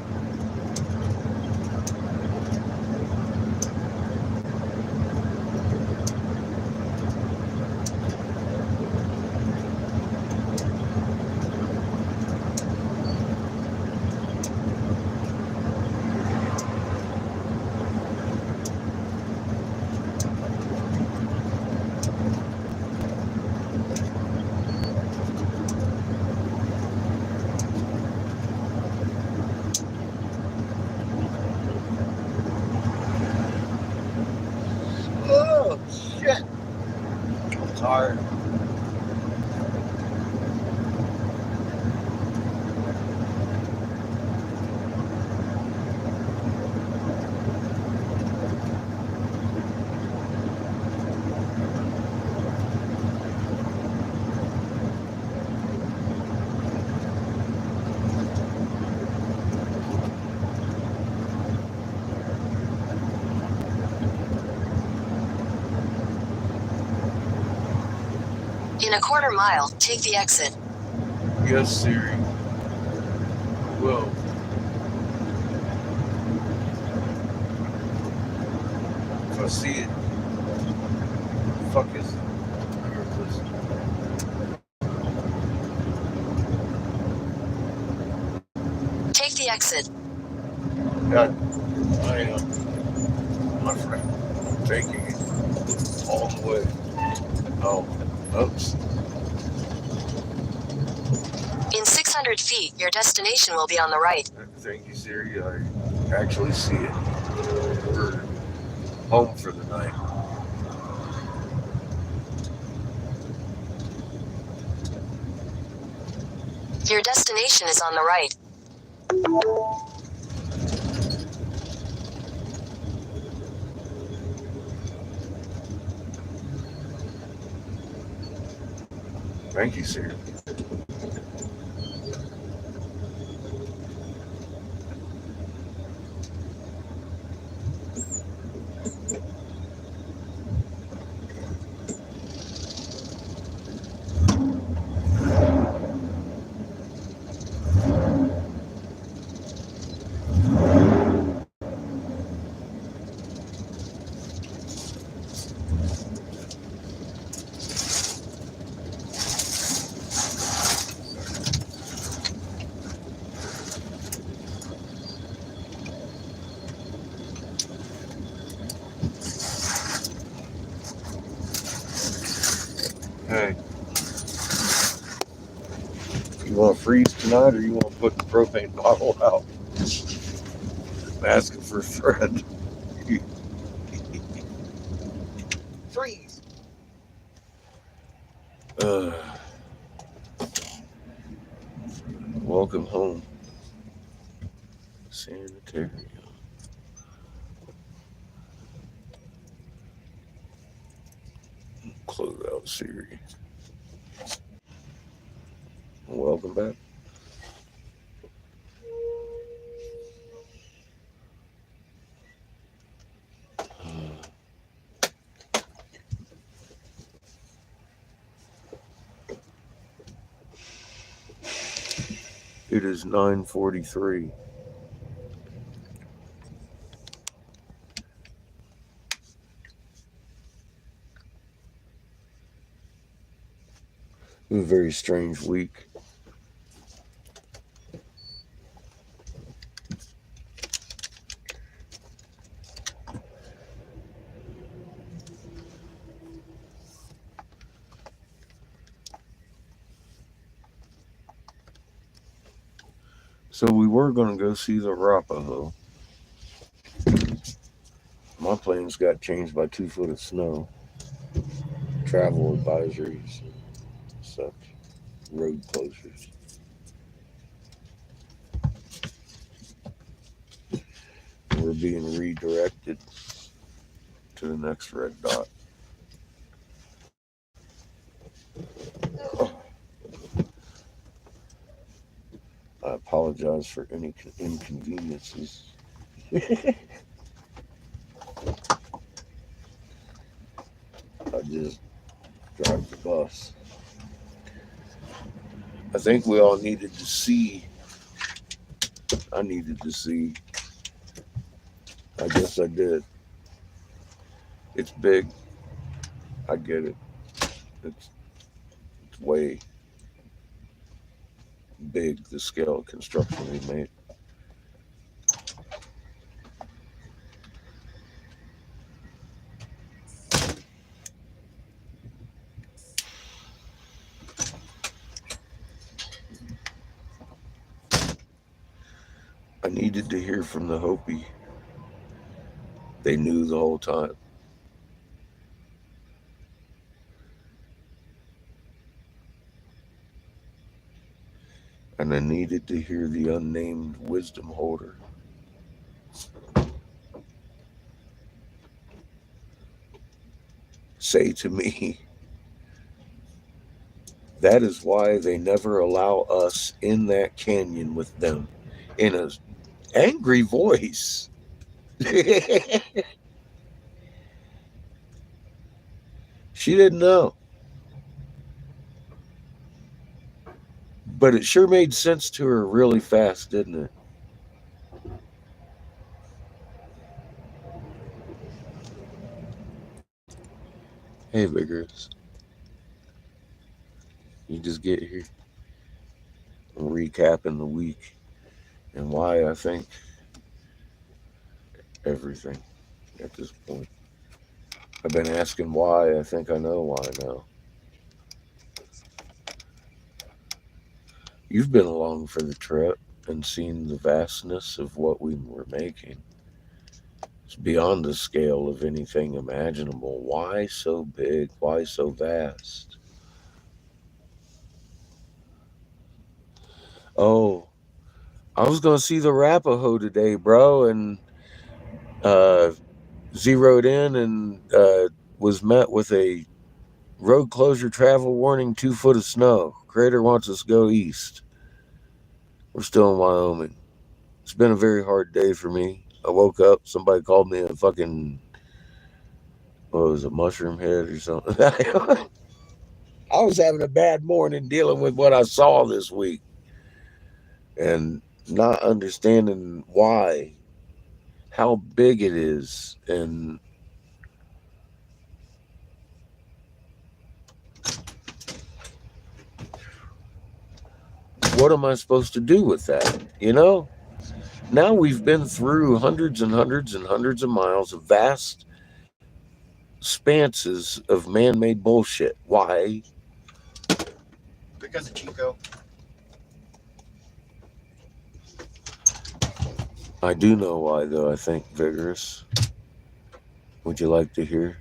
Oh, shit. I'm tired. In a 1/4 mile, take the exit. Yes, Siri. Well, if I see it, fuck is it? Take the exit. God, I am, my friend, taking it all the way. Oh, oops. In 600 feet, your destination will be on the right. Thank you, Siri. I actually see it. We're home for the night. Your destination is on the right. Thank you, Siri. Hey, you want to freeze tonight or you want to put the propane bottle out? I'm asking for a friend. Freeze! Welcome home. Sanitarium. Close out Siri. Welcome back. It is 9:43. It was a very strange week. So we were going to go see the Arapaho. My plans got changed by 2 foot of snow. Travel advisories and such. Road closures. We're being redirected to the next red dot. I apologize for any inconveniences. I just drive the bus. I think we all needed to see. I needed to see. I guess I did. It's big. I get it. It's way big, the scale of construction we made. I needed to hear from the Hopi. They knew the whole time. And I needed to hear the unnamed wisdom holder say to me, that is why they never allow us in that canyon with them, in an angry voice. She didn't know. But it sure made sense to her really fast, didn't it? Hey, Vigorous. You just get here. I'm recapping the week and why I think everything at this point. I've been asking why. I think I know why now. You've been along for the trip and seen the vastness of what we were making. It's beyond the scale of anything imaginable. Why so big? Why so vast? Oh, I was going to see the Arapaho today, bro, and zeroed in and was met with a road closure, travel warning, 2 foot of snow. Creator wants us to go east. We're still in Wyoming. It's been a very hard day for me. I woke up, somebody called me a fucking, what was it, mushroom head or something. I was having a bad morning dealing with what I saw this week and not understanding why, how big it is, and what am I supposed to do with that? You know? Now we've been through hundreds and hundreds and hundreds of miles of vast expanses of man-made bullshit. Why? Because of Chico. I do know why, though, I think, Vigorous. Would you like to hear?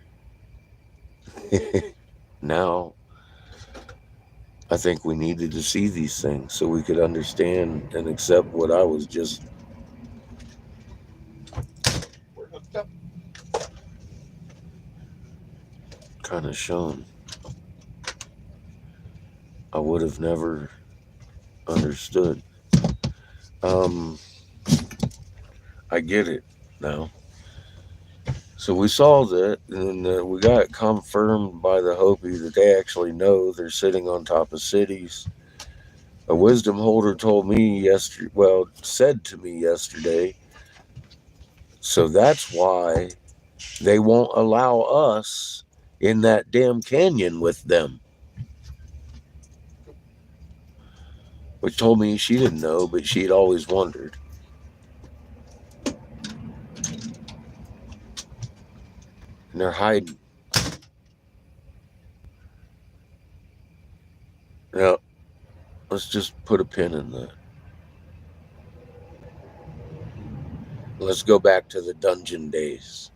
Now, I think we needed to see these things so we could understand and accept what I was just We're hooked up. kind of shown. I would have never understood. I get it now. So we saw that, and we got confirmed by the Hopi that they actually know they're sitting on top of cities. A wisdom holder told me said to me yesterday, so that's why they won't allow us in that damn canyon with them. Which told me she didn't know, but she'd always wondered. And they're hiding. Now, let's just put a pin in that. Let's go back to the dungeon days.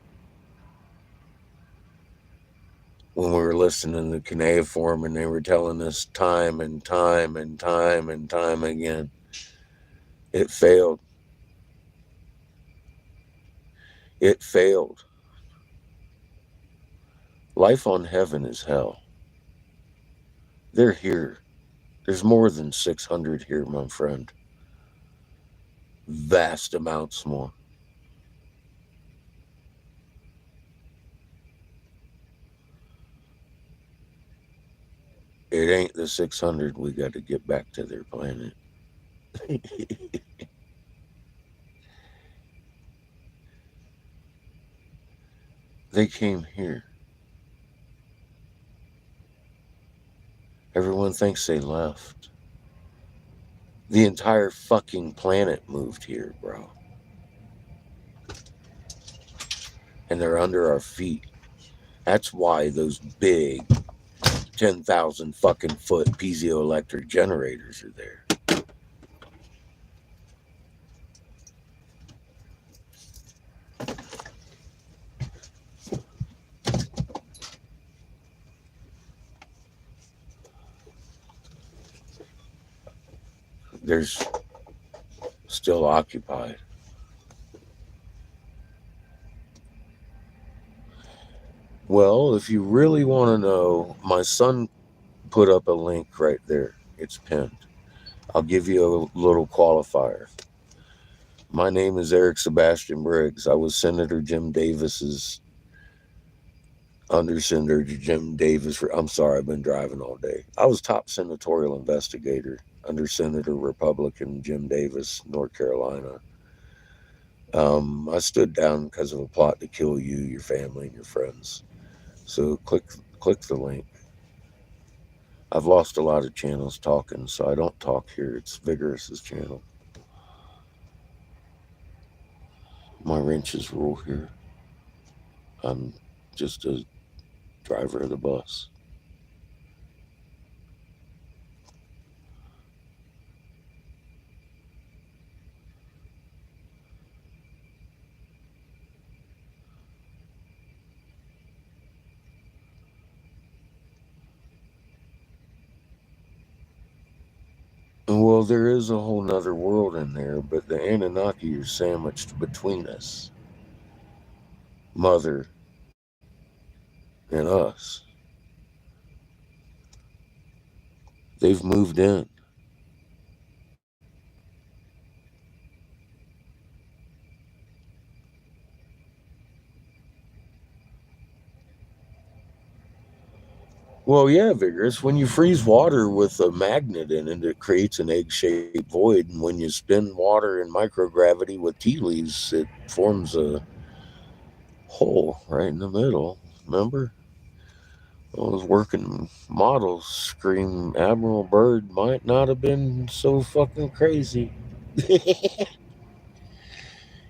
when we were listening to cuneiform, and they were telling us time and time and time and time again, it failed. It failed. Life on heaven is hell. They're here. There's more than 600 here, my friend. Vast amounts more. It ain't the 600 we got to get back to their planet. They came here. Everyone thinks they left. The entire fucking planet moved here, bro. And they're under our feet. That's why those big 10,000 fucking foot piezoelectric generators are there. There's still occupied. Well, if you really want to know, my son put up a link right there. It's pinned. I'll give you a little qualifier. My name is Eric Sebastian Briggs. I was Senator Jim Davis's under Senator Jim Davis. I'm sorry, I've been driving all day. I was top senatorial investigator under Senator Republican Jim Davis, North Carolina. I stood down because of a plot to kill you, your family, and your friends. So click the link. I've lost a lot of channels talking, so I don't talk here. It's Vigorous's channel. My wrenches rule here. I'm just a driver of the bus. Well, there is a whole nother world in there, but the Anunnaki are sandwiched between us, Mother, and us. They've moved in. Well, yeah, Vigorous. When you freeze water with a magnet in it, it creates an egg-shaped void. And when you spin water in microgravity with tea leaves, it forms a hole right in the middle. Remember? Those working models scream Admiral Byrd might not have been so fucking crazy.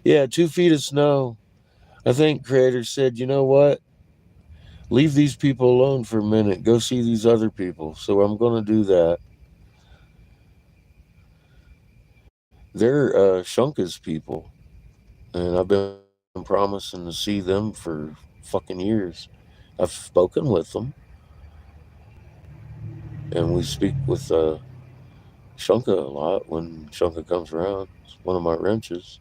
Yeah, 2 feet of snow. I think Creator said, you know what? Leave these people alone for a minute. Go see these other people. So I'm going to do that. They're Shunka's people. And I've been promising to see them for fucking years. I've spoken with them. And we speak with Shunka a lot when Shunka comes around. It's one of my wrenches.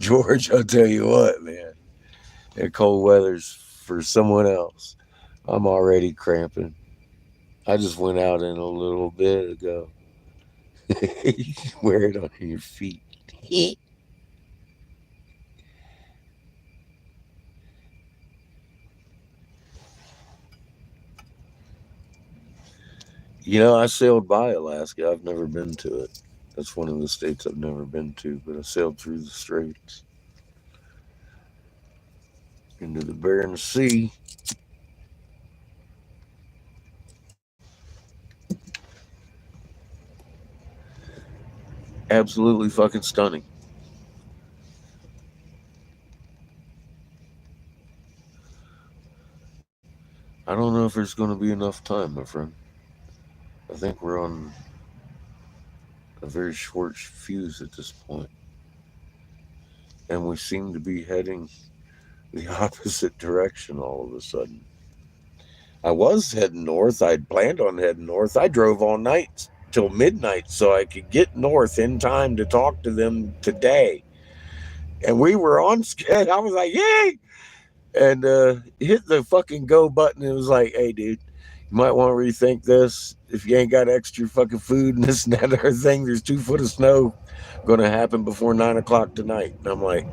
George, I'll tell you what, man. That cold weather's for someone else. I'm already cramping. I just went out in a little bit ago. Wear it on your feet. You know, I sailed by Alaska. I've never been to it. That's one of the states I've never been to, but I sailed through the straits into the Bering Sea. Absolutely fucking stunning. I don't know if there's going to be enough time, my friend. I think we're on a very short fuse at this point, and we seem to be heading the opposite direction all of a sudden. I was heading north. I'd planned on heading north. I drove all night till midnight so I could get north in time to talk to them today. And we were on schedule. I was like, yay! And hit the fucking go button. It was like, hey, dude, you might want to rethink this. If you ain't got extra fucking food and this and that other thing, there's 2 foot of snow going to happen before 9 o'clock tonight. And I'm like,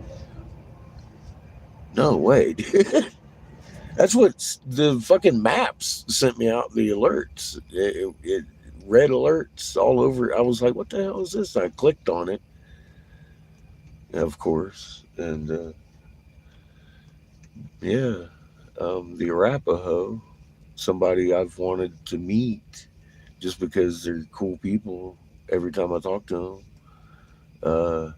no way, dude. That's what the fucking maps sent me out, the alerts. It red alerts all over. I was like, what the hell is this? I clicked on it, of course. And yeah, the Arapaho, somebody I've wanted to meet just because they're cool people every time I talk to them.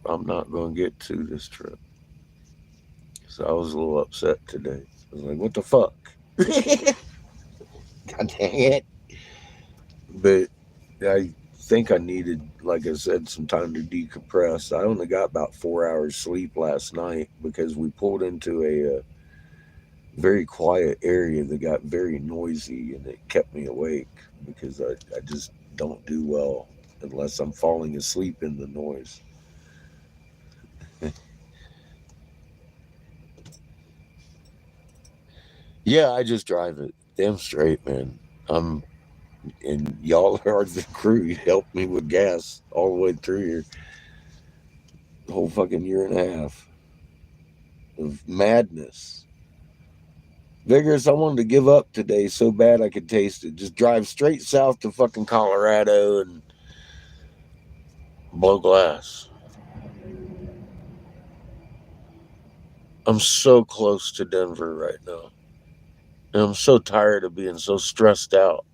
I'm not going to get to this trip. So I was a little upset today. I was like, what the fuck? God dang it. But I think I needed, like I said, some time to decompress. I only got about 4 hours sleep last night because we pulled into a very quiet area that got very noisy, and it kept me awake because I just don't do well unless I'm falling asleep in the noise. Yeah, I just drive it. Damn straight, man. I'm and y'all are the crew. You helped me with gas all the way through here. The whole fucking year and a half of madness. Vigorous, I wanted to give up today so bad I could taste it. Just drive straight south to fucking Colorado and blow glass. I'm so close to Denver right now. And I'm so tired of being so stressed out.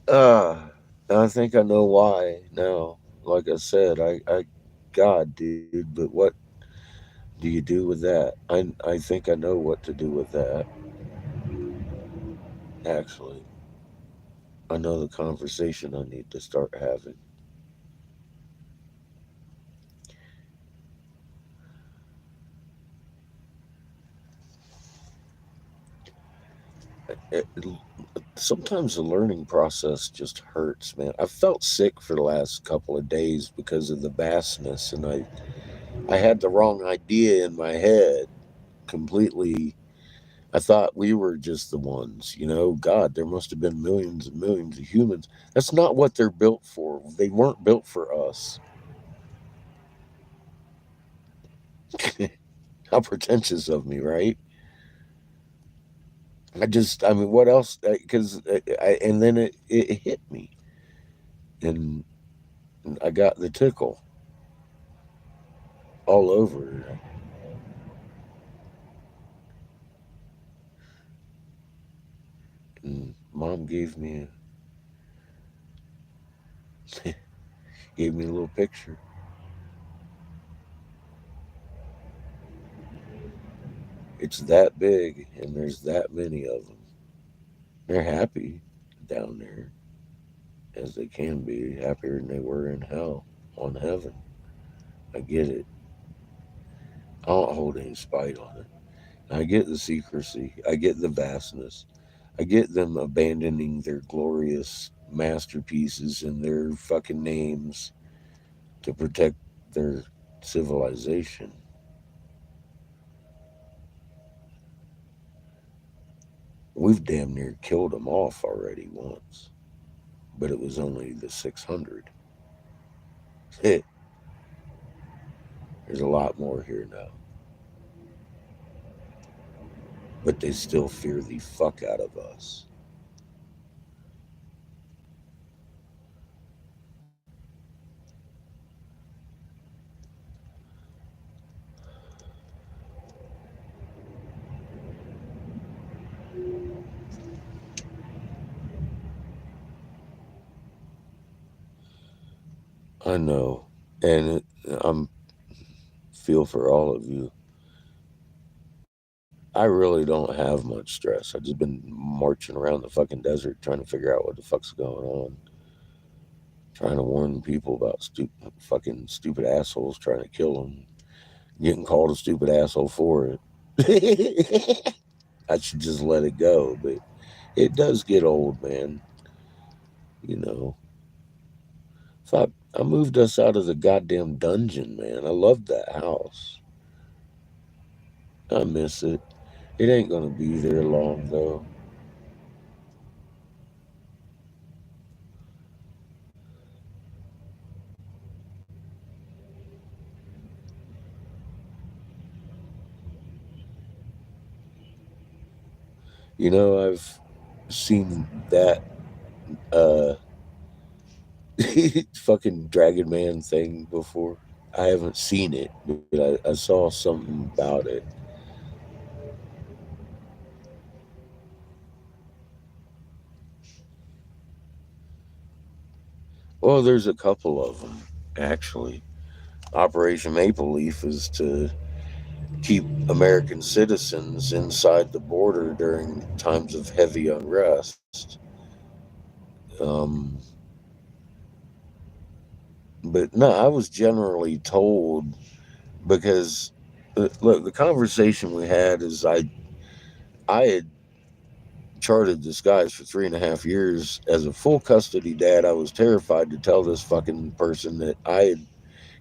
uh, I think I know why now. Like I said, God, dude, but what do you do with that? I think I know what to do with that. Actually, I know the conversation I need to start having. It, sometimes the learning process just hurts, man. I felt sick for the last couple of days because of the vastness, and I had the wrong idea in my head completely. I thought we were just the ones, God, there must have been millions and millions of humans. That's not what they're built for. They weren't built for us. How pretentious of me, right? I mean, what else? Because and then it hit me, and I got the tickle all over. And mom gave me a little picture. It's that big, and there's that many of them. They're happy down there, as they can be, happier than they were in hell on heaven. I get it. I don't hold any spite on it. I get the secrecy. I get the vastness. I get them abandoning their glorious masterpieces and their fucking names to protect their civilization. We've damn near killed them off already once, but it was only the 600. There's a lot more here now, but they still fear the fuck out of us. I know, and I'm feel for all of you. I really don't have much stress. I've just been marching around the fucking desert trying to figure out what the fuck's going on. Trying to warn people about fucking stupid assholes trying to kill them. Getting called a stupid asshole for it. I should just let it go, but it does get old, man. You know. I moved us out of the goddamn dungeon, man. I loved that house. I miss it. It ain't gonna be there long, though. You know, I've seen that uh fucking Dragon Man thing before. I haven't seen it, but I saw something about it. Well, there's a couple of them, actually. Operation Maple Leaf is to keep American citizens inside the border during times of heavy unrest. Um, but no, I was generally told because look, the conversation we had is I had charted the skies for 3.5 years as a full custody dad. I was terrified to tell this fucking person that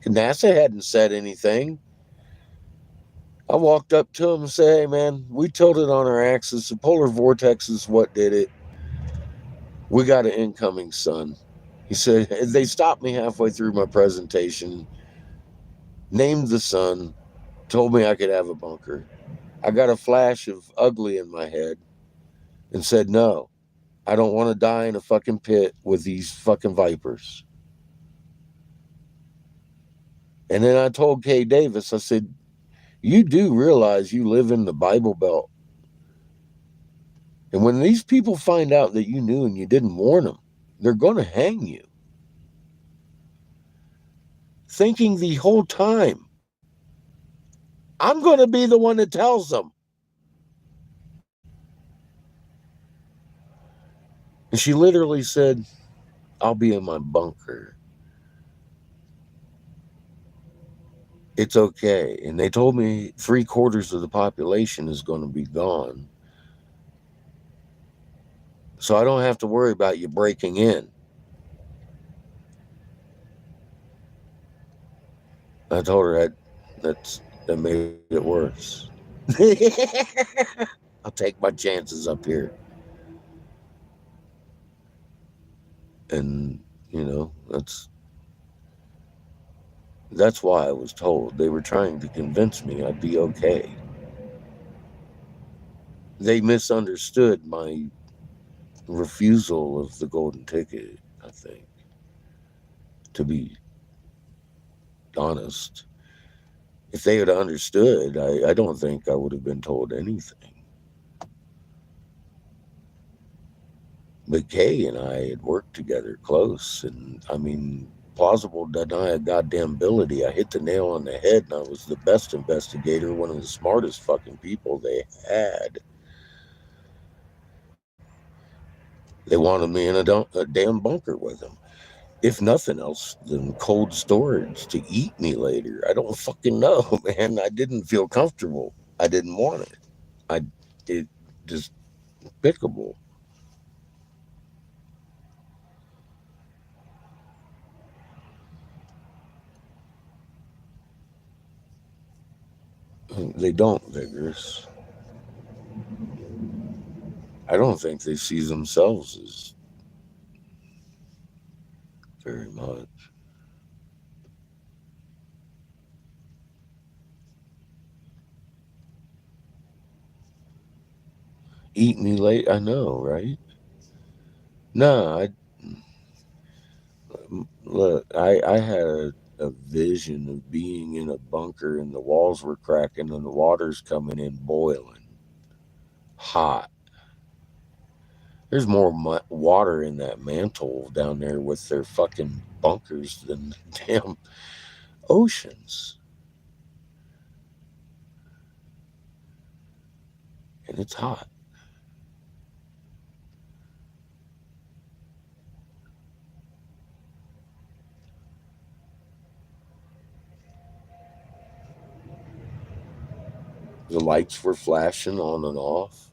NASA hadn't said anything. I walked up to him and said, "Hey man, we tilted on our axis. The polar vortex is what did it. We got an incoming sun." He said, they stopped me halfway through my presentation, named the sun, told me I could have a bunker. I got a flash of ugly in my head and said, no, I don't want to die in a fucking pit with these fucking vipers. And then I told Kay Davis, I said, you do realize you live in the Bible Belt. And when these people find out that you knew and you didn't warn them, they're going to hang you. Thinking the whole time, I'm going to be the one that tells them. And she literally said, I'll be in my bunker. It's okay. And they told me 3/4 of the population is going to be gone. So I don't have to worry about you breaking in. I told her that made it worse. I'll take my chances up here. And, you know, that's why I was told. They were trying to convince me I'd be okay. They misunderstood my refusal of the golden ticket, I think. To be honest, if they had understood, I don't think I would have been told anything. But Kay and I had worked together close, and I mean, plausible deniability. I hit the nail on the head, and I was the best investigator, one of the smartest fucking people they had. They wanted me in a damn bunker with them. If nothing else, than cold storage to eat me later. I don't fucking know, man. I didn't feel comfortable. I didn't want it. It just despicable. They don't, Vigorous. I don't think they see themselves as very much. Eat me late, I know, right? No, I had a vision of being in a bunker and the walls were cracking and the water's coming in boiling hot. There's more water in that mantle down there with their fucking bunkers than the damn oceans. and it's hot. The lights were flashing on and off.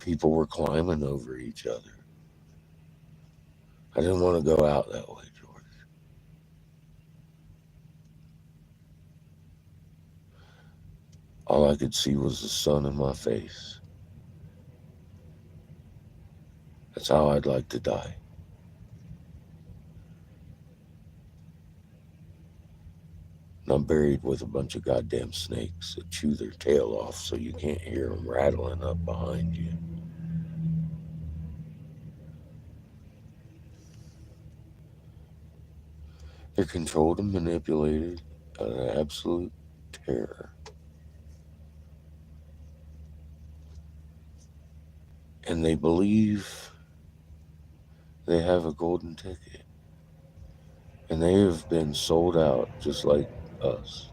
People were climbing over each other. I didn't want to go out that way, George. All I could see was the sun in my face. That's how I'd like to die. And I'm buried with a bunch of goddamn snakes that chew their tail off so you can't hear them rattling up behind you. They're controlled and manipulated out of absolute terror. And they believe they have a golden ticket. And they have been sold out just like us.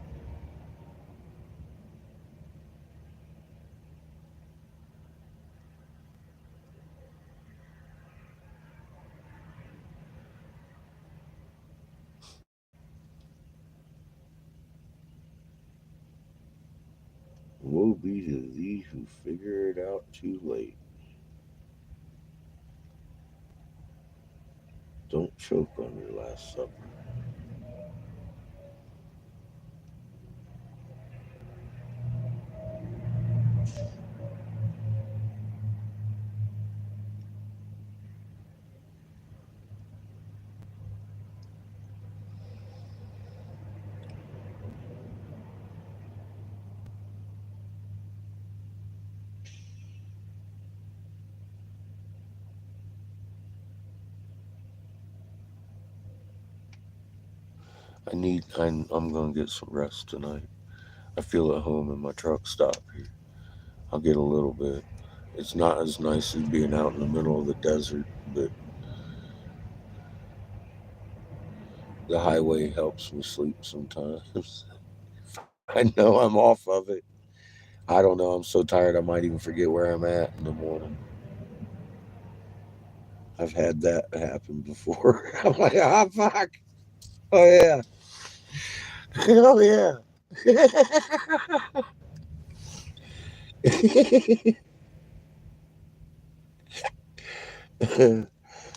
Woe be to thee who figure it out too late. Don't choke on your last supper. I'm going to get some rest tonight. I feel at home in my truck stop here. I'll get a little bit. It's not as nice as being out in the middle of the desert, but the highway helps me sleep sometimes. I know I'm off of it. I don't know. I'm so tired I might even forget where I'm at in the morning. I've had that happen before. I'm like, ah, fuck. Oh, yeah. Oh, yeah.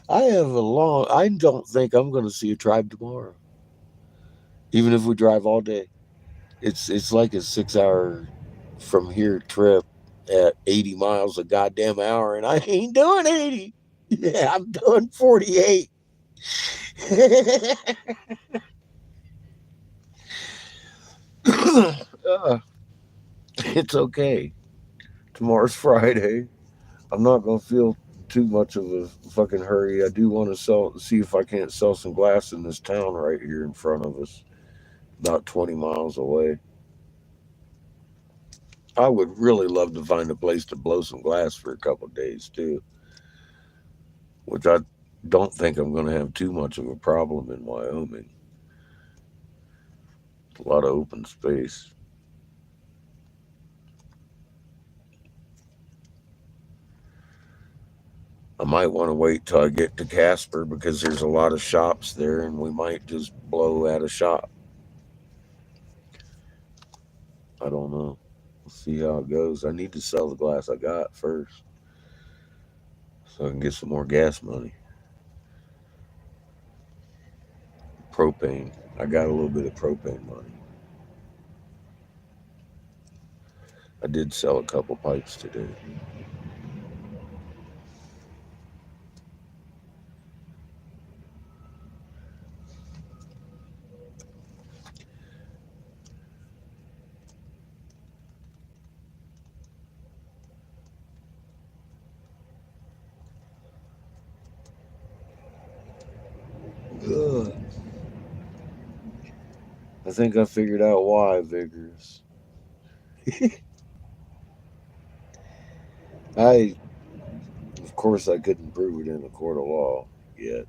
I don't think I'm going to see a tribe tomorrow, even if we drive all day. It's like a 6 hour from here trip at 80 miles a goddamn hour, and I ain't doing 80. Yeah, I'm doing 48. uh, it's okay. Tomorrow's Friday. I'm not gonna feel too much of a fucking hurry. I do want to see if I can't sell some glass in this town right here in front of us, about 20 miles away. I would really love to find a place to blow some glass for a couple of days too, which I don't think I'm going to have too much of a problem in Wyoming. A lot of open space. I might want to wait till I get to Casper because there's a lot of shops there and we might just blow at a shop. I don't know. We'll see how it goes. I need to sell the glass I got first so I can get some more gas money. Propane. I got a little bit of propane money. I did sell a couple pipes today. Ugh. I think I figured out why, Vigorous. I, of course, I couldn't prove it in a court of law yet,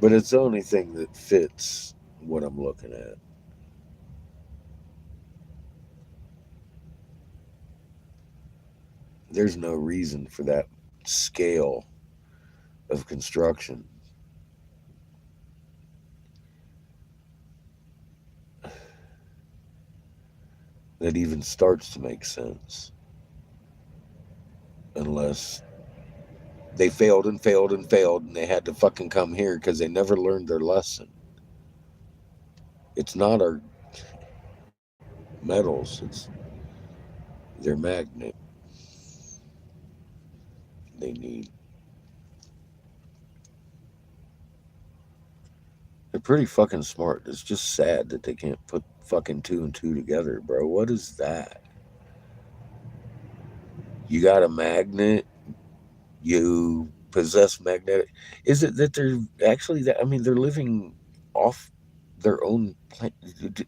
but it's the only thing that fits what I'm looking at. there's no reason for that scale of construction. That even starts to make sense unless they failed and failed and failed and they had to fucking come here because they never learned their lesson. It's not our metals, it's their magnet they need. They're pretty fucking smart. It's just sad that they can't put fucking two and two together, bro. What is that? You got a magnet, you possess magnetic. Is it that they're actually that? I mean, they're living off their own planet.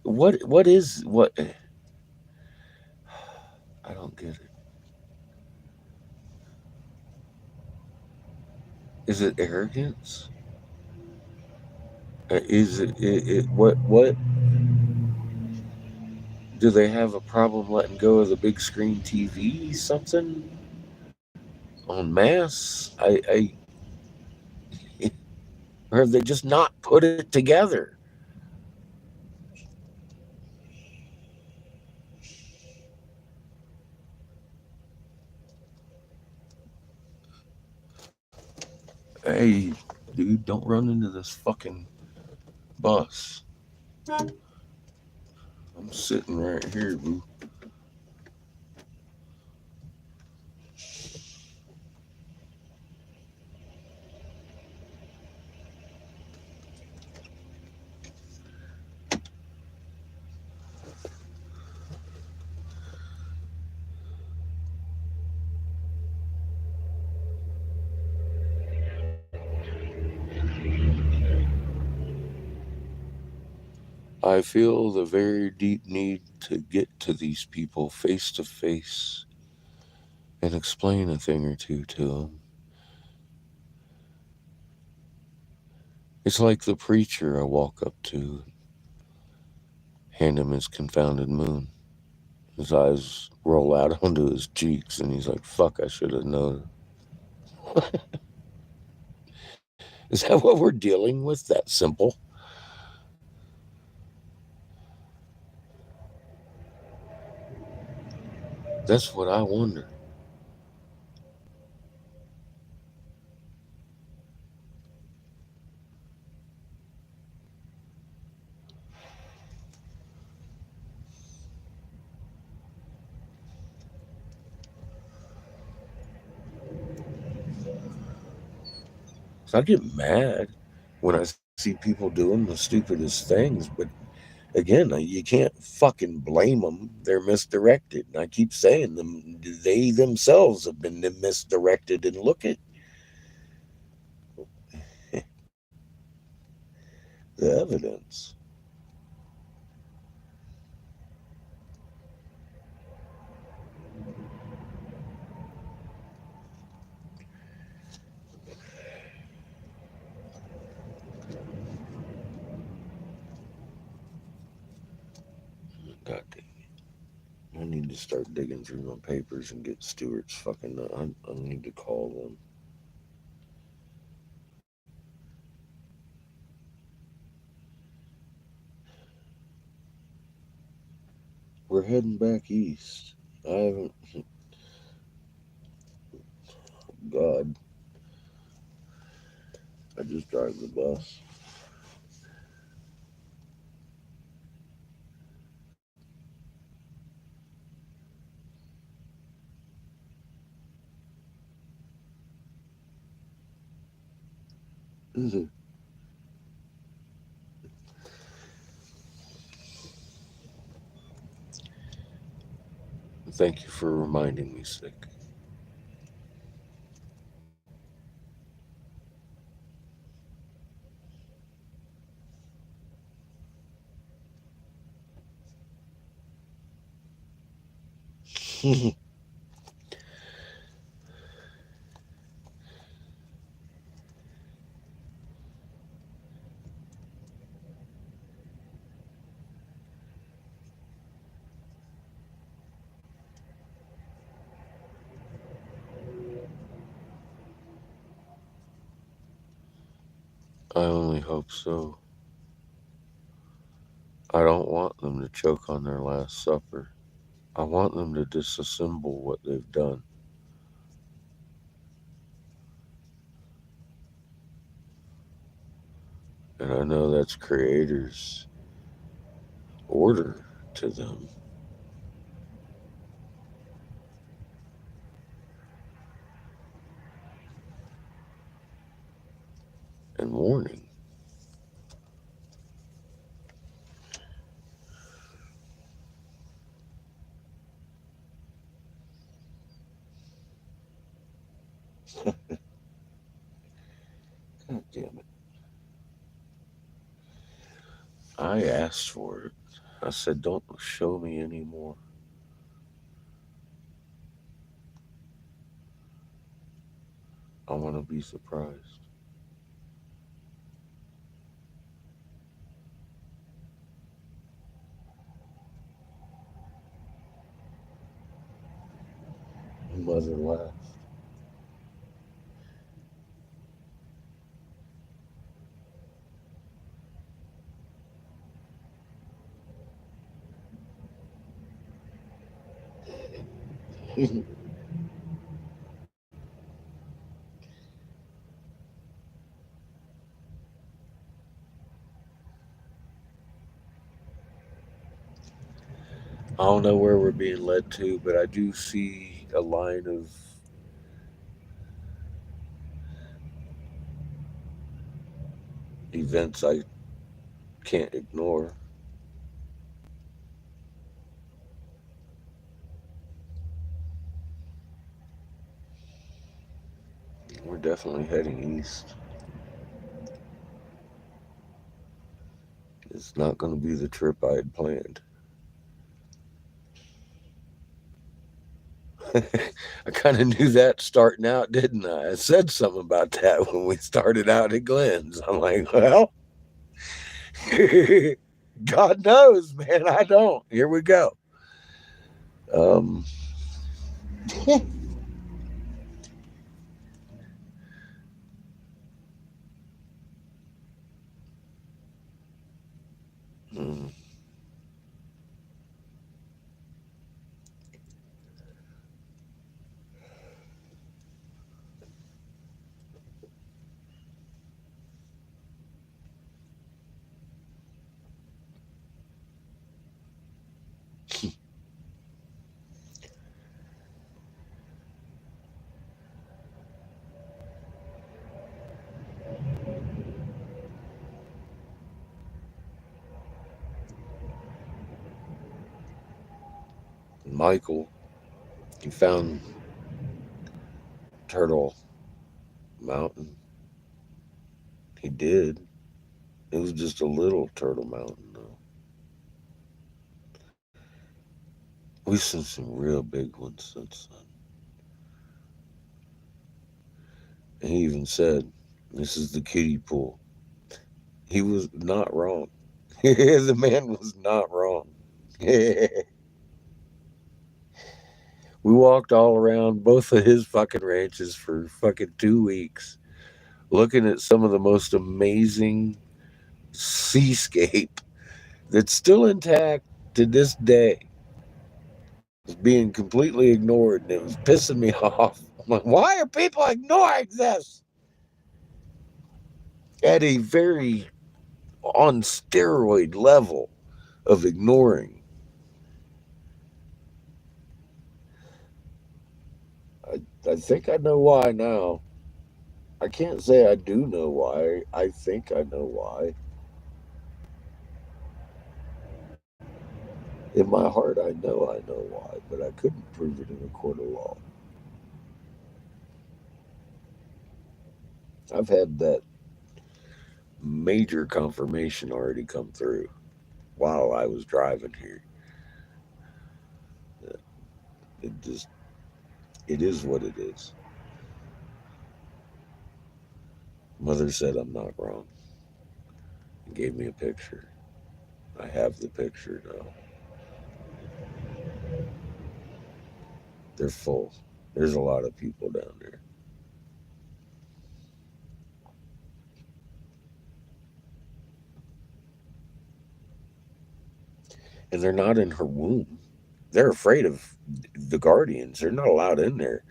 What is what? I don't get it. Is it arrogance? Is it what? Do they have a problem letting go of the big screen TV? Something on mass? Or have they just not put it together? Hey, dude, don't run into this fucking bus. I'm sitting right here, boo. I feel the very deep need to get to these people face to face and explain a thing or two to them. It's like the preacher I walk up to, hand him his confounded moon. His eyes roll out onto his cheeks, and he's like, fuck, I should have known. Is that what we're dealing with? That simple? That's what I wonder. So I get mad when I see people doing the stupidest things, but again, you can't fucking blame them. They're misdirected. And I keep saying them, they themselves have been misdirected. And look at the evidence. God damn it. I need to start digging through my papers and get Stewart's fucking. I need to call them. We're heading back east. I haven't. God. I just drive the bus. Thank you for reminding me, Sick. I only hope so. I don't want them to choke on their last supper. I want them to disassemble what they've done. And I know that's Creator's order to them and warning. God damn it. I asked for it. I said, don't show me anymore. I want to be surprised. Mother laughed. I don't know where we're being led to, but I do see a line of events I can't ignore. We're definitely heading east. It's not going to be the trip I had planned. I kind of knew that starting out, didn't I? I said something about that when we started out at Glenn's. I'm like, well, God knows, man. I don't. Here we go. Um, mm, Michael, he found Turtle Mountain. He did. It was just a little Turtle Mountain, though. We've seen some real big ones since then. And he even said, this is the kiddie pool. He was not wrong. The man was not wrong. We walked all around both of his fucking ranches for fucking 2 weeks, looking at some of the most amazing seascape that's still intact to this day. It's being completely ignored, and it was pissing me off. I'm like, why are people ignoring this? At a very on steroid level of ignoring. I think I know why now. I can't say I do know why. I think I know why. In my heart, I know why, but I couldn't prove it in a court of law. I've had that major confirmation already come through while I was driving here. It just, it is what it is. Mother said I'm not wrong. And gave me a picture. I have the picture now. They're full. There's a lot of people down there. and they're not in her womb. They're afraid of the guardians. They're not allowed in there.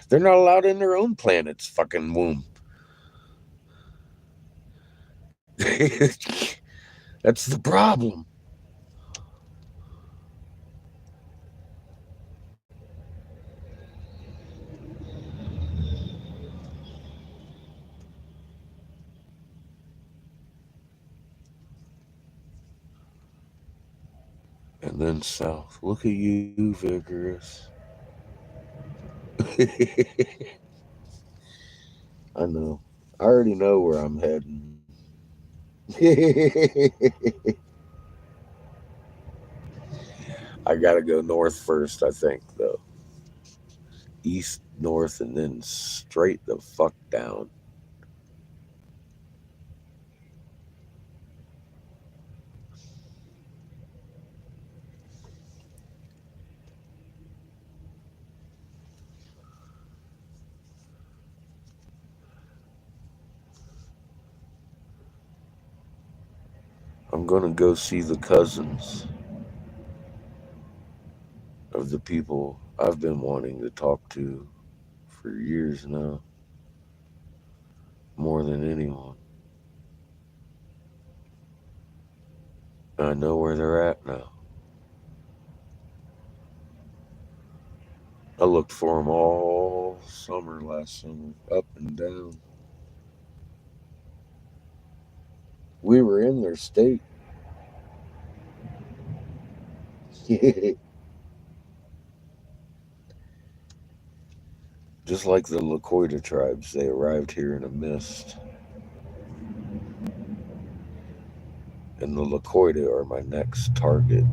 They're not allowed in their own planet's fucking womb. That's the problem. And then south. Look at you, vigorous. I know. I already know where I'm heading. I gotta go north first, I think, though. East, north, and then straight the fuck down. I'm gonna go see the cousins of the people I've been wanting to talk to for years now, more than anyone. I know where they're at now. I looked for them all summer last summer, up and down. We were in their state. Just like the Lakota tribes, they arrived here in a mist. And the Lakota are my next target.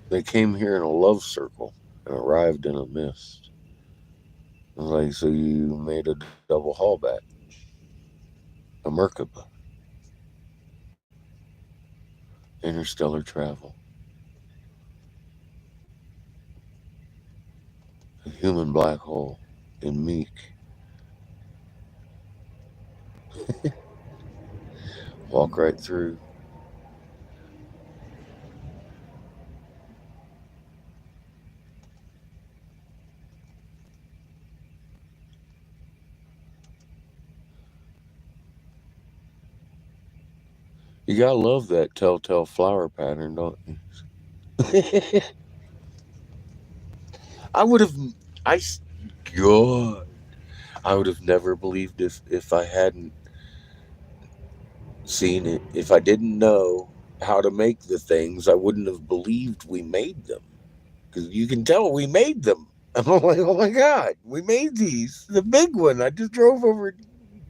They came here in a love circle and arrived in a mist. I was like, so you made a double haulback, a Merkaba, interstellar travel, a human black hole in Meek. Walk right through. You gotta love that telltale flower pattern, don't you? I would have, I, God, I would have never believed if I hadn't seen it. If I didn't know how to make the things, I wouldn't have believed we made them. Because you can tell we made them. I'm like, oh my God, we made these. The big one. I just drove over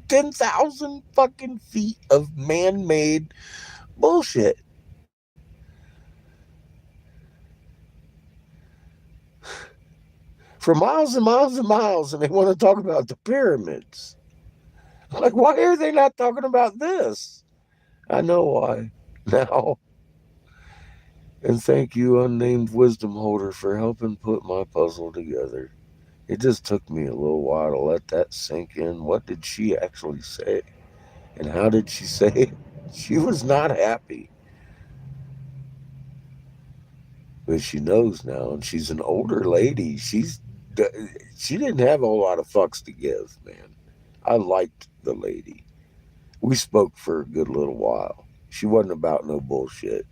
10,000 fucking feet of man made bullshit. For miles and miles and miles, and they want to talk about the pyramids. Like, why are they not talking about this? I know why now. And thank you, unnamed wisdom holder, for helping put my puzzle together. It just took me a little while to let that sink in. What did she actually say? And how did she say it? She was not happy. But she knows now, and she's an older lady. She didn't have a whole lot of fucks to give, man. I liked the lady. We spoke for a good little while. She wasn't about no bullshit.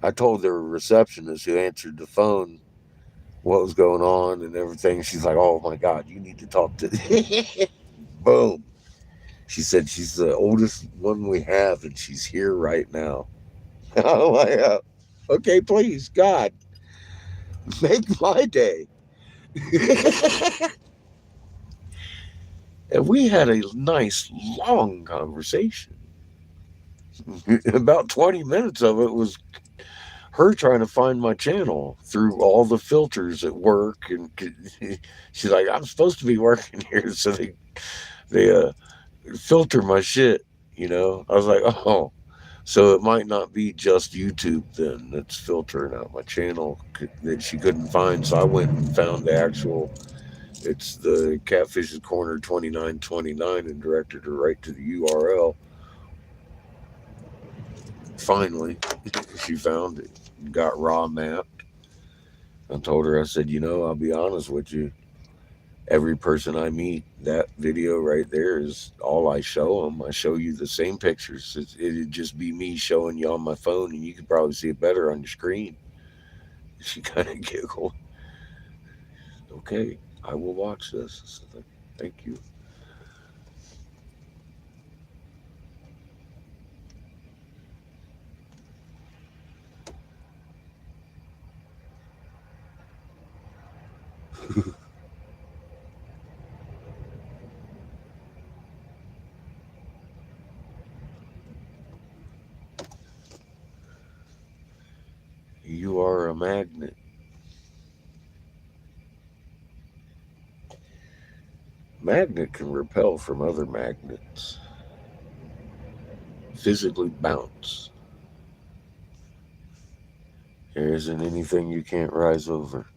I told the receptionist who answered the phone what was going on and everything. She's like, "Oh my God, you need to talk to." Boom. She said she's the oldest one we have, and she's here right now. I'm like, okay, please, God, make my day. And we had a nice long conversation. About 20 minutes of it was her trying to find my channel through all the filters at work, and she's like, "I'm supposed to be working here," so they filter my shit. I was like, "Oh." So it might not be just YouTube then that's filtering out my channel that she couldn't find. So I went and found the actual, it's the Catfish's Corner 2929 and directed her right to the URL. Finally, she found it, got raw mapped. I told her, I said, I'll be honest with you. Every person I meet, that video right there is all I show them. I show you the same pictures. It'd just be me showing you on my phone, and you could probably see it better on your screen. She kind of giggled. Okay, I will watch this. I said, thank you. You are a magnet. Magnet can repel from other magnets, physically bounce. There isn't anything you can't rise over.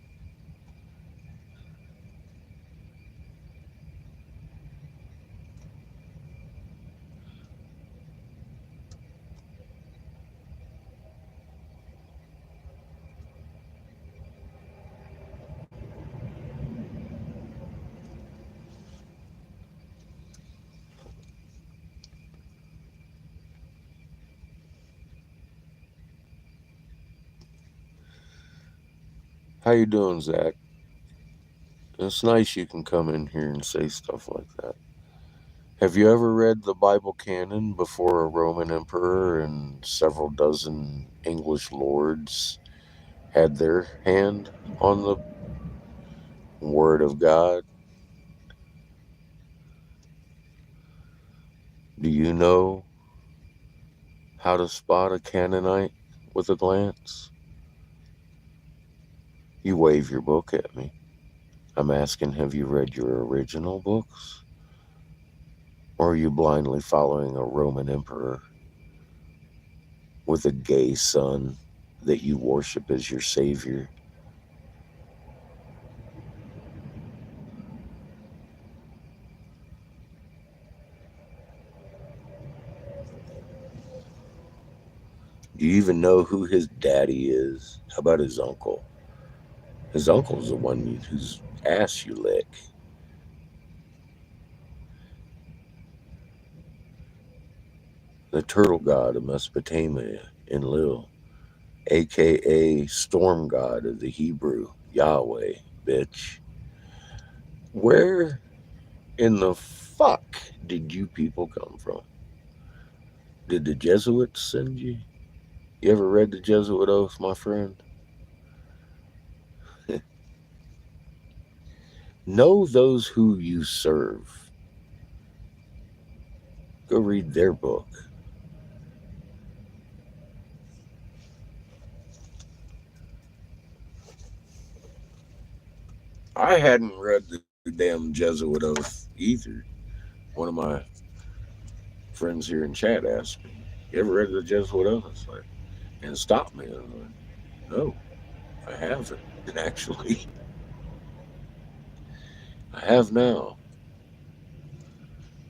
How you doing, Zach? It's nice you can come in here and say stuff like that. Have you ever read the Bible canon before a Roman emperor and several dozen English lords had their hand on the Word of God? Do you know how to spot a Canaanite with a glance? You wave your book at me. I'm asking, have you read your original books? Or are you blindly following a Roman emperor with a gay son that you worship as your savior? Do you even know who his daddy is? How about his uncle? His uncle's the one whose ass you lick. The turtle god of Mesopotamia, Enlil, aka storm god of the Hebrew, Yahweh, bitch. Where in the fuck did you people come from? Did the Jesuits send you? You ever read the Jesuit Oath, my friend? Know those who you serve. Go read their book. I hadn't read the damn Jesuit Oath either. One of my friends here in chat asked me, "You ever read the Jesuit Oath?" I was like, and stopped me. I was like, "No, I haven't." And actually, I have now.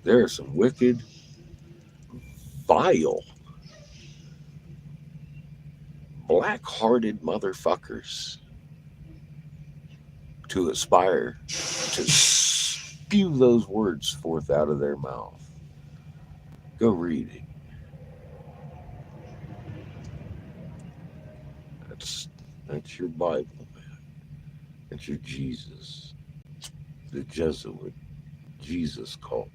There are some wicked, vile, black-hearted motherfuckers to aspire to spew those words forth out of their mouth. Go read it. That's your Bible, man. That's your Jesus. The Jesuit Jesus cult.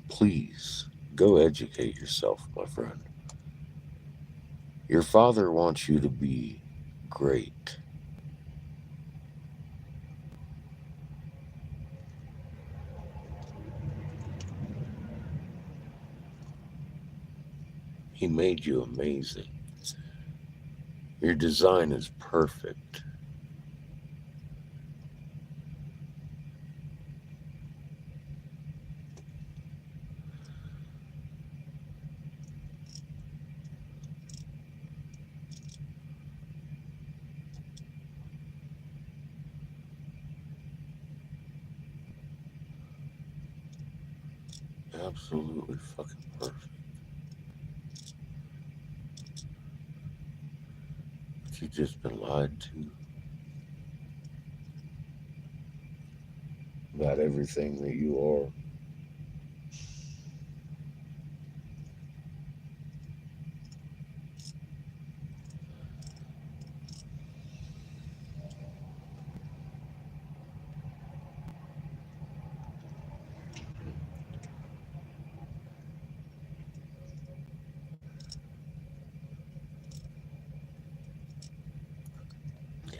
Please go educate yourself, my friend. Your father wants you to be great. He made you amazing. Your design is perfect. Absolutely fucking perfect. But you've just been lied to about everything that you are.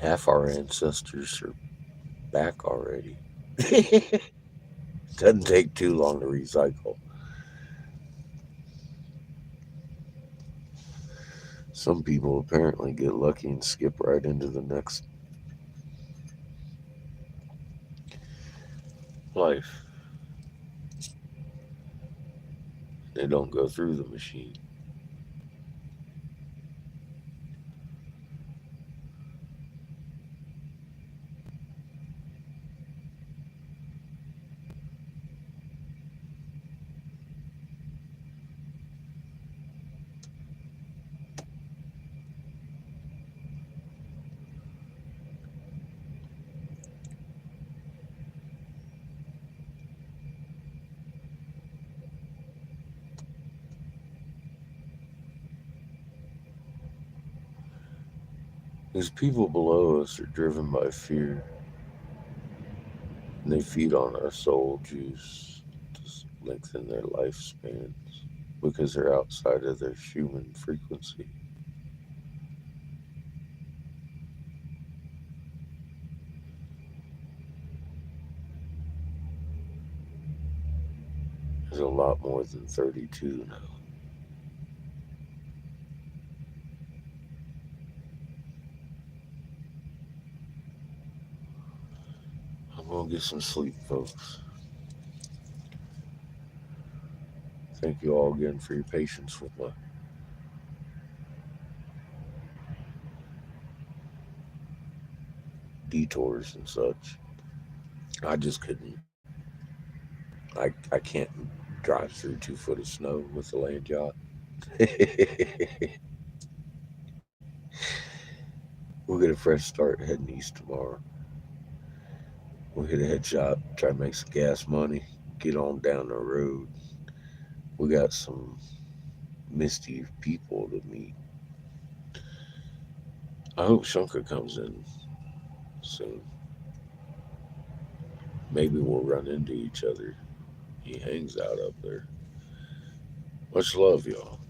Half our ancestors are back already. Doesn't take too long to recycle. Some people apparently get lucky and skip right into the next life. They don't go through the machine. These people below us are driven by fear, and they feed on our soul juice to lengthen their lifespans because they're outside of their human frequency. There's a lot more than 32 now. I'm gonna get some sleep, folks. Thank you all again for your patience with my detours and such. I just couldn't. I can't drive through 2 foot of snow with a land yacht. We'll get a fresh start heading east tomorrow. We'll hit a head shop, try to make some gas money, get on down the road. We got some misty people to meet. I hope Shunka comes in soon. Maybe we'll run into each other. He hangs out up there. Much love, y'all.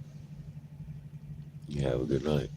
You have a good night.